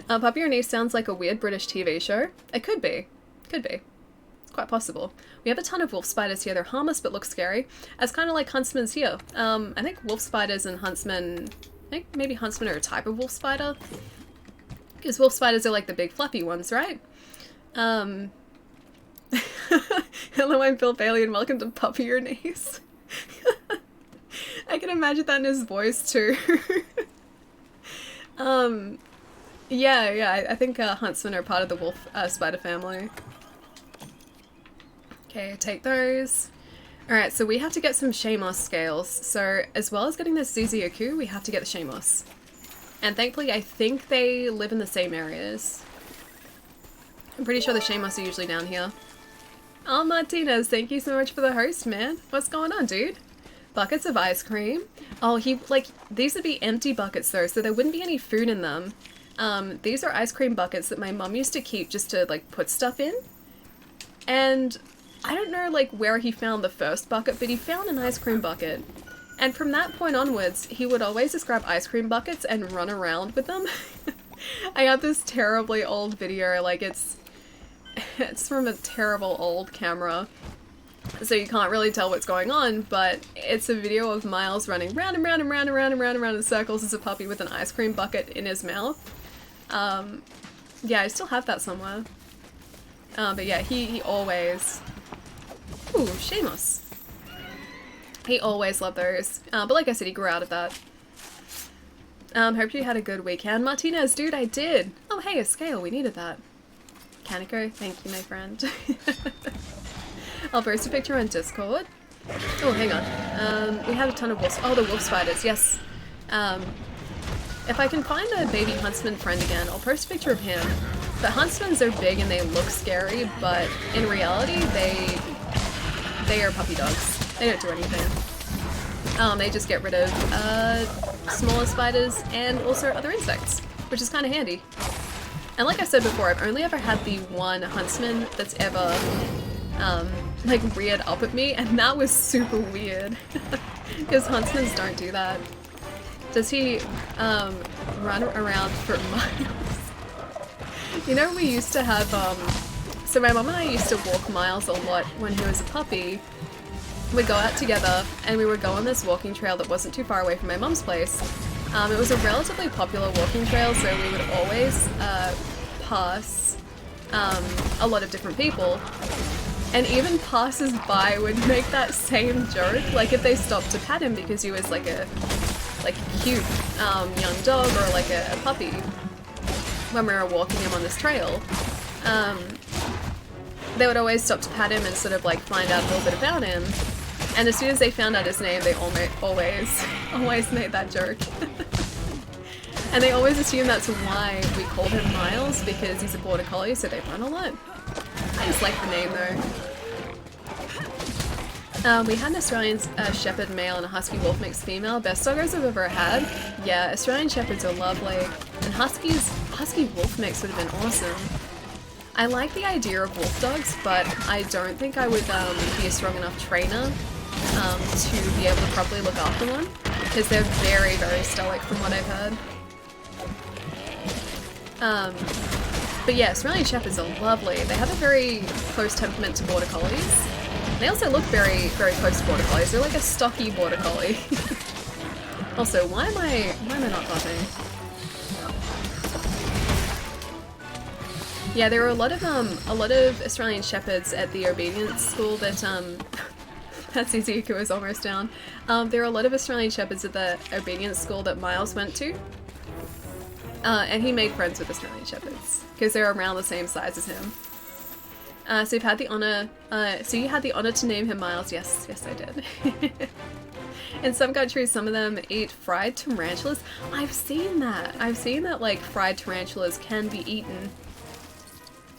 Puppy or Niece sounds like a weird British TV show. It could be. Could be. It's quite possible. We have a ton of wolf spiders here. They're harmless but look scary. It's kind of like huntsmen's here. I think wolf spiders and huntsmen... I think maybe huntsmen are a type of wolf spider. Because wolf spiders are like the big fluffy ones, right? Hello, I'm Bill Bailey and welcome to Puppy or Niece. I can imagine that in his voice too. Yeah, I think huntsmen are part of the wolf spider family. Okay, take those. Alright, so we have to get some Seamus scales. So, as well as getting the Suzuki, we have to get the Seamus. And thankfully, I think they live in the same areas. I'm pretty sure the Seamus are usually down here. Oh, Martinez, thank you so much for the host, man. What's going on, dude? Buckets of ice cream. Oh, these would be empty buckets though, so there wouldn't be any food in them. These are ice cream buckets that my mum used to keep just to, like, put stuff in. And I don't know, like, where he found the first bucket, but he found an ice cream bucket. And from that point onwards, he would always just grab ice cream buckets and run around with them. I have this terribly old video, like, it's from a terrible old camera. So you can't really tell what's going on, but it's a video of Miles running round and round and round and round and round and round in circles as a puppy with an ice cream bucket in his mouth. Yeah, I still have that somewhere. But yeah, he always... Ooh, Seamus. He always loved those. But like I said, he grew out of that. Hope you had a good weekend. Martinez, dude, I did! Oh hey, a scale, we needed that. Kaneko, thank you, my friend. I'll post a picture on Discord. Oh, hang on. We have a ton of wolves. Oh, the wolf spiders, yes. If I can find a baby huntsman friend again, I'll post a picture of him. The huntsmans are big and they look scary, but in reality, they are puppy dogs. They don't do anything. They just get rid of smaller spiders and also other insects, which is kind of handy. And like I said before, I've only ever had the one huntsman that's ever, like, reared up at me, and that was super weird. Because huntsmen don't do that. Does he, run around for miles? You know, we used to have, so my mum and I used to walk Miles a lot when he was a puppy. We'd go out together, and we would go on this walking trail that wasn't too far away from my mum's place. It was a relatively popular walking trail, so we would always pass a lot of different people. And even passers-by would make that same joke, like if they stopped to pat him because he was like a cute young dog or like a puppy when we were walking him on this trail. They would always stop to pat him and sort of like find out a little bit about him. And as soon as they found out his name, they always made that joke. And they always assume that's why we called him Miles, because he's a border collie, so they run a lot. I just like the name though. We had an Australian Shepherd male and a Husky Wolf mix female. Best doggos I've ever had. Yeah, Australian Shepherds are lovely. And Husky Wolf mix would have been awesome. I like the idea of wolf dogs, but I don't think I would be a strong enough trainer to be able to properly look after one, because they're very, very stoic from what I've heard. But yeah, Australian Shepherds are lovely. They have a very close temperament to border collies. They also look very, very close to border collies. They're like a stocky border collie. Also, why am I not buzzing? Yeah, there were a lot of Australian Shepherds at the obedience school that that's Izuku is almost down. There are a lot of Australian Shepherds at the obedience school that Miles went to. And he made friends with Australian Shepherds because they're around the same size as him. So you've had the honor. So you had the honor to name him Miles. Yes, yes, I did. In some countries, some of them eat fried tarantulas. I've seen that. I've seen that like fried tarantulas can be eaten.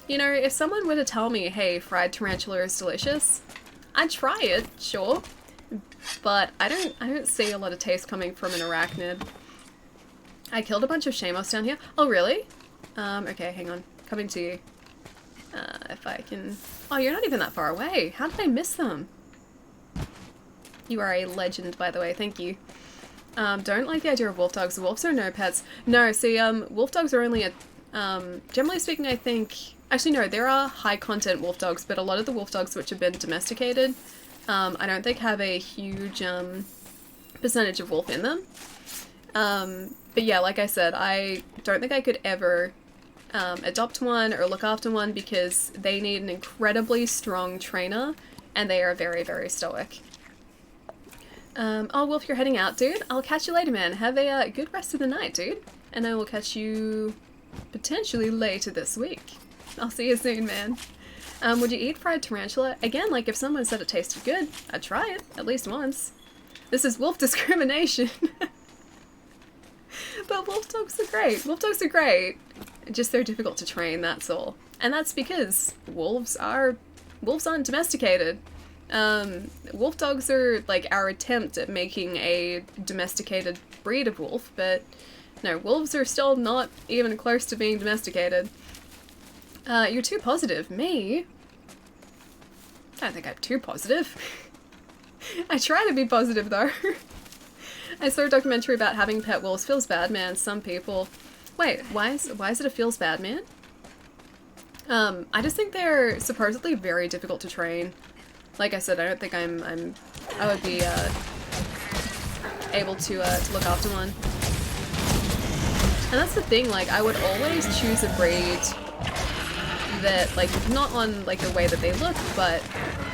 You know, if someone were to tell me, "Hey, fried tarantula is delicious," I'd try it, sure. But I don't see a lot of taste coming from an arachnid. I killed a bunch of Shamos down here. Oh, really? Okay, hang on. Coming to you. If I can... Oh, you're not even that far away. How did I miss them? You are a legend, by the way. Thank you. Don't like the idea of wolf dogs. Wolves are no pets. No, see, wolf dogs are only a... generally speaking, I think... Actually, no, there are high-content wolf dogs, but a lot of the wolf dogs which have been domesticated, I don't think have a huge percentage of wolf in them. But yeah, like I said, I don't think I could ever adopt one or look after one because they need an incredibly strong trainer and they are very, very stoic. Oh, Wolf, you're heading out, dude. I'll catch you later, man. Have a good rest of the night, dude. And I will catch you potentially later this week. I'll see you soon, man. Would you eat fried tarantula? Again, like if someone said it tasted good, I'd try it, at least once. This is wolf discrimination. But wolf dogs are great. Wolf dogs are great. Just they're difficult to train, that's all. And that's because wolves aren't domesticated. Wolf dogs are like our attempt at making a domesticated breed of wolf, but no, wolves are still not even close to being domesticated. You're too positive. Me? I don't think I'm too positive. I try to be positive though. I saw a documentary about having pet wolves. Feels bad, man. Some people... Wait, why is it a feels bad, man? I just think they're supposedly very difficult to train. Like I said, I don't think I would be able to look after one. And that's the thing, like, I would always choose a breed that, like, not on, like, the way that they look, but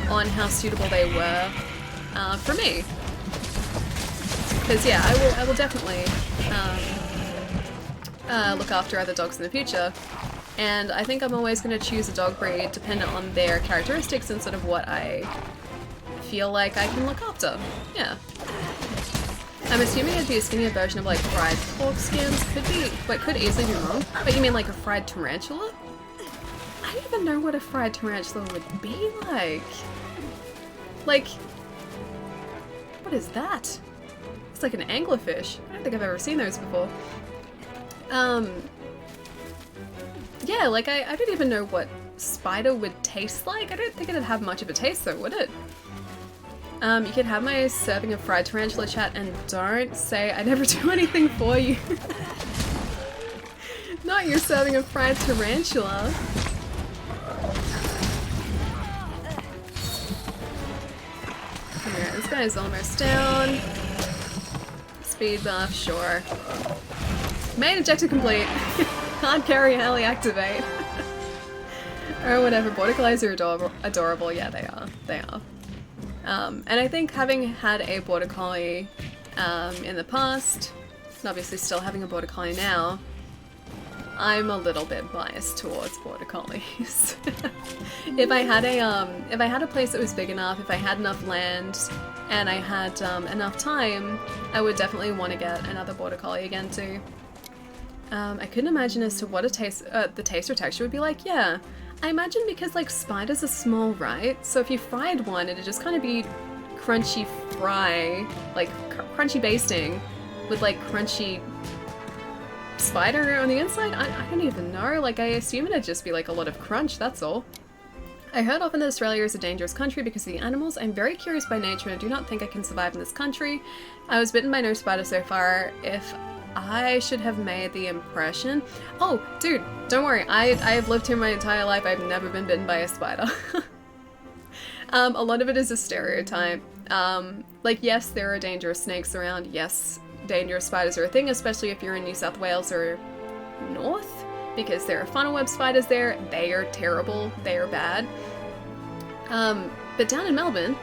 on how suitable they were for me. Because, yeah, I will definitely look after other dogs in the future. And I think I'm always going to choose a dog breed dependent on their characteristics and sort of what I feel like I can look after. Yeah. I'm assuming it'd be a skinnier version of, like, fried pork skins. Could easily be wrong. But you mean, like, a fried tarantula? I don't even know what a fried tarantula would be like. Like, what is that? It's like an anglerfish. I don't think I've ever seen those before. yeah, like I don't even know what spider would taste like. I don't think it'd have much of a taste though, would it? You can have my serving of fried tarantula chat and don't say I never do anything for you. Not your serving of fried tarantula. Alright, this guy's almost down. Speed buff, sure. Main objective complete. Can't carry heli activate. Or whatever, border collies are adorable. Yeah, they are. They are. And I think having had a border collie in the past, and obviously still having a border collie now, I'm a little bit biased towards border collies. If I had a place that was big enough, if I had enough land, and I had enough time, I would definitely want to get another border collie again too. I couldn't imagine as to what the taste or texture would be like. Yeah, I imagine because like spiders are small, right? So if you fried one, it'd just kind of be crunchy fry, like crunchy basting with like crunchy spider on the inside. I don't even know. Like I assume it'd just be like a lot of crunch. That's all. I heard often that Australia is a dangerous country because of the animals. I'm very curious by nature and I do not think I can survive in this country. I was bitten by no spider so far. If I should have made the impression. Oh, dude, don't worry. I have lived here my entire life. I've never been bitten by a spider. A lot of it is a stereotype. Like, yes, there are dangerous snakes around. Yes, dangerous spiders are a thing, especially if you're in New South Wales or north, because there are funnel web spiders there. They are terrible. They are bad. But down in Melbourne,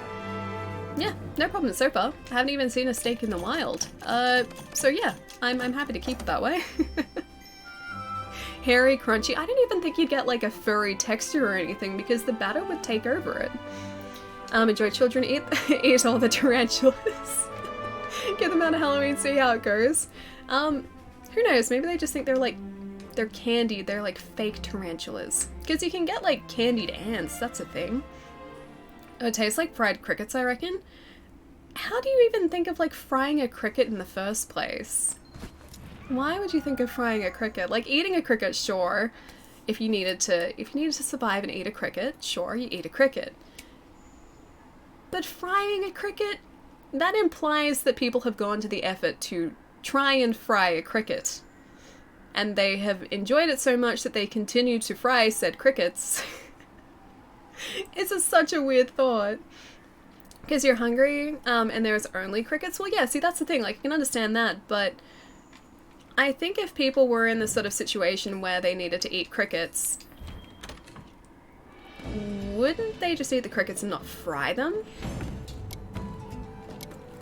yeah, no problem so far. I haven't even seen a snake in the wild. So yeah, I'm happy to keep it that way. Hairy, crunchy. I didn't even think you'd get like a furry texture or anything because the batter would take over it. Enjoy children eat all the tarantulas. Get them out of Halloween, see how it goes. Who knows? Maybe they just think they're candied. They're like fake tarantulas. Because you can get like candied ants. That's a thing. It tastes like fried crickets, I reckon. How do you even think of like frying a cricket in the first place? Why would you think of frying a cricket? Like eating a cricket, sure. If you needed to survive and eat a cricket, sure, you eat a cricket. But frying a cricket, that implies that people have gone to the effort to try and fry a cricket. And they have enjoyed it so much that they continue to fry said crickets. It's just such a weird thought. Because you're hungry, and there's only crickets. Well, yeah, see, that's the thing. Like, I can understand that, but I think if people were in this sort of situation where they needed to eat crickets, wouldn't they just eat the crickets and not fry them?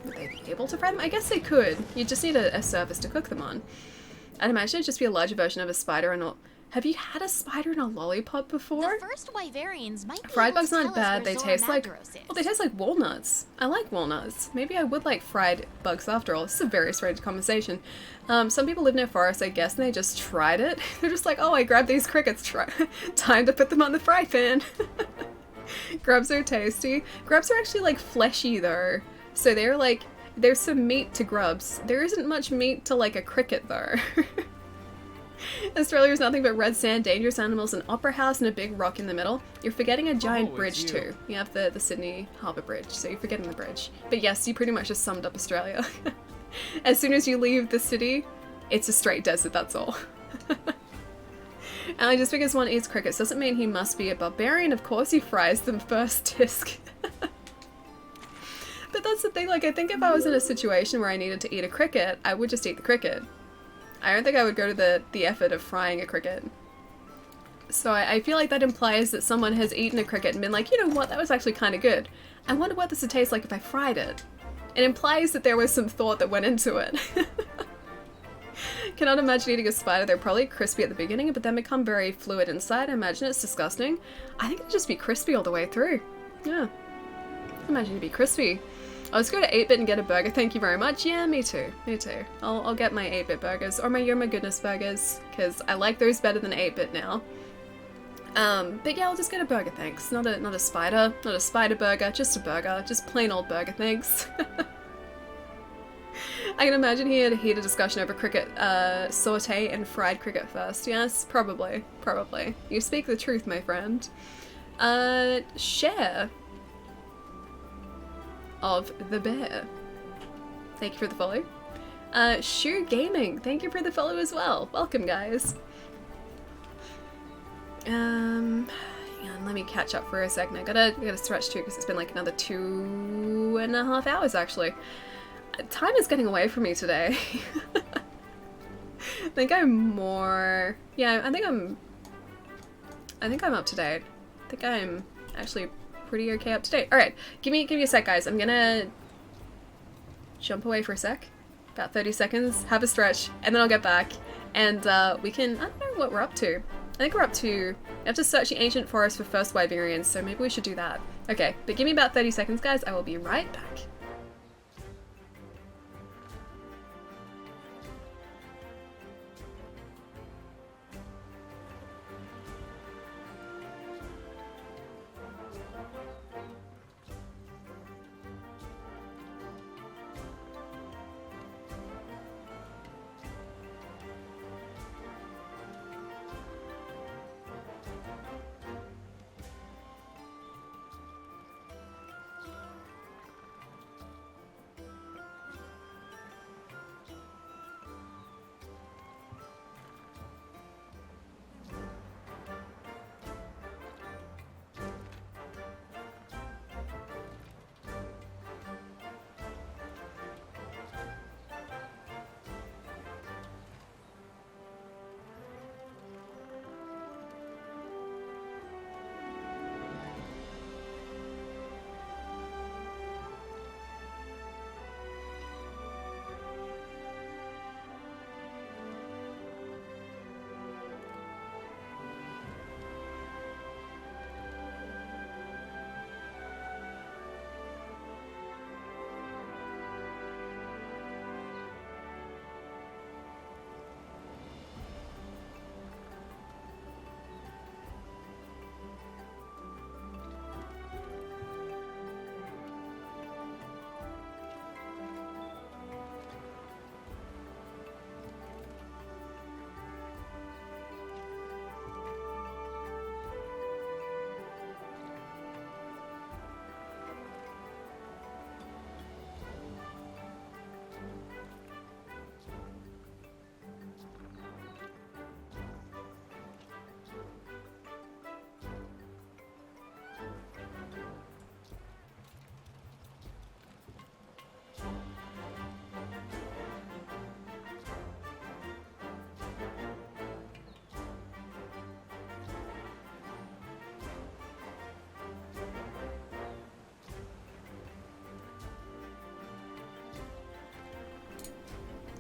Would they be able to fry them? I guess they could. You just need a surface to cook them on. I'd imagine it'd just be a larger version of a spider and all. Have you had a spider in a lollipop before? The first Wyverians might be Fried able bugs to aren't tell us bad. where They taste like, Zora Magdaros is. well, they taste like walnuts. I like walnuts. Maybe I would like fried bugs after all. This is a very strange conversation. Some people live near forests, I guess, and they just tried it. They're just like, oh, I grabbed these crickets. Time to put them on the fry pan. Grubs are tasty. Grubs are actually like fleshy though. So they're like, there's some meat to grubs. There isn't much meat to like a cricket though. Australia is nothing but red sand, dangerous animals, an opera house, and a big rock in the middle. You're forgetting a giant bridge too. You have the Sydney Harbour Bridge, so you're forgetting the bridge. But yes, you pretty much just summed up Australia. As soon as you leave the city, it's a straight desert, that's all. And just because one eats crickets doesn't mean he must be a barbarian. Of course he fries them first, Tisk. But that's the thing, like, I think if I was in a situation where I needed to eat a cricket, I would just eat the cricket. I don't think I would go to the effort of frying a cricket. So I feel like that implies that someone has eaten a cricket and been like, you know what, that was actually kind of good. I wonder what this would taste like if I fried it. It implies that there was some thought that went into it. Cannot imagine eating a spider. They're probably crispy at the beginning, but then become very fluid inside. I imagine it's disgusting. I think it'd just be crispy all the way through. Yeah. Imagine it'd be crispy. I'll just go to 8-bit and get a burger, thank you very much. Yeah, me too. Me too. I'll get my 8-bit burgers, or my You're My Goodness burgers, because I like those better than 8-bit now. But yeah, I'll just get a burger, thanks. Not a spider burger, just a burger. Just plain old burger, thanks. I can imagine he had a heated discussion over cricket, saute and fried cricket first. Yes, probably. Probably. You speak the truth, my friend. Share of the bear. Thank you for the follow. Shoe Gaming, thank you for the follow as well. Welcome, guys. Hang on, let me catch up for a second. I gotta stretch too because it's been like another 2.5 hours actually. Time is getting away from me today. I think I'm more. Yeah, I think I'm up to date. I think I'm actually pretty okay up to date. All right, give me a sec, guys. I'm gonna jump away for a sec, about 30 seconds, have a stretch, and then I'll get back, and we can. I don't know what we're up to. I think we're up to. I have to search the ancient forest for first Wyverians, so maybe we should do that. Okay, but give me about 30 seconds, guys. I will be right back.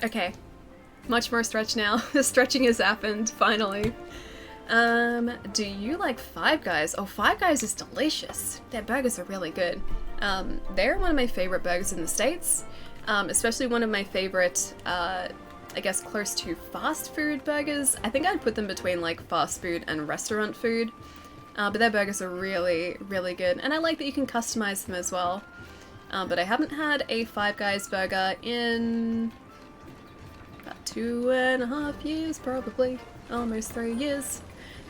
Okay, much more stretch now. The stretching has happened, finally. Do you like Five Guys? Oh, Five Guys is delicious. Their burgers are really good. They're one of my favorite burgers in the States, especially one of my favorite, I guess, close to fast food burgers. I think I'd put them between like fast food and restaurant food, but their burgers are really, really good, and I like that you can customize them as well. But I haven't had a Five Guys burger in about 2.5 years, probably. Almost 3 years.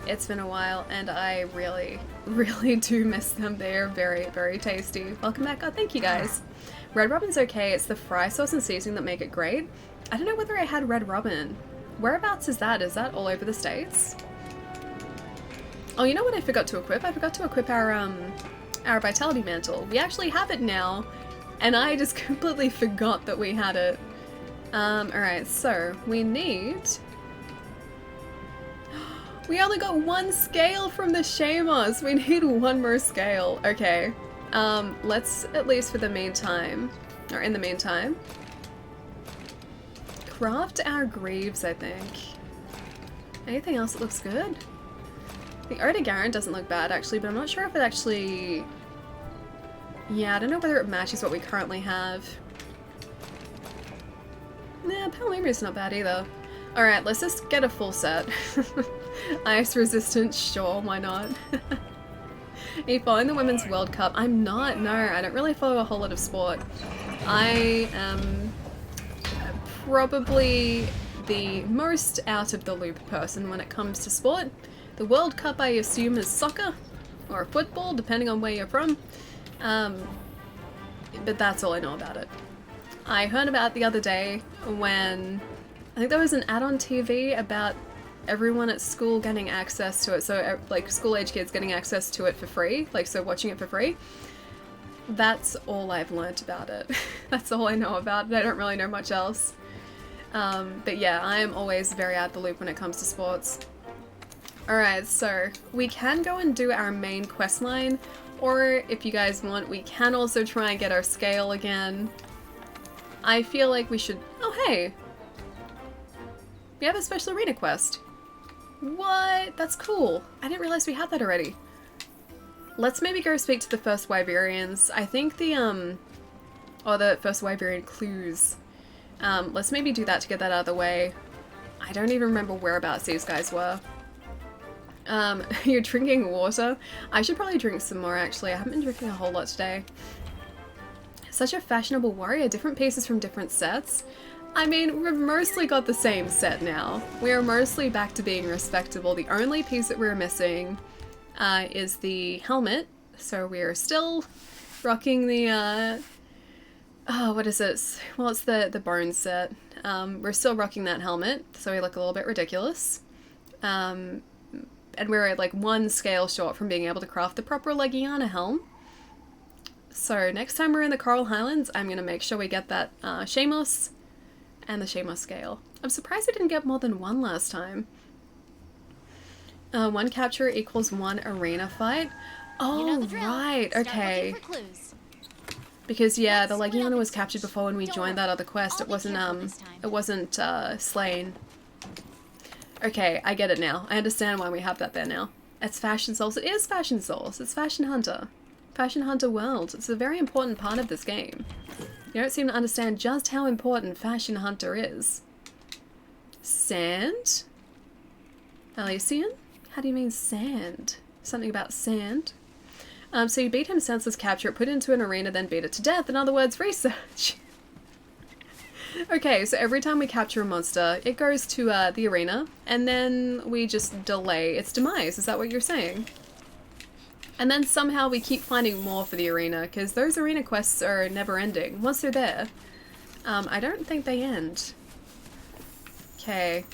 It's been a while, and I really, really do miss them. They are very, very tasty. Welcome back. Oh, thank you guys. Red Robin's okay. It's the fry sauce and seasoning that make it great. I don't know whether I had Red Robin. Whereabouts is that? Is that all over the States? Oh, you know what I forgot to equip? I forgot to equip our Vitality Mantle. We actually have it now, and I just completely forgot that we had it. Alright, so we need... We only got 1 scale from the Shamos. We need 1 more scale. Okay. Let's, at least for the meantime, or in the meantime, craft our greaves, I think. Anything else that looks good? The Odegaran doesn't look bad, actually, but I'm not sure if it actually... Yeah, I don't know whether it matches what we currently have. Nah, Palmyra's not bad either. Alright, let's just get a full set. Ice resistance, sure, why not? Are you following the Women's World Cup? I'm not, no, I don't really follow a whole lot of sport. I am probably the most out of the loop person when it comes to sport. The World Cup, I assume, is soccer or football, depending on where you're from. But that's all I know about it. I heard about it the other day when I think there was an ad on TV about everyone at school getting access to it. So like school-age kids getting access to it for free, like so watching it for free. That's all I've learnt about it. That's all I know about it. I don't really know much else. But yeah, I am always very out the loop when it comes to sports. Alright, so we can go and do our main quest line, or if you guys want, we can also try and get our scale again. I feel like we should... Oh, hey! We have a special arena quest. What? That's cool. I didn't realize we had that already. Let's maybe go speak to the first Wyverians. I think the, or the first Wyverian clues. Let's maybe do that to get that out of the way. I don't even remember whereabouts these guys were. You're drinking water? I should probably drink some more, actually. I haven't been drinking a whole lot today. Such a fashionable warrior, different pieces from different sets. I mean, we've mostly got the same set now. We are mostly back to being respectable. The only piece that we're missing is the helmet. So we are still rocking the, oh, what is it? Well, it's the bone set. We're still rocking that helmet, so we look a little bit ridiculous. And we're like one scale short from being able to craft the proper Legiana helm. So next time we're in the Coral Highlands, I'm going to make sure we get that Shamos and the Shamos scale. I'm surprised I didn't get more than one last time. One capture equals one arena fight. Oh, You know the drill. right, Start okay. looking for clues. Because yeah, the Let's split Legiana up was in captured search. before when we Don't joined worry. that other quest. I'll be careful this time. It wasn't slain. Okay, I get it now. I understand why we have that there now. It's Fashion Souls. It is Fashion Souls. It's Fashion Hunter. Fashion Hunter World. It's a very important part of this game. You don't seem to understand just how important Fashion Hunter is. Sand? Elysian? How do you mean sand? Something about sand? So you beat him senseless, capture it, put it into an arena, then beat it to death. In other words, research. Okay, so every time we capture a monster, it goes to the arena, and then we just delay its demise. Is that what you're saying? And then somehow we keep finding more for the arena, because those arena quests are never ending. Once they're there, I don't think they end. Okay,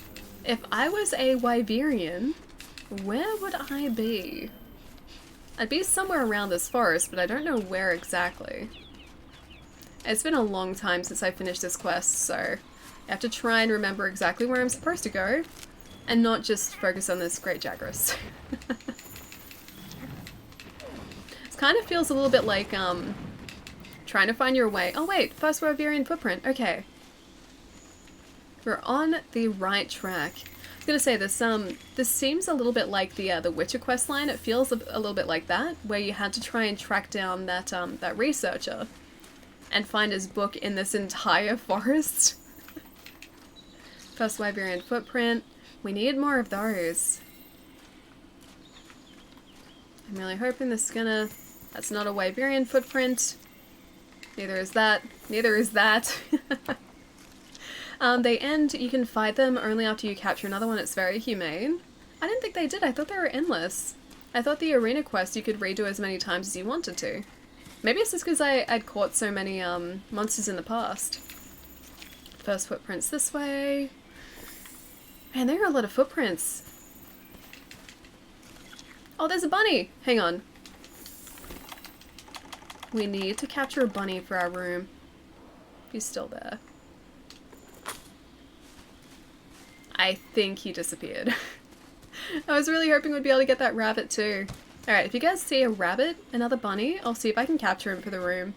if I was a Wyverian, where would I be? I'd be somewhere around this forest, but I don't know where exactly. It's been a long time since I finished this quest, so I have to try and remember exactly where I'm supposed to go, and not just focus on this great Jagras. It kind of feels a little bit like, trying to find your way. Oh wait, first Wyverian footprint, okay. We're on the right track. I was gonna say this seems a little bit like the Witcher quest line. It feels a little bit like that, where you had to try and track down that that researcher and find his book in this entire forest. First Wyverian footprint. We need more of those. I'm really hoping this is gonna... That's not a Wyverian footprint. Neither is that. Neither is that. They end, you can fight them only after you capture another one. It's very humane. I didn't think they did. I thought they were endless. I thought the arena quest you could redo as many times as you wanted to. Maybe it's just because I'd caught so many monsters in the past. First footprints this way. Man, there are a lot of footprints. Oh, there's a bunny! Hang on. We need to capture a bunny for our room. He's still there. I think he disappeared. I was really hoping we'd be able to get that rabbit too. Alright, if you guys see a rabbit, another bunny, I'll see if I can capture him for the room.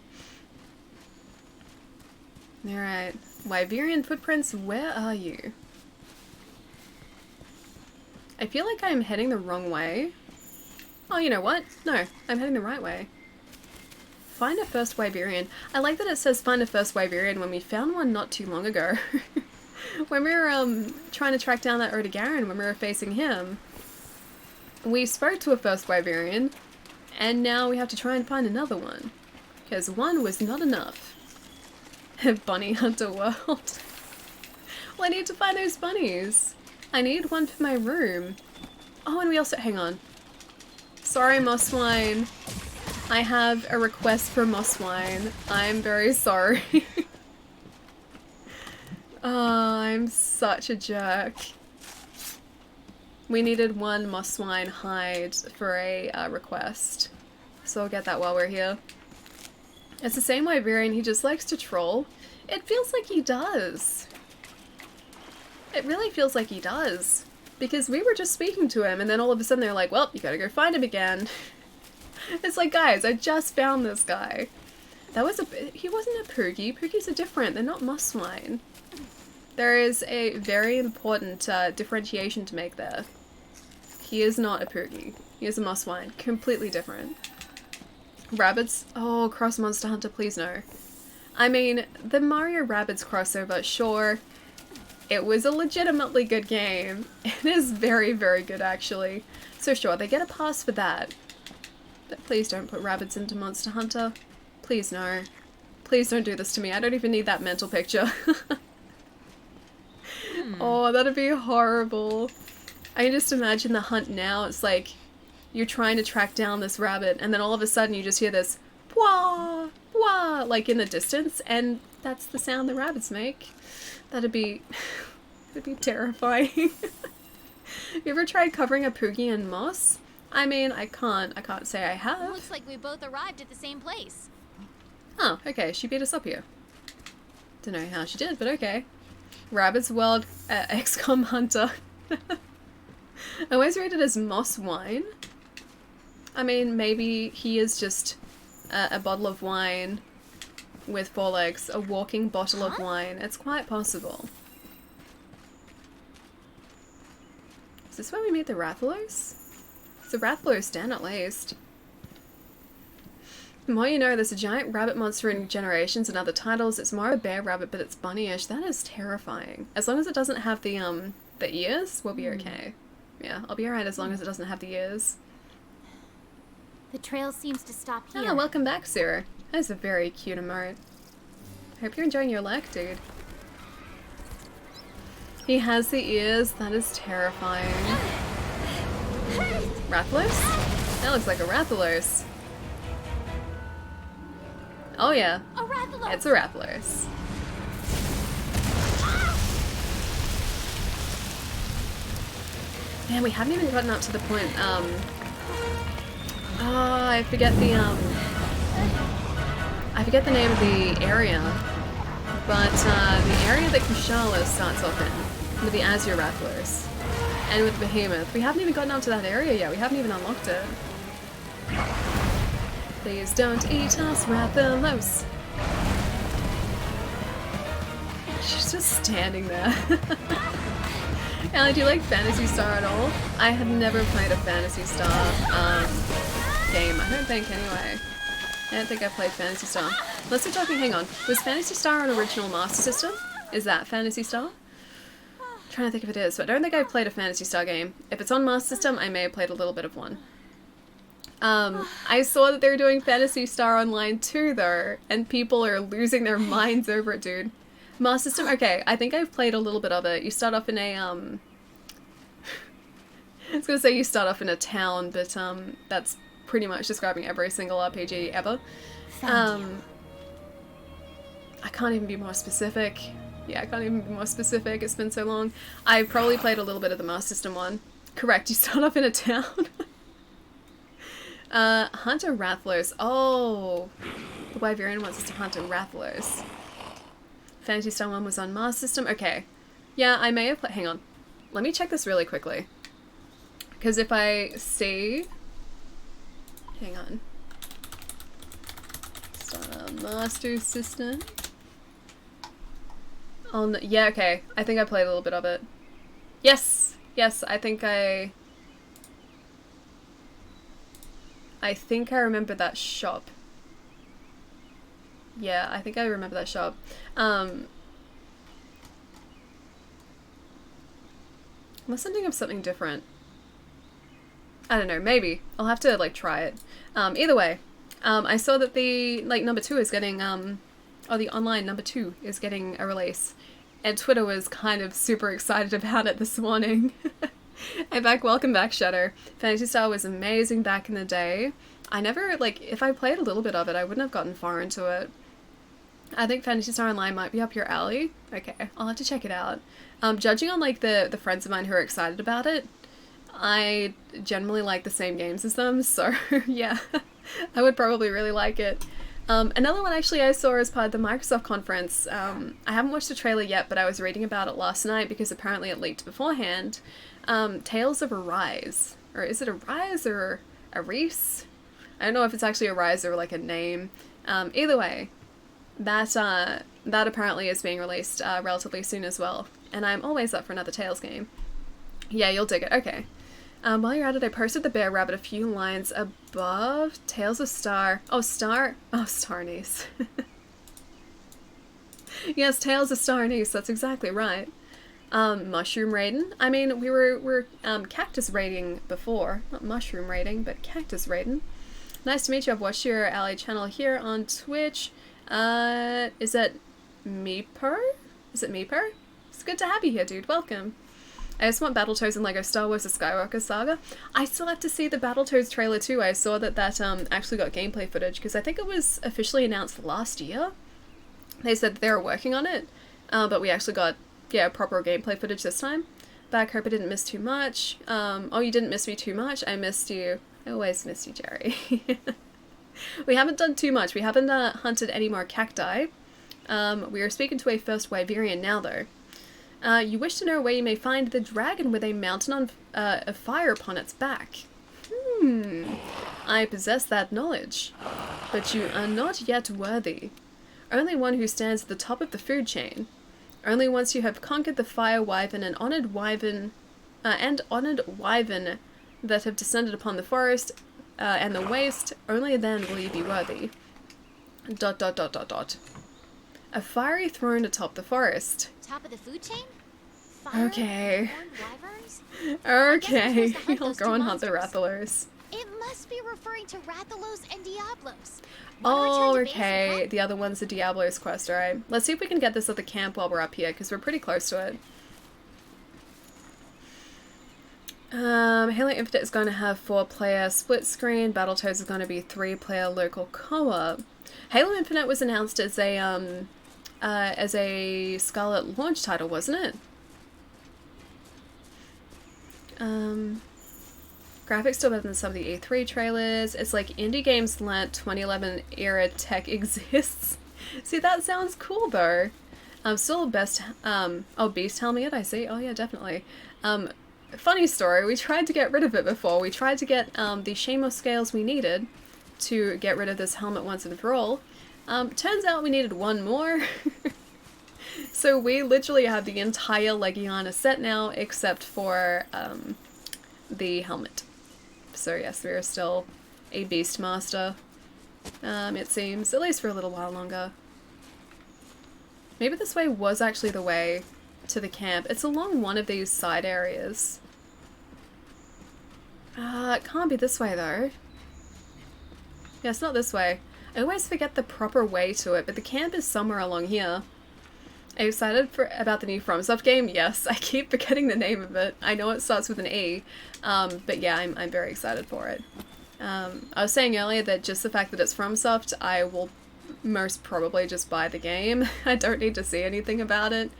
Alright. Wyverian footprints, where are you? I feel like I'm heading the wrong way. Oh, you know what? No, I'm heading the right way. Find a first Wyverian. I like that it says find a first Wyverian when we found one not too long ago. When we were trying to track down that Odegaran, when we were facing him, we spoke to a first Wyverian, and now we have to try and find another one. Because one was not enough. Bunny Hunter World. Well, I need to find those bunnies. I need one for my room. Oh, and we also, hang on. Sorry, Mosswine. I have a request for Mosswine. I'm very sorry. Oh, I'm such a jerk. We needed one Mosswine hide for a request. So I'll get that while we're here. It's the same Wyverian, he just likes to troll. It feels like he does. It really feels like he does. Because we were just speaking to him and then all of a sudden they're like, well, you gotta go find him again. It's like, guys, I just found this guy. That was he wasn't a Poogie. Poogies are different, they're not Mosswine. There is a very important differentiation to make there. He is not a Poogie. He is a Mosswine. Completely different. Rabbids? Oh, cross Monster Hunter, please no. I mean, the Mario Rabbids crossover, sure. It was a legitimately good game. It is very, very good actually. So sure, they get a pass for that. But please don't put Rabbids into Monster Hunter. Please no. Please don't do this to me. I don't even need that mental picture. Oh, that'd be horrible. I can just imagine the hunt now. It's like you're trying to track down this rabbit and then all of a sudden you just hear this wah, wah, like in the distance, and that's the sound the rabbits make. That'd be terrifying. You ever tried covering a Poogie in moss? I mean, I can't say I have. Looks like we both arrived at the same place. Oh, okay, she beat us up here. Don't know how she did, but okay. Rabbit's World XCOM Hunter. I always read it as Mosswine. I mean, maybe he is just a bottle of wine with 4 legs. A walking bottle of wine. It's quite possible. Is this where we meet the Rathalos? It's a Rathalos den at least. The more you know, there's a giant rabbit monster in Generations and other titles. It's more a bear rabbit, but it's bunny-ish. That is terrifying. As long as it doesn't have the ears, we'll be okay. Yeah, I'll be alright as long as it doesn't have the ears. The trail seems to stop here. Oh, welcome back, Sarah. That's a very cute emote. Hope you're enjoying your lek, dude. He has the ears. That is terrifying. Rathalos? That looks like a Rathalos. Oh yeah. A Rathalos! It's a Rathalos. Man, we haven't even gotten up to the point, I forget the name of the area. But, the area that Kushala starts off in, with the Azure Rathalers, and with Behemoth, we haven't even gotten up to that area yet. We haven't even unlocked it. Please don't eat us, Rathalos. She's just standing there. Allie, do you like Phantasy Star at all? I have never played a Phantasy Star game. I don't think, anyway. I don't think I've played Phantasy Star. Unless we're talking, hang on. Was Phantasy Star an original Master System? Is that Phantasy Star? I'm trying to think if it is, but I don't think I've played a Phantasy Star game. If it's on Master System, I may have played a little bit of one. I saw that they were doing Phantasy Star Online too, though, and people are losing their minds over it, dude. Master System? Okay, I think I've played a little bit of it. You start off in a, I was gonna say you start off in a town, but, that's pretty much describing every single RPG ever. I can't even be more specific. Yeah, I can't even be more specific. It's been so long. I probably played a little bit of the Master System one. Correct, you start off in a town. Hunter Rathalos. Oh, the Wyverian wants us to hunt a Rathalos. Phantasy Star 1 was on Master System. Okay. Yeah, I may have played. Hang on. Let me check this really quickly. Because if I see... Hang on. Star Master System. Oh, no. Yeah, okay. I think I played a little bit of it. Yes! Yes, I think I remember that shop. Yeah, I think I remember that shop. Unless I'm thinking of something different. I don't know, maybe. I'll have to, like, try it. Either way, I saw that the, like, number 2 is getting, or the online number 2 is getting a release. and Twitter was kind of super excited about it this morning. Hey, welcome back, Shadow. Phantasy Star was amazing back in the day. I never, like, if I played a little bit of it, I wouldn't have gotten far into it. I think Phantasy Star Online might be up your alley. Okay, I'll have to check it out. Judging on, like, the friends of mine who are excited about it, I generally like the same games as them, so yeah, I would probably really like it. Another one actually I saw as part of the Microsoft conference, I haven't watched the trailer yet, but I was reading about it last night because apparently it leaked beforehand. Tales of Arise. Or is it Arise or Arise? I don't know if it's actually Arise or like a name. Either way, that apparently is being released relatively soon as well. And I'm always up for another Tales game. Yeah, you'll dig it. Okay. While you're at it, I posted the Bear Rabbit a few lines above. Tales of Star. Oh, Star. Oh, Star Niece. Yes, Tales of Star Niece. That's exactly right. Mushroom Raiden. I mean, we were Cactus Raiding before. Not Mushroom Raiding, but Cactus Raiden. Nice to meet you. I've watched your Ally channel here on Twitch. Is it Meeper? Is it Meeper? It's good to have you here, dude. Welcome. I just want Battletoads and LEGO Star Wars: The Skywalker Saga. I still have to see the Battletoads trailer too. I saw that actually got gameplay footage because I think it was officially announced last year. They said that they were working on it, but we actually got, yeah, proper gameplay footage this time. Back, hope I didn't miss too much. Oh, you didn't miss me too much? I missed you. I always miss you, Jerry. We haven't done too much. We haven't hunted any more cacti. We are speaking to a first Wyverian now, though. You wish to know where you may find the dragon with a mountain on a fire upon its back. I possess that knowledge, but you are not yet worthy. Only one who stands at the top of the food chain. Only once you have conquered the fire wyvern and honored wyvern that have descended upon the forest and the waste, only then will you be worthy. ... A fiery throne atop the forest. Top of the food chain? Fire, Okay. horned wyverns? Okay, I guess we're supposed to hunt I'll those go two and hunt the monsters. Rathalos. It must be referring to Rathalos and Diablos. Oh, Wanna return to base and okay. hunt? The other one's the Diablo's quest, alright. Let's see if we can get this at the camp while we're up here, because we're pretty close to it. Halo Infinite is going to have 4-player split screen. Battletoads is going to be 3-player local co-op. Halo Infinite was announced as a Scarlet launch title, wasn't it? Graphics still better than some of the E3 trailers. It's like indie games learnt 2011 era tech exists. See, that sounds cool though. Still best, oh, Beast Helmet, I see. Oh yeah, definitely. Funny story, we tried to get rid of it before. We tried to get the Shamo scales we needed to get rid of this helmet once and for all. Turns out we needed one more. So we literally have the entire Legiana set now, except for the helmet. So yes, we are still a Beastmaster, it seems, at least for a little while longer. Maybe this way was actually the way to the camp. It's along one of these side areas. It can't be this way though. Yeah, it's not this way. I always forget the proper way to it, but the camp is somewhere along here. Are you excited about the new FromSoft game? Yes, I keep forgetting the name of it. I know it starts with an E, but yeah, I'm very excited for it. I was saying earlier that just the fact that it's FromSoft, I will most probably just buy the game. I don't need to see anything about it.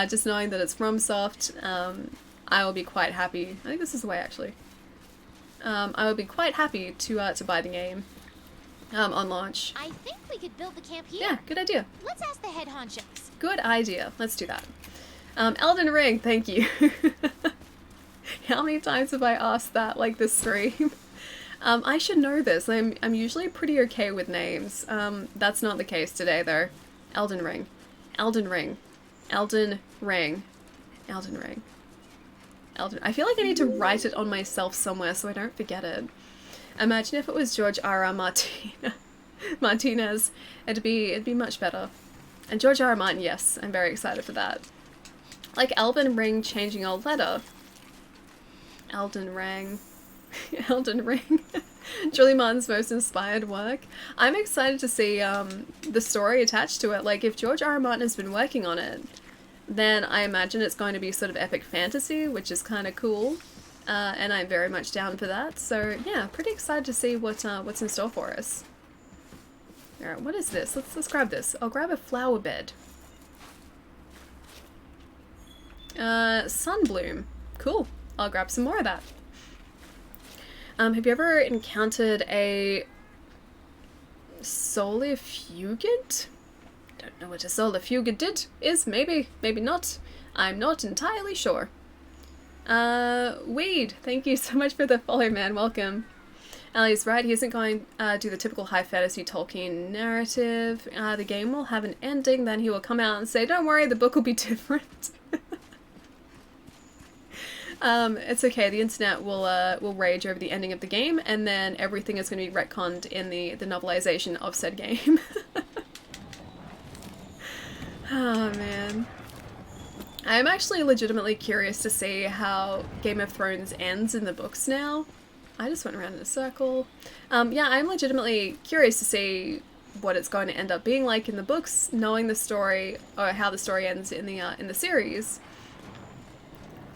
Just knowing that it's FromSoft, I will be quite happy. I think this is the way actually. I will be quite happy to buy the game on launch. I think we could build the camp here. Yeah, good idea. Let's ask the head honchos. Good idea. Let's do that. Elden Ring, thank you. How many times have I asked that, like, this stream? I should know this. I'm usually pretty okay with names. That's not the case today, though. Elden Ring. Elden Ring. Elden Ring. Elden Ring. Elden... I feel like I need to write it on myself somewhere so I don't forget it. Imagine if it was George R.R. Martinez. It'd be much better. And George R.R. Martin, yes, I'm very excited for that. Like Elden Ring changing old letter. Elden Ring. Elden Ring. Julie Martin's most inspired work. I'm excited to see the story attached to it. Like, if George R.R. Martin has been working on it, then I imagine it's going to be sort of epic fantasy, which is kind of cool. And I'm very much down for that. So yeah, pretty excited to see what's in store for us. All right, what is this? Let's grab this. I'll grab a flower bed. Sunbloom. Cool. I'll grab some more of that. Have you ever encountered a solar fugit? Don't know what a solar fugit is. Maybe not. I'm not entirely sure. Weed, thank you so much for the follow, man. Welcome. Ellie's right, he isn't going to do the typical high fantasy Tolkien narrative. The game will have an ending, then he will come out and say, don't worry, the book will be different. It's okay, the internet will rage over the ending of the game, and then everything is going to be retconned in the novelization of said game. Oh, man. I'm actually legitimately curious to see how Game of Thrones ends in the books now. I just went around in a circle. Yeah, I'm legitimately curious to see what it's going to end up being like in the books, knowing the story, or how the story ends in the series.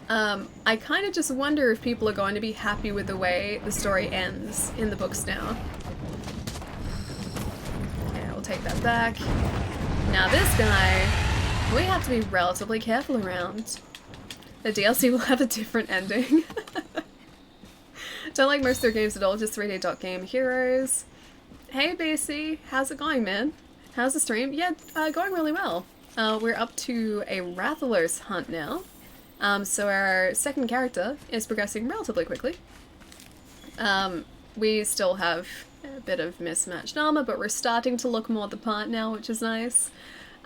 I kind of just wonder if people are going to be happy with the way the story ends in the books now. Okay, we'll take that back. Now this guy, we have to be relatively careful around. The DLC will have a different ending. Don't like most of their games at all, just 3D dot game heroes. Hey BC, how's it going, man? How's the stream? Yeah, going really well. We're up to a Rathalos hunt now. So our second character is progressing relatively quickly. We still have a bit of mismatched armor, but we're starting to look more the part now, which is nice.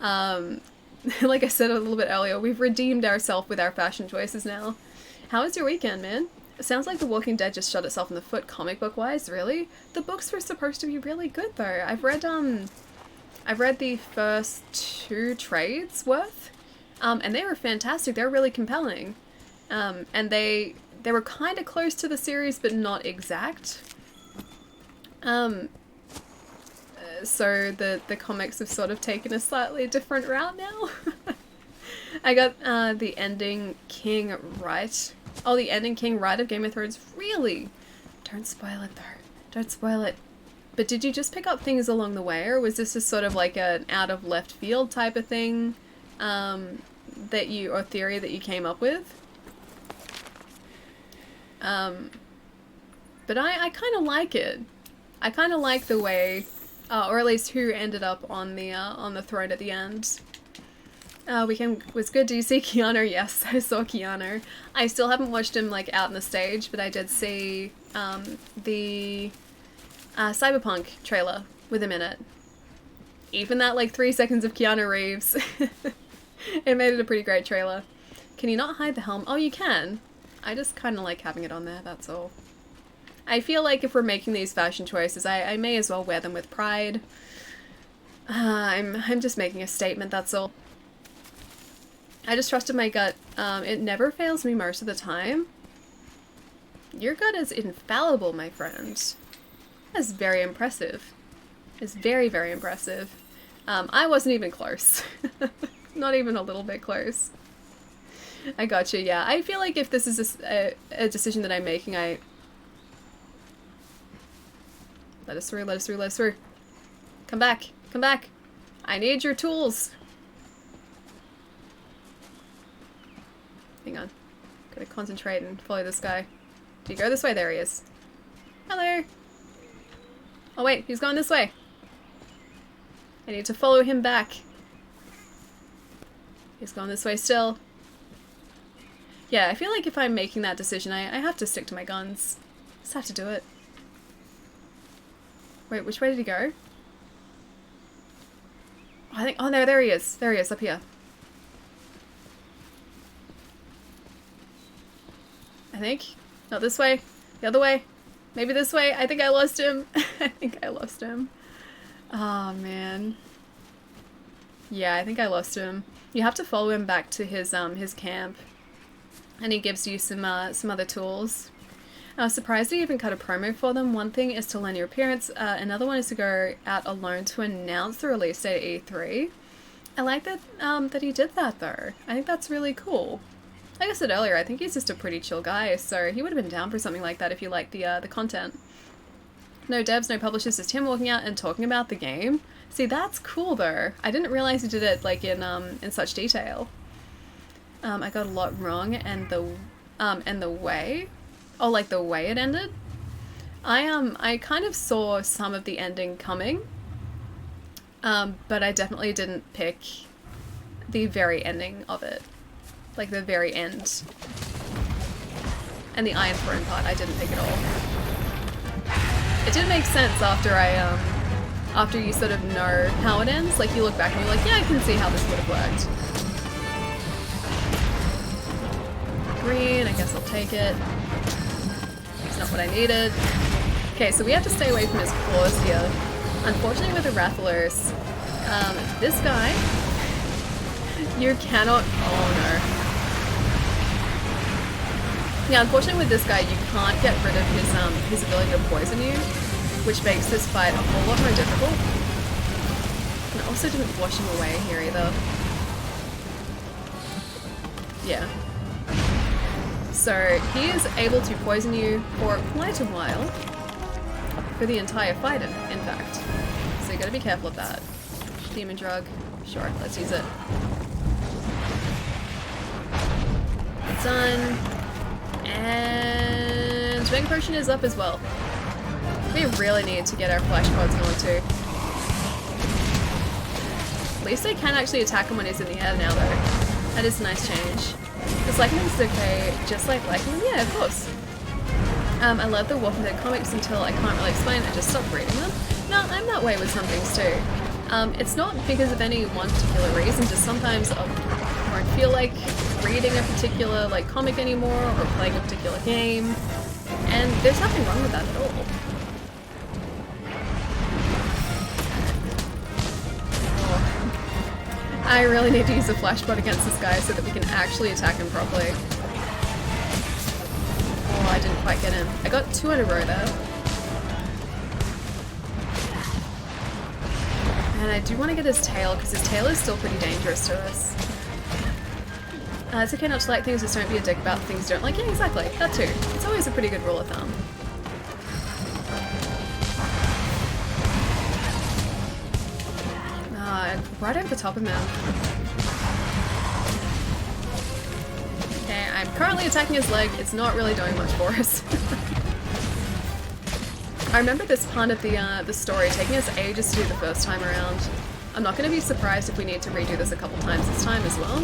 Like I said a little bit earlier, we've redeemed ourselves with our fashion choices now. How was your weekend, man? It sounds like The Walking Dead just shot itself in the foot comic book wise, really? The books were supposed to be really good though. I've read the first 2 trades worth, and they were fantastic. They're really compelling. And they were kind of close to the series, but not exact. So the comics have sort of taken a slightly different route now. I got the ending king right. Oh, the ending king right of Game of Thrones. Really? Don't spoil it though. Don't spoil it. But did you just pick up things along the way, or was this just sort of like an out of left field type of thing or theory that you came up with? But I kind of like it. I kind of like the way, or at least who ended up on the throne at the end. Weekend was good. Did you see Keanu? Yes, I saw Keanu. I still haven't watched him like out on the stage, but I did see the Cyberpunk trailer with him in it. Even that like 3 seconds of Keanu Reeves, it made it a pretty great trailer. Can you not hide the helm? Oh, you can. I just kind of like having it on there, that's all. I feel like if we're making these fashion choices, I may as well wear them with pride. I'm just making a statement, that's all. I just trusted my gut. It never fails me most of the time. Your gut is infallible, my friend. That's very impressive. It's very, very impressive. I wasn't even close. Not even a little bit close. I gotcha, yeah. I feel like if this is a decision that I'm making, Let us through, let us through, let us through. Come back, come back. I need your tools. Hang on. Gotta concentrate and follow this guy. Do you go this way? There he is. Hello. Oh wait, he's going this way. I need to follow him back. He's going this way still. Yeah, I feel like if I'm making that decision, I have to stick to my guns. Just have to do it. Wait, which way did he go? Oh no, there he is. There he is, up here. I think. Not this way. The other way. Maybe this way. I think I lost him. I think I lost him. Oh, man. Yeah, I think I lost him. You have to follow him back to his camp. And he gives you some other tools. I was surprised he even cut a promo for them. One thing is to lend your appearance. Another one is to go out alone to announce the release date at E3. I like that that he did that though. I think that's really cool. Like I said earlier, I think he's just a pretty chill guy, so he would have been down for something like that if you liked the content. No devs, no publishers, just him walking out and talking about the game. See, that's cool though. I didn't realize he did it like in such detail. I got a lot wrong, and the way, oh, like the way it ended. I kind of saw some of the ending coming, but I definitely didn't pick the very ending of it, like the very end. And the Iron Throne part, I didn't pick at all. It did make sense after after you sort of know how it ends. Like you look back and you're like, yeah, I can see how this would have worked. Green, I guess I'll take it. It's not what I needed. Okay, so we have to stay away from his claws here. Unfortunately with the Rattlers, this guy, you cannot, oh no. Yeah, unfortunately with this guy, you can't get rid of his ability to poison you, which makes this fight a whole lot more difficult. And I also didn't wash him away here either. Yeah. So he is able to poison you for quite a while, for the entire fight in fact. So you gotta be careful of that. Demon drug, sure, let's use it. Done. And Mega Potion is up as well. We really need to get our flash pods going too. At least I can actually attack him when he's in the air now though. That is a nice change. Because Lightning's okay, just like Lightning, yeah, of course. I love the Walking Dead comics until I can't really explain, I just stopped reading them. No, I'm that way with some things too. It's not because of any one particular reason, just sometimes I won't feel like reading a particular like comic anymore or playing a particular game, and there's nothing wrong with that at all. Oh. I really need to use a flashbot against this guy so that we can actually attack him properly. Oh, I didn't quite get him. I got 2 in a row there. And I do want to get his tail, because his tail is still pretty dangerous to us. It's okay not to like things, just don't be a dick about things you don't like. Yeah, exactly. That too. It's always a pretty good rule of thumb. Right over the top of him. Okay, I'm currently attacking his leg. It's not really doing much for us. I remember this part of the story taking us ages to do the first time around. I'm not going to be surprised if we need to redo this a couple times this time as well.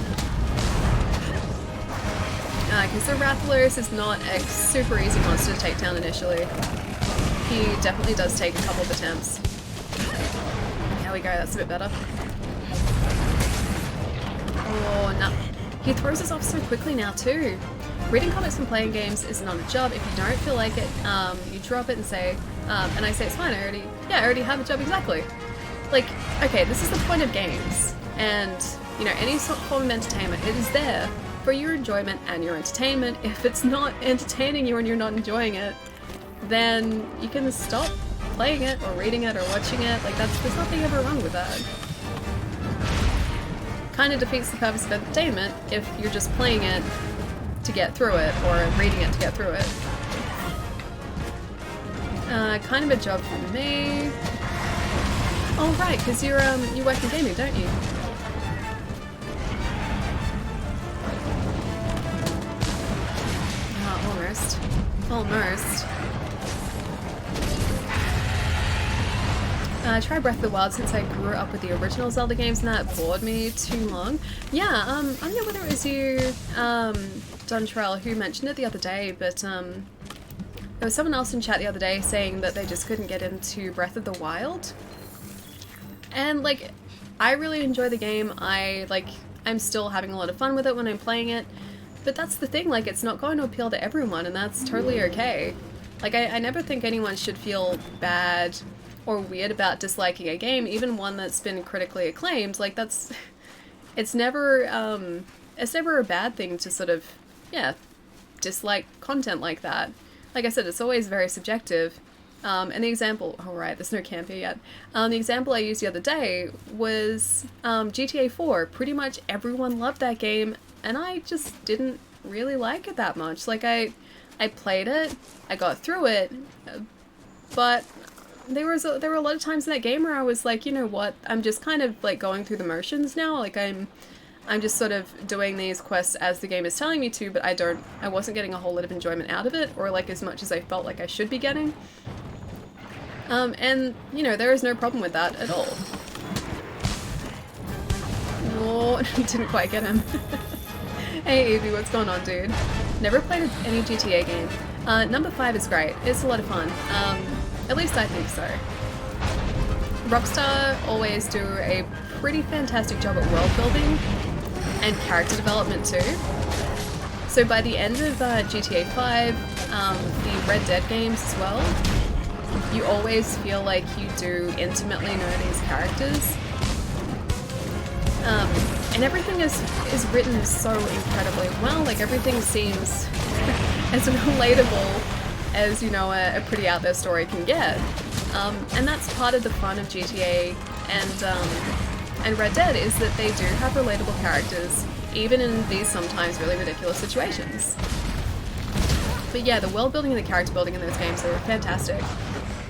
Because the Rattlers is not a super easy monster to take down initially. He definitely does take a couple of attempts. There we go, that's a bit better. Oh, no. He throws us off so quickly now too. Reading comics and playing games is not a job. If you don't feel like it, you drop it and say, and I say it's fine, I already have a job, exactly. Like, okay, this is the point of games. And, you know, any sort of form of entertainment, it is there for your enjoyment and your entertainment. If it's not entertaining you and you're not enjoying it, then you can stop playing it or reading it or watching it. Like, there's nothing ever wrong with that. Kind of defeats the purpose of entertainment if you're just playing it to get through it or reading it to get through it. Kind of a job for me. Oh right, because you work in gaming, don't you? Almost. Almost. I tried Breath of the Wild since I grew up with the original Zelda games and that bored me too long. Yeah, I don't know whether it was you, Duntrell, who mentioned it the other day, but there was someone else in chat the other day saying that they just couldn't get into Breath of the Wild. And like, I really enjoy the game. I'm still having a lot of fun with it when I'm playing it. But that's the thing, like, it's not going to appeal to everyone, and that's totally okay. Like, I never think anyone should feel bad or weird about disliking a game, even one that's been critically acclaimed. Like, it's never a bad thing to sort of, yeah, dislike content like that. Like I said, it's always very subjective, And the example, oh right, there's no camp here yet. The example I used the other day was GTA 4. Pretty much everyone loved that game, and I just didn't really like it that much. Like, I played it, I got through it, but there were a lot of times in that game where I was like, you know what, I'm just kind of like going through the motions now. Like, I'm just sort of doing these quests as the game is telling me to, but I wasn't getting a whole lot of enjoyment out of it, or like as much as I felt like I should be getting. And, you know, there is no problem with that at all. Oh, didn't quite get him. Hey Evie, what's going on, dude? Never played any GTA game. Number 5 is great. It's a lot of fun. At least I think so. Rockstar always do a pretty fantastic job at world building and character development too. So by the end of GTA 5, the Red Dead games as well, you always feel like you do intimately know these characters. And everything is written so incredibly well. Like, everything seems as relatable as, you know, a pretty out there story can get. And that's part of the fun of GTA and Red Dead, is that they do have relatable characters, even in these sometimes really ridiculous situations. But yeah, the world building and the character building in those games are fantastic.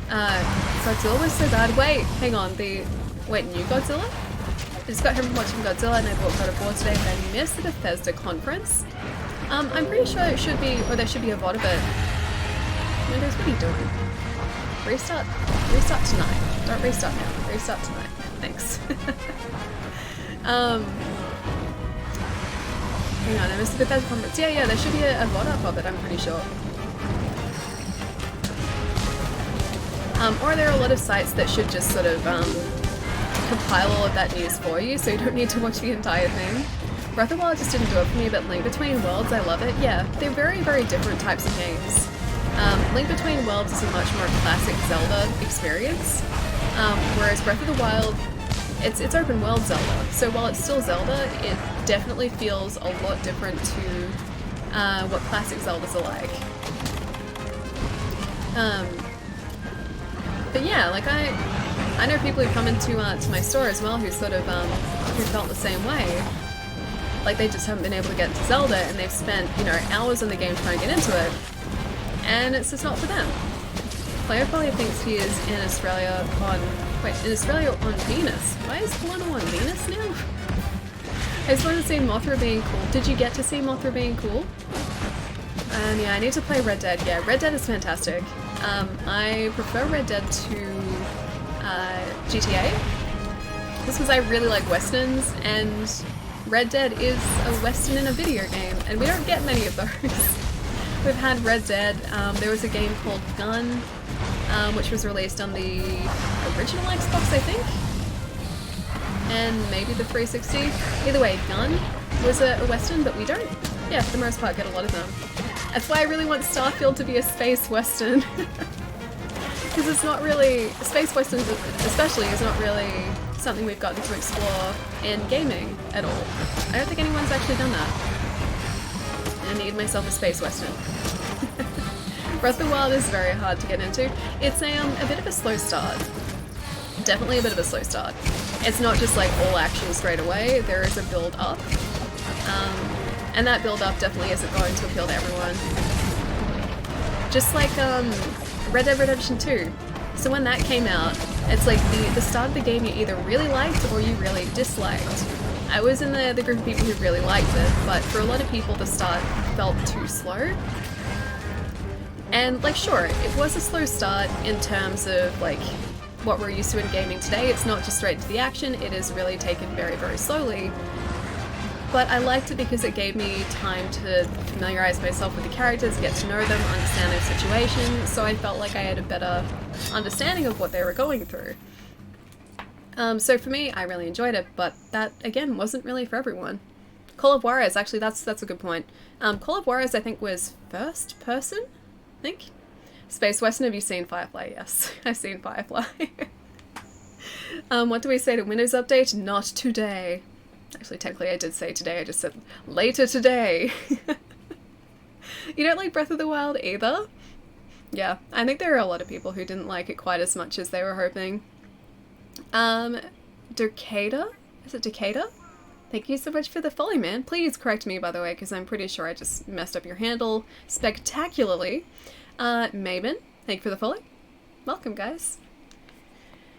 Godzilla was so bad. Wait, hang on. Wait, new Godzilla? I just got home from watching Godzilla and I bought God of War today, and I missed the Bethesda conference. I'm pretty sure it should be, or there should be a VOD of it. Windows, what are you doing? Restart tonight. Don't restart now. Restart tonight. Thanks. Hang on, I missed the Bethesda conference. Yeah, there should be a VOD up of it, I'm pretty sure. Or there are a lot of sites that should just sort of compile all of that news for you, so you don't need to watch the entire thing. Breath of the Wild just didn't do it for me, but Link Between Worlds, I love it. Yeah, they're very, very different types of games. Link Between Worlds is a much more classic Zelda experience, whereas Breath of the Wild, it's open world Zelda. So while it's still Zelda, it definitely feels a lot different to what classic Zeldas are like. But yeah, like I know people who come into to my store as well who sort of who felt the same way. Like, they just haven't been able to get into Zelda, and they've spent, you know, hours in the game trying to get into it, and it's just not for them. Player probably thinks he is in Australia on Venus. Why is Polano on Venus now? I just wanted to see Mothra being cool. Did you get to see Mothra being cool? Yeah, I need to play Red Dead. Yeah, Red Dead is fantastic. I prefer Red Dead to GTA, just because I really like westerns, and Red Dead is a western in a video game, and we don't get many of those. We've had Red Dead, there was a game called Gun, which was released on the original Xbox, I think, and maybe the 360. Either way, Gun was a western, but we don't, yeah, for the most part, get a lot of them. That's why I really want Starfield to be a space western. Because it's not really, space westerns especially, is not really something we've gotten to explore in gaming at all. I don't think anyone's actually done that. I need myself a space western. Breath of the Wild is very hard to get into. It's a bit of a slow start. Definitely a bit of a slow start. It's not just like all action straight away, there is a build up. And that build up definitely isn't going to appeal to everyone. Just like Red Dead Redemption 2. So when that came out, it's like the start of the game you either really liked or you really disliked. I was in the group of people who really liked it, but for a lot of people the start felt too slow. And like, sure, it was a slow start in terms of like what we're used to in gaming today. It's not just straight to the action, it is really taken very, very slowly. But I liked it because it gave me time to familiarize myself with the characters, get to know them, understand their situation, so I felt like I had a better understanding of what they were going through. So for me, I really enjoyed it, but that, again, wasn't really for everyone. Call of Juarez, actually, that's a good point. Call of Juarez, I think, was first person, I think? Space Western, have you seen Firefly? Yes, I've seen Firefly. What do we say to Windows Update? Not today. Actually, technically I did say today, I just said later today. You don't like Breath of the Wild either? Yeah, I think there are a lot of people who didn't like it quite as much as they were hoping. Decada? Is it Decada? Thank you so much for the follow, man. Please correct me, by the way, because I'm pretty sure I just messed up your handle spectacularly. Maven, thank you for the follow. Welcome, guys.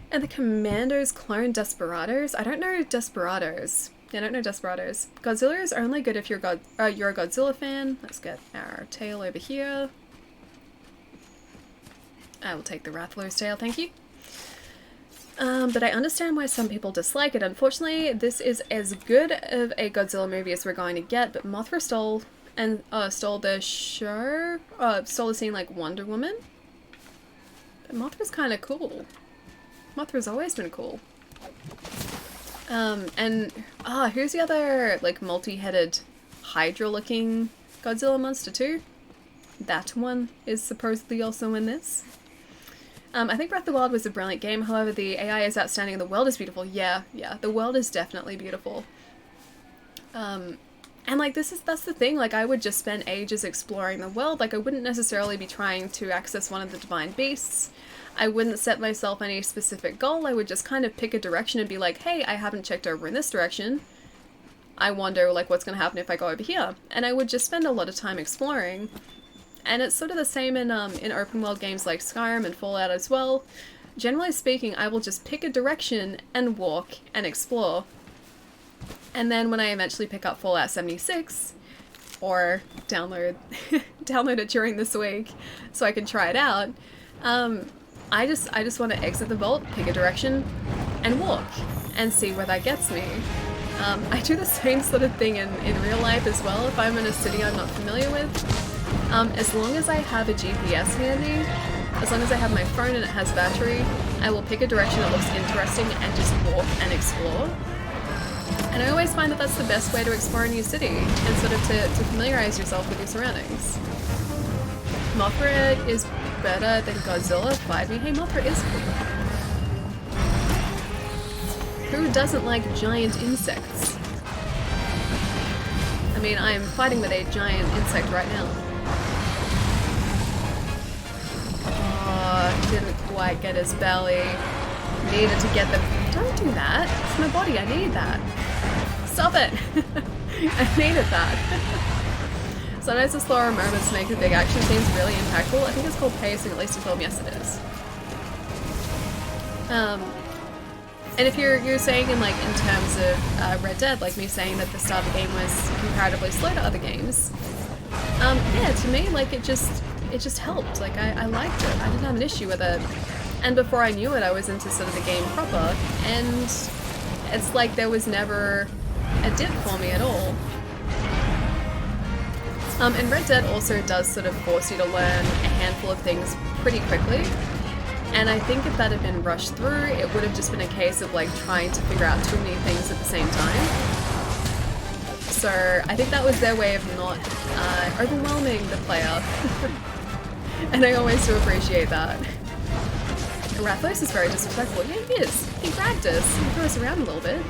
And the Commandos clone Desperados? I don't know Desperados. Yeah, I don't know Desperados. Godzilla is only good if you're a Godzilla fan. Let's get our tail over here. I will take the Rathalos tail, thank you. But I understand why some people dislike it. Unfortunately, this is as good of a Godzilla movie as we're going to get, but Mothra stole the show, stole the scene like Wonder Woman. But Mothra's kind of cool. Mothra's always been cool. Who's the other, like, multi-headed Hydra-looking Godzilla monster too? That one is supposedly also in this. I think Breath of the Wild was a brilliant game, however the AI is outstanding and the world is beautiful. Yeah, the world is definitely beautiful. And like that's the thing, like I would just spend ages exploring the world, like I wouldn't necessarily be trying to access one of the divine beasts. I wouldn't set myself any specific goal, I would just kind of pick a direction and be like, hey, I haven't checked over in this direction. I wonder like what's gonna happen if I go over here. And I would just spend a lot of time exploring. And it's sort of the same in open world games like Skyrim and Fallout as well. Generally speaking, I will just pick a direction and walk and explore. And then when I eventually pick up Fallout 76, or download it during this week so I can try it out, I just want to exit the vault, pick a direction, and walk, and see where that gets me. I do the same sort of thing in real life as well if I'm in a city I'm not familiar with. As long as I have a GPS handy, as long as I have my phone and it has battery, I will pick a direction that looks interesting and just walk and explore. And I always find that that's the best way to explore a new city, and sort of to familiarize yourself with your surroundings. Mothra is better than Godzilla? Fight me. Hey, Mothra is cool. Who doesn't like giant insects? I mean, I am fighting with a giant insect right now. Oh, didn't quite get his belly. Needed to get the... Don't do that. It's my body. I need that. Stop it. I needed that. Sometimes the slower moments make the big action scenes really impactful. I think it's called pacing, at least in film. Yes, it is. And if you're saying in terms of Red Dead, like me saying that the start of the game was comparatively slow to other games, yeah, to me, like it just helped. Like I liked it. I didn't have an issue with it. And before I knew it, I was into sort of the game proper, and it's like there was never a dip for me at all. And Red Dead also does sort of force you to learn a handful of things pretty quickly. And I think if that had been rushed through, it would have just been a case of like trying to figure out too many things at the same time. So I think that was their way of not overwhelming the player. And I always do appreciate that. Rathalos is very disrespectful. Yeah, he is. He grabbed us and threw us around a little bit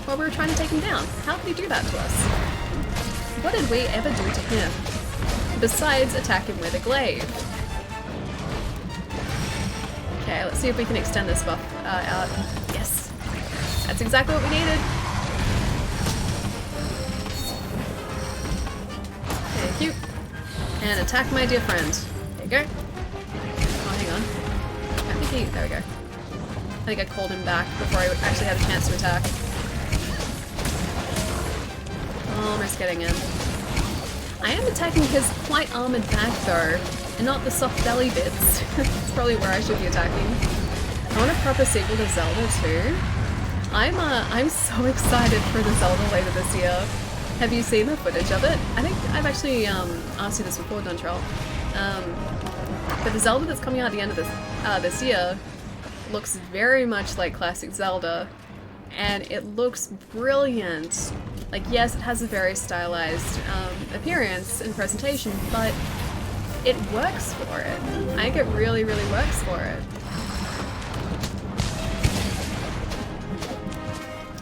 while we were trying to take him down. How could he do that to us? What did we ever do to him? Besides attack him with a glaive. Okay, let's see if we can extend this buff out. Yes! That's exactly what we needed! Thank you. And attack my dear friend. There you go. Oh, hang on. I think he... There we go. I think I called him back before I actually had a chance to attack. Almost getting in. I am attacking his quite armored back though, and not the soft belly bits. That's probably where I should be attacking. I want a proper sequel to Zelda too. I'm so excited for the Zelda later this year. Have you seen the footage of it? I think I've actually asked you this before, Dontrell. But the Zelda that's coming out at the end of this year looks very much like classic Zelda, and it looks brilliant. Like, yes, it has a very stylized appearance and presentation, but it works for it. I think it really, really works for it.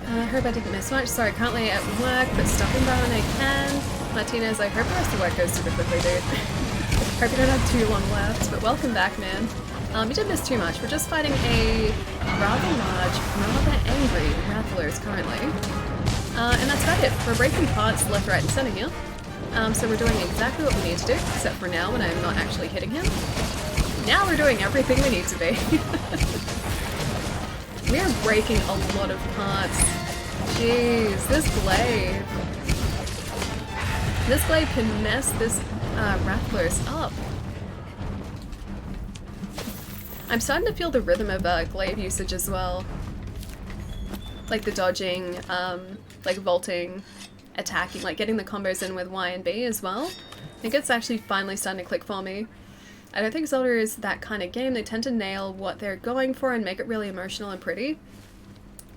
I hope I didn't miss much. Sorry, currently at work, but stopping by when I can. Martinez, I hope the rest of the work goes super quickly, dude. Hope you don't have too long left, but welcome back, man. You didn't miss too much. We're just fighting a rather large, rather angry Rattlers currently. And that's about it. We're breaking parts left, right, and center here. So we're doing exactly what we need to do, except for now when I'm not actually hitting him. Now we're doing everything we need to be. We are breaking a lot of parts. Jeez, this glaive. This glaive can mess this Rattlers up. I'm starting to feel the rhythm of glaive usage as well. Like the dodging, like vaulting, attacking, like getting the combos in with Y and B as well. I think it's actually finally starting to click for me. I don't think Zelda is that kind of game. They tend to nail what they're going for and make it really emotional and pretty.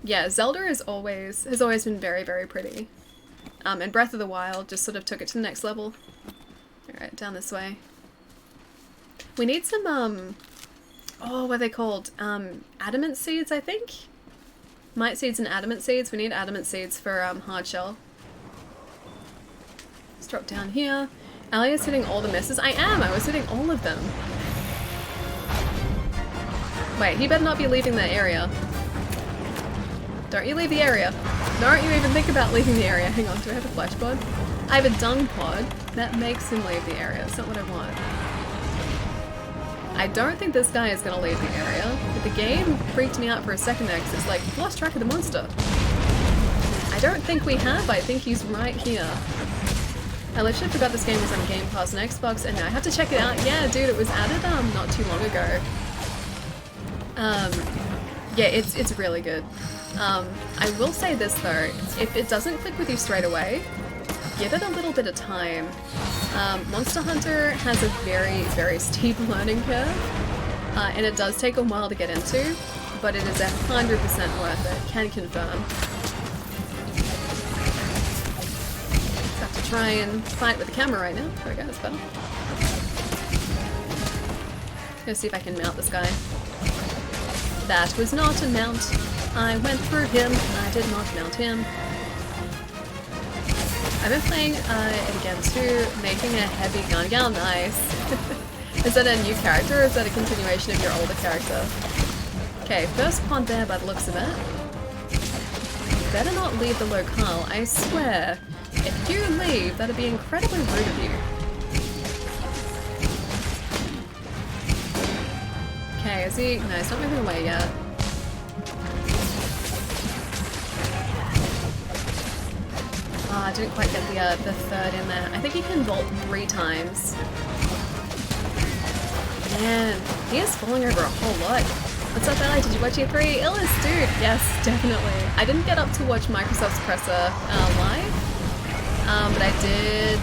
Yeah, Zelda has always been very, very pretty. And Breath of the Wild just sort of took it to the next level. Alright, down this way. We need some, oh, what are they called? Adamant seeds, I think? Might seeds and adamant seeds. We need adamant seeds for hard shell. Let's drop down here. Ali is hitting all the misses. I am! I was hitting all of them. Wait, he better not be leaving the area. Don't you leave the area. Don't you even think about leaving the area. Hang on, do I have a flash pod? I have a dung pod. That makes him leave the area. That's not what I want. I don't think this guy is going to leave the area, but the game freaked me out for a second there because it's like, lost track of the monster. I don't think we have. I think he's right here. I literally forgot this game was on Game Pass and Xbox, and now I have to check it out. Yeah, dude, it was added not too long ago. Yeah, it's really good. I will say this though, if it doesn't click with you straight away, give it a little bit of time. Monster Hunter has a very, very steep learning curve, and it does take a while to get into, but it is 100% worth it, can confirm. Just have to try and fight with the camera right now. There we go, that's better. Gonna see if I can mount this guy. That was not a mount. I went through him. I did not mount him. I've been playing it again too, making a heavy gun. Yeah, nice. Is that a new character or is that a continuation of your older character? Okay, first pod there by the looks of it. You better not leave the locale, I swear. If you leave, that'd be incredibly rude of you. Okay, is he? No, he's not moving away yet. Oh, I didn't quite get the third in there. I think he can vault 3 times. Man, he is falling over a whole lot. What's up, Ellie? Did you watch E3? Illis, dude! Yes, definitely. I didn't get up to watch Microsoft's presser live, but I did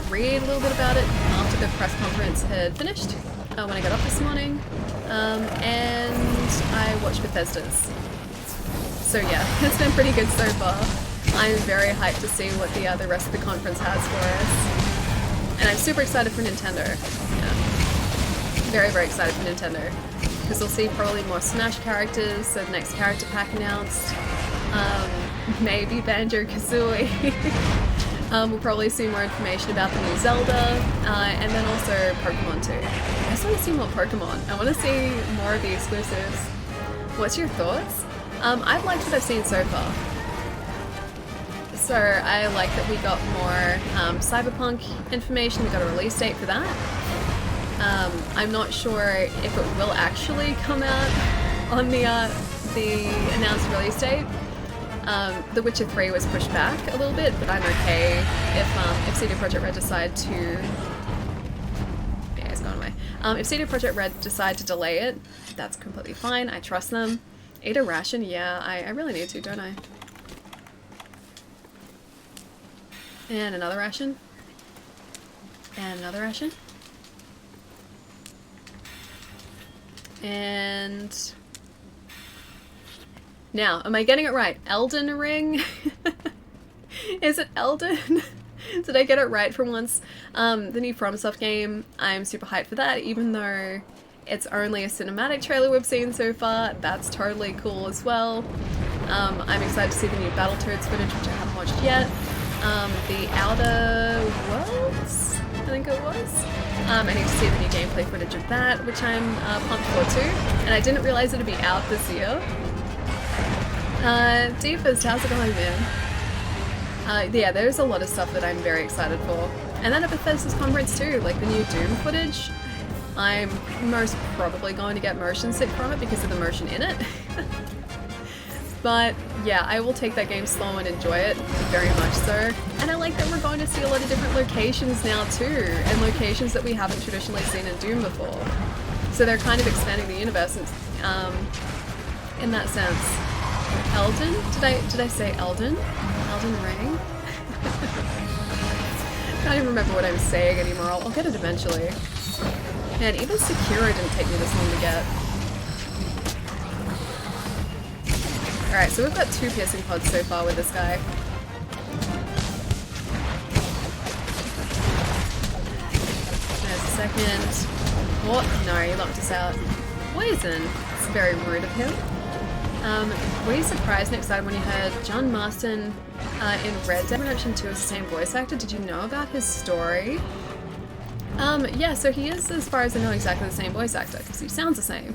read a little bit about it after the press conference had finished, when I got up this morning, and I watched Bethesda's. So yeah, it's been pretty good so far. I'm very hyped to see what the rest of the conference has for us. And I'm super excited for Nintendo. Yeah. Very, very excited for Nintendo. Because we'll see probably more Smash characters, so the next character pack announced. Maybe Banjo-Kazooie. We'll probably see more information about the new Zelda, and then also Pokemon too. I just want to see more Pokemon. I want to see more of the exclusives. What's your thoughts? I've liked what I've seen so far. So I like that we got more Cyberpunk information, we got a release date for that. I'm not sure if it will actually come out on the announced release date. The Witcher 3 was pushed back a little bit, but I'm okay if CD Projekt Red decide to... Yeah, it's gone away. If CD Projekt Red decide to delay it, that's completely fine. I trust them. Eat a ration? Yeah, I really need to, don't I? And another ration. And another ration. And... Now, am I getting it right? Elden Ring? Is it Elden? Did I get it right for once? The new FromSoft game, I'm super hyped for that, even though it's only a cinematic trailer we've seen so far. That's totally cool as well. I'm excited to see the new Battletoads footage, which I haven't watched yet. The Outer Worlds, I think it was. I need to see the new gameplay footage of that, which I'm pumped for too. And I didn't realize it'd be out this year. Deepest, how's it going, man? Yeah, there's a lot of stuff that I'm very excited for. And then at Bethesda's conference too, like the new Doom footage. I'm most probably going to get motion sick from it because of the motion in it. But yeah, I will take that game slow and enjoy it, very much so. And I like that we're going to see a lot of different locations now too, and locations that we haven't traditionally seen in Doom before. So they're kind of expanding the universe in that sense. Elden? Did I say Elden? Elden Ring? Can't even remember what I'm saying anymore. I'll get it eventually. Man, even Sekiro didn't take me this long to get. Alright, so we've got 2 piercing pods so far with this guy. There's a second. What? No, he locked us out. Poison. It's very rude of him. Were you surprised and excited when you heard John Marston in Red Dead Redemption 2 is the same voice actor? Did you know about his story? Yeah, so he is, as far as I know, exactly the same voice actor, because he sounds the same.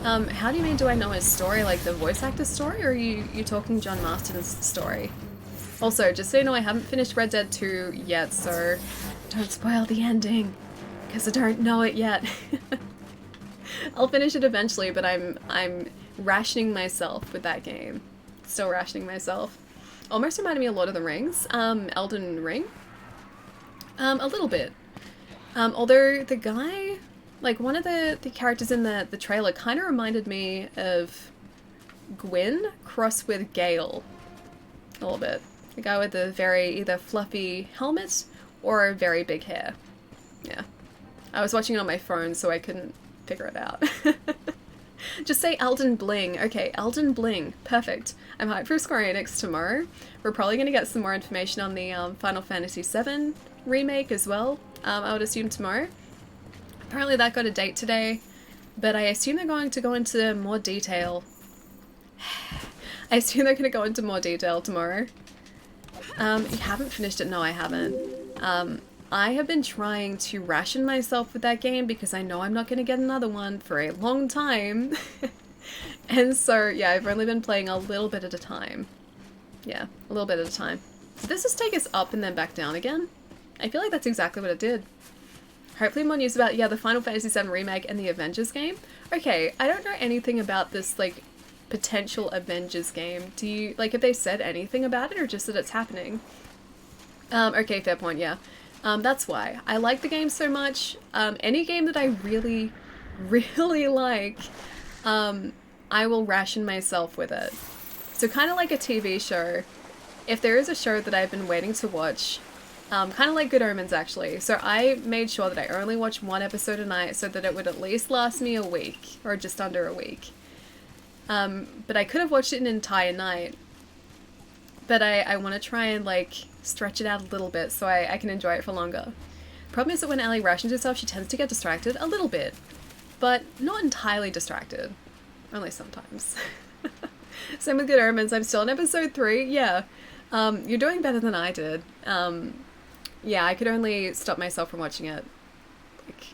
How do you mean, do I know his story, like the voice actor's story, or are you talking John Marston's story? Also, just so you know, I haven't finished Red Dead 2 yet, so don't spoil the ending, because I don't know it yet. I'll finish it eventually, but I'm rationing myself with that game. Still rationing myself. Almost reminded me of Lord of the Rings, Elden Ring. A little bit. Although the guy, like one of the characters in the trailer kind of reminded me of Gwyn crossed with Gale. A little bit. The guy with the very either fluffy helmet or very big hair. Yeah. I was watching it on my phone, so I couldn't figure it out. Just say Elden Bling. Okay, Elden Bling. Perfect. I'm hyped for Square Enix tomorrow. We're probably going to get some more information on the Final Fantasy VII remake as well, I would assume tomorrow. Apparently that got a date today, but I assume they're going to go into more detail. I assume they're going to go into more detail tomorrow. You haven't finished it? No, I haven't. I have been trying to ration myself with that game because I know I'm not going to get another one for a long time. And so, yeah, I've only been playing a little bit at a time. Yeah, a little bit at a time. Did this just take us up and then back down again? I feel like that's exactly what it did. Hopefully more news about, yeah, the Final Fantasy VII Remake and the Avengers game. Okay, I don't know anything about this, like, potential Avengers game. Do you, like, have they said anything about it or just that it's happening? Okay, fair point, yeah. That's why. I like the game so much. Any game that I really, really like, I will ration myself with it. So kind of like a TV show. If there is a show that I've been waiting to watch, kind of like Good Omens actually. So I made sure that I only watch 1 episode a night so that it would at least last me a week, or just under a week. But I could have watched it an entire night. But I want to try and like stretch it out a little bit so I can enjoy it for longer. Problem is that when Ellie rations herself, she tends to get distracted a little bit, but not entirely distracted. Only sometimes. Same with Good Omens. I'm still in episode 3. Yeah. You're doing better than I did. Yeah, I could only stop myself from watching it like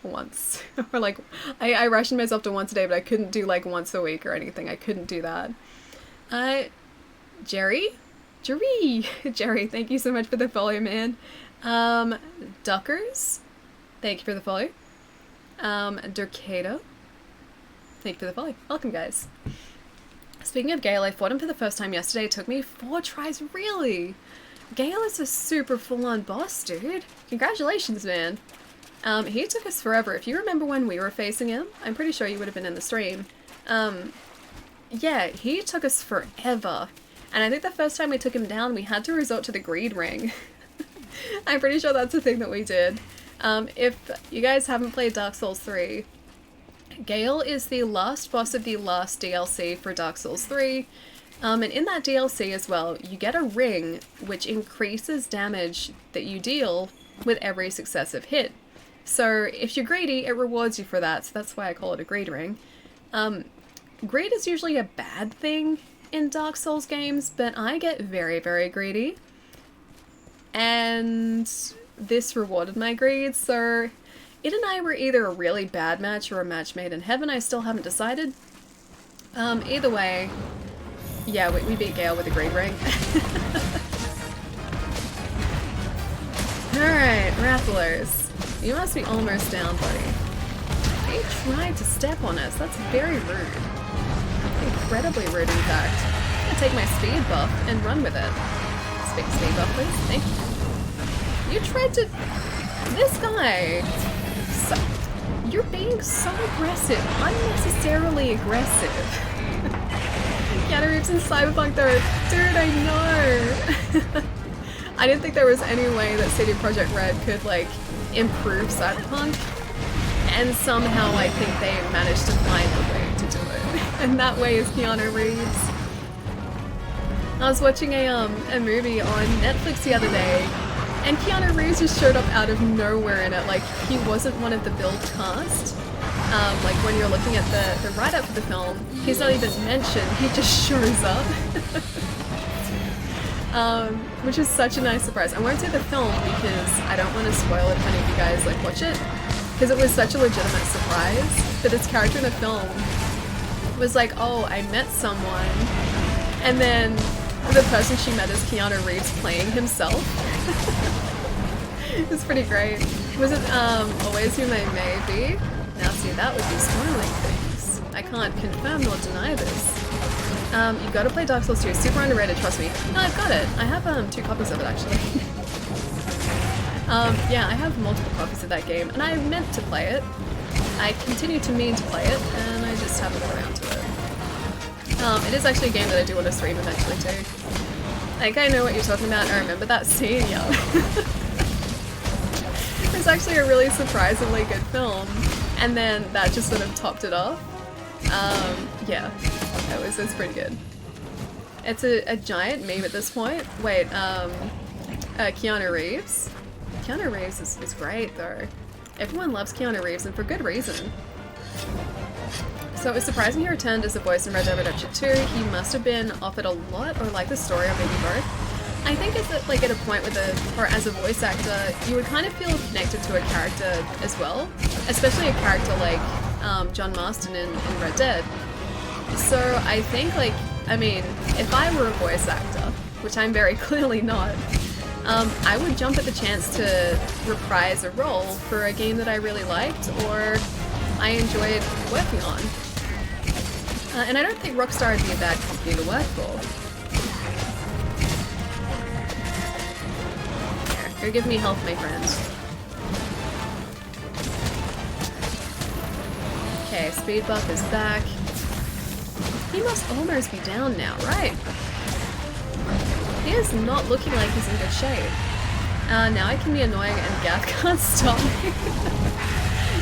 once. Or like, I rationed myself to once a day, but I couldn't do like once a week or anything. I couldn't do that. Jerry, thank you so much for the follow, man. Duckers, thank you for the follow. Durkado, thank you for the follow. Welcome, guys. Speaking of Gale, I fought him for the first time yesterday. It took me 4 tries, really? Gale is a super full-on boss, dude. Congratulations, man. He took us forever. If you remember when we were facing him, I'm pretty sure you would have been in the stream. Yeah, he took us forever. And I think the first time we took him down, we had to resort to the greed ring. I'm pretty sure that's the thing that we did. If you guys haven't played Dark Souls 3, Gale is the last boss of the last DLC for Dark Souls 3. And in that DLC as well, you get a ring which increases damage that you deal with every successive hit. So if you're greedy, it rewards you for that, so that's why I call it a greed ring. Greed is usually a bad thing in Dark Souls games, but I get very, very greedy. And this rewarded my greed, so It and I were either a really bad match or a match made in heaven. I still haven't decided. Either way, yeah, we beat Gale with a green ring. Alright, Rattlers. You must be almost down, buddy. He tried to step on us. That's very rude. Incredibly rude, in fact. I'm gonna take my speed buff and run with it. Speed buff, please. Thank you. You tried to... This guy... So... You're being so aggressive. Unnecessarily aggressive. Keanu Reeves in Cyberpunk though. Dude, I know! I didn't think there was any way that CD Projekt Red could, like, improve Cyberpunk. And somehow I think they managed to find a way to do it. And that way is Keanu Reeves. I was watching a movie on Netflix the other day, and Keanu Reeves just showed up out of nowhere in it. Like, he wasn't one of the build cast. Like, when you're looking at the write-up for the film, he's not even mentioned, he just shows up. Which is such a nice surprise. I won't say the film because I don't want to spoil it if any of you guys, like, watch it. Because it was such a legitimate surprise that this character in the film was like, oh, I met someone, and then the person she met is Keanu Reeves playing himself. It's pretty great. Was it Always Who May Be? Now see, that would be spoiling things. I can't confirm nor deny this. You gotta play Dark Souls 2. Super underrated, trust me. No, I've got it. I have 2 copies of it actually. Yeah, I have multiple copies of that game, and I meant to play it. I continue to mean to play it, and I just haven't got around to it. It is actually a game that I do want to stream eventually too. Like, I know what you're talking about, I remember that scene, yeah. It's actually a really surprisingly good film, and then that just sort of topped it off. Yeah, it was pretty good. It's a giant meme at this point. Wait, Keanu Reeves? Keanu Reeves is great though. Everyone loves Keanu Reeves, and for good reason. So it was surprising he returned as a voice in Red Dead Redemption 2. He must have been offered a lot, or like the story, or maybe both. I think it's like at a point with or as a voice actor, you would kind of feel connected to a character as well, especially a character like John Marston in Red Dead. So I think, like, I mean, if I were a voice actor, which I'm very clearly not, I would jump at the chance to reprise a role for a game that I really liked or I enjoyed working on. And I don't think Rockstar would be a bad company to work for. Here, go give me health, my friend. Okay, speed buff is back. He must almost be down now, right? He is not looking like he's in good shape. Now I can be annoying and Gav can't stop me.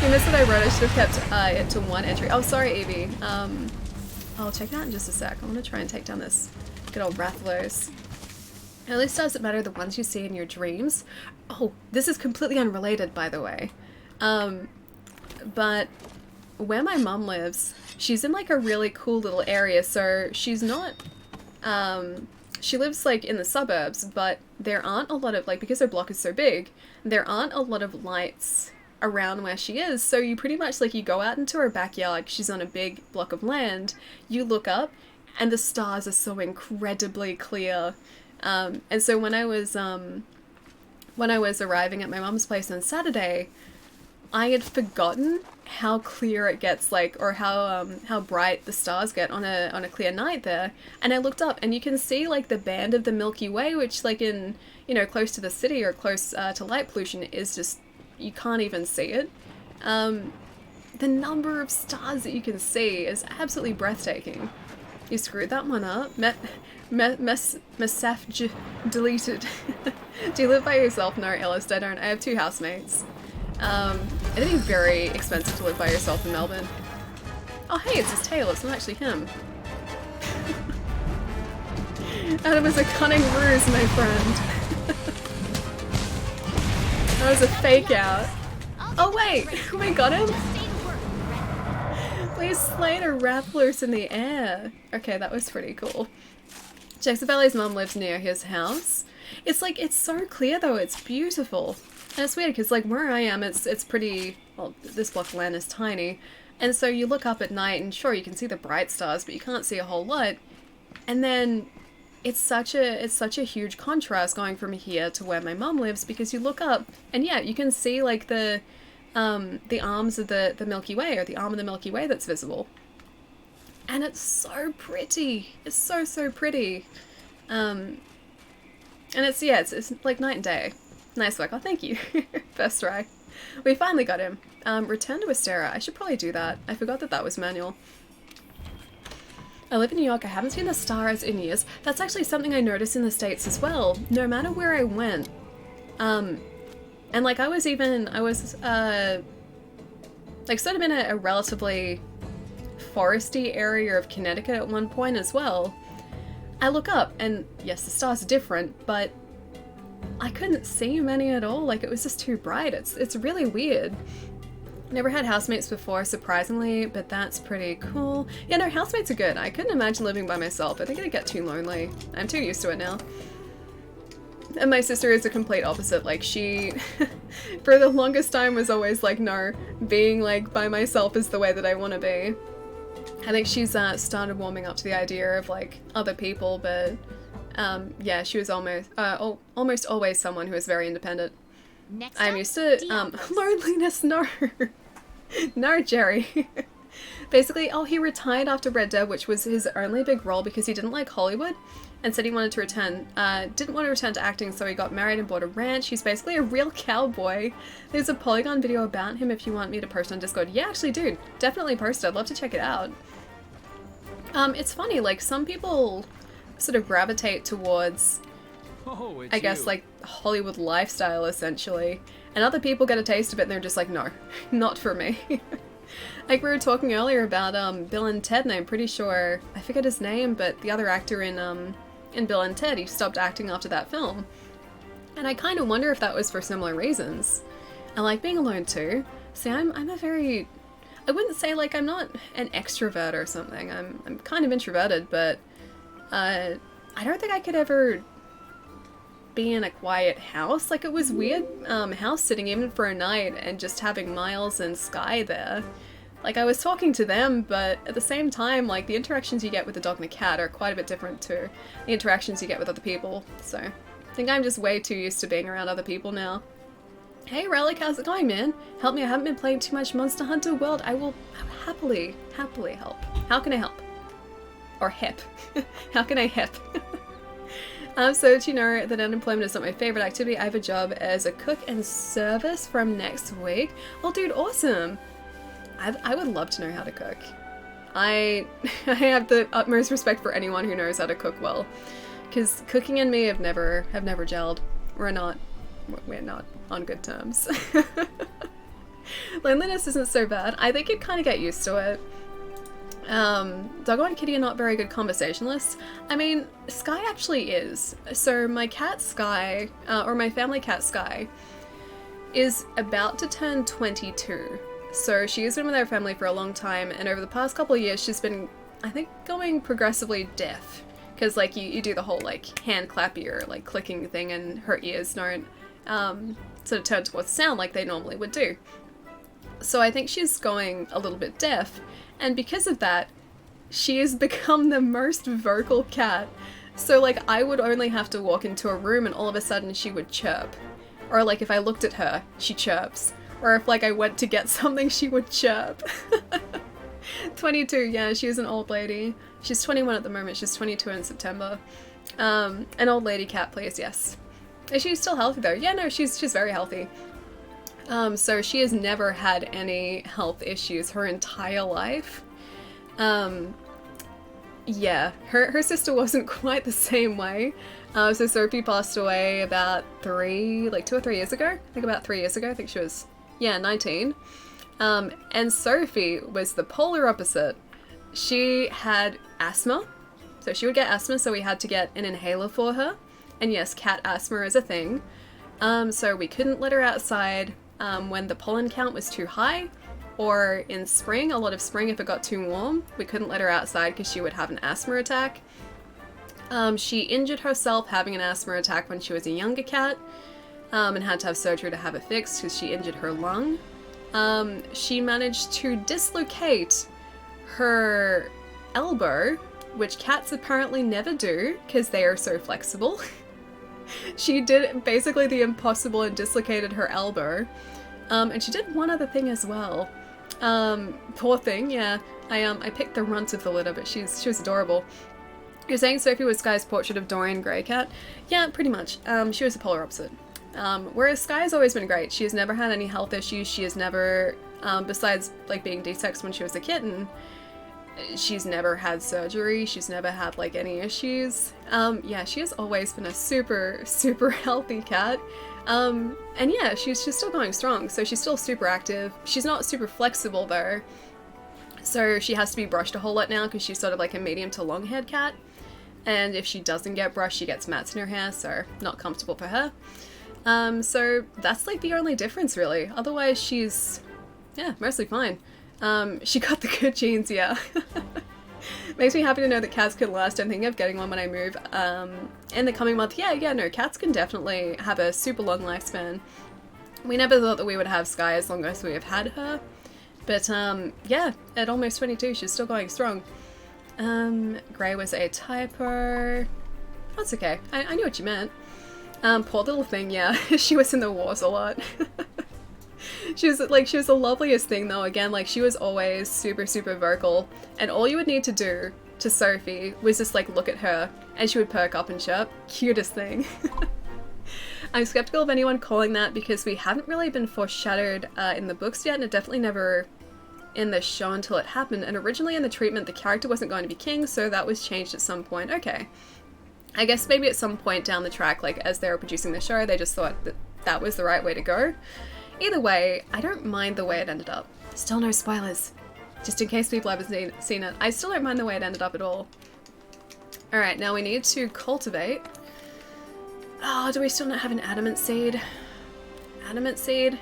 You missed what I wrote, I should have kept it to 1 entry. Oh, sorry, Evie. I'll check it out in just a sec. I want to try and take down this good old Rathalos. At least does it matter the ones you see in your dreams? Oh, this is completely unrelated, by the way. But where my mum lives, she's in like a really cool little area, so she's not, she lives like in the suburbs, but there aren't a lot of, like, because her block is so big, there aren't a lot of lights around where she is, so you pretty much, like, you go out into her backyard, she's on a big block of land, you look up, and the stars are so incredibly clear. And so when I was arriving at my mum's place on Saturday, I had forgotten how clear it gets, like, or how bright the stars get on a clear night there. And I looked up, and you can see, like, the band of the Milky Way, which, like, in, you know, close to the city or close to light pollution is just, you can't even see it. The number of stars that you can see is absolutely breathtaking. You screwed that one up. Mesaf deleted. Do you live by yourself? No, Ellis, I don't. I have 2 housemates. It'd be very expensive to live by yourself in Melbourne. Oh hey, it's his tail, it's not actually him. And it was a cunning ruse, my friend. That was a fake out. Oh wait, we got him? We slayed a Rathalos in the air. Okay, that was pretty cool. Jackson Valley's mum lives near his house. It's like, it's so clear though, it's beautiful. And it's weird because like where I am, it's pretty, well, this block of land is tiny. And so you look up at night and sure, you can see the bright stars, but you can't see a whole lot. And then it's such a huge contrast going from here to where my mum lives, because you look up and yeah, you can see like the arms of the Milky Way, or the arm of the Milky Way that's visible. And it's so pretty. It's so pretty. And it's like night and day. Nice work. Oh, thank you. First try. We finally got him. Return to Astera. I should probably do that. I forgot that was manual. I live in New York. I haven't seen the stars in years. That's actually something I noticed in the States as well. No matter where I went. And like I was like sort of in a relatively foresty area of Connecticut at one point as well. I look up and yes, the stars are different, but I couldn't see many at all. Like it was just too bright. It's really weird. Never had housemates before, surprisingly, but that's pretty cool. Yeah, no, housemates are good. I couldn't imagine living by myself. I think I'd get too lonely. I'm too used to it now. And my sister is the complete opposite. Like she, for the longest time was always like, no, being like by myself is the way that I want to be. I think she's started warming up to the idea of like other people, but yeah, she was almost always someone who was very independent. Next I'm up, used to loneliness. No, no, Jerry. Basically, he retired after Red Dead, which was his only big role because he didn't like Hollywood and said he wanted to return. Didn't want to return to acting, so he got married and bought a ranch. He's basically a real cowboy. There's a Polygon video about him if you want me to post on Discord. Yeah, actually, dude, definitely post it. I'd love to check it out. It's funny, like some people sort of gravitate towards, I guess, like Hollywood lifestyle essentially, and other people get a taste of it and they're just like, no, not for me. Like we were talking earlier about Bill and Ted, and I'm pretty sure, I forget his name, but the other actor in Bill and Ted, he stopped acting after that film. And I kind of wonder if that was for similar reasons. I like being alone too. See, I'm a very, I wouldn't say like I'm not an extrovert or something. I'm kind of introverted, but I don't think I could ever be in a quiet house. Like it was weird house sitting even for a night and just having Miles and Sky there. Like I was talking to them, but at the same time, like the interactions you get with the dog and the cat are quite a bit different to the interactions you get with other people. So I think I'm just way too used to being around other people now. Hey Relic, how's it going, man? Help me, I haven't been playing too much Monster Hunter World. I will happily help. How can I help? Or hep. How can I hep? So do you know that unemployment is not my favorite activity? I have a job as a cook and service from next week. Well, dude, awesome. I would love to know how to cook. I have the utmost respect for anyone who knows how to cook well, because cooking and me have never gelled. We're not on good terms. Loneliness isn't so bad. I think you'd kind of get used to it. Doggo and Kitty are not very good conversationalists. I mean, Sky actually is. So my cat Sky, or my family cat Sky, is about to turn 22. So she has been with our family for a long time, and over the past couple of years she's been, I think, going progressively deaf. Because like you do the whole like hand clappy or like clicking thing and her ears don't sort of turn towards sound like they normally would do. So I think she's going a little bit deaf, and because of that, she has become the most vocal cat. So like I would only have to walk into a room and all of a sudden she would chirp. Or like if I looked at her, she chirps. Or if like I went to get something, she would chirp. 22, yeah, she is an old lady. She's 21 at the moment, she's 22 in September. An old lady cat, please, yes. Is she still healthy though? Yeah, no, she's very healthy. So she has never had any health issues her entire life. Yeah, her sister wasn't quite the same way. So Sophie passed away about 2 or 3 years ago. I think about 3 years ago. I think she was, 19. And Sophie was the polar opposite. She had asthma. So she would get asthma, so we had to get an inhaler for her. And yes, cat asthma is a thing. So we couldn't let her outside when the pollen count was too high. Or in spring, a lot of spring, if it got too warm, we couldn't let her outside because she would have an asthma attack. She injured herself having an asthma attack when she was a younger cat. and had to have surgery to have it fixed because she injured her lung. She managed to dislocate her elbow, which cats apparently never do because they are so flexible. She did basically the impossible and dislocated her elbow. And she did one other thing as well. Poor thing, yeah. I picked the runt of the litter, but she was adorable. You're saying Sophie was Sky's portrait of Dorian Greycat? Yeah, pretty much. She was the polar opposite. Whereas Sky has always been great. She has never had any health issues. She has never, besides like being desexed when she was a kitten, she's never had surgery. She's never had like any issues. Yeah, she has always been a super, super healthy cat. And yeah, she's still going strong. So she's still super active. She's not super flexible though. So she has to be brushed a whole lot now because she's sort of like a medium to long haired cat. And if she doesn't get brushed, she gets mats in her hair, so not comfortable for her. So that's like the only difference really. Otherwise she's, yeah, mostly fine. She got the good genes, yeah. Makes me happy to know that cats can last. I'm thinking of getting one when I move in the coming month. Yeah, no, cats can definitely have a super long lifespan. We never thought that we would have Sky as long as we have had her. But yeah, at almost 22, she's still going strong. Grey was a typo. That's okay. I knew what you meant. Poor little thing, yeah. She was in the wars a lot. She was the loveliest thing though. Again, like she was always super, super vocal. And all you would need to do to Sophie was just like look at her and she would perk up and chirp. Cutest thing. I'm skeptical of anyone calling that because we haven't really been foreshadowed in the books yet, and it definitely never in the show until it happened. And originally in the treatment, the character wasn't going to be king, so that was changed at some point. Okay. I guess maybe at some point down the track, like as they were producing the show, they just thought that that was the right way to go. Either way, I don't mind the way it ended up. Still no spoilers. Just in case people haven't seen it. I still don't mind the way it ended up at all. Alright, now we need to cultivate. Oh, do we still not have an adamant seed? Adamant seed?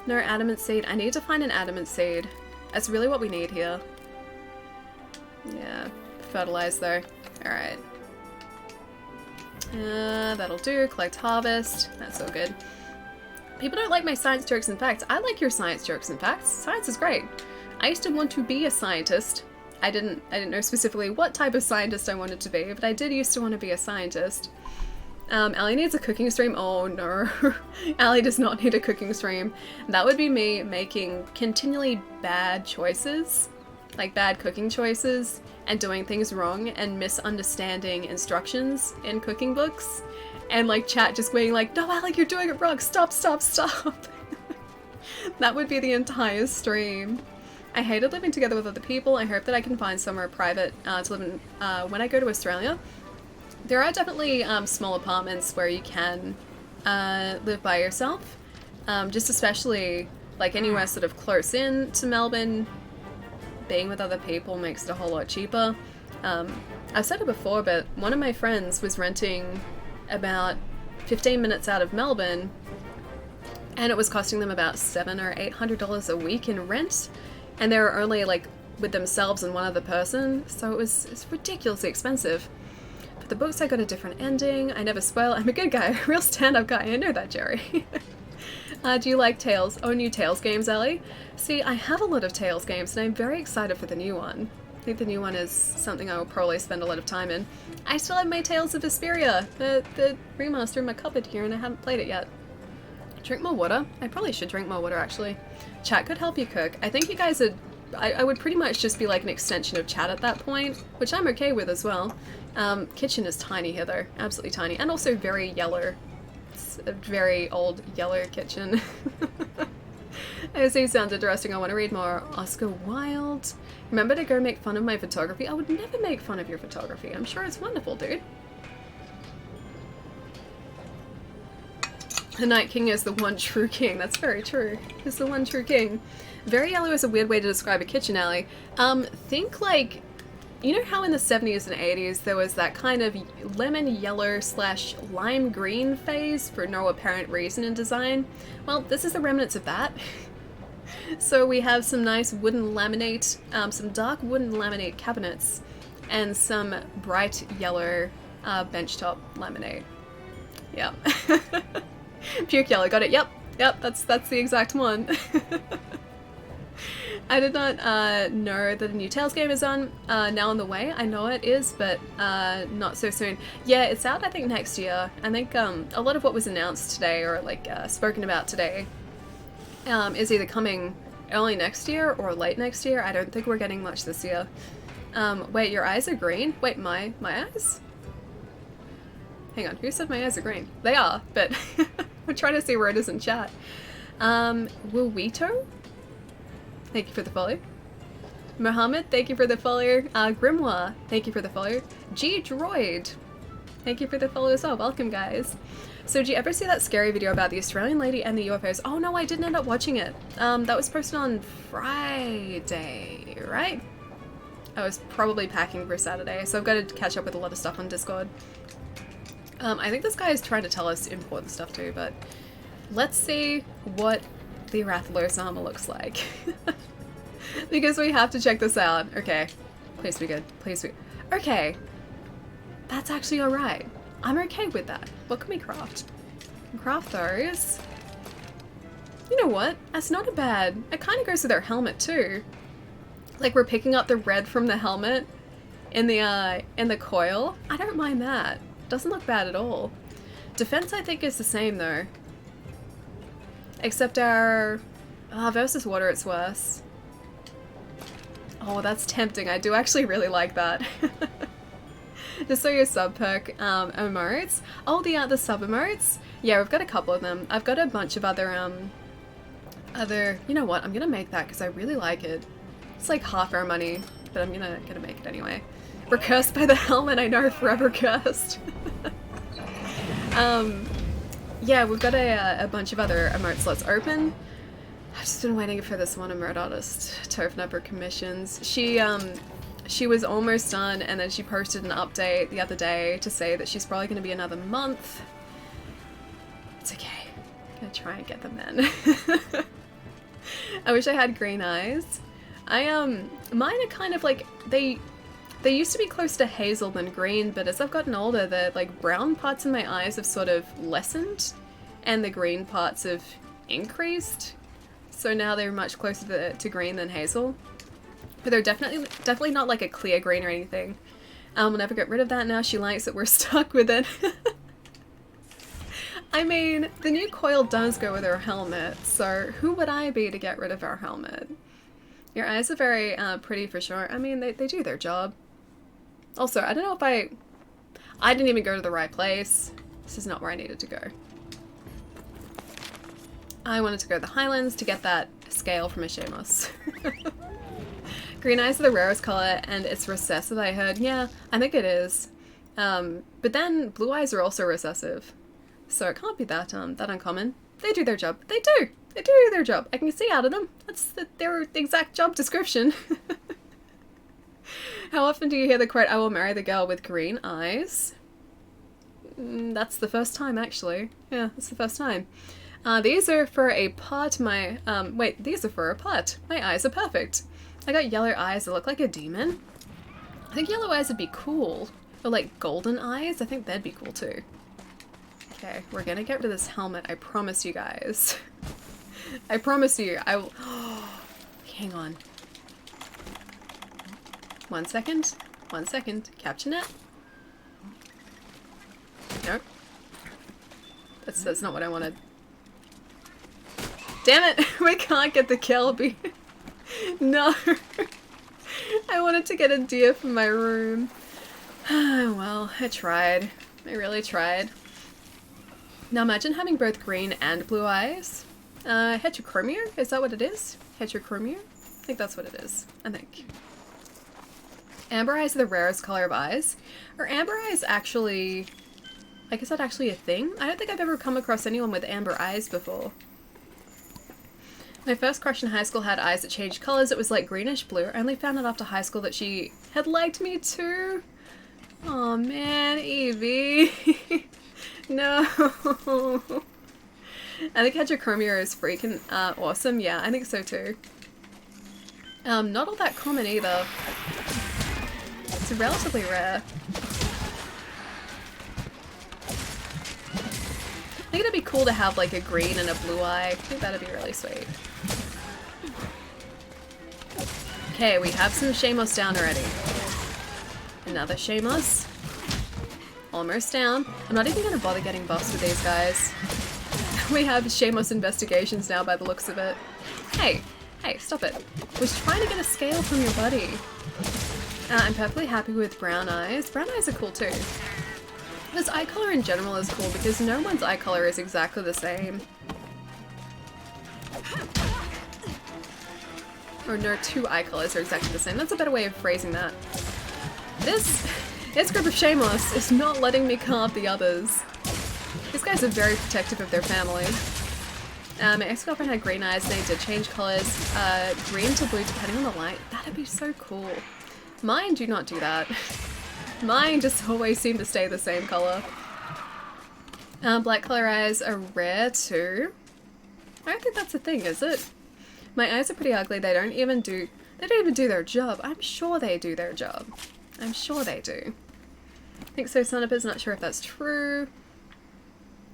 No adamant seed. I need to find an adamant seed. That's really what we need here. Yeah, fertilize though. Alright. That'll do. Collect harvest. That's all good. People don't like my science jokes and facts. I like your science jokes and facts. Science is great. I used to want to be a scientist. I didn't know specifically what type of scientist I wanted to be, but I did used to want to be a scientist. Allie needs a cooking stream. Oh no. Allie does not need a cooking stream. That would be me making continually bad choices, like bad cooking choices, and doing things wrong and misunderstanding instructions in cooking books. And like chat just being like, no Allie, you're doing it wrong, stop, stop, stop. That would be the entire stream. I hated living together with other people. I hope that I can find somewhere private to live in when I go to Australia. There are definitely small apartments where you can live by yourself. Just especially like anywhere sort of close in to Melbourne, being with other people makes it a whole lot cheaper. I've said it before, but one of my friends was renting about 15 minutes out of Melbourne, and it was costing them about $700 or $800 a week in rent, and they were only like with themselves and one other person, so it's ridiculously expensive. But the books, I got a different ending. I never spoil. I'm a good guy, a real stand-up guy. I know that, Jerry. Do you like Tales? Oh, new Tales games, Ellie? See, I have a lot of Tales games, and I'm very excited for the new one. I think the new one is something I will probably spend a lot of time in. I still have my Tales of Vesperia, the remaster in my cupboard here, and I haven't played it yet. Drink more water? I probably should drink more water, actually. Chat could help you cook. I think you guys would... I would pretty much just be like an extension of chat at that point, which I'm okay with as well. Kitchen is tiny here, though. Absolutely tiny. And also very yellow. It's a very old yellow kitchen. I see, sounds interesting. I want to read more. Oscar Wilde. Remember to go make fun of my photography? I would never make fun of your photography. I'm sure it's wonderful, dude. The Night King is the one true king. That's very true. He's the one true king. Very yellow is a weird way to describe a kitchen, Alley. Think like, you know how in the 70s and 80s there was that kind of lemon yellow / lime green phase for no apparent reason in design? Well, this is the remnants of that. So we have some nice wooden laminate, some dark wooden laminate cabinets, and some bright yellow benchtop laminate. Yeah. Puke yellow, got it. Yep, that's the exact one. I did not know that the new Tales game is now on the way. I know it is, but not so soon. Yeah, it's out I think next year. I think a lot of what was announced today or like spoken about today is either coming early next year or late next year. I don't think we're getting much this year. Wait, your eyes are green? Wait, my eyes? Hang on, who said my eyes are green? They are, but I'm trying to see where it is in chat. Wawito? Thank you for the follow. Mohammed, thank you for the follow. Grimoire, thank you for the follow. G Droid, thank you for the follow as well. Welcome, guys. So, did you ever see that scary video about the Australian lady and the UFOs? Oh no, I didn't end up watching it. That was posted on Friday, right? I was probably packing for Saturday, so I've got to catch up with a lot of stuff on Discord. I think this guy is trying to tell us important stuff too, but let's see what the Rathalos armor looks like. Because we have to check this out. Okay. Please be good. Please be... Okay. That's actually alright. I'm okay with that. What can we craft? We can craft those. You know what? That's not a bad... It kind of goes with our helmet too. Like we're picking up the red from the helmet in the coil. I don't mind that. Doesn't look bad at all. Defense I think is the same though. Except our... versus water it's worse. Oh, that's tempting. I do actually really like that. Just so your sub perk emotes. Oh, the sub emotes? Yeah, we've got a couple of them. I've got a bunch of other... You know what? I'm gonna make that because I really like it. It's like half our money, but I'm gonna make it anyway. We're cursed by the helmet, I know, forever cursed. Yeah, we've got a bunch of other emote slots open. I've just been waiting for this one emote artist to open up her commissions. She was almost done, and then she posted an update the other day to say that she's probably going to be another month. It's okay. I'm gonna try and get them then. I wish I had green eyes. Mine are kind of like, they used to be close to hazel than green, but as I've gotten older, the like brown parts in my eyes have sort of lessened, and the green parts have increased. So now they're much closer to green than hazel. But they're definitely not like a clear green or anything. We'll never get rid of that now. She likes it. We're stuck with it. I mean, the new coil does go with her helmet, so who would I be to get rid of our helmet? Your eyes are very pretty for sure. I mean, they do their job. Also, I don't know if I didn't even go to the right place. This is not where I needed to go. I wanted to go to the Highlands to get that scale from a Shamos. Green eyes are the rarest color, and it's recessive, I heard. Yeah, I think it is. But then blue eyes are also recessive. So it can't be that uncommon. They do their job. They do! They do their job. I can see out of them. That's their exact job description. How often do you hear the quote, "I will marry the girl with green eyes"? That's the first time, actually. Yeah, that's the first time. These are for a part. Wait, these are for a part. My eyes are perfect. I got yellow eyes that look like a demon. I think yellow eyes would be cool. Or like golden eyes, I think that'd be cool too. Okay, we're gonna get rid of this helmet, I promise you guys. I promise you, I will... Hang on. 1 second. 1 second. Capture net. Nope. That's not what I wanted. Damn it! We can't get the Kelby. No! I wanted to get a deer from my room. Well, I tried. I really tried. Now imagine having both green and blue eyes. Heterochromia? Is that what it is? Heterochromia? I think that's what it is. I think. Amber eyes are the rarest color of eyes. Are amber eyes actually... Like, is that actually a thing? I don't think I've ever come across anyone with amber eyes before. My first crush in high school had eyes that changed colors. It was like greenish blue. I only found out after high school that she had liked me too. Aw, man, Evie. No. I think heterochromia is freaking awesome. Yeah, I think so too. Not all that common either. It's relatively rare. I think it'd be cool to have like a green and a blue eye. I think that'd be really sweet. Okay, we have some Shamos down already. Another Shamos. Almost down. I'm not even gonna bother getting buffs with these guys. We have Shamos investigations now by the looks of it. Hey, hey, stop it. Was trying to get a scale from your buddy. I'm perfectly happy with brown eyes. Brown eyes are cool too. This eye color in general is cool because no one's eye color is exactly the same. Or no two eye colors are exactly the same. That's a better way of phrasing that. This group of Shamos is not letting me carve the others. These guys are very protective of their family. My ex-girlfriend had green eyes and they did change colors. Green to blue depending on the light. That'd be so cool. Mine do not do that. Mine just always seem to stay the same color. Black color eyes are rare too. I don't think that's a thing, is it? My eyes are pretty ugly. They don't even do their job. I'm sure they do their job. I'm sure they do. I think so, Sonipper's not sure if that's true.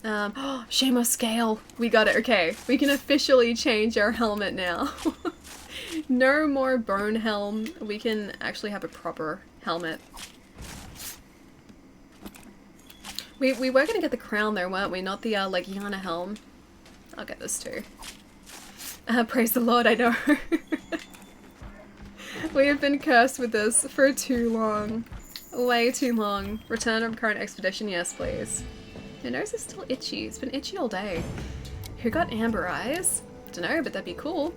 Shamo scale. We got it. Okay, we can officially change our helmet now. No more bone helm. We can actually have a proper helmet. We were gonna get the crown though, weren't we? Not the like Yana helm. I'll get this too. Praise the Lord, I know. We have been cursed with this for too long. Way too long. Return of current expedition, yes please. My nose is still itchy. It's been itchy all day. Who got amber eyes? Dunno, but that'd be cool.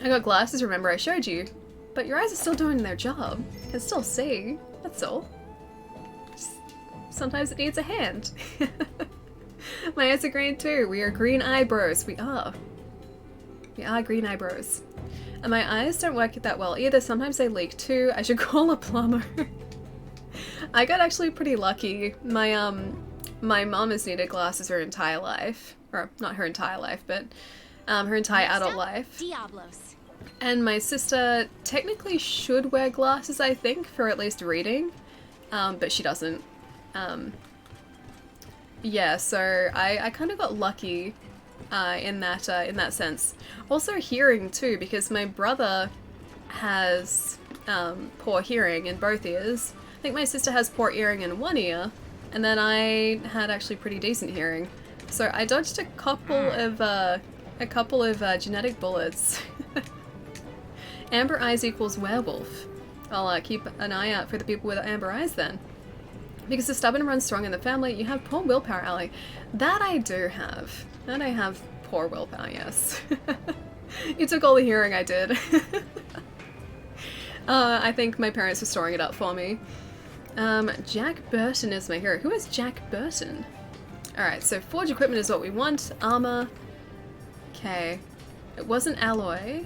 I got glasses, remember I showed you. But your eyes are still doing their job. You can still see. That's all. Just, sometimes it needs a hand. My eyes are green too. We are green eyebrows. We are. We are green eyebrows. And my eyes don't work that well either. Sometimes they leak too. I should call a plumber. I got actually pretty lucky. My mom has needed glasses her entire life. Or, not her entire life, but her entire adult life. Diablos. And my sister technically should wear glasses, I think, for at least reading. But she doesn't. Yeah, so I kind of got lucky in that sense. Also hearing too, because my brother has poor hearing in both ears. I think my sister has poor hearing in one ear, and then I had actually pretty decent hearing. So I dodged a couple of genetic bullets. Amber eyes equals werewolf. I'll keep an eye out for the people with amber eyes then. Because the stubborn runs strong in the family, you have poor willpower, Allie. That I do have. That I have poor willpower, yes. You took all the hearing I did. I think my parents were storing it up for me. Jack Burton is my hero. Who is Jack Burton? Alright, so forge equipment is what we want. Armor. Okay. It wasn't alloy.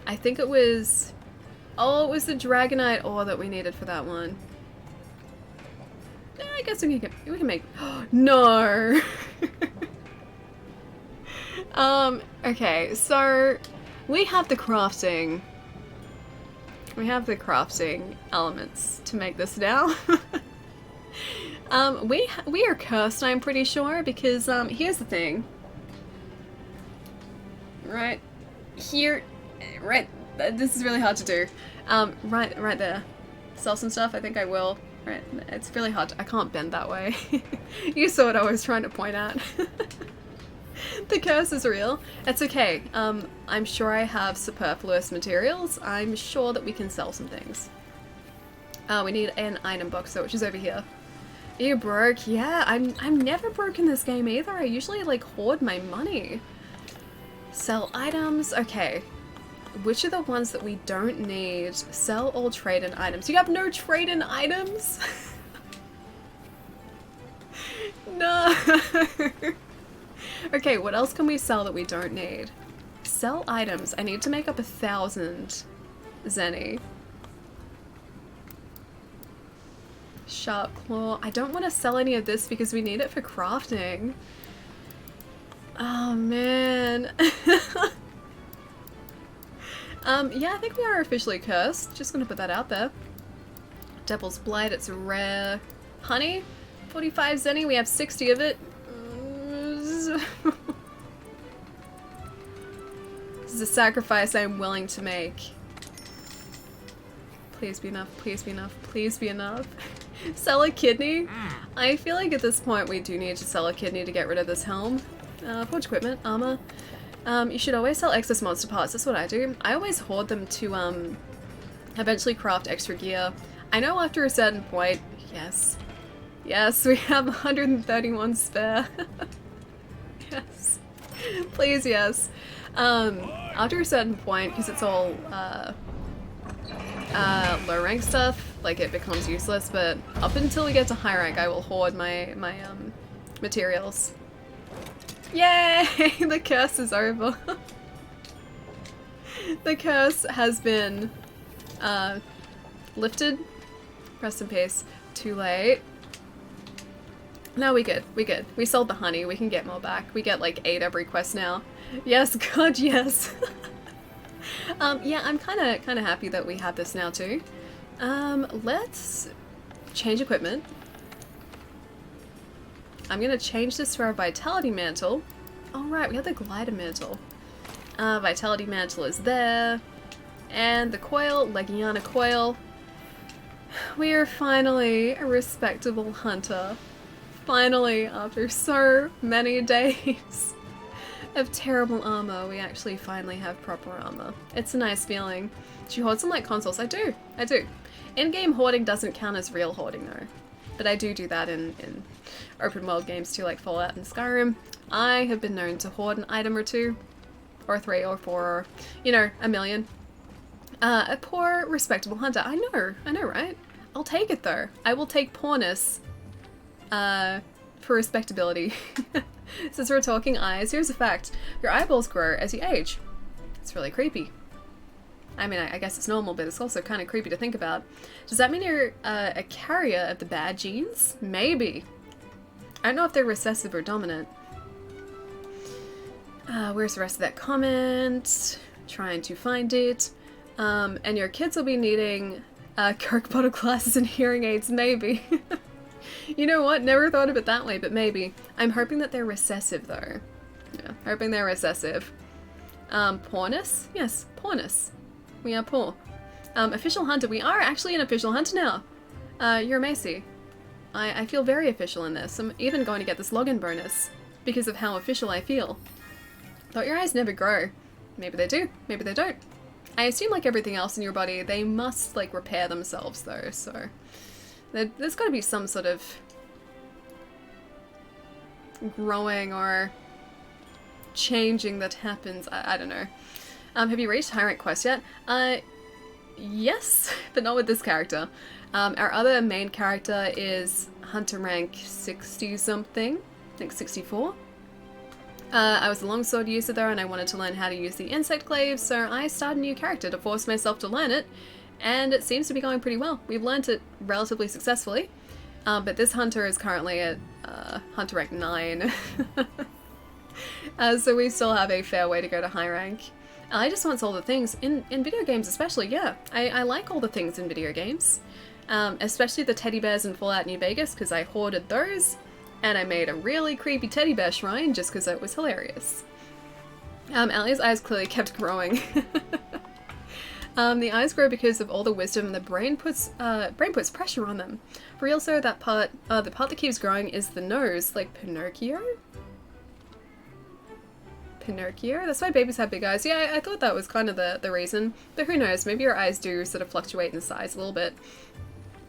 I think it was... Oh, it was the Dragonite ore that we needed for that one. I guess we can make... No! Okay, so... We have the crafting... We have the crafting elements to make this now. We are cursed, I'm pretty sure, because, here's the thing. Right here... Right... This is really hard to do. Right there. Sell some stuff? I think I will. Right, it's really hard to, I can't bend that way. You saw what I was trying to point at. The curse is real. It's okay. I'm sure I have superfluous materials. I'm sure that we can sell some things. We need an item box though, which is over here. Are you broke? Yeah, I'm never broke in this game either. I usually like hoard my money. Sell items. Okay. Which are the ones that we don't need? Sell all trade-in items. You have no trade-in items? No. Okay, what else can we sell that we don't need? Sell items. I need to make up 1,000 zenny. Sharp claw. I don't want to sell any of this because we need it for crafting. Oh man. Yeah, I think we are officially cursed. Just gonna put that out there. Devil's Blight, it's rare. Honey? 45 zenny, we have 60 of it. This is a sacrifice I'm willing to make. Please be enough, please be enough, please be enough. Sell a kidney? I feel like at this point we do need to sell a kidney to get rid of this helm. Forge equipment, armor. You should always sell excess monster parts, that's what I do. I always hoard them to eventually craft extra gear. I know after a certain point, yes. Yes, we have 131 spare. Yes. Please, yes. After a certain point, because it's all low rank stuff, like it becomes useless, but up until we get to high rank I will hoard my materials. Yay! The curse is over. The curse has been lifted. Rest in peace. Too late. No, we good. We good. We sold the honey. We can get more back. We get like 8 every quest now. Yes, God, yes. Yeah, I'm kind of happy that we have this now too. Let's change equipment. I'm gonna change this to our Vitality Mantle. All right, we have the Glider Mantle. Vitality Mantle is there. And the coil, Legiana coil. We are finally a respectable hunter. Finally, after so many days of terrible armor, we actually finally have proper armor. It's a nice feeling. Do you hoard some like consoles? I do. I do. In-game hoarding doesn't count as real hoarding though. But I do that in open world games too, like Fallout and Skyrim. I have been known to hoard an item or 2, or 3 or 4, or, you know, a million. A poor, respectable hunter. I know, right? I'll take it though. I will take poorness for respectability. Since we're talking eyes, here's a fact. Your eyeballs grow as you age. It's really creepy. I mean, I guess it's normal, but it's also kind of creepy to think about. Does that mean you're a carrier of the bad genes? Maybe. I don't know if they're recessive or dominant. Where's the rest of that comment? Trying to find it. And your kids will be needing Coke bottle glasses and hearing aids, maybe. You know what? Never thought of it that way, but maybe. I'm hoping that they're recessive, though. Yeah, hoping they're recessive. Poorness? Yes, poorness. We are poor. Official hunter. We are actually an official hunter now. You're Macy. I feel very official in this. I'm even going to get this login bonus because of how official I feel. Thought your eyes never grow. Maybe they do. Maybe they don't. I assume like everything else in your body, they must like repair themselves though, so there's got to be some sort of growing or changing that happens. I don't know. Have you reached high rank quest yet? Yes, but not with this character. Our other main character is hunter rank 60 something, I think 64. I was a longsword user though, and I wanted to learn how to use the insect glaive, so I started a new character to force myself to learn it, and it seems to be going pretty well. We've learned it relatively successfully, but this hunter is currently at hunter rank 9, so we still have a fair way to go to high rank. I just want all the things, in video games especially, yeah. I like all the things in video games, especially the teddy bears in Fallout New Vegas, because I hoarded those. And I made a really creepy teddy bear shrine just because it was hilarious. Allie's eyes clearly kept growing. The eyes grow because of all the wisdom the brain puts pressure on them. For real, so that part, the part that keeps growing is the nose, like Pinocchio? Pinocchio? That's why babies have big eyes. Yeah, I thought that was kind of the reason. But who knows, maybe your eyes do sort of fluctuate in size a little bit.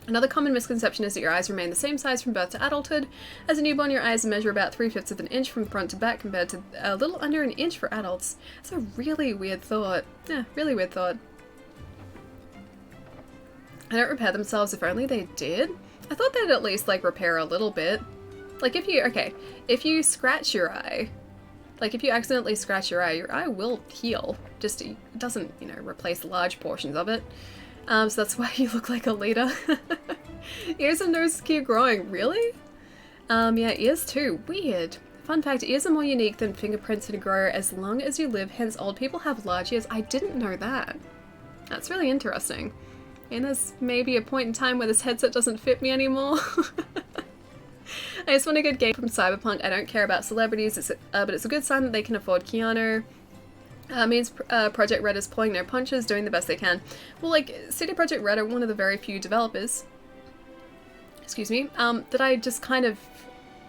Another common misconception is that your eyes remain the same size from birth to adulthood. As a newborn, your eyes measure about 3/5 of an inch from front to back compared to a little under an inch for adults. That's a really weird thought. Yeah, really weird thought. They don't repair themselves, if only they did. I thought they'd at least, like, repair a little bit. Like, if you scratch your eye, like, if you accidentally scratch your eye will heal. Just, it doesn't, you know, replace large portions of it. So that's why you look like a leader. Ears and noses keep growing. Really? Yeah, ears too. Weird. Fun fact, ears are more unique than fingerprints and grow as long as you live, hence old people have large ears. I didn't know that. That's really interesting. And there's maybe a point in time where this headset doesn't fit me anymore. I just want a good game from Cyberpunk. I don't care about celebrities, but it's a good sign that they can afford Keanu. Means Project Red is pulling their punches, doing the best they can. Well, like, CD Projekt Red are one of the very few developers, excuse me, that I just kind of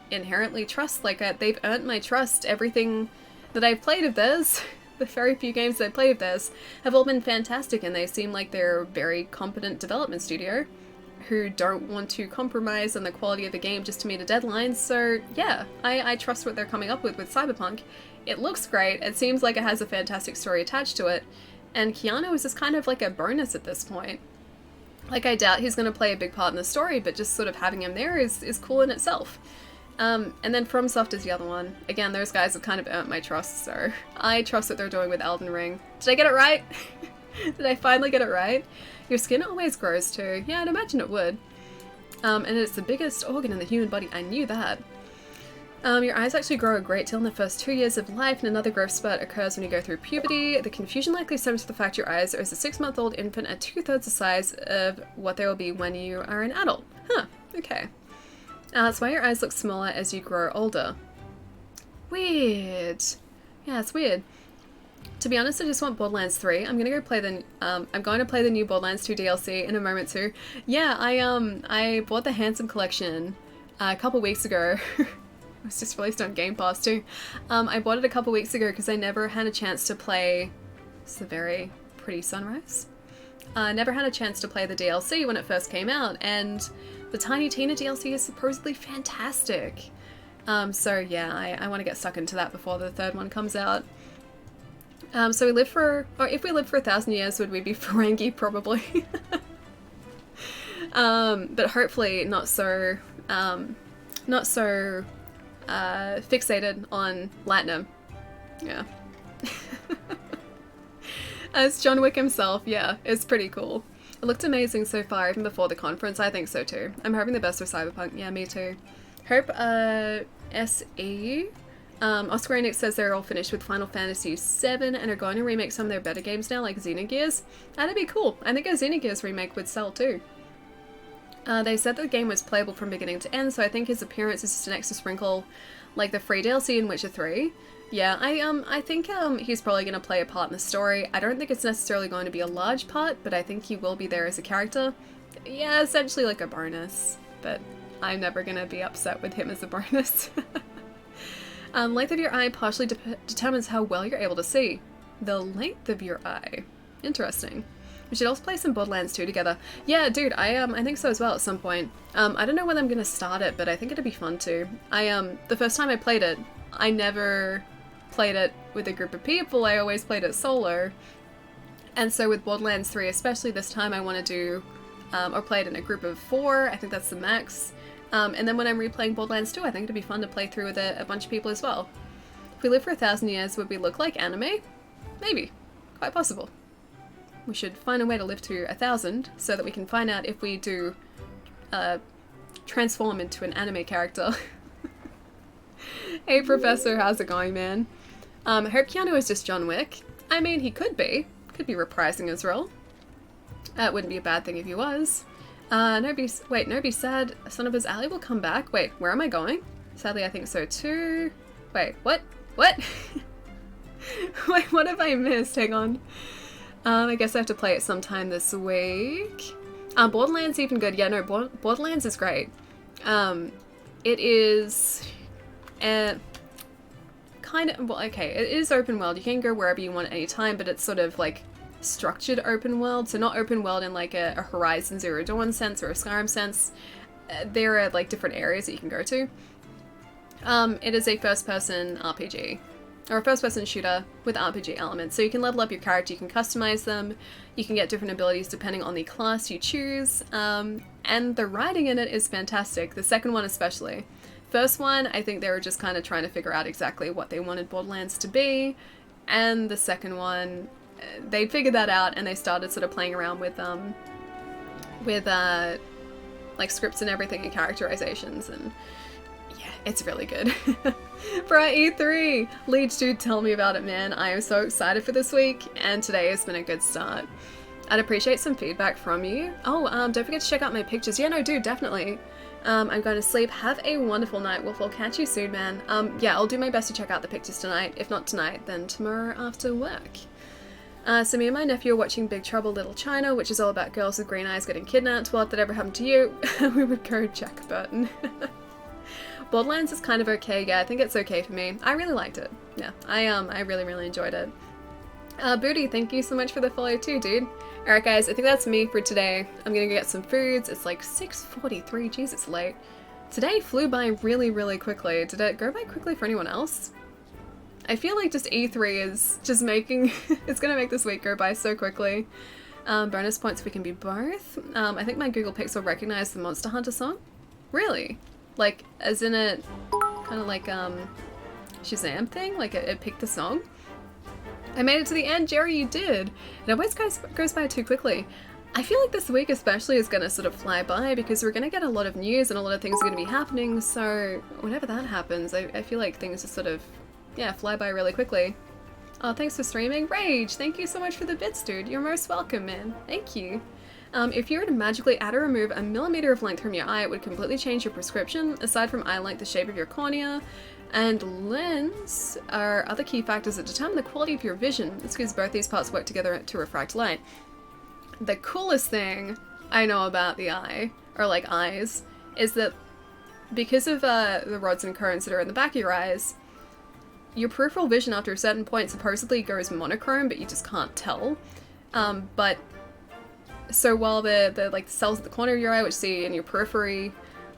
inherently trust. Like, they've earned my trust. Everything that I've played of theirs, the very few games that I've played of theirs, have all been fantastic, and they seem like they're a very competent development studio who don't want to compromise on the quality of the game just to meet a deadline. So yeah, I trust what they're coming up with Cyberpunk. It looks great, it seems like it has a fantastic story attached to it, and Keanu is just kind of like a bonus at this point. Like, I doubt he's going to play a big part in the story, but just sort of having him there is cool in itself. And then FromSoft is the other one. Again, those guys have kind of earned my trust, so I trust what they're doing with Elden Ring. Did I get it right? Did I finally get it right? Your skin always grows too. Yeah, I'd imagine it would. And it's the biggest organ in the human body. I knew that. Your eyes actually grow a great deal in the first 2 years of life, and another growth spurt occurs when you go through puberty. The confusion likely stems from the fact your eyes are as a 6-month-old infant at 2/3 the size of what they will be when you are an adult. Huh, okay. That's why your eyes look smaller as you grow older. Weird. Yeah, it's weird. To be honest, I just want Borderlands 3. I'm going to play the new Borderlands 2 DLC in a moment too. Yeah, I bought the Handsome Collection a couple weeks ago. It was just released on Game Pass too. I bought it a couple weeks ago because I never had a chance to play. It's a very pretty sunrise. Never had a chance to play the DLC when it first came out, and the Tiny Tina DLC is supposedly fantastic. So yeah, I want to get stuck into that before the third one comes out. So if we lived for 1,000 years, would we be Ferengi? Probably. But hopefully not so fixated on Latinum. Yeah. As John Wick himself, yeah, it's pretty cool. It looked amazing so far, even before the conference. I think so too. I'm hoping the best for Cyberpunk. Yeah, me too. Hope, SE. Oscar Enix says they're all finished with Final Fantasy VII and are going to remake some of their better games now, like Xenogears. That'd be cool. I think a Xenogears remake would sell too. They said that the game was playable from beginning to end, so I think his appearance is just an extra sprinkle, like the free DLC in Witcher 3. Yeah, I think he's probably going to play a part in the story. I don't think it's necessarily going to be a large part, but I think he will be there as a character. Yeah, essentially like a bonus, but I'm never going to be upset with him as a bonus. Length of your eye partially determines how well you're able to see. The length of your eye. Interesting. We should also play some Borderlands 2 together. Yeah, dude, I think so as well at some point. I don't know when I'm gonna start it, but I think it'd be fun too. The first time I played it, I never played it with a group of people, I always played it solo. And so with Borderlands 3, especially this time, I want to do, or play it in a group of 4, I think that's the max. And then when I'm replaying Borderlands 2, I think it'd be fun to play through with a bunch of people as well. If we live for 1,000 years, would we look like anime? Maybe. Quite possible. We should find a way to live to 1,000 so that we can find out if we do transform into an anime character. Hey Professor, how's it going, man? I hope Keanu is just John Wick. I mean, he could be. Could be reprising his role. It wouldn't be a bad thing if he was. Nobody said Son of His Alley will come back. Wait, where am I going? Sadly, I think so too. Wait, what? What? Wait, what have I missed? Hang on. I guess I have to play it sometime this week. Borderlands even good. Yeah, no, Borderlands is great. It is kind of, well, okay, it is open world. You can go wherever you want at any time, but it's sort of like structured open world. So not open world in like a Horizon Zero Dawn sense or a Skyrim sense. There are like different areas that you can go to. It is a first-person RPG. Or a first-person shooter with RPG elements. So you can level up your character, you can customize them, you can get different abilities depending on the class you choose, and the writing in it is fantastic, the second one especially. First one, I think they were just kind of trying to figure out exactly what they wanted Borderlands to be, and the second one, they figured that out and they started sort of playing around with like scripts and everything and characterizations, and yeah, it's really good. For our E3! Leech, dude, tell me about it, man. I am so excited for this week, and today has been a good start. I'd appreciate some feedback from you. Oh, don't forget to check out my pictures. Yeah, no, dude, definitely. I'm going to sleep. Have a wonderful night, Wolf. I'll catch you soon, man. Yeah, I'll do my best to check out the pictures tonight. If not tonight, then tomorrow after work. So me and my nephew are watching Big Trouble Little China, which is all about girls with green eyes getting kidnapped. Well, if that ever happened to you, we would go Jack Burton. Borderlands is kind of okay. Yeah, I think it's okay for me. I really liked it. Yeah, I really enjoyed it. Booty, thank you so much for the follow too, dude. Alright guys, I think that's me for today. I'm gonna go get some foods. It's like 6:43, jeez, it's late. Today flew by really quickly. Did it go by quickly for anyone else? I feel like just E3 is just making, it's gonna make this week go by so quickly. Bonus points if we can be both. I think my Google Pixel recognized the Monster Hunter song. Really? Like, as in it, kind of like, Shazam thing? Like, it picked the song? I made it to the end, Jerry, you did! It always goes by too quickly. I feel like this week especially is gonna sort of fly by because we're gonna get a lot of news and a lot of things are gonna be happening, so whenever that happens, I feel like things just sort of, yeah, fly by really quickly. Oh, thanks for streaming. Rage, thank you so much for the bits, dude. You're most welcome, man. Thank you. If you were to magically add or remove a millimeter of length from your eye, it would completely change your prescription. Aside from eye length, the shape of your cornea and lens are other key factors that determine the quality of your vision. It's because both these parts work together to refract light. The coolest thing I know about the eye, or like eyes, is that because of the rods and cones that are in the back of your eyes, your peripheral vision after a certain point supposedly goes monochrome, but you just can't tell. So while the like the cells at the corner of your eye, which see in your periphery,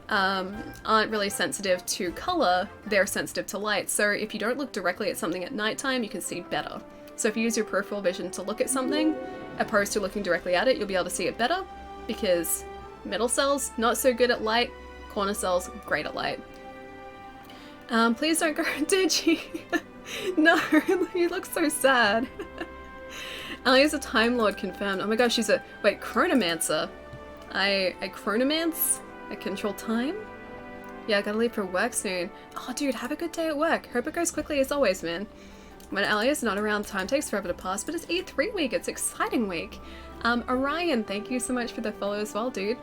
aren't really sensitive to color, they're sensitive to light. So if you don't look directly at something at nighttime, you can see better. So if you use your peripheral vision to look at something, opposed to looking directly at it, you'll be able to see it better, because middle cells, not so good at light, corner cells, great at light. Please don't go, Digi! No, you look so sad. Alia's a Time Lord confirmed. Oh my gosh, she's a, wait, Chronomancer. I chronomance? I control time? Yeah, I gotta leave for work soon. Oh dude, have a good day at work. Hope it goes quickly as always, man. When Alia's not around, time takes forever to pass, but it's E3 week, it's exciting week. Orion, thank you so much for the follow as well, dude.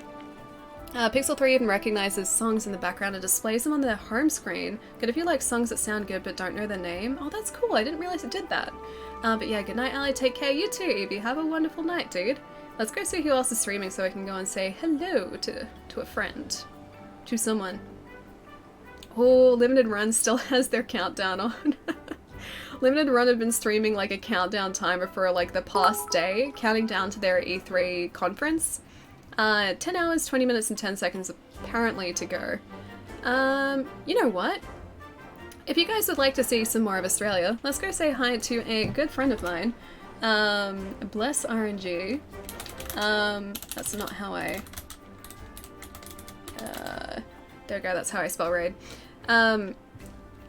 Pixel 3 even recognizes songs in the background and displays them on their home screen. Good if you like songs that sound good but don't know their name. Oh, that's cool, I didn't realize it did that. But yeah, good night, Ali. Take care. You too, Evie. Have a wonderful night, dude. Let's go see who else is streaming so I can go and say hello to a friend. To someone. Oh, Limited Run still has their countdown on. Limited Run have been streaming like a countdown timer for like the past day, counting down to their E3 conference. 10 hours, 20 minutes and 10 seconds apparently to go. You know what? If you guys would like to see some more of Australia, let's go say hi to a good friend of mine. Bless RNG. That's not how I... there we go, that's how I spell raid.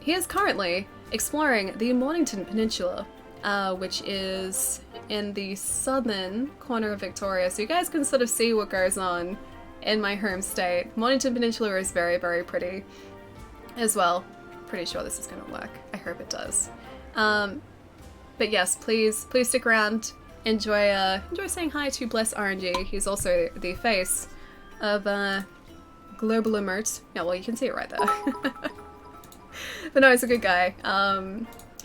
He is currently exploring the Mornington Peninsula, which is in the southern corner of Victoria, so you guys can sort of see what goes on in my home state. Mornington Peninsula is very pretty as well. Pretty sure this is gonna work. I hope it does. But yes, please stick around. Enjoy saying hi to Bless RNG. He's also the face of Global Emote. Yeah, well, you can see it right there. But no, he's a good guy.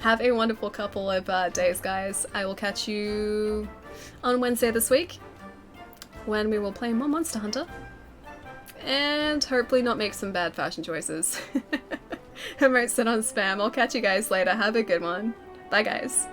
Have a wonderful couple of days, guys. I will catch you on Wednesday this week, when we will play more Monster Hunter. And hopefully not make some bad fashion choices. I might sit on spam. I'll catch you guys later. Have a good one. Bye, guys.